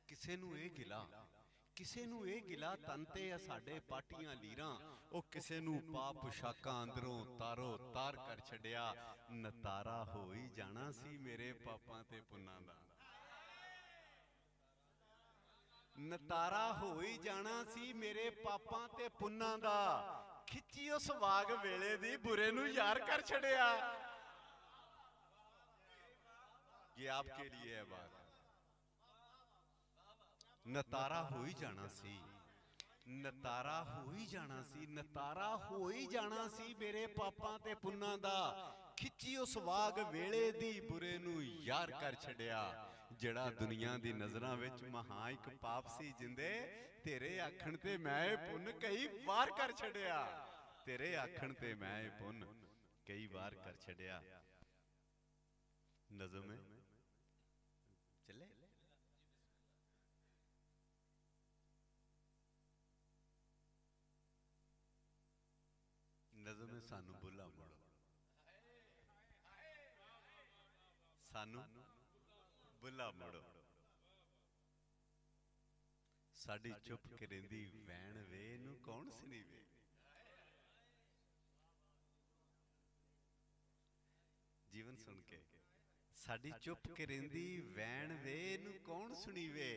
ਕਿਸੇ ਨੂੰ ਇਹ ਗਿਲਾ, ਕਿਸੇ ਨੂੰ ਇਹ ਗਿਲਾ ਤਨ ਤੇ ਸਾਡੇ ਪਾਟੀਆਂ ਲੀਰਾਂ। ਉਹ ਕਿਸੇ ਨੂੰ ਪਾਪ ਪੁਸ਼ਾਕਾਂ ਅੰਦਰੋਂ ਤਾਰੋ ਤਾਰ ਕਰ ਛੱਡਿਆ। ਨਤਾਰਾ ਹੋ ਹੀ ਜਾਣਾ ਸੀ ਮੇਰੇ ਪਾਪਾਂ ਤੇ ਪੁੰਨਾਂ ਦਾ, ਨਤਾਰਾ ਹੋ ਹੀ ਜਾਣਾ ਸੀ ਮੇਰੇ ਪਾਪਾਂ ਤੇ ਪੁੰਨਾਂ ਦਾ। ਖਿੱਚੀ ਉਸ ਵਾਗ ਵੇਲੇ ਦੀ ਬੁਰੇ ਨੂੰ ਯਾਰ ਕਰ ਛੱਡਿਆ। ये आपके लिए है बात। नतारा हो ही जाना सी, नतारा हो ही जाना सी, नतारा हो ही जाना सी मेरे पापां ते पुन्नां दा। खिच्ची उस वाग वेले दी बुरे नू यार कर छड़िया। ਜਿਹੜਾ ਦੁਨੀਆ ਦੀ ਨਜ਼ਰਾਂ ਵਿੱਚ ਮਹਾ ਇੱਕ ਪਾਪ ਸੀ ਜਿੰਦੇ, ਤੇਰੇ ਆਖਣ ਤੇ ਮੈਂ ਇਹ ਪੁੰਨ ਕਈ ਵਾਰ ਕਰ ਛੱਡਿਆ। ਤੇਰੇ ਆਖਣ ਤੇ ਮੈਂ ਇਹ ਪੁੰਨ ਕਈ ਵਾਰ ਕਰ ਛੱਡਿਆ। ਨਜ਼ਮ ਹੈ चले नज़म में सानू बुला मोड़ो, सानू बुला मोड़ो। साडी चुप करेंदी वैन वे नू कौन सुनीवे। जीवन सुन के साडी चुप करेंदी वैन वे नू कौन सुनीवे।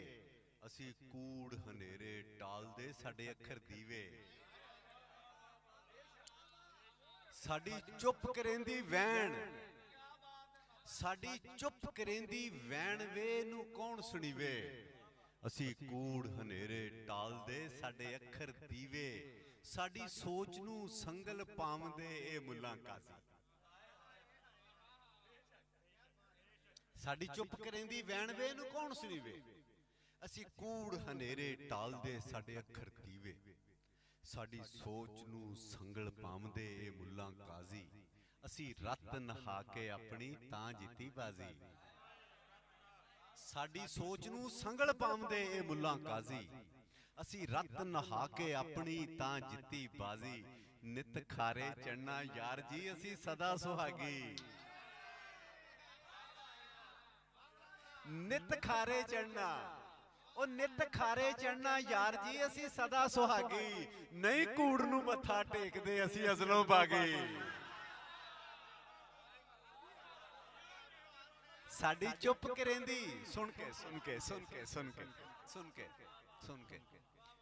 असी कूड़ हनेरे टाल दे साडे अखर दीवे। साडी चुप करेंदी वैन, साडी चुप करेंदी वैन वे नू कौन सुनीवे। असी कूड़ हनेरे टाल दे साडे अखर दीवे। साडी सोच नू संगल पावंदे ए मुल्लां काज़ी। साडी चुप करेंदी वैन वे नू कौन सुनीवे। असी कूड़ हनेरे टाल दे साडे अखर दीवे। साडी सोच नू संगल पावंदे ए मुल्लां काज़ी। असी रत नहा के अपनी तां जित्ती बाजी। साडी सोच नू संगल पावंदे ए मुल्लां काज़ी। असी रत नहा के अपनी तां जित्ती बाजी। नित खारे चढ़ना यार जी असी सदा सुहागी। नित खारे चढ़ना, ओ नित खारे चढ़ना यार जी असी सदा सुहागी। नहीं कूड़ नू मत्था टेकदे असी अजलों बागी। ਸਾਡੀ ਚੁੱਪ ਕਰੇਂਦੀ ਸੁਣ ਕੇ ਸੁਣ ਕੇ ਸੁਣ ਕੇ ਸੁਣ ਕੇ ਸੁਣ ਕੇ ਸੁਣ ਕੇ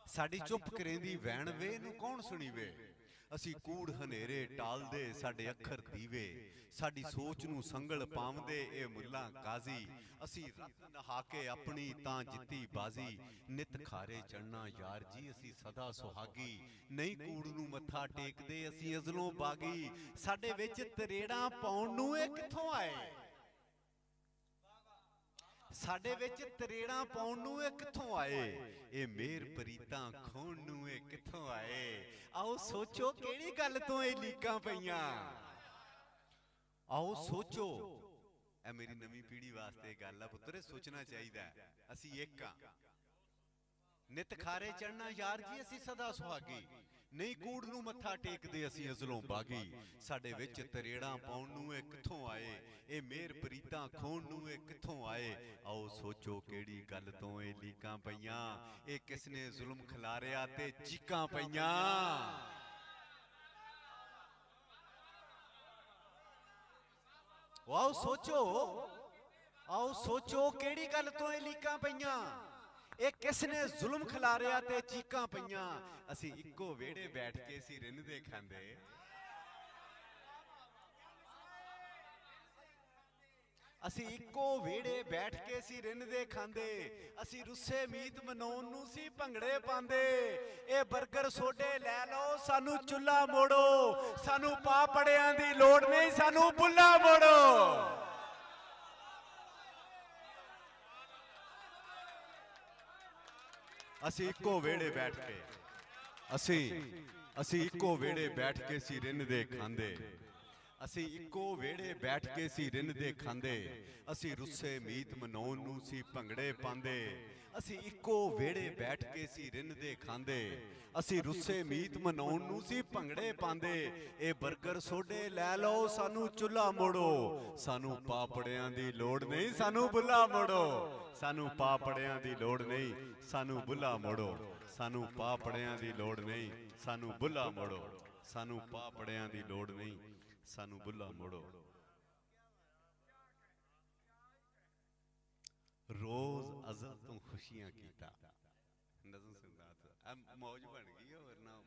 ਸਾਡੀ ਚੁੱਪ ਕਰੇਂਦੀ ਵੈਣ ਵੇ ਨੂੰ ਕੌਣ ਸੁਣੀਵੇ। ਅਸੀਂ ਕੂੜ ਹਨੇਰੇ ਟਾਲਦੇ ਸਾਡੇ ਅੱਖਰ ਦੀਵੇ, ਸਾਡੀ ਸੋਚ ਨੂੰ ਸੰਗਲ ਪਾਉਂਦੇ ਇਹ ਮੁੱਲਾ ਕਾਜ਼ੀ। ਅਸੀਂ ਰੱਤ ਨਹਾ ਕੇ ਆਪਣੀ ਤਾਂ ਜਿੱਤੀ ਬਾਜ਼ੀ, ਨਿਤ ਖਾਰੇ ਚੜਨਾ ਯਾਰ ਜੀ ਅਸੀਂ ਸਦਾ ਸੁਹਾਗੀ। ਨਹੀਂ ਕੂੜ ਨੂੰ ਮੱਥਾ ਟੇਕਦੇ ਅਸੀਂ ਅਜ਼ਲੋਂ ਬਾਗੀ, ਸਾਡੇ ਵਿੱਚ ਤਰੇੜਾਂ ਪਾਉਣ ਨੂੰ ਇਹ ਕਿੱਥੋਂ ਆਏ। ਸਾਡੇ ਵਿੱਚ ਤਰੇੜਾਂ ਪਾਉਣ ਨੂੰ ਇਹ ਕਿੱਥੋਂ ਆਏ, ਇਹ ਮੇਰ ਪ੍ਰੀਤਾਂ ਖੋਣ ਨੂੰ ਇਹ ਕਿੱਥੋਂ ਆਏ। ਆਓ ਸੋਚੋ ਕਿਹੜੀ ਗੱਲ ਤੋਂ ਇਹ ਲੀਕਾਂ ਪਈਆਂ, ਆਓ ਸੋਚੋ। ਇਹ ਮੇਰੀ ਨਵੀਂ ਪੀੜ੍ਹੀ ਵਾਸਤੇ ਗੱਲ ਆ ਪੁੱਤਰੇ, ਸੋਚਣਾ ਚਾਹੀਦਾ। ਅਸੀਂ ਇੱਕ ਆ, ਨਿਤ ਖਾਰੇ ਚੜਨਾ ਯਾਰ ਜੀ ਅਸੀਂ ਸਦਾ ਸੁਹਾਗੀ, ਨਹੀਂ ਕੂੜ ਨੂੰ ਮੱਥਾ ਟੇਕਦੇ ਅਸੀਂ ਅਜ਼ਲੋਂ ਬਾਗੀ। ਸਾਡੇ ਵਿੱਚ ਤਰੇੜਾਂ ਪਾਉਣ ਨੂੰ ਇਹ ਕਿੱਥੋਂ ਆਏ, ਇਹ ਮੇਰ ਪ੍ਰੀਤਾਂ ਖੋਣ ਨੂੰ ਇਹ ਕਿੱਥੋਂ ਆਏ। ਆਓ ਸੋਚੋ ਕਿਹੜੀ ਗੱਲ ਤੋਂ ਇਹ ਲੀਕਾਂ ਪਈਆਂ, ਇਹ ਕਿਸ ਨੇ ਜ਼ੁਲਮ ਖਿਲਾਰਿਆ ਤੇ ਚੀਕਾਂ ਪਈਆਂ। ਆਓ ਸੋਚੋ, ਆਓ ਸੋਚੋ ਕਿਹੜੀ ਗੱਲ ਤੋਂ ਇਹ ਲੀਕਾਂ ਪਈਆਂ, ਇਹ ਕਿਸ ਨੇ ਜ਼ੁਲਮ ਖਿਲਾਰਿਆ ਤੇ ਚੀਕਾਂ ਪਈਆਂ। ਅਸੀਂ ਇੱਕੋ ਵਿਹੜੇ ਬੈਠ ਕੇ ਸੀ ਰਿੰਨਦੇ ਖਾਂਦੇ, ਅਸੀਂ ਇੱਕੋ ਵਿਹੜੇ ਬੈਠ ਕੇ ਸੀ ਰਿੰਨਦੇ ਖਾਂਦੇ, ਅਸੀਂ ਰੁੱਸੇ ਮੀਤ ਮਨਾਉਣ ਨੂੰ ਸੀ ਭੰਗੜੇ ਪਾਉਂਦੇ। ਇਹ 버ਗਰ ਸੋਡੇ ਲੈ ਲਓ ਸਾਨੂੰ ਚੁੱਲ੍ਹਾ ਮੋੜੋ, ਸਾਨੂੰ ਪਾਪੜਿਆਂ ਦੀ ਲੋੜ ਨਹੀਂ ਸਾਨੂੰ ਬੁੱਲਾ ਮੋੜੋ। ਅਸੀਂ ਇੱਕੋ ਵਿਹੜੇ ਬੈਠ ਕੇ ਅਸੀਂ ਇੱਕੋ ਵਿਹੜੇ ਬੈਠ ਕੇ ਸੀ ਰਿੰਨਦੇ ਖਾਂਦੇ, ਅਸੀਂ ਇੱਕੋ ਵਿਹੜੇ ਬੈਠ ਕੇ ਸੀ ਰਿੰਨਦੇ ਖਾਂਦੇ। ਅਸੀਂ ਰੁੱਸੇ ਮੀਤ ਮਨਾਉਣ ਨੂੰ ਸੀ ਭੰਗੜੇ ਪਾਉਂਦੇ, ਅਸੀਂ ਇੱਕੋ ਵਿਹੜੇ ਬੈਠ ਕੇ ਸੀ ਰਿੰਨਦੇ ਖਾਂਦੇ। ਅਸੀਂ ਰੁੱਸੇ ਮੀਤ ਮਨਾਉਣ ਨੂੰ ਸੀ ਭੰਗੜੇ ਪਾਉਂਦੇ। ਇਹ 버ਗਰ ਸੋਡੇ ਲੈ ਲਓ ਸਾਨੂੰ ਚੁੱਲ੍ਹਾ ਮੋੜੋ, ਸਾਨੂੰ ਪਾਪੜਿਆਂ ਦੀ ਲੋੜ ਨਹੀਂ ਸਾਨੂੰ ਬੁੱਲਾ ਮੋੜੋ। ਸਾਨੂੰ ਪਾਪੜਿਆਂ ਦੀ ਲੋੜ ਨਹੀਂ ਸਾਨੂੰ ਬੁੱਲਾ ਮੋੜੋ, ਸਾਨੂੰ ਪਾਪੜਿਆਂ ਦੀ ਲੋੜ ਨਹੀਂ ਸਾਨੂੰ ਬੁੱਲਾ ਮੋੜੋ, ਸਾਨੂੰ ਪਾਪੜਿਆਂ ਦੀ ਲੋੜ ਨਹੀਂ ਸਾਨੂੰ ਬੁੱਲਾ ਮੋੜੋ। ਰੋਜ਼ ਅਜ਼ਲ ਤੋਂ ਖੁਸ਼ੀਆਂ ਕੀਤਾ, ਨਜ਼ਮ ਸਿੰਦਾਤ ਆ ਮੌਜ ਬਣ ਗਈ ਹੈ ਵਰਨਾ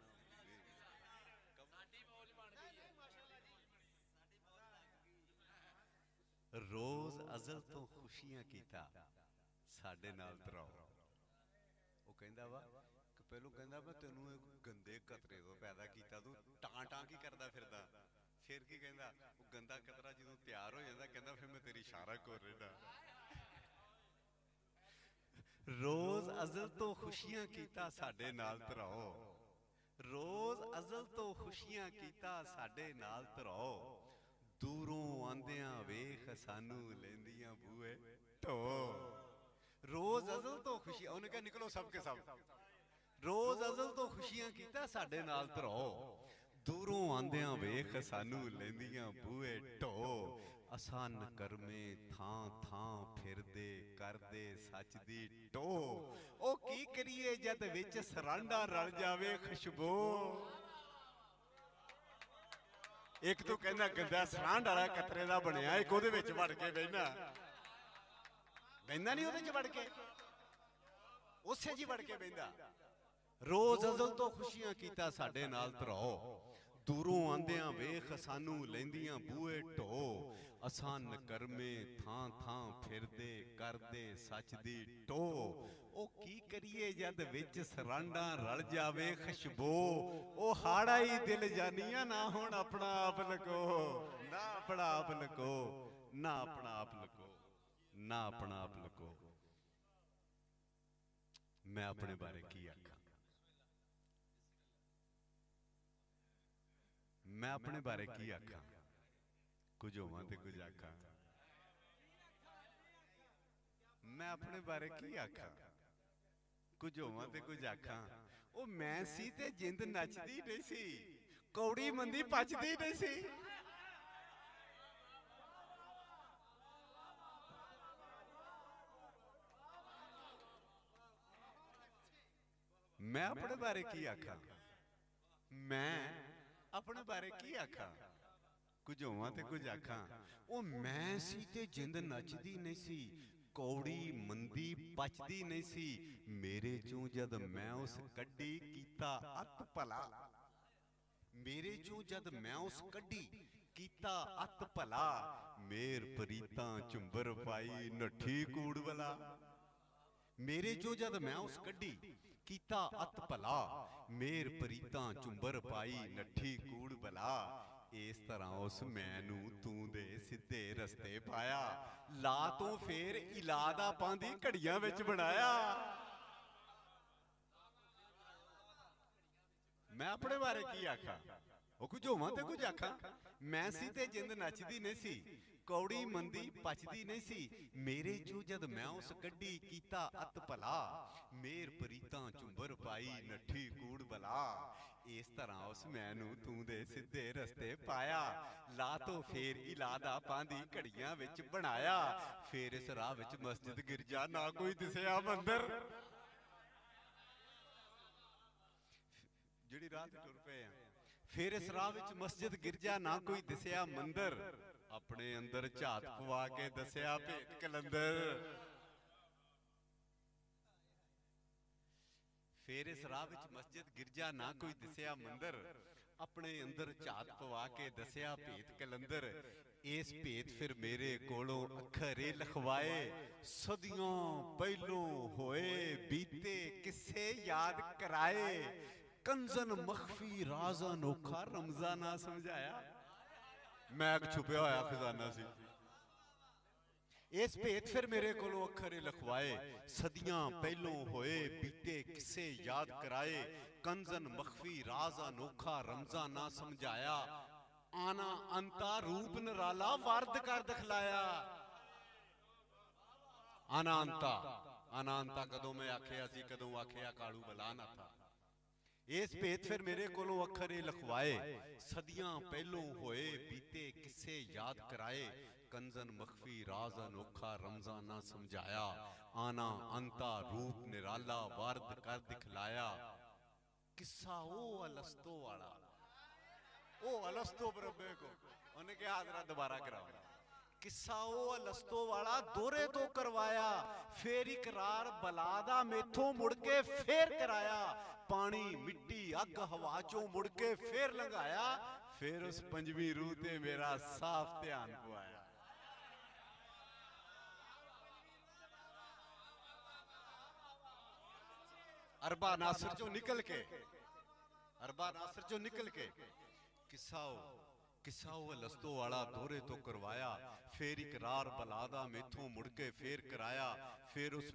ਸਾਡੀ ਮੌਜ ਬਣ ਗਈ ਹੈ ਮਾਸ਼ਾਅੱਲਾ ਜੀ। ਰੋਜ਼ ਅਜ਼ਲ ਤੋਂ ਖੁਸ਼ੀਆਂ ਕੀਤਾ ਸਾਡੇ ਨਾਲ ਤਰਾਓ। ਉਹ ਕਹਿੰਦਾ ਵਾ ਕਿ ਪਹਿਲੋਂ ਕਹਿੰਦਾ ਮੈਂ ਤੈਨੂੰ ਇੱਕ ਗੰਦੇ ਕਤਰੇ ਤੋਂ ਪੈਦਾ ਕੀਤਾ, ਤੂੰ ਟਾਂ ਕੀ ਕਰਦਾ ਫਿਰਦਾ। ਫਿਰ ਕੀ ਕਹਿੰਦਾ, ਉਹ ਗੰਦਾ ਕਤਰਾ ਜਦੋਂ ਤਿਆਰ ਹੋ ਜਾਂਦਾ ਕਹਿੰਦਾ ਫਿਰ ਮੈਂ ਤੇਰੀ ਇਸ਼ਾਰਾ ਕਰ ਰਿਹਾ। ਰੋਜ਼ ਅਜ਼ਲ ਤੋਂ ਖੁਸ਼ੀਆਂ ਕੀਤਾ ਸਾਡੇ ਨਾਲ ਤਰਾਓ, ਰੋਜ਼ ਅਜ਼ਲ ਤੋਂ ਖੁਸ਼ੀਆਂ ਕੀਤਾ ਸਾਡੇ ਨਾਲ ਤਰਾਓ। ਦੂਰੋਂ ਆਂਦਿਆਂ ਵੇਖ ਸਾਨੂੰ ਲੈਂਦੀਆਂ ਬੂਏ ਢੋ। ਰੋਜ਼ ਅਜ਼ਲ ਤੋਂ ਖੁਸ਼ੀ, ਉਹਨੇ ਕਿਹਾ ਨਿਕਲੋ ਸਭ ਕੇ ਸਭ। ਰੋਜ਼ ਅਜ਼ਲ ਤੋਂ ਖੁਸ਼ੀਆਂ ਕੀਤਾ ਸਾਡੇ ਨਾਲ ਤਰਾਓ, ਦੂਰੋਂ ਆਂਦਿਆਂ ਵੇਖ ਸਾਨੂੰ ਲੈਂਦੀਆਂ ਬੂਏ ਢੋ। ਅਸਾਂ ਨਕਰਮੇ ਥਾਂ ਥਾਂ ਫਿਰਦੇ ਕਰਦੇ ਸੱਚ ਦੀ ਟੋ। ਉਹ ਕੀ ਕਰੀਏ ਜਦ ਵਿੱਚ ਸਰਾਂਡਾ ਰਲ ਜਾਵੇ ਖੁਸ਼ਬੂ। ਇੱਕ ਤੋਂ ਕਹਿੰਦਾ ਗੰਦਾ ਸਰਾਂਡ ਵਾਲਾ ਕਤਰੇ ਦਾ ਬਣਿਆ, ਇੱਕ ਉਹਦੇ ਵਿੱਚ ਵੜ ਕੇ ਬਹਿਣਾ। ਬਹਿੰਦਾ ਨਹੀਂ ਉਹਦੇ ਚ ਵੜ ਕੇ, ਉਸੇ ਜੀ ਵੜ ਕੇ ਬਹਿੰਦਾ। ਰੋਜ਼ ਅਜ਼ਲ ਤੋਂ ਖੁਸ਼ੀਆਂ ਕੀਤਾ ਸਾਡੇ ਨਾਲ ਤਰਾਓ, ਦੂਰੋਂ ਆਂਦਿਆਂ ਵੇਖ ਸਾਨੂੰ ਲੈਂਦੀਆਂ ਬੂਏ ਢੋ। ਅਸਾਂ ਨਕਰਮੇ ਥਾਂ ਥਾਂ ਫਿਰਦੇ ਕਰਦੇ ਸੱਚ ਦੀ ਟੋ। ਉਹ ਕੀ ਕਰੀਏ ਜਦ ਵਿੱਚ ਸਰਾਂਡਾ ਰਲ ਜਾਵੇ ਖੁਸ਼ਬੂ। ਉਹ ਹਾੜਾ ਹੀ ਦਿਲ ਜਾਨੀਆਂ ਨਾ ਹੁਣ ਆਪਣਾ ਆਪ ਲਕੋ, ਨਾ ਆਪਣਾ ਆਪ ਲਕੋ, ਨਾ ਆਪਣਾ ਆਪ ਲਕੋ, ਨਾ ਆਪਣਾ ਆਪ ਲਕੋ। ਮੈਂ ਆਪਣੇ ਬਾਰੇ ਕੀ ਆਖਾਂ, ਮੈਂ ਆਪਣੇ ਬਾਰੇ ਕੀ ਆਖਾਂ। ਕੁਝ ਹੋਵਾਂ ਤੇ ਕੁਝ ਆਖਾਂ, ਮੈਂ ਆਪਣੇ ਬਾਰੇ ਕੀ ਆਖਾਂ। ਕੁਝ ਹੋਵਾਂ ਤੇ ਕੁਝ ਆਖਾਂ। ਉਹ ਮੈਂ ਸੀ ਤੇ ਜਿੰਦ ਨੱਚਦੀ ਨਹੀਂ ਸੀ, ਕੌੜੀ ਮੰਦੀ ਪਚਦੀ ਨਹੀਂ ਸੀ। ਮੈਂ ਆਪਣੇ ਬਾਰੇ ਕੀ ਆਖਾਂ, ਮੈਂ ਆਪਣੇ ਬਾਰੇ ਕੀ ਆਖਾਂ। ਕੁਝ ਹੋਵਾਂ ਤੇ ਕੁਝ ਆਖਾਂ। ਉਹ ਮੈਂ ਸੀ ਤੇ ਜਿੰਦ ਨੱਚਦੀ ਨਹੀਂ ਸੀ, ਕੌੜੀ ਮੰਦੀ ਪਚਦੀ ਨਹੀਂ ਸੀ, ਮੇਰੇ ਚੋਂ ਜਦ ਮੈਂ ਉਸ ਕੱਢੀ ਕੀਤਾ ਅਤ ਭਲਾ। ਮੇਰੇ ਚੋਂ ਜਦ ਮੈਂ ਉਸ ਕੱਢੀ ਕੀਤਾ ਅਤ ਭਲਾ, ਮੇਰ ਪ੍ਰੀਤਾਂ ਝੁੰਬਰ ਪਾਈ ਨੱਠੀ ਕੂੜ ਬਲਾ। ਮੇਰੇ ਚੋਂ ਜਦ ਮੈਂ ਉਸ ਕੱਢੀ ਕੀਤਾ ਅਤ ਭਲਾ, ਮੇਰ ਪ੍ਰੀਤਾਂ ਝੁੰਬਰ ਪਾਈ ਨੱਠੀ ਕੂੜ ਬਲਾ। ਇਸ ਤਰ੍ਹਾਂ ਉਸ ਮੈਂ ਨੂੰ ਤੂੰ ਦੇ ਸਿੱਧੇ ਰਸਤੇ ਪਾਇਆ, ਲਾ ਤੋਂ ਫੇਰ ਇਲਾ ਦਾ ਪਾਂਦੀ ਘੜੀਆਂ ਵਿੱਚ ਬਣਾਇਆ। ਮੈਂ ਆਪਣੇ ਬਾਰੇ ਕੀ ਆਖਾਂ, ਉਹ ਕੁਝ ਹੋਵਾਂ ਤੇ ਕੁਝ ਆਖਾਂ। ਮੈਂ ਸੀ ਤੇ ਜਿੰਦ ਨੱਚਦੀ ਨਹੀਂ ਸੀ, ਕੌੜੀ ਮੰਦੀ ਪਚਦੀ ਨਹੀਂ ਸੀ, ਮੇਰੇ ਚੋਂ ਜਦ ਮੈਂ ਉਸ ਕੱਢੀ ਕੀਤਾ ਅਤ ਭਲਾ, ਮੇਰ ਪ੍ਰੀਤਾਂ ਝੁੰਬਰ ਪਾਈ ਨੱਠੀ ਕੂੜ ਬਲਾ। ਇਸ ਤਰ੍ਹਾਂ ਉਸ ਮੈਂ ਨੂੰ ਤੂੰ ਦੇ ਸਿੱਧੇ ਰਸਤੇ ਪਾਇਆ, ਲਾ ਤੋਂ ਫੇਰ ਇਲਾ ਦਾ ਪਾਂਦੀ ਘੜੀਆਂ ਵਿੱਚ ਬਣਾਇਆ। ਫੇਰ ਇਸ ਰਾਹ ਵਿੱਚ ਮਸਜਿਦ ਗਿਰਜਾ ਨਾ ਕੋਈ ਦਿਸਿਆ ਮੰਦਰ। ਜਿਹੜੀ ਰਾਹ ਤੇ ਟੁਰ ਪਏ ਆ, ਫੇਰ ਇਸ ਰਾਹ ਵਿੱਚ ਮਸਜਿਦ ਗਿਰਜਾ ਨਾ ਕੋਈ ਦਿਸਿਆ ਮੰਦਰ, ਆਪਣੇ ਅੰਦਰ ਝਾਤ ਪਵਾ ਕੇ ਦੱਸਿਆ ਭੇਤ ਕਲੰਦਰ। ਫੇਰ ਇਸ ਰਾਹ ਵਿੱਚ ਮਸਜਿਦ ਗਿਰਜਾ ਨਾ ਕੋਈ ਦਿਸਿਆ ਮੰਦਰ, ਆਪਣੇ ਅੰਦਰ ਝਾਤ ਪਵਾ ਕੇ ਦੱਸਿਆ ਭੇਤ ਕਲੰਦਰ। ਇਸ ਭੇਤ ਫਿਰ ਮੇਰੇ ਕੋਲੋਂ ਅੱਖਰੇ ਲਿਖਵਾਏ, ਸਦੀਆਂ ਪਹਿਲੋਂ ਹੋਏ ਬੀਤੇ ਕਿੱਸੇ ਯਾਦ ਕਰਾਏ। ਕੰਜ਼ਨ ਮਖਫੀ ਰਾਜ਼ ਅਨੋਖਾ ਰਮਜ਼ਾਨਾ ਸਮਝਾਇਆ। ਮੈਂ ਇੱਕ ਛੁਪਿਆ ਹੋਇਆ ਖਜ਼ਾਨਾ ਸੀ। ਇਸ ਭੇਤ ਫਿਰ ਮੇਰੇ ਕੋਲੋਂ ਅੱਖਰੇ ਲਿਖਵਾਏ, ਸਦੀਆਂ ਪਹਿਲੋਂ ਹੋਏ ਬੀਤੇ ਕਿੱਸੇ ਯਾਦ ਕਰਾਏ। ਕੰਜ਼ਨ ਮਖਫੀ ਰਾਜ਼ ਅਨੋਖਾ ਰਮਜ਼ਾਨਾ ਸਮਝਾਇਆ, ਆਨਾ ਅੰਤਾ ਰੂਪ ਨਰਾਲਾ ਵਰਦ ਕਰ ਦਿਖਲਾਇਆ। ਆਨਾ ਅੰਤਾ ਕਦੋਂ ਮੈਂ ਆਖਿਆ ਸੀ, ਕਦੋਂ ਆਖਿਆ ਕਾਲੂ ਬਲਾ ਨਾ ਥਾ। ਇਸ ਭੇਤ ਫਿਰ ਮੇਰੇ ਕੋਲੋਂ ਅੱਖਰੇ ਲਿਖਵਾਏ, ਸਦੀਆਂ ਪਹਿਲੋਂ ਹੋਏ ਬੀਤੇ ਕਿੱਸੇ ਯਾਦ ਕਰਾਏ। ਕੰਜ਼ਨ ਮਖਫੀ ਰਾਜ਼ ਅਨੋਖਾ ਰਮਜ਼ਾਨਾ ਸਮਝਾਇਆ, ਆਨਾ ਅੰਤਾ ਰੂਪ ਨਿਰਾਲਾ ਵਰਦ ਕਰ ਦਿਖਲਾਇਆ। ਕਿੱਸਾ ਉਹ ਅਲਸਤੋ ਵਾਲਾ, ਉਹ ਅਲਸਤੋ ਬਰੱਬੇ ਕੋ, ਉਹਨੇ ਕਿਹਾ ਜਰਾ ਦੁਬਾਰਾ ਕਰਾਓ। ਕਿੱਸਾ ਉਹ ਅਲਸਤੋ ਵਾਲਾ ਦੋਹਰੇ ਤੋਂ ਕਰਵਾਇਆ, ਫੇਰ ਇਕਰਾਰ ਬਲਾ ਦਾ ਮੇਥੋਂ ਮੁੜ ਕੇ ਫੇਰ ਕਰਾਇਆ। ਪਾਣੀ ਮਿੱਟੀ ਅੱਗ ਹਵਾ ਚੋਂ ਮੁੜ ਕੇ ਫੇਰ ਲੰਘਾਇਆ, ਫੇਰ ਉਸ ਪੰਜਵੀਂ ਰੂਹ ਤੇ ਮੇਰਾ ਸਾਫ਼ ਧਿਆਨ ਪਵਾਇਆ। ਅਰਬਾ ਨਾਸਰ ਚੋਂ ਨਿਕਲ ਕੇ, ਅਰਬਾ ਨਾਸਰ ਚੋਂ ਨਿਕਲ ਕੇ ਕਿੱਸਾ ਉਹ ਲਸਤੋ ਵਾਲਾ ਦੋਹਰੇ ਤੋਂ ਕਰਵਾਇਆ, ਫੇਰ ਇਕਰਾਰ ਬਲਾ ਦਾ ਮੇਥੋਂ ਮੁੜ ਕੇ ਫੇਰ ਕਰਾਇਆ। ਫੇਰ ਉਸ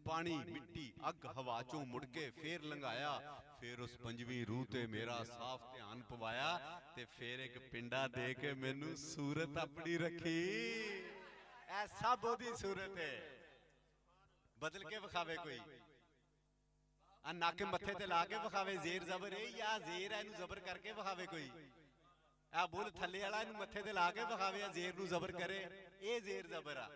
ਪਾਣੀ ਮਿੱਟੀ ਅੱਗ ਹਵਾ ਚੋਂ ਮੁੜ ਕੇ ਫੇਰ ਲੰਘਾਇਆ, ਫੇਰ ਉਸ ਪੰਜਵੀਂ ਰੂਹ ਤੇ ਮੇਰਾ ਸਾਫ਼ ਧਿਆਨ ਪਵਾਇਆ। ਤੇ ਫੇਰ ਇੱਕ ਪਿੰਡਾ ਦੇ ਕੇ ਮੈਨੂੰ ਸੂਰਤ ਆਪਣੀ ਰੱਖੀ। ਐ ਸਭ ਉਹਦੀ ਸੂਰਤ ਹੈ, ਬਦਲ ਕੇ ਵਿਖਾਵੇ ਕੋਈ। ਆ ਨੱਕ ਮੱਥੇ ਤੇ ਲਾ ਕੇ ਵਿਖਾਵੇ ਜ਼ੇਰ ਜ਼ਬਰ ਹੈ, ਜਾਂ ਜ਼ੇਰ ਇਹਨੂੰ ਜ਼ਬਰ ਕਰਕੇ ਵਿਖਾਵੇ ਕੋਈ। ਆ ਬੁੱਲ ਥੱਲੇ ਵਾਲਾ ਇਹਨੂੰ ਮੱਥੇ ਤੇ ਲਾ ਕੇ ਵਿਖਾਵੇ, ਜ਼ੇਰ ਨੂੰ ਜ਼ਬਰ ਕਰੇ, ਇਹ ਜ਼ੇਰ ਜ਼ਬਰ ਆ।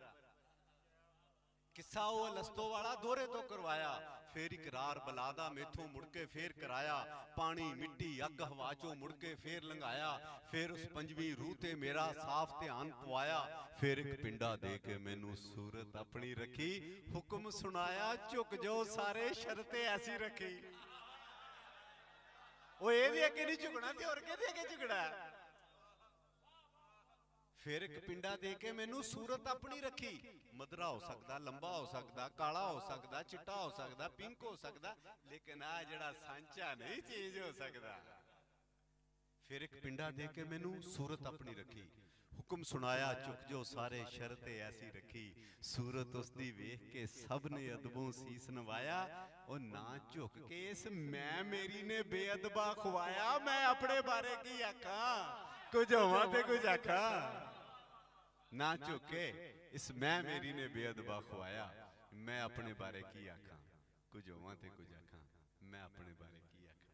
ਕਿੱਸਾ ਉਹ ਲਸਤੋ ਵਾਲਾ ਦੋਹਰੇ ਤੋਂ ਕਰਵਾਇਆ, ਫੇਰ ਇਕਰਾਰ ਬਲਾ ਦਾ ਮੇਥੋਂ ਮੁੜ ਕੇ ਫੇਰ ਕਰਾਇਆ। ਪਾਣੀ ਮਿੱਟੀ ਅੱਗ ਹਵਾ ਚੋਂ ਮੁੜ ਕੇ ਫੇਰ ਲੰਘਾਇਆ, ਫੇਰ ਉਸ ਪੰਜਵੀਂ ਰੂਹ ਤੇ ਮੇਰਾ ਸਾਫ਼ ਧਿਆਨ ਪਵਾਇਆ। ਫੇਰ ਇੱਕ ਪਿੰਡਾ ਦੇ ਕੇ ਮੈਨੂੰ ਸੂਰਤ ਆਪਣੀ ਰੱਖੀ, ਹੁਕਮ ਸੁਣਾਇਆ ਝੁਕ ਜਾਓ ਸਾਰੇ ਸ਼ਰਤੇ ਐਸੀ ਰੱਖੀ। ਉਹ ਇਹਦੇ ਅੱਗੇ ਨਹੀਂ ਝੁਕਣਾ ਤੇ ਹੋਰ ਕਿਹਦੇ ਅੱਗੇ ਝੁਕਣਾ। ਫੇਰ ਇੱਕ ਪਿੰਡਾ ਦੇ ਕੇ ਮੈਨੂੰ ਸੂਰਤ ਆਪਣੀ ਰੱਖੀ। ਮਧਰਾ ਹੋ ਸਕਦਾ, ਲੰਬਾ ਹੋ ਸਕਦਾ, ਕਾਲਾ ਹੋ ਸਕਦਾ, ਚਿੱਟਾ ਹੋ ਸਕਦਾ, ਪਿੰਕ ਹੋ ਸਕਦਾ, ਲੇਕਿਨ ਆ ਜਿਹੜਾ ਸਾਂਚਾ ਨਹੀਂ ਚੇਂਜ ਹੋ ਸਕਦਾ। ਫਿਰ ਇੱਕ ਪਿੰਡਾ ਦੇ ਕੇ ਮੈਨੂੰ ਸੂਰਤ ਆਪਣੀ ਰੱਖੀ, ਹੁਕਮ ਸੁਣਾਇਆ ਝੁਕ ਜੋ ਸਾਰੇ ਸ਼ਰਤੇ ਐਸੀ ਰੱਖੀ। ਸੂਰਤ ਉਸਦੀ ਵੇਖ ਕੇ ਸਭ ਨੇ ਅਦਬੋਂ ਸੀਸ ਨਵਾਇਆ। ਉਹ ਨਾ ਝੁਕ ਕੇ ਇਸ ਮੈਂ ਮੇਰੀ ਨੇ ਬੇਅਦਬਾ ਖਵਾਇਆ। ਮੈਂ ਆਪਣੇ ਬਾਰੇ ਕੀ ਆਖਾਂ, ਕੁਝ ਹੋਵਾਂ ਤੇ ਕੁਝ ਆਖਾਂ। ਨਾ ਝੁਕੇ ਇਸ ਮੈਂ ਮੇਰੀ ਨੇ ਬੇਅਦਬਾ ਖਵਾਇਆ। ਮੈਂ ਆਪਣੇ ਬਾਰੇ ਕੀ ਆਖਾਂ, ਕੁਝ ਹੋਵਾਂ ਤੇ ਕੁਝ ਆਖਾਂ। ਮੈਂ ਆਪਣੇ ਬਾਰੇ ਕੀ ਆਖਾਂ।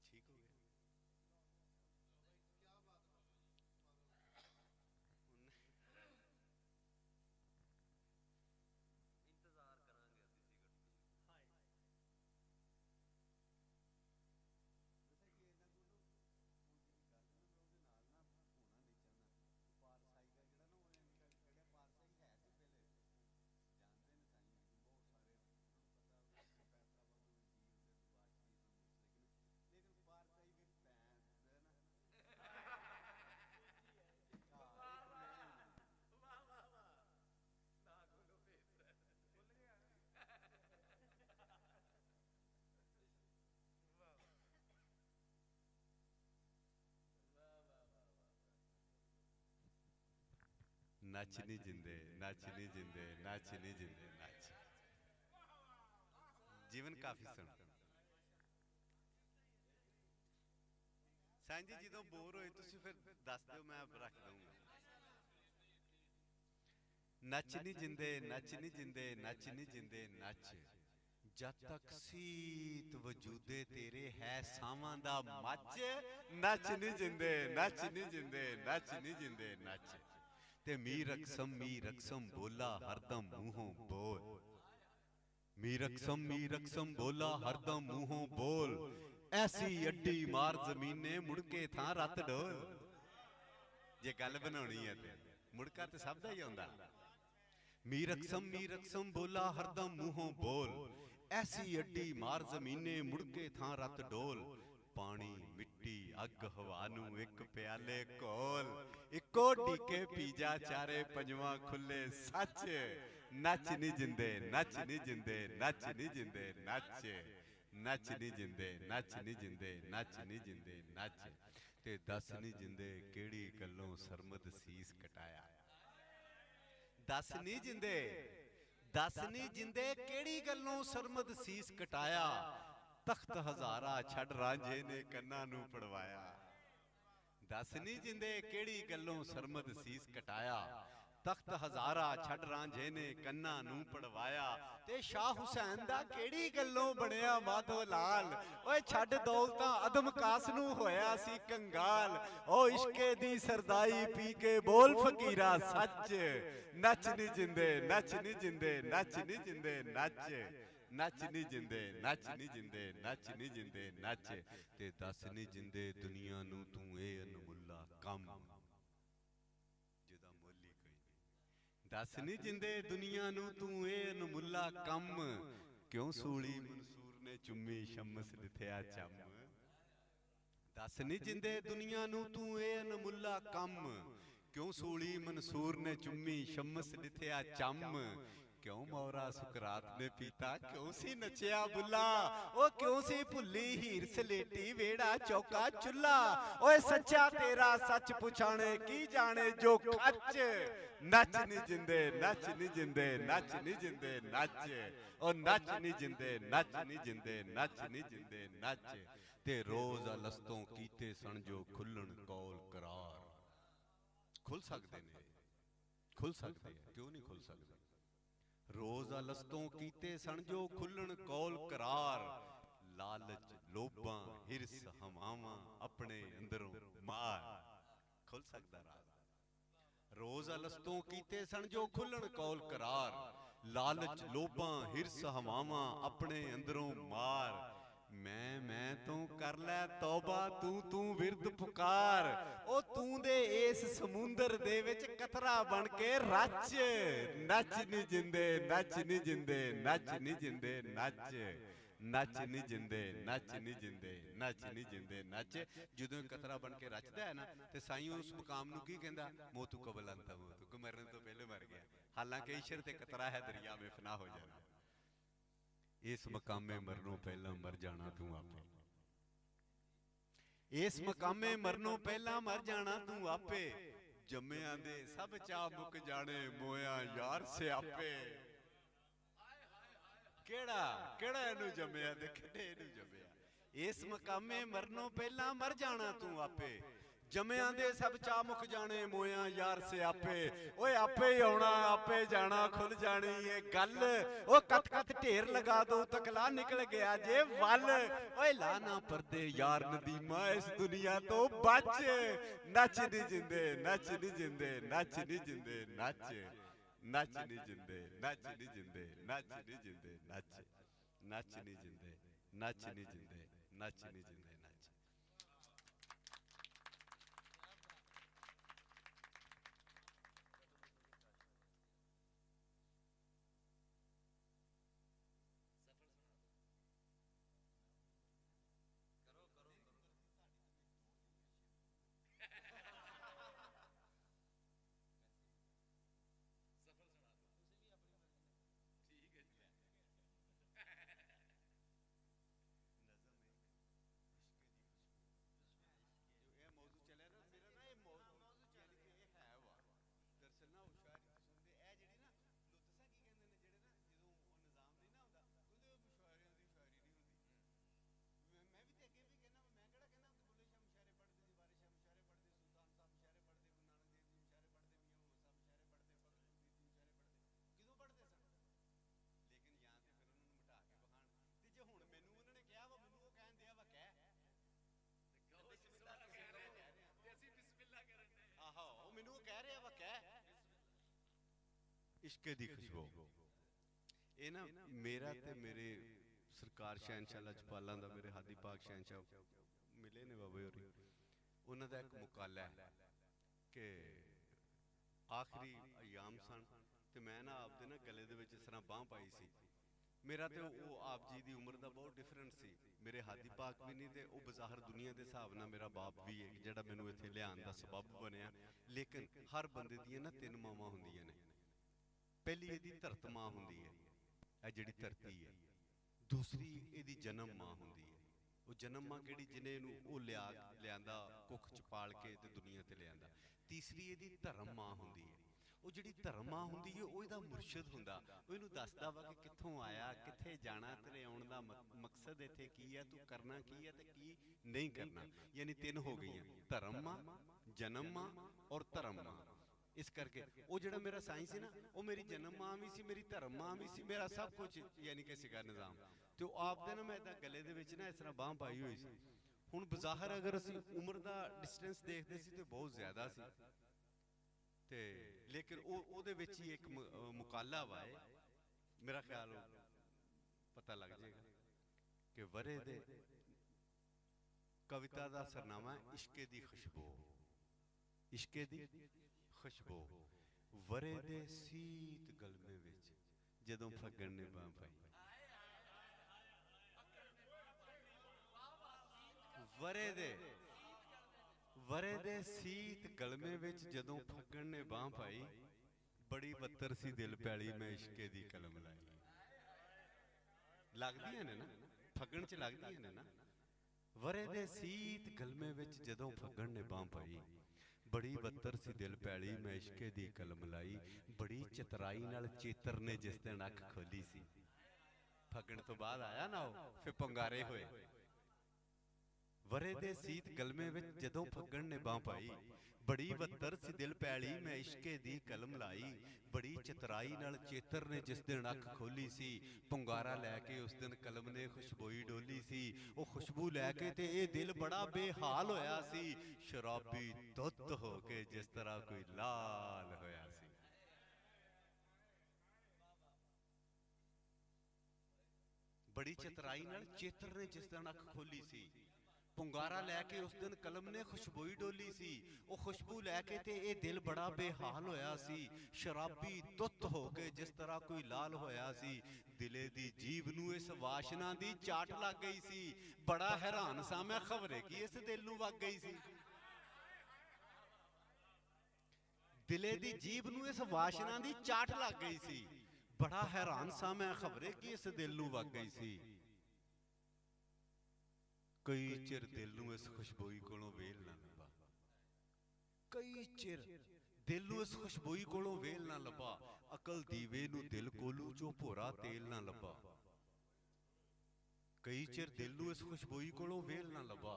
ਠੀਕ ਹੋ ਗਿਆ। ਇੰਤਜ਼ਾਰ ਕਰਾਂਗੇ ਅਸੀਂ ਸਿਗਰਟ। नच नहीं जिंदे, नच नहीं जिंदे, नच नहीं जिंदे, नच। जीवन काफी सुन साईं जी, जो बोर होए तुसी फिर दस दो, मैं रख दूंगा। नच नहीं जिंदे, नच नहीं जिंदे, नच नहीं जिंदे, नच। जद तक सीत वजूदे तेरे है सावां दा मच। नच नहीं जिंदे, नच नहीं जिंदे, नच नहीं जिंदे, नच। ते मीर अकसम बोला हरदम मुंहों बोल। मीर अकसम बोला हरदम मुंहों बोल। ऐसी अड्डी मार जमीने मुड़के थां रत डोल। जे गल बनानी है ते मुड़का ते सब दा ही आउंदा। मीर अकसम बोला हरदम मुंहों बोल। ऐसी अड्डी मार जमीने मुड़के थां रत डोल। पानी मिट्टी अग हवा नू एक प्याले कोल। इको डीके पीजा चारे पंजवा खुले सच। नच नहीं जिंदे, नच नहीं जिंदे, नच नहीं जिंदे, नच। नच नहीं जिंदे, नच नहीं जिंदे, नच नहीं जिंदे, नच। ते दस नहीं जिंदे केड़ी गल्लों सरमद सीस कटाया। दस नहीं जिंदे, दस नहीं जिंदे केड़ी गल्लों सरमद सीस कटाया। तख्त हजारा छड़ रांझे ने कन्ना नू पड़वाया। दस नहीं जिंदे केड़ी गल्लों सरमद सीस कटाया। तख्त हजारा छड़ रांझे ने कन्ना नू पड़वाया। ते शाह हुसैन दा केड़ी गल्लों बनया माधो लाल। ओए छड़ दौलतां अदम कास नू होया सी कंगाल। ओ इश्के दी सरदाई पी के बोल फकीरा सच। नच नहीं जिंदे, नच नहीं जिंदे, नच नहीं जिंदे, नच। नच नहीं जिंदे, नच नहीं जिंदे, नच नहीं जिंदे, नच। ते दस नहीं जिंदे दुनिया नू तू ए अनमुल्ला कम। जिदा मुल ही कोई नहीं। दस नहीं जिंदे दुनिया नू तू ए अनमुल्ला कम। क्यों सूली मंसूर ने चुम्मी शमस लिथया चम। दस नहीं जिंदे दुनिया नू तू ए अनमुल्ला कम। क्यों सूली मंसूर ने चुम्मी शमस लिथया चम। क्यों मौरा सुकरात ने पीता क्यों सी नचिया बुला। ओ क्यों सी भुली हीर सलेटी वेड़ा चौका चुल्ला। ओए सच्चा तेरा सच पुछाने की जाने जो खच। नच नहीं जिंदे, नच नहीं जिंदे, नच नहीं जिंदे, नच। ओ नच नहीं जिंदे, नच नहीं जिंदे, नच नहीं जिंदे, नच। ते रोज अलस्तों कीते सन जो खुलन कौल करार। खुल सकते ने, खुल सकते हैं, क्यों नहीं खुल सकते। रोज अलस्तों कीते सन जो खुलन कौल करार। लालच लोभा हिरस हवावां अपने अंदरों मार। खुल सकता राज। रोज अलस्तों कीते सन जो खुलन कौल करार। लालच लोभा हिरस हवावां अपने अंदरों मार। मैं तू कर लै तौबा तू विरद पुकार। ओ तू दे इस समुंदर दे विच कतरा बन के रच। नच नहीं जिंदे, नच नहीं जिंदे, नच नहीं जिंदे, नच। नच नहीं जिंदे, नच नहीं जिंदे, नच नहीं जिंदे, नच। जदों कतरा बन के रचदा है ना ते साईं उस मुकाम नू की कहंदा मोतू कबल अंता मोतू मरने तो पहले मर गया। हालांकि ईश्वर ते कतरा है दरिया में फना हो जाना। इस मकामे मरनों पहला मर जाना तू आपे। इस मकामे मरनों पहला मर जाना तू आपे। जम्मिया दे सब चाह मुक जाने मोया यार से आपे। केड़ा केड़ा इनू जम्मिया दे किडे इनू जम्मिया। इस मकामे मरनों पहला मर जाना तू आपे। जम्मिया दे सब चाह मुक जाने मोया यार से आपे। ओए आपे ही आना आपे जाना खुल जानी ये गल। ओ कत कत ढेर लगा दो तकला निकल गया जे वल। ओए लाना पर्दे यार नदीमा इस दुनिया तो बच। नच नहीं जिंदे, नच नहीं जिंदे, नच नहीं जिंदे, नच। नच नहीं जिंदे, नच नहीं जिंदे, नच नहीं जिंदे, नच। नच नहीं जिंदे, नच नहीं जिंदे, नच नहीं जिंदे, नच। इश्के दी खुशबू ये ना मेरा ते मेरे सरकार शहनशाह लजपालां दा मेरे हादी पाक शहनशाह मिले ने बाबे होरी उन्हां दा एक मुकाला है कि आखिरी अयाम सन ते मैं ना आपदे ना गले दे विच इस तरह बांह पाई सी मेरा तो वो आप जी की उम्र का बहुत डिफरेंट सी मेरे हादी पाक भी नहीं तो बज़ाहिर दुनिया के हिसाब नाल मेरा बाप भी है जिहड़ा मैनूं इत्थे लियाउण दा सबब बनिया लेकिन हर बंदे दी ना तीन मावां हुंदियां ने पहली इहदी धरत मां हुंदी है आ जिहड़ी धरती है दूसरी इहदी जन्म मां हुंदी है वो जन्म मां किहड़ी जिन्हें इहनूं वो लियांदा कुख च पाल के ते दुनिया ते लियांदा तीसरी इहदी धर्म मां हुंदी है वो जिहड़ी धर्म मां हुंदी है वो इहदा मुर्शिद हुंदा वो इहनूं दसदा वा कि कित्थों आया कित्थे जाना तेरे आउण दा मकसद इत्थे की है तू करना की है ते की नहीं करना यानी तीन हो गईयां धर्म मां जन्म मां और धर्म मां इस करके वो जिहड़ा मेरा साईं सी ना वो मेरी जन्म मां भी सी मेरी धर्म मां भी सी मेरा सब कुछ यानी कि सीगा निज़ाम तो आप दे ना मैं इदां गले दे विच ना इस तरह बांह पाई हुई सी हुण बज़ाहिर अगर असीं उम्र दा डिस्टेंस देखदे सी ते बहुत ज़्यादा सी ते लेकिन ओहदे विच ही एक मुकाला वा है मेरा ख्याल पता लग जाएगा कि वरे दे कविता दा सरनामा है इश्के दी खुशबू इश्के दी खुशबू वरे दे सीत गलमे विच जदों फग्गण ने बांह पाई वरे दे सीत गलमे विच जदों फग्गण ने बांह पाई बड़ी बत्तर सी दिल पैली मैं इश्के दी कलम लाई लगदियां ने ना फग्गण च लगदियां ने ना वरे दे सीत गलमे विच जदों फग्गण ने बांह पाई बड़ी बत्तर सी दिल पैली मैं इश्के दी कलम लाई बड़ी चतराई नाल चेतर ने जिस दिन अख खोली सी फग्गण तो बाद आया ना वो फिर पंगारे होए वरे दे सीत गलमे विच जदों फग्गण ने बांह पाई बड़ी बत्तर सी दिल पैली मैं इश्के दी कलम लाई बड़ी चतराई नाल चेतर ने जिस दिन अख खोली सी पुंगारा लैके उस दिन कलम ने खुशबोई डोली सी वो खुशबू लैके ते ये दिल बड़ा बेहाल होया सी शराबी दुत हो के जिस तरह कोई लाल होया सी बड़ी चतराई नाल चेतर ने जिस दिन अख खोली सी पुंगारा लैके उस दिन कलम ने खुशबोई डोली सी वो खुशबू लैके ते ये दिल बड़ा बेहाल होया सी शराबी तुत हो के जिस तरह कोई लाल होया सी दिले दी जीव नूं इस वाशना दी चाट लग गई सी बड़ा हैरान सा मैं खबरे की इस दिल नूं वग गई सी दिले दी जीव नूं इस वाशना दी चाट लग गई सी बड़ा हैरान सा मैं खबरे की इस दिल नूं वग गई सी कई चिर दिल नूं इस खुशबोई कोलों वेल ना लभा कई चिर दिल नूं इस खुशबोई कोलों वेल ना लभा अकल दीवे नूं दिल कोलू चो भोरा तेल ना लभा कई चिर दिल नूं इस खुशबोई कोलों वेल ना लभा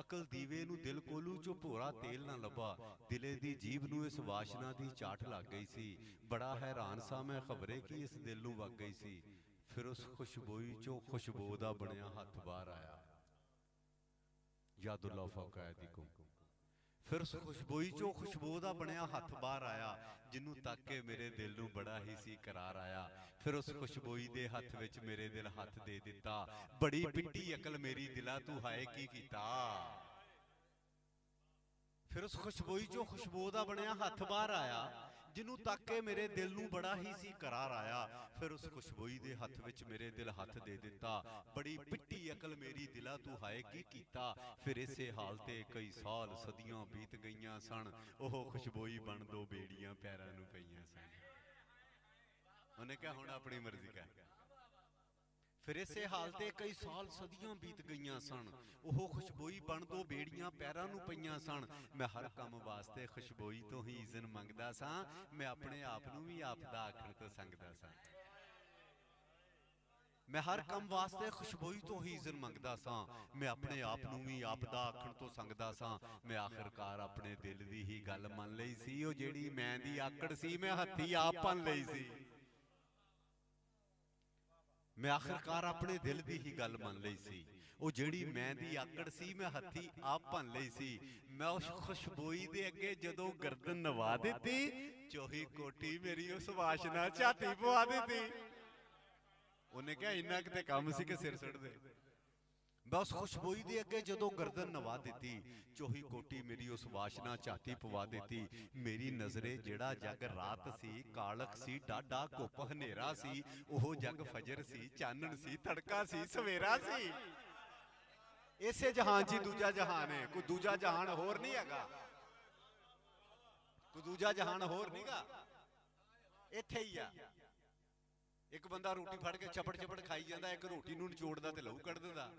अकल दीवे नूं दिल कोलू चो भोरा तेल ना लभा दिले दी जीव नूं इस वाशना दी चाट लग गई सी बड़ा हैरान सा मैं खबरे की इस दिल नूं वग गई सी फिर उस खुशबोई चो खुशबू दा बनिया हथ बाहर आया यादुल्ला फौकायदिकुम फिर उस खुशबोई चो खुशबू दा बनिया हथ बाहर आया जिन्नू तक के मेरे दिल नूं बड़ा ही सी करार आया फिर उस खुशबोई दे हथ विच मेरे दिल हथ दे दिता बड़ी पिट्टी अकल मेरी दिला तू हाय की कीता फिर उस खुशबोई चो खुशबू दा बनिया हथ बाहर आया जिन्नू तक के मेरे दिल नूं बड़ा ही सी करार आया फिर उस खुशबोई दे हथ विच मेरे दिल हथ दे दिता बड़ी पिट्टी अकल मेरी दिला तू हाय की कीता फिर इसे हाल ते कई साल सदियां बीत गईयां सन ओह खुशबोई बन दो बेड़ियां पैरां नूं पईयां सन उन्हें क्या हुण अपनी मर्जी का फिर इसे हाल ते कई साल सदियां बीत गईयां सन ओह खुशबोई बन दो बेड़ियां पैरां नूं पईयां सन मैं हर काम वास्ते खुशबोई तो ही इज़न मंगदा सां मैं अपने आप नूं भी आप दा आखण तो संगदा सां मैं हर काम वास्ते खुशबोई तो ही इज़न मंगदा सां मैं अपने आप नूं भी आप दा आखण तो संगदा सां मैं आखिरकार अपने दिल दी ही गल मन लई सी ओ जेड़ी मैं दी आकड़ सी मैं हत्थी आप पन लई सी मैं आखिरकार अपने दिल दी ही गल मन लई सी ਉਹ ਜਿਹੜੀ ਮੈਂ ਦੀ ਆਕੜ ਸੀ ਮੈਂ ਹੱਥੀ ਆਪ ਭੰਨ ਲਈ ਸੀ। ਮੈਂ ਉਸ ਖੁਸ਼ਬੋਈ ਦੇ ਅੱਗੇ ਜਦੋਂ ਗਰਦਨ ਨਵਾ ਦਿੱਤੀ, ਚੋਹੀ ਕੋਟੀ ਮੇਰੀ ਉਸ ਵਾਸ਼ਨਾ ਝਾਤੀ ਪਵਾ ਦਿੱਤੀ। ਉਹਨੇ ਕਿਹਾ ਇੰਨਾ ਕਿਤੇ ਕੰਮ ਸੀ ਕਿ ਸਿਰ ਸੁੱਟ ਦੇ। ਮੈਂ ਉਸ ਖੁਸ਼ਬੋਈ ਦੇ ਅੱਗੇ ਜਦੋਂ ਗਰਦਨ ਨਵਾ ਦਿੱਤੀ, ਚੋਹੀ ਕੋਟੀ ਮੇਰੀ ਉਸ ਵਾਸ਼ਨਾ ਝਾਤੀ ਪਵਾ ਦਿੱਤੀ। ਮੇਰੀ ਨਜ਼ਰੇ ਜਿਹੜਾ ਜਗ ਰਾਤ ਸੀ, ਕਾਲਕ ਸੀ, ਡਾਢਾ ਘੁੱਪ ਹਨੇਰਾ ਸੀ, ਉਹ ਜਗ ਫਜਰ ਸੀ, ਚਾਨਣ ਸੀ, ਤੜਕਾ ਸੀ, ਸਵੇਰਾ ਸੀ। ਇਸੇ ਜਹਾਨ 'ਚ ਦੂਜਾ ਜਹਾਨ ਹੈ, ਕੋਈ ਦੂਜਾ ਜਹਾਨ ਹੋਰ ਨਹੀਂ ਹੈਗਾ, ਕੋਈ ਦੂਜਾ ਜਹਾਨ ਹੋਰ ਨਹੀਂਗਾ, ਇੱਥੇ ਹੀ ਆ। ਇੱਕ ਬੰਦਾ ਰੋਟੀ ਫੜ ਕੇ ਚਪੜ ਚਪੜ ਖਾਈ ਜਾਂਦਾ, ਇੱਕ ਰੋਟੀ ਨੂੰ ਨਿਚੋੜਦਾ ਤੇ ਲਹੂ ਕੱਢ ਦਿੰਦਾ।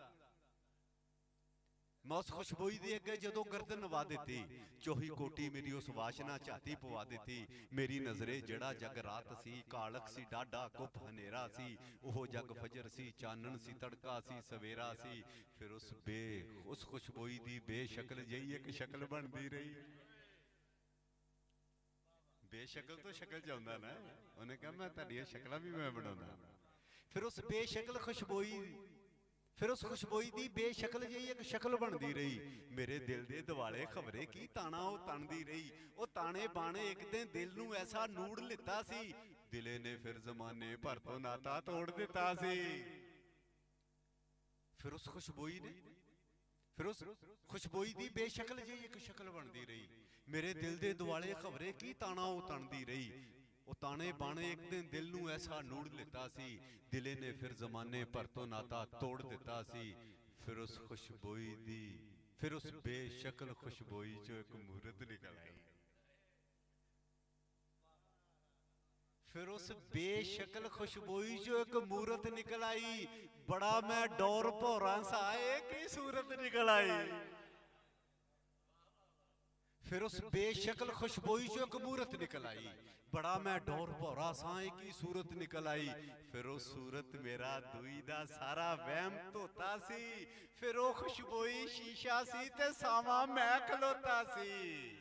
ਮੈਂ ਉਸ ਖੁਸ਼ਬੋਈ ਦੇ ਅੱਗੇ ਜਦੋਂ ਗਰਦਨ ਨਵਾ ਦਿੱਤੀ, ਚੋਹੀ ਕੋਟੀ ਮੇਰੀ ਉਸ ਵਾਸ਼ਨਾ ਝਾਤੀ ਪਵਾ ਦਿੱਤੀ। ਮੇਰੀ ਨਜ਼ਰੇ ਜਿਹੜਾ ਜਗ ਰਾਤ ਸੀ, ਕਾਲਕ ਸੀ, ਡਾਢਾ ਕੁੱਪ ਹਨੇਰਾ ਸੀ, ਉਹ ਜਗ ਫਜਰ ਸੀ, ਚਾਨਣ ਸੀ, ਤੜਕਾ ਸੀ, ਸਵੇਰਾ ਸੀ। ਫਿਰ ਉਸ ਖੁਸ਼ਬੋਈ ਦੀ ਬੇਸ਼ਕਲ ਜਿਹੀ ਇੱਕ ਸ਼ਕਲ ਬਣਦੀ ਰਹੀ। ਬੇਸ਼ਕਲ ਤੋਂ ਸ਼ਕਲ ਚ ਆਉਂਦਾ ਨਾ, ਉਹਨੇ ਕਿਹਾ ਮੈਂ ਤੁਹਾਡੀਆਂ ਸ਼ਕਲਾਂ ਵੀ ਮੈਂ ਬਣਾਉਂਦਾ। ਫਿਰ ਉਸ ਬੇਸ਼ਕਲ ਖੁਸ਼ਬੋਈ, ਫਿਰ ਉਸ ਖੁਸ਼ਬੋਈ ਦੀ ਬੇਸ਼ਕਲ ਜਿਹੀ ਇੱਕ ਸ਼ਕਲ ਬਣਦੀ ਰਹੀ। ਮੇਰੇ ਦਿਲ ਦੇ ਦਿਵਾਲੇ ਖਬਰੇ ਕੀ ਤਾਣਾ ਉਹ ਤਣਦੀ ਰਹੀ। ਉਹ ਤਾਣੇ ਬਾਣੇ ਇੱਕ ਦਿਨ ਦਿਲ ਨੂੰ ਐਸਾ ਨੂੜ ਲਿੱਤਾ ਸੀ, ਦਿਲੇ ਨੇ ਫਿਰ ਜ਼ਮਾਨੇ ਭਰ ਤੋਂ ਨਾਤਾ ਤੋੜ ਦਿੱਤਾ ਸੀ। ਫਿਰ ਉਸ ਖੁਸ਼ਬੋਈ ਨੇ, ਫਿਰ ਉਸ ਖੁਸ਼ਬੋਈ ਦੀ ਬੇਸ਼ਕਲ ਜਿਹੀ ਇੱਕ ਸ਼ਕਲ ਬਣਦੀ ਰਹੀ। ਮੇਰੇ ਦਿਲ ਦੇ ਦੁਆਲੇ ਖਬਰੇ ਕੀ ਤਾਣਾ ਉਹ ਤਣਦੀ ਰਹੀ। ਉਹ ਤਾਣੇ ਬਾਣੇ ਇੱਕ ਦਿਨ ਦਿਲ ਨੂੰ ਐਸਾ ਨੂੜ ਲਿੱਤਾ ਸੀ, ਦਿਲੇ ਨੇ ਫਿਰ ਜ਼ਮਾਨੇ ਭਰ ਤੋਂ ਨਾਤਾ ਤੋੜ ਦਿੱਤਾ ਸੀ। ਫਿਰ ਉਸ ਖੁਸ਼ਬੋਈ ਦੀ, ਫਿਰ ਉਸ ਬੇਸ਼ਕਲ ਖੁਸ਼ਬੋਈ ਚੋਂ ਇੱਕ ਮੂਰਤ ਨਿਕਲ ਆਈ। ਫਿਰ ਉਸ ਬੇਸ਼ਕਲ ਖੁਸ਼ਬੋਈ ਚੋਂ ਇੱਕ ਮੂਰਤ ਨਿਕਲ ਆਈ। ਬੜਾ ਮੈਂ ਡੋਰ ਭੌਰਾ ਸਾ, ਇਹ ਕੀ ਸੂਰਤ ਨਿਕਲ ਆਈ। ਫਿਰ ਉਸ ਬੇਸ਼ਕਲ ਖੁਸ਼ਬੋਈ ਚੋਂ ਇੱਕ ਮੂਰਤ ਨਿਕਲ ਆਈ। ਬੜਾ ਮੈਂ ਡੋਰ ਭੌਰਾ ਸਾਂ, ਇਹ ਕੀ ਸੂਰਤ ਨਿਕਲ ਆਈ। ਫਿਰ ਉਹ ਸੂਰਤ ਮੇਰਾ ਦੂਈ ਦਾ ਸਾਰਾ ਵਹਿਮ ਧੋਤਾ ਸੀ। ਫਿਰ ਉਹ ਖੁਸ਼ਬੋਈ ਸ਼ੀਸ਼ਾ ਸੀ ਤੇ ਸਾਵਾਂ ਮੈਂ ਖਲੋਤਾ ਸੀ।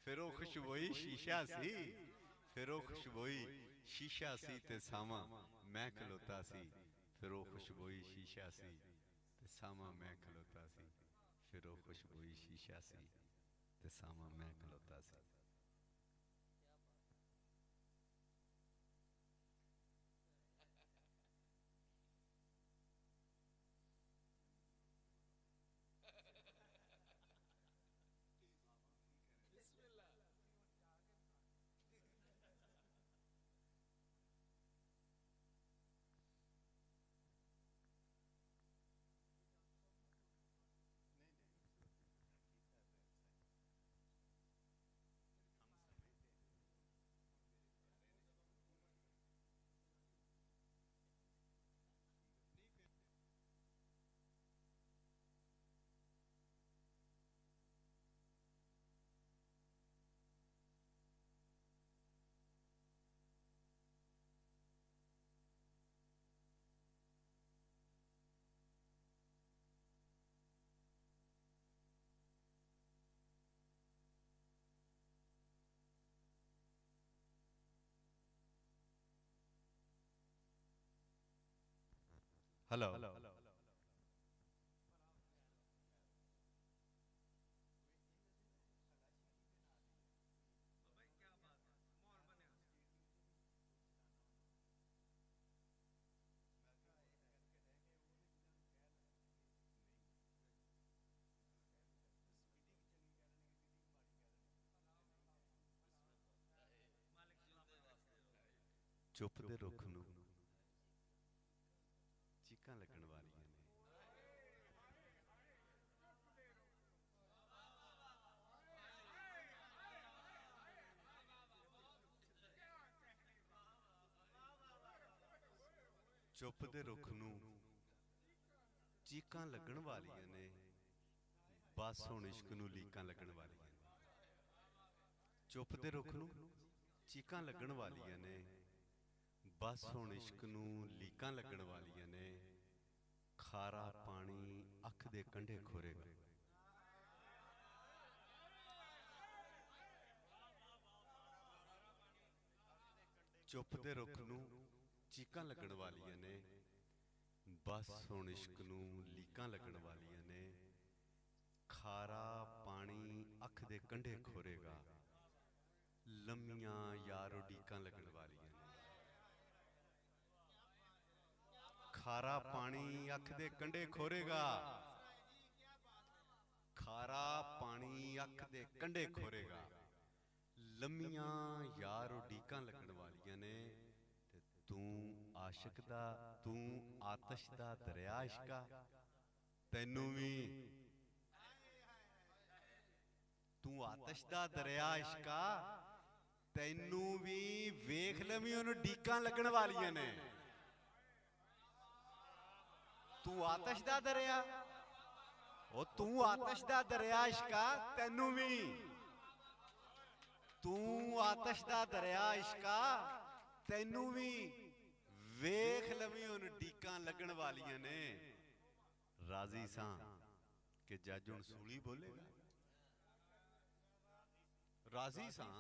ਫਿਰ ਉਹ ਖੁਸ਼ਬੋਈ ਸ਼ੀਸ਼ਾ ਸੀ, ਫਿਰ ਉਹ ਖੁਸ਼ਬੋਈ ਸ਼ੀਸ਼ਾ ਸੀ ਤੇ ਸਾਵਾਂ ਮੈਂ ਖਲੋਤਾ ਸੀ। ਫਿਰ ਉਹ ਖੁਸ਼ਬੋਈ ਸ਼ੀਸ਼ਾ ਸੀ ਤੇ ਸਾਵਾਂ ਮੈਂ ਖਲੋਤਾ ਸੀ। ਫਿਰ ਉਹ ਖੁਸ਼ਬੋਈ ਸ਼ੀਸ਼ਾ ਸੀ ਤੇ ਸਾਵਾਂ ਮੈਂ ਖਲੋਤਾ ਸੀ। हेलो चुप दे रुख नूं चीकां लगण वालियां ने। चुप दे रुख नूं चीकां लगण वालियां ने, बस हुण इश्क नूं लीकां लगण वालियां ने। चुप दे रुख नूं चीकां लगण वालियां ने, बस हुण इश्क नूं लीकां लगण वालियां ने। खारा पानी अख दे कंढे खोरेगा, चुप दे रुख नूं चीकां लगण वालियां ने, बस हुण इश्क नूं लीकां लगण वालियां ने, खारा पानी अख दे कंढे खोरेगा, लम्मियां यार उडीकां लगण वालियां ने। खारा पानी अख दे कंढे खोरेगा, खारा पानी अख दे कंढे खोरेगा, लम्मियां यार उडीकां लगण वालियां ने। ते तू आशिक दा, तू आतश दा दरिया इश्का, तैनू भी तू आतश दा दरिया इश्का, तैनू भी वेख लवी उन्हें डीकां लगण वालियां ने। तू आतश दा दरिया, ओ तू आतश दा दरिया इश्का, तैनू भी तू आतश दा दरिया इश्का, तैनू भी वेख लवी उन डीकां लगण वालियां ने। राजी सां कि जज हुण सूली बोलेगा, राजी सां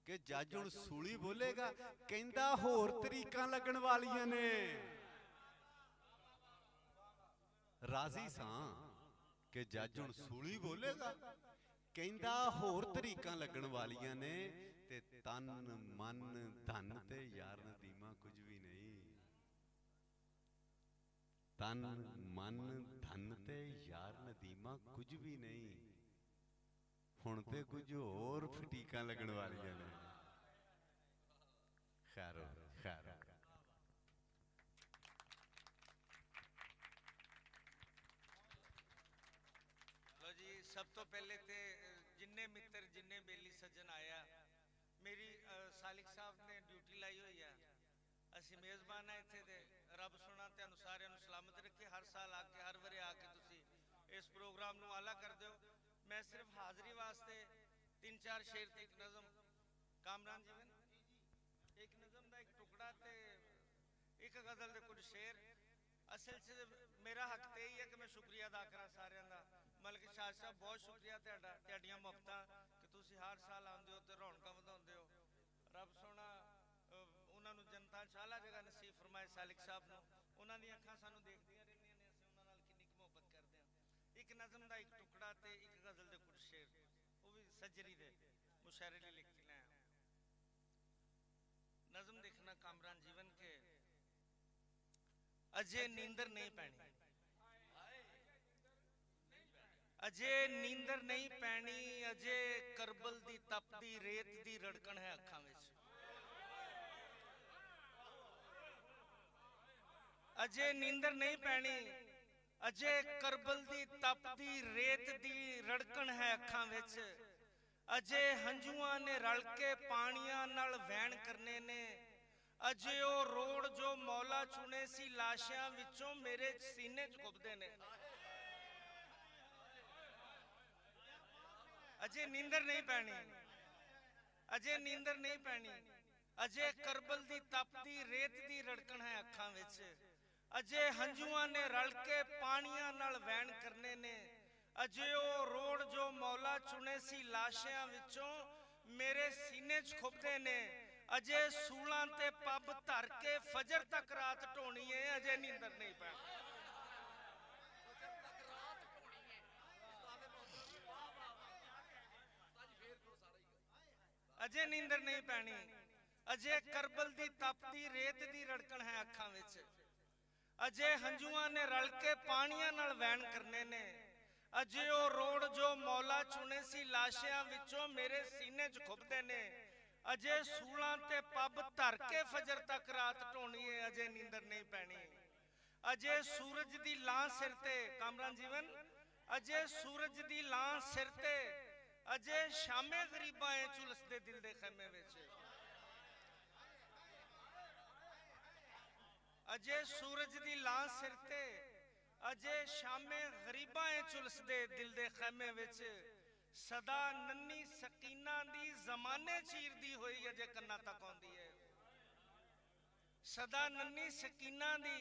कि जज हुण सूली बोलेगा, कहंदा होर तरीकां लगण वालियां ने। राजी सां कि जज हुण सूली बोलेगा, कहंदा होर तरीकां लगण वालियां ने। ते तन मन धन ते यार नदीमा कुछ भी नहीं, तन मन धन ते यार नदीमा कुछ भी नहीं, हुण ते कुछ होर फटीकां लगण वालियां ने। खैर खैर सब तो पहले तो जिन्ने मित्र जिन्ने बेली सज्जन आया, मेरी सालिक साहब ने ड्यूटी लाई हुई है, असी मेजबान है इत्थे दे। रब सोना तुहानू सारिआं नू सलामत रखे, हर साल आके हर वारे आके तुसी इस प्रोग्राम नू आला कर दो। मैं सिर्फ हाज़री वास्ते 3-4 शेर ते एक नज़म, कामरान जीवन एक नज़म दा एक टुकड़ा ते एक गज़ल दे कुछ शेर। असल च मेरा हक तो यही है कि मैं शुक्रिया अदा करा सारिआं दा। मलिक शाह साहब बहुत शुक्रिया तुहाडियां मुहब्बतां कि तुसी हर साल आउंदे हो ते रौनकां वधाउंदे हो। रब सोना उन्हां नू जनता चाला जगह नसीब फरमाए, सालिक साहब नू उन्हां दी अखां सानू देखदियां रहिंदियां ने, असीं उन्हां नाल किन्नी क मुहब्बत करदे हां। एक नज़म दा एक टुकड़ा ते एक गज़ल दे कुछ शेर, वो भी सजरी दे मुशायरे लई लिख के लाया। नज़म देखना कामरान जीवन के। अजे नींदर नहीं पैनी, अजे नींदर नहीं पैनी, अजे करबल दी तपदी रेत दी रड़कन है अखां विच। अजे नींदर नहीं पैनी, अजे करबल दी तपदी रेत दी रड़कन है अखां विच। अजे हंझुआं ने रल के पानियां नाल वहन करने ने। अजे ओ रोड़ जो मौला चुने सी लाशियां विचों मेरे सीने च घुबदे ने। अजे नींदर नहीं पैनी, अजे नींदर नहीं पैनी, अजे करबल दी तपदी रेत दी रड़कन है अखां विच। अजे हंझुआं ने रल के पानियां नाल वहन करने ने। अजे ओ रोड़ जो मौला चुने सी लाशियां विचों मेरे सीने च खुबदे ने। अजे सूलां ते पब धर के फजर तक रात ढोनी है, अजे नींदर नहीं पैनी। अजे नींदर नहीं पैनी, अजे करबल दी तपदी रेत दी रड़कन है अखां विच। अजे हंझुआं ने रल के पानियां नाल वहन करने ने। अजे ओ रोड़ जो मौला चुने सी लाशियां विचों मेरे सीने च खुबदे ने। अजे सूलां ते पब धर के फजर तक रात ढोनी है, अजे नींदर नहीं पैनी। अजे सूरज दी लां सिर ते, कामरान जीवन, अजे सूरज दी लां सिर ते, अजे शामे गरीबां झुलसदे दिल दे खैमे विच। अजे सूरज दी लां सिर ते, अजे शामे गरीबां झुलसदे दिल दे खैमे विच। सदा नन्नी सकीना दी जमाने चीरदी होई अजे कन्ना तक आउंदी है। सदा नन्नी सकीना दी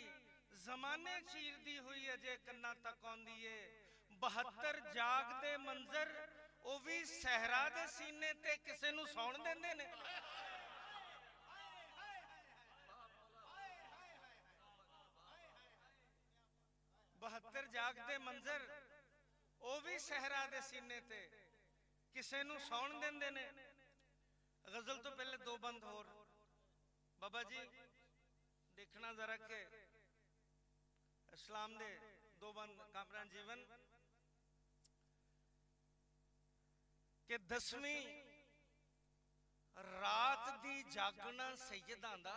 जमाने चीरदी हुई अजे कन्ना तक आउंदी है। 72 जाग दे मंजर ओ भी सहरा दे सीने ते किसे नू सौण देंदे ने। ਜਾਗਦੇ ਮੰਜ਼ਰ ਉਹ ਵੀ ਸਹਿਰਾ ਦੇ ਸੀਨੇ ਤੇ ਕਿਸੇ ਨੂੰ ਸੌਣ ਦਿੰਦੇ ਨੇ। ਗਜ਼ਲ ਤੋਂ ਪਹਿਲੇ ਦੋ ਬੰਦ ਹੋਰ ਬਾਬਾ ਜੀ ਦੇਖਣਾ ਜ਼ਰਾ ਕਿ ਇਸਲਾਮ ਦੇ ਦੋ ਬੰਦ ਕਾਮਰਾਨ ਜੀਵਨ ਕਿ 10ਵੀਂ ਰਾਤ ਦੀ ਜਾਗਣਾ ਸੈਯਦਾਂ ਦਾ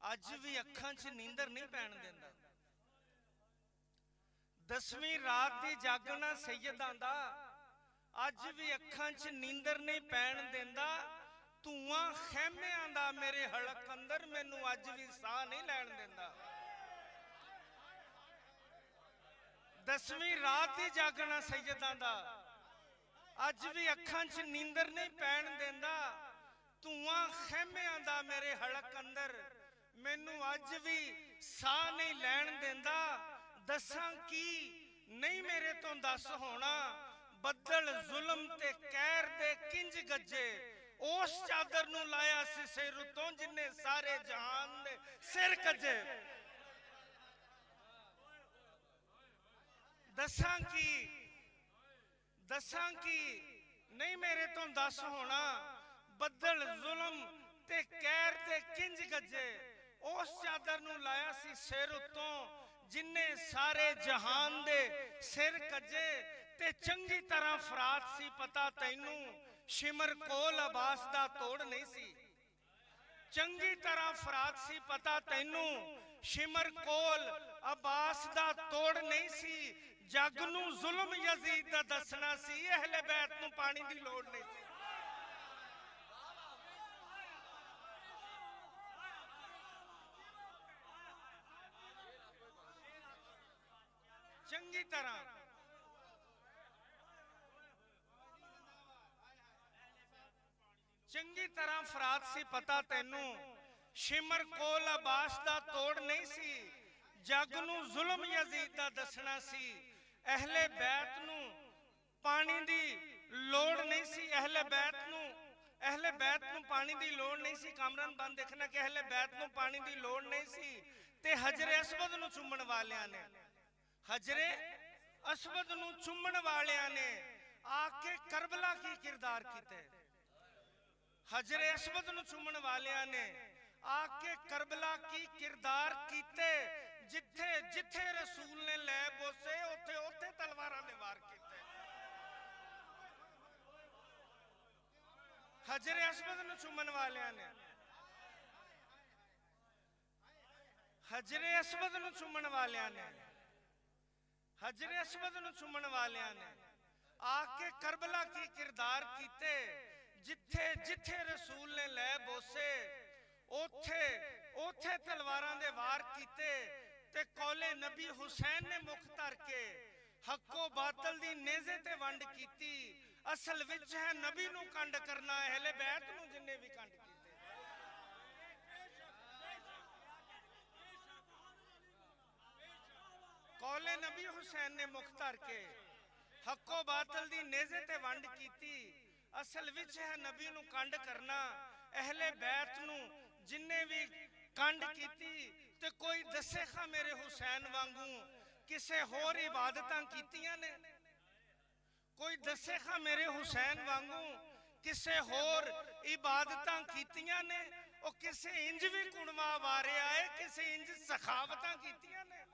ਅੱਜ ਵੀ ਅੱਖਾਂ 'ਚ ਨੀਂਦਰ ਨਹੀਂ ਪੈਣ ਦਿੰਦਾ। 10ਵੀਂ ਰਾਤ ਦੀ ਜਾਗਣਾ ਸੈਯਦਾਂ ਦਾ ਅੱਜ ਵੀ ਅੱਖਾਂ 'ਚ ਨੀਂਦਰ ਨਹੀਂ ਪੈਣ ਦਿੰਦਾ। ਧੂਆਂ ਖੈਮਿਆਂ ਦਾ ਮੇਰੇ ਹਲਕ ਅੰਦਰ ਮੈਨੂੰ ਅੱਜ ਵੀ ਸਾਹ ਨਹੀਂ ਲੈਣ ਦਿੰਦਾ। 10ਵੀਂ ਰਾਤ ਦੀ ਜਾਗਣਾ ਸੈਯਦਾਂ ਦਾ ਅੱਜ ਵੀ ਅੱਖਾਂ 'ਚ ਨੀਂਦਰ ਨਹੀਂ ਪੈਣ ਦਿੰਦਾ। ਧੂਆਂ ਖੈਮਿਆਂ ਦਾ ਮੇਰੇ ਹਲਕ ਅੰਦਰ ਮੈਨੂੰ ਅੱਜ ਵੀ ਸਾਹ ਨਹੀਂ ਲੈਣ ਦਿੰਦਾ। ਦੱਸਾਂ ਕੀ ਨਹੀਂ ਮੇਰੇ ਤੋਂ ਦੱਸ ਹੋਣਾ, ਬੱਦਲ ਜ਼ੁਲਮ ਤੇ ਕਹਿਰ ਦੇ ਕਿੰਜ ਗੱਜੇ। ਉਸ ਚਾਦਰ ਨੂੰ ਲਾਇਆ ਸੀ ਸਿਰ ਉਤੋਂ ਜਿੰਨੇ ਸਾਰੇ ਜਹਾਨ ਦੇ ਸਿਰ ਕੱਜੇ। ਦੱਸਾਂ ਕੀ ਨਹੀਂ ਮੇਰੇ ਤੋਂ ਦੱਸ ਹੋਣਾ, ਬੱਦਲ ਜ਼ੁਲਮ ਤੇ ਕਹਿਰ ਦੇ ਕਿੰਜ ਗੱਜੇ। ਉਸ ਚਾਦਰ ਨੂੰ ਲਾਇਆ ਸੀ ਸਿਰ ਉਤੋਂ ਜਿੰਨੇ ਸਾਰੇ ਜਹਾਨ ਦੇ ਸਿਰ ਕੱਜੇ। ਤੇ ਚੰਗੀ ਤਰ੍ਹਾਂ ਫਰਾਤ ਸੀ ਪਤਾ ਤੈਨੂੰ, ਸ਼ਿਮਰ ਕੋਲ ਅਬਾਸ ਦਾ ਤੋੜ ਨਹੀਂ ਸੀ। ਚੰਗੀ ਤਰ੍ਹਾਂ ਫਰਾਤ ਸੀ ਪਤਾ ਤੈਨੂੰ, ਸ਼ਿਮਰ ਕੋਲ ਅਬਾਸ ਦਾ ਤੋੜ ਨਹੀਂ ਸੀ। ਜੱਗ ਨੂੰ ਜ਼ੁਲਮ ਯਜ਼ੀਦ ਦਾ ਦੱਸਣਾ ਸੀ, ਅਹਿਲੇ ਬੈਤ ਨੂੰ ਪਾਣੀ ਦੀ ਲੋੜ ਨਹੀਂ ਸੀ। ਚੰਗੀ ਤਰ੍ਹਾਂ ਫਰਾਤ ਸੀ ਪਤਾ ਤੈਨੂੰ, ਸ਼ਿਮਰ ਕੋਲ ਅਬਾਸ ਦਾ ਤੋੜ ਨਹੀਂ ਸੀ। ਜੱਗ ਨੂੰ ਜ਼ੁਲਮ ਯਜ਼ੀਦ ਦਾ ਦੱਸਣਾ ਸੀ, ਅਹਿਲੇ ਬੈਤ ਨੂੰ ਪਾਣੀ ਦੀ ਲੋੜ ਨਹੀਂ ਸੀ। ਅਹਿਲੇ ਬੈਤ ਨੂੰ ਪਾਣੀ ਦੀ ਲੋੜ ਨਹੀਂ ਸੀ। ਕਾਮਰਾਨ ਬੰਦ ਦੇਖਣਾ ਕਿ ਅਹਿਲੇ ਬੈਤ ਨੂੰ ਪਾਣੀ ਦੀ ਲੋੜ ਨਹੀਂ ਸੀ। ਤੇ ਹਜਰੇ ਅਸਵਦ ਨੂੰ ਚੁੰਮਣ ਵਾਲਿਆਂ ਨੇ, ਹਜਰੇ ਅਸਵਦ ਨੂੰ ਚੁੰਮਣ ਵਾਲਿਆਂ ਨੇ ਆ ਕੇ ਕਰਬਲਾ ਕੀ ਕਿਰਦਾਰ ਕੀਤੇ। ਹਜਰੇ ਅਸਵਦ ਨੂੰ ਚੁੰਮਣ ਵਾਲਿਆਂ ਨੇ ਆ ਕੇ ਕਰਬਲਾ ਕੀ ਕਿਰਦਾਰ ਕੀਤੇ। ਜਿੱਥੇ ਜਿੱਥੇ ਰਸੂਲ ਨੇ ਲੈ ਬੋਸੇ ਉੱਥੇ ਉੱਥੇ ਤਲਵਾਰਾਂ ਦੇ ਵਾਰ ਕੀਤੇ। ਹਜਰੇ ਅਸਵਦ ਨੂੰ ਚੁੰਮਣ ਵਾਲਿਆਂ ਨੇ, ਹਜਰੇ ਅਸਵਦ ਨੂੰ ਚੁੰਮਣ ਵਾਲਿਆਂ ਨੇ, ਹਜਰੇ ਅਸਵਦ ਨੂੰ ਚੁੰਮਣ ਵਾਲਿਆਂ ਨੇ ਆ ਕੇ ਕਰਬਲਾ ਕੀ ਕਿਰਦਾਰ ਕੀਤੇ। ਜਿੱਥੇ ਜਿੱਥੇ ਰਸੂਲ ਨੇ ਲੈ ਬੋਸੇ ਉੱਥੇ ਉੱਥੇ ਤਲਵਾਰਾਂ ਦੇ ਵਾਰ ਕੀਤੇ। ਤੇ ਕੌਲੇ ਨਬੀ ਹੁਸੈਨ ਨੇ ਮੁਖ ਧਰ ਕੇ ਹੱਕੋ ਬਾਤਲ ਦੀ ਨੇਜ਼ੇ ਤੇ ਵੰਡ ਕੀਤੀ। ਅਸਲ ਵਿੱਚ ਹੈ ਨਬੀ ਨੂੰ ਕੰਡ ਕਰਨਾ, ਅਹਿਲੇ ਬੈਤ ਨੂੰ ਜਿੰਨੇ ਵੀ ਕੰਡ ਕੀਤੇ। ਕੌਲੇ ਨਬੀ ਹੁਸੈਨ ਨੇ ਮੁਖ ਧਰ ਕੇ ਹੱਕੋ ਬਾਤਲ ਦੀ ਨੇਜ਼ੇ ਤੇ ਵੰਡ ਕੀਤੀ। ਅਸਲ ਵਿੱਚ ਹੈ ਨਬੀ ਨੂੰ ਕੰਡ ਕਰਨਾ, ਅਹਿਲੇ ਬੈਤ ਨੂੰ ਜਿੰਨੇ ਵੀ ਕੰਡ ਕੀਤੀ। ਤੇ ਕੋਈ ਦੱਸੇ ਖਾ ਮੇਰੇ ਹੁਸੈਨ ਵਾਂਗੂ ਕਿਸੇ ਹੋਰ ਇਬਾਦਤਾਂ ਕੀਤੀਆਂ ਨੇ। ਕੋਈ ਦੱਸੇ ਖਾ ਮੇਰੇ ਹੁਸੈਨ ਵਾਂਗੂ ਕਿਸੇ ਹੋਰ ਇਬਾਦਤਾਂ ਕੀਤੀਆਂ ਨੇ। ਉਹ ਕਿਸੇ ਇੰਜ ਵੀ ਕੁਣਵਾ ਵਾਰਿਆ ਏ, ਕਿਸੇ ਇੰਜ ਸਖਾਵਤਾਂ ਕੀਤੀਆਂ ਨੇ।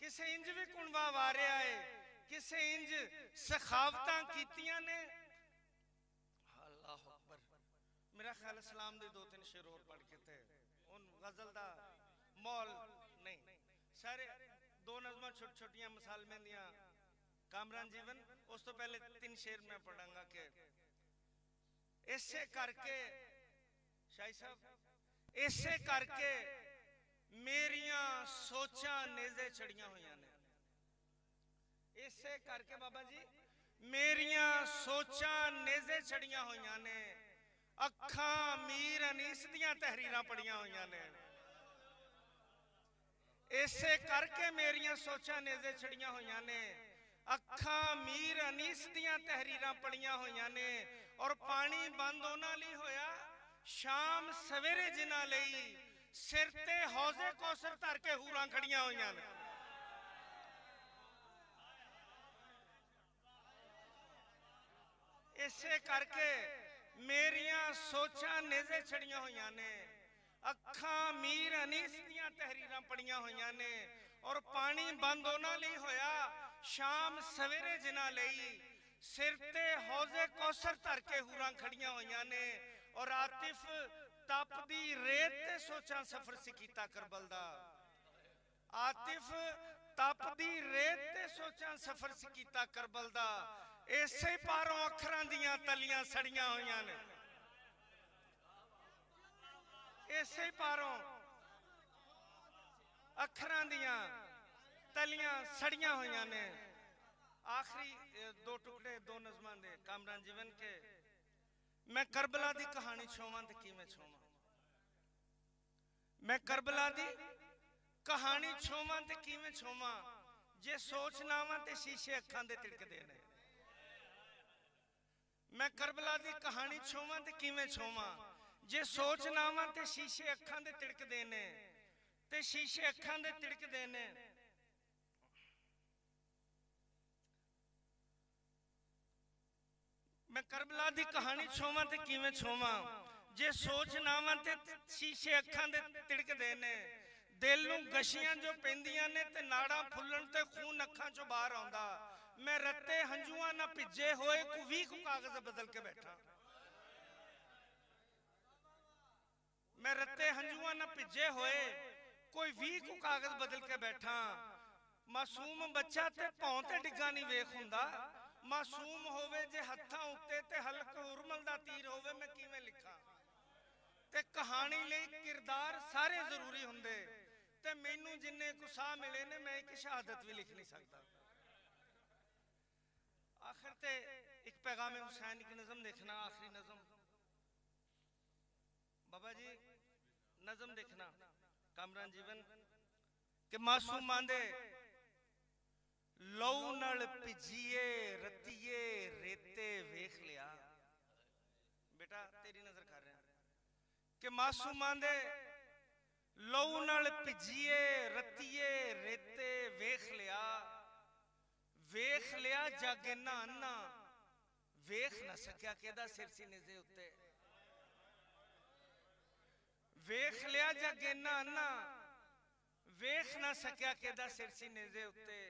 ਕਿਸੇ ਇੰਜ ਵੀ ਕੁਣਵਾ ਵਾਰਿਆ ਏ, ਕਿਸੇ ਇੰਜ ਸਖਾਵਤਾਂ ਕੀਤੀਆਂ ਨੇ। ਅੱਲਾਹੁ ਅਕਬਰ। मेरा ख्याल इस्लाम दे 2-3 शेर और पढ़ के थे उन गजल दा मौल नहीं सारे दो नज़मां छोटी छोटियां मसालमें दियां कामरान जीवन। उस तो पहले 3 शेर मैं पढ़ांगा कि ऐसे करके शाही साहब ऐसे करके मेरियां सोचां नेज़े चढ़ियां होइयां ने। ऐसे करके बाबा जी मेरियां सोचां नेज़े चढ़ियां होइयां ने। ਅੱਖਾਂ ਮੀਰ ਅਨੀਸ ਦੀਆਂ ਤਹਿਰੀਰਾਂ ਪੜੀਆਂ ਹੋਈਆਂ ਨੇ। ਇਸੇ ਕਰਕੇ ਮੇਰੀਆਂ ਸੋਚਾਂ ਨੇਜ਼ੇ ਛੜੀਆਂ ਹੋਈਆਂ ਨੇ। ਅੱਖਾਂ ਮੀਰ ਅਨੀਸ ਦੀਆਂ ਤਹਿਰੀਰਾਂ ਪੜੀਆਂ ਹੋਈਆਂ ਨੇ। ਔਰ ਪਾਣੀ ਬੰਦ ਉਹਨਾਂ ਲਈ ਹੋਇਆ ਸ਼ਾਮ ਸਵੇਰੇ ਜਿਨ੍ਹਾਂ ਲਈ ਸਿਰ ਤੇ ਹੌਜ਼ੇ ਕੌਸਰ ਧਰ ਕੇ ਹੂਰਾਂ ਖੜੀਆਂ ਹੋਈਆਂ ਨੇ। ਇਸੇ ਕਰਕੇ ਮੇਰੀਆਂ ਸੋਚਾਂ ਨੇਜ਼ੇ ਛੜੀਆਂ ਹੋਈਆਂ ਨੇ, ਅੱਖਾਂ ਮੀਰ ਅਨੀਸ ਦੀਆਂ ਤਹਿਰੀਰਾਂ ਪੜੀਆਂ ਹੋਈਆਂ ਨੇ, ਔਰ ਪਾਣੀ ਬੰਦ ਉਹਨਾਂ ਲਈ ਹੋਇਆ ਸ਼ਾਮ ਸਵੇਰੇ ਜਿਨ੍ਹਾਂ ਲਈ, ਸਿਰ ਤੇ ਹੌਜ਼ੇ ਕੌਸਰ ਧਰ ਕੇ ਹੂਰਾਂ ਖੜੀਆਂ ਹੋਈਆਂ ਨੇ, ਔਰ ਆਤਿਫ ਤਪਦੀ ਰੇਤ ਤੇ ਸੋਚਾਂ ਸਫ਼ਰ ਸੀ ਕੀਤਾ ਕਰਬਲ ਦਾ। ਆਤਿਫ ਤਪਦੀ ਰੇਤ ਤੇ ਸੋਚਾਂ ਸਫ਼ਰ ਸੀ ਕੀਤਾ ਕਰਬਲ ਦਾ। ਇਸੇ ਪਾਰੋਂ ਅੱਖਰਾਂ ਦੀਆਂ ਤਲੀਆਂ ਸੜੀਆਂ ਹੋਈਆਂ ਨੇ, ਇਸੇ ਪਾਰੋਂ ਅੱਖਰਾਂ ਦੀਆਂ ਤਲੀਆਂ ਸੜੀਆਂ ਹੋਈਆਂ ਨੇ। आखिरी दो टुकड़े दो नज़मां दे कामरान जीवन के, मैं करबला दी कहानी छोवां ते किवें छोवां, मैं करबला दी कहानी छोवां ते किवें छोवां, जे सोच ना आवां ते शीशे अखां दे तिड़कदे ने। मैं करबला दी कहानी छोवां ते किवें छोवां, जे सोच ना आवां ते शीशे अखां दे तिड़कदे ने, ते शीशे अखां दे तिड़कदे ने। मैं करबला दी कहानी छोवां ते किवें छोवां, जे सोच नावां ते शीशे अखां दे तिड़कदे ने। दिल नूं गशियां जो पैंदियां ने ते नाड़ां फुल्लण ते खून अखां चों बाहर आउंदा। मैं रत्ते हंजुआं ना भिजे होए को 20 कागज बदल के बैठा, मैं रत्ते हंजुआं ना भिजे होए कोई 20 कागज बदल के बैठा। मासूम बच्चा ते भौं ते डिग्गा नहीं वेख हुंदा, मासूम होवे जे हत्थां उत्ते ते हल्क उर्मल दा तीर होवे, मैं किवें लिखां। ते कहानी लई किरदार सारे जरूरी हुंदे, ते मैनू जिन्ने को साह मिले ने मैं एक शहादत भी लिख नहीं सकता। आखिर ते एक पैगाम हुसैन की नज़म देखना, आखिरी नज़म बाबा जी नज़म देखना कामरान जीवन के, मासूमां दे लहू नाल भिजिए रतिए रेते वेख लिया। बेटा तेरी नजर कर रहे हैं कि मासूमां दे लहू नाल भिजिए रतिए रेते वेख लिया जग इन्ना अन्ना वेख ना सकिया केदा सिर सीने दे उत्ते। वेख लिया जग इन्ना अन्ना वेख ना सकिया केदा सिर सीने दे उत्ते।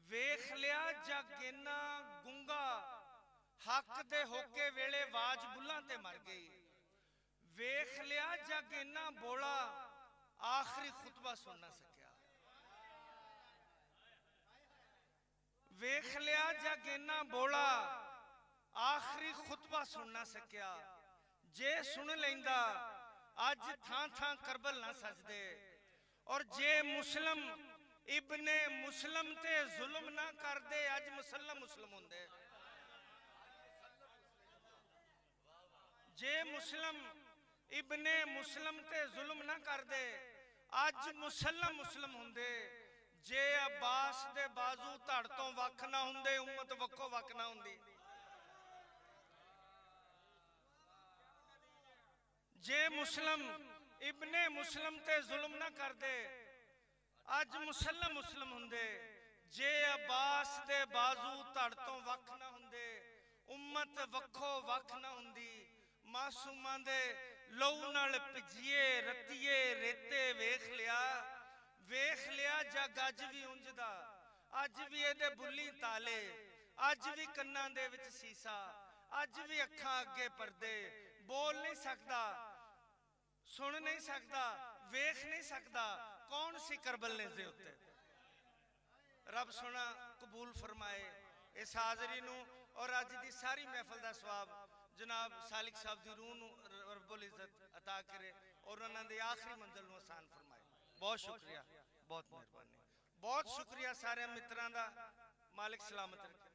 वेख लिया जग इन्ना गुंगा हक दे होके वेले वाज बुल्लां ते मर गई। वेख लिया जग इन्ना बोला आखिरी खुतबा सुन ना सकिया। वेख लिया जग इन्ना बोला आखिरी खुतबा सुन ना सकिया। जे सुन लेंदा अज थां थां करबल ना सजदे, और जे मुस्लिम इब्ने मुस्लिम ते जुल्म ना कर दे अज मुसल्लम मुस्लिम होंदे। जे मुस्लिम इब्ने मुस्लिम ते जुल्म ना कर दे अज मुसल्लम मुस्लिम होंदे। जे अब्बास दे बाजू धड़ तो वख ना हुंदे उम्मत वक्को वख ना हुंदी। जे मुस्लिम इब्ने मुस्लिम ते जुल्म ना कर दे अज मुसल्लम मुस्लिम हुंदे। जे अब्बास दे बाजू धड़ तो वख ना हुंदे उम्मत वक्खो वख ना हुंदी। मासूमां दे लहू नाल भिजिए रतिए रेते वेख लिया जग अज भी उंजदा। अज भी एदे बुल्ली ताले, अज भी कन्नां दे विच सीसा, अज भी अखां अगे पर्दे। बोल नहीं सकदा, सुन नहीं सकदा, वेख नहीं सकदा। कौन सी करबल नेज़े उत्ते। रब सोना कबूल फरमाए इस हाज़री नूं और अज दी सारी महफिल दा सवाब जनाब सालिक साहब दी रूह नूं रब्बुल इज़्ज़त अता करे और उन्हां दी आखिरी मंजिल नूं आसान फरमाए। बहुत शुक्रिया, बहुत मेहरबानी, बहुत शुक्रिया सारे मित्रां दा। मालिक सलामत रखे।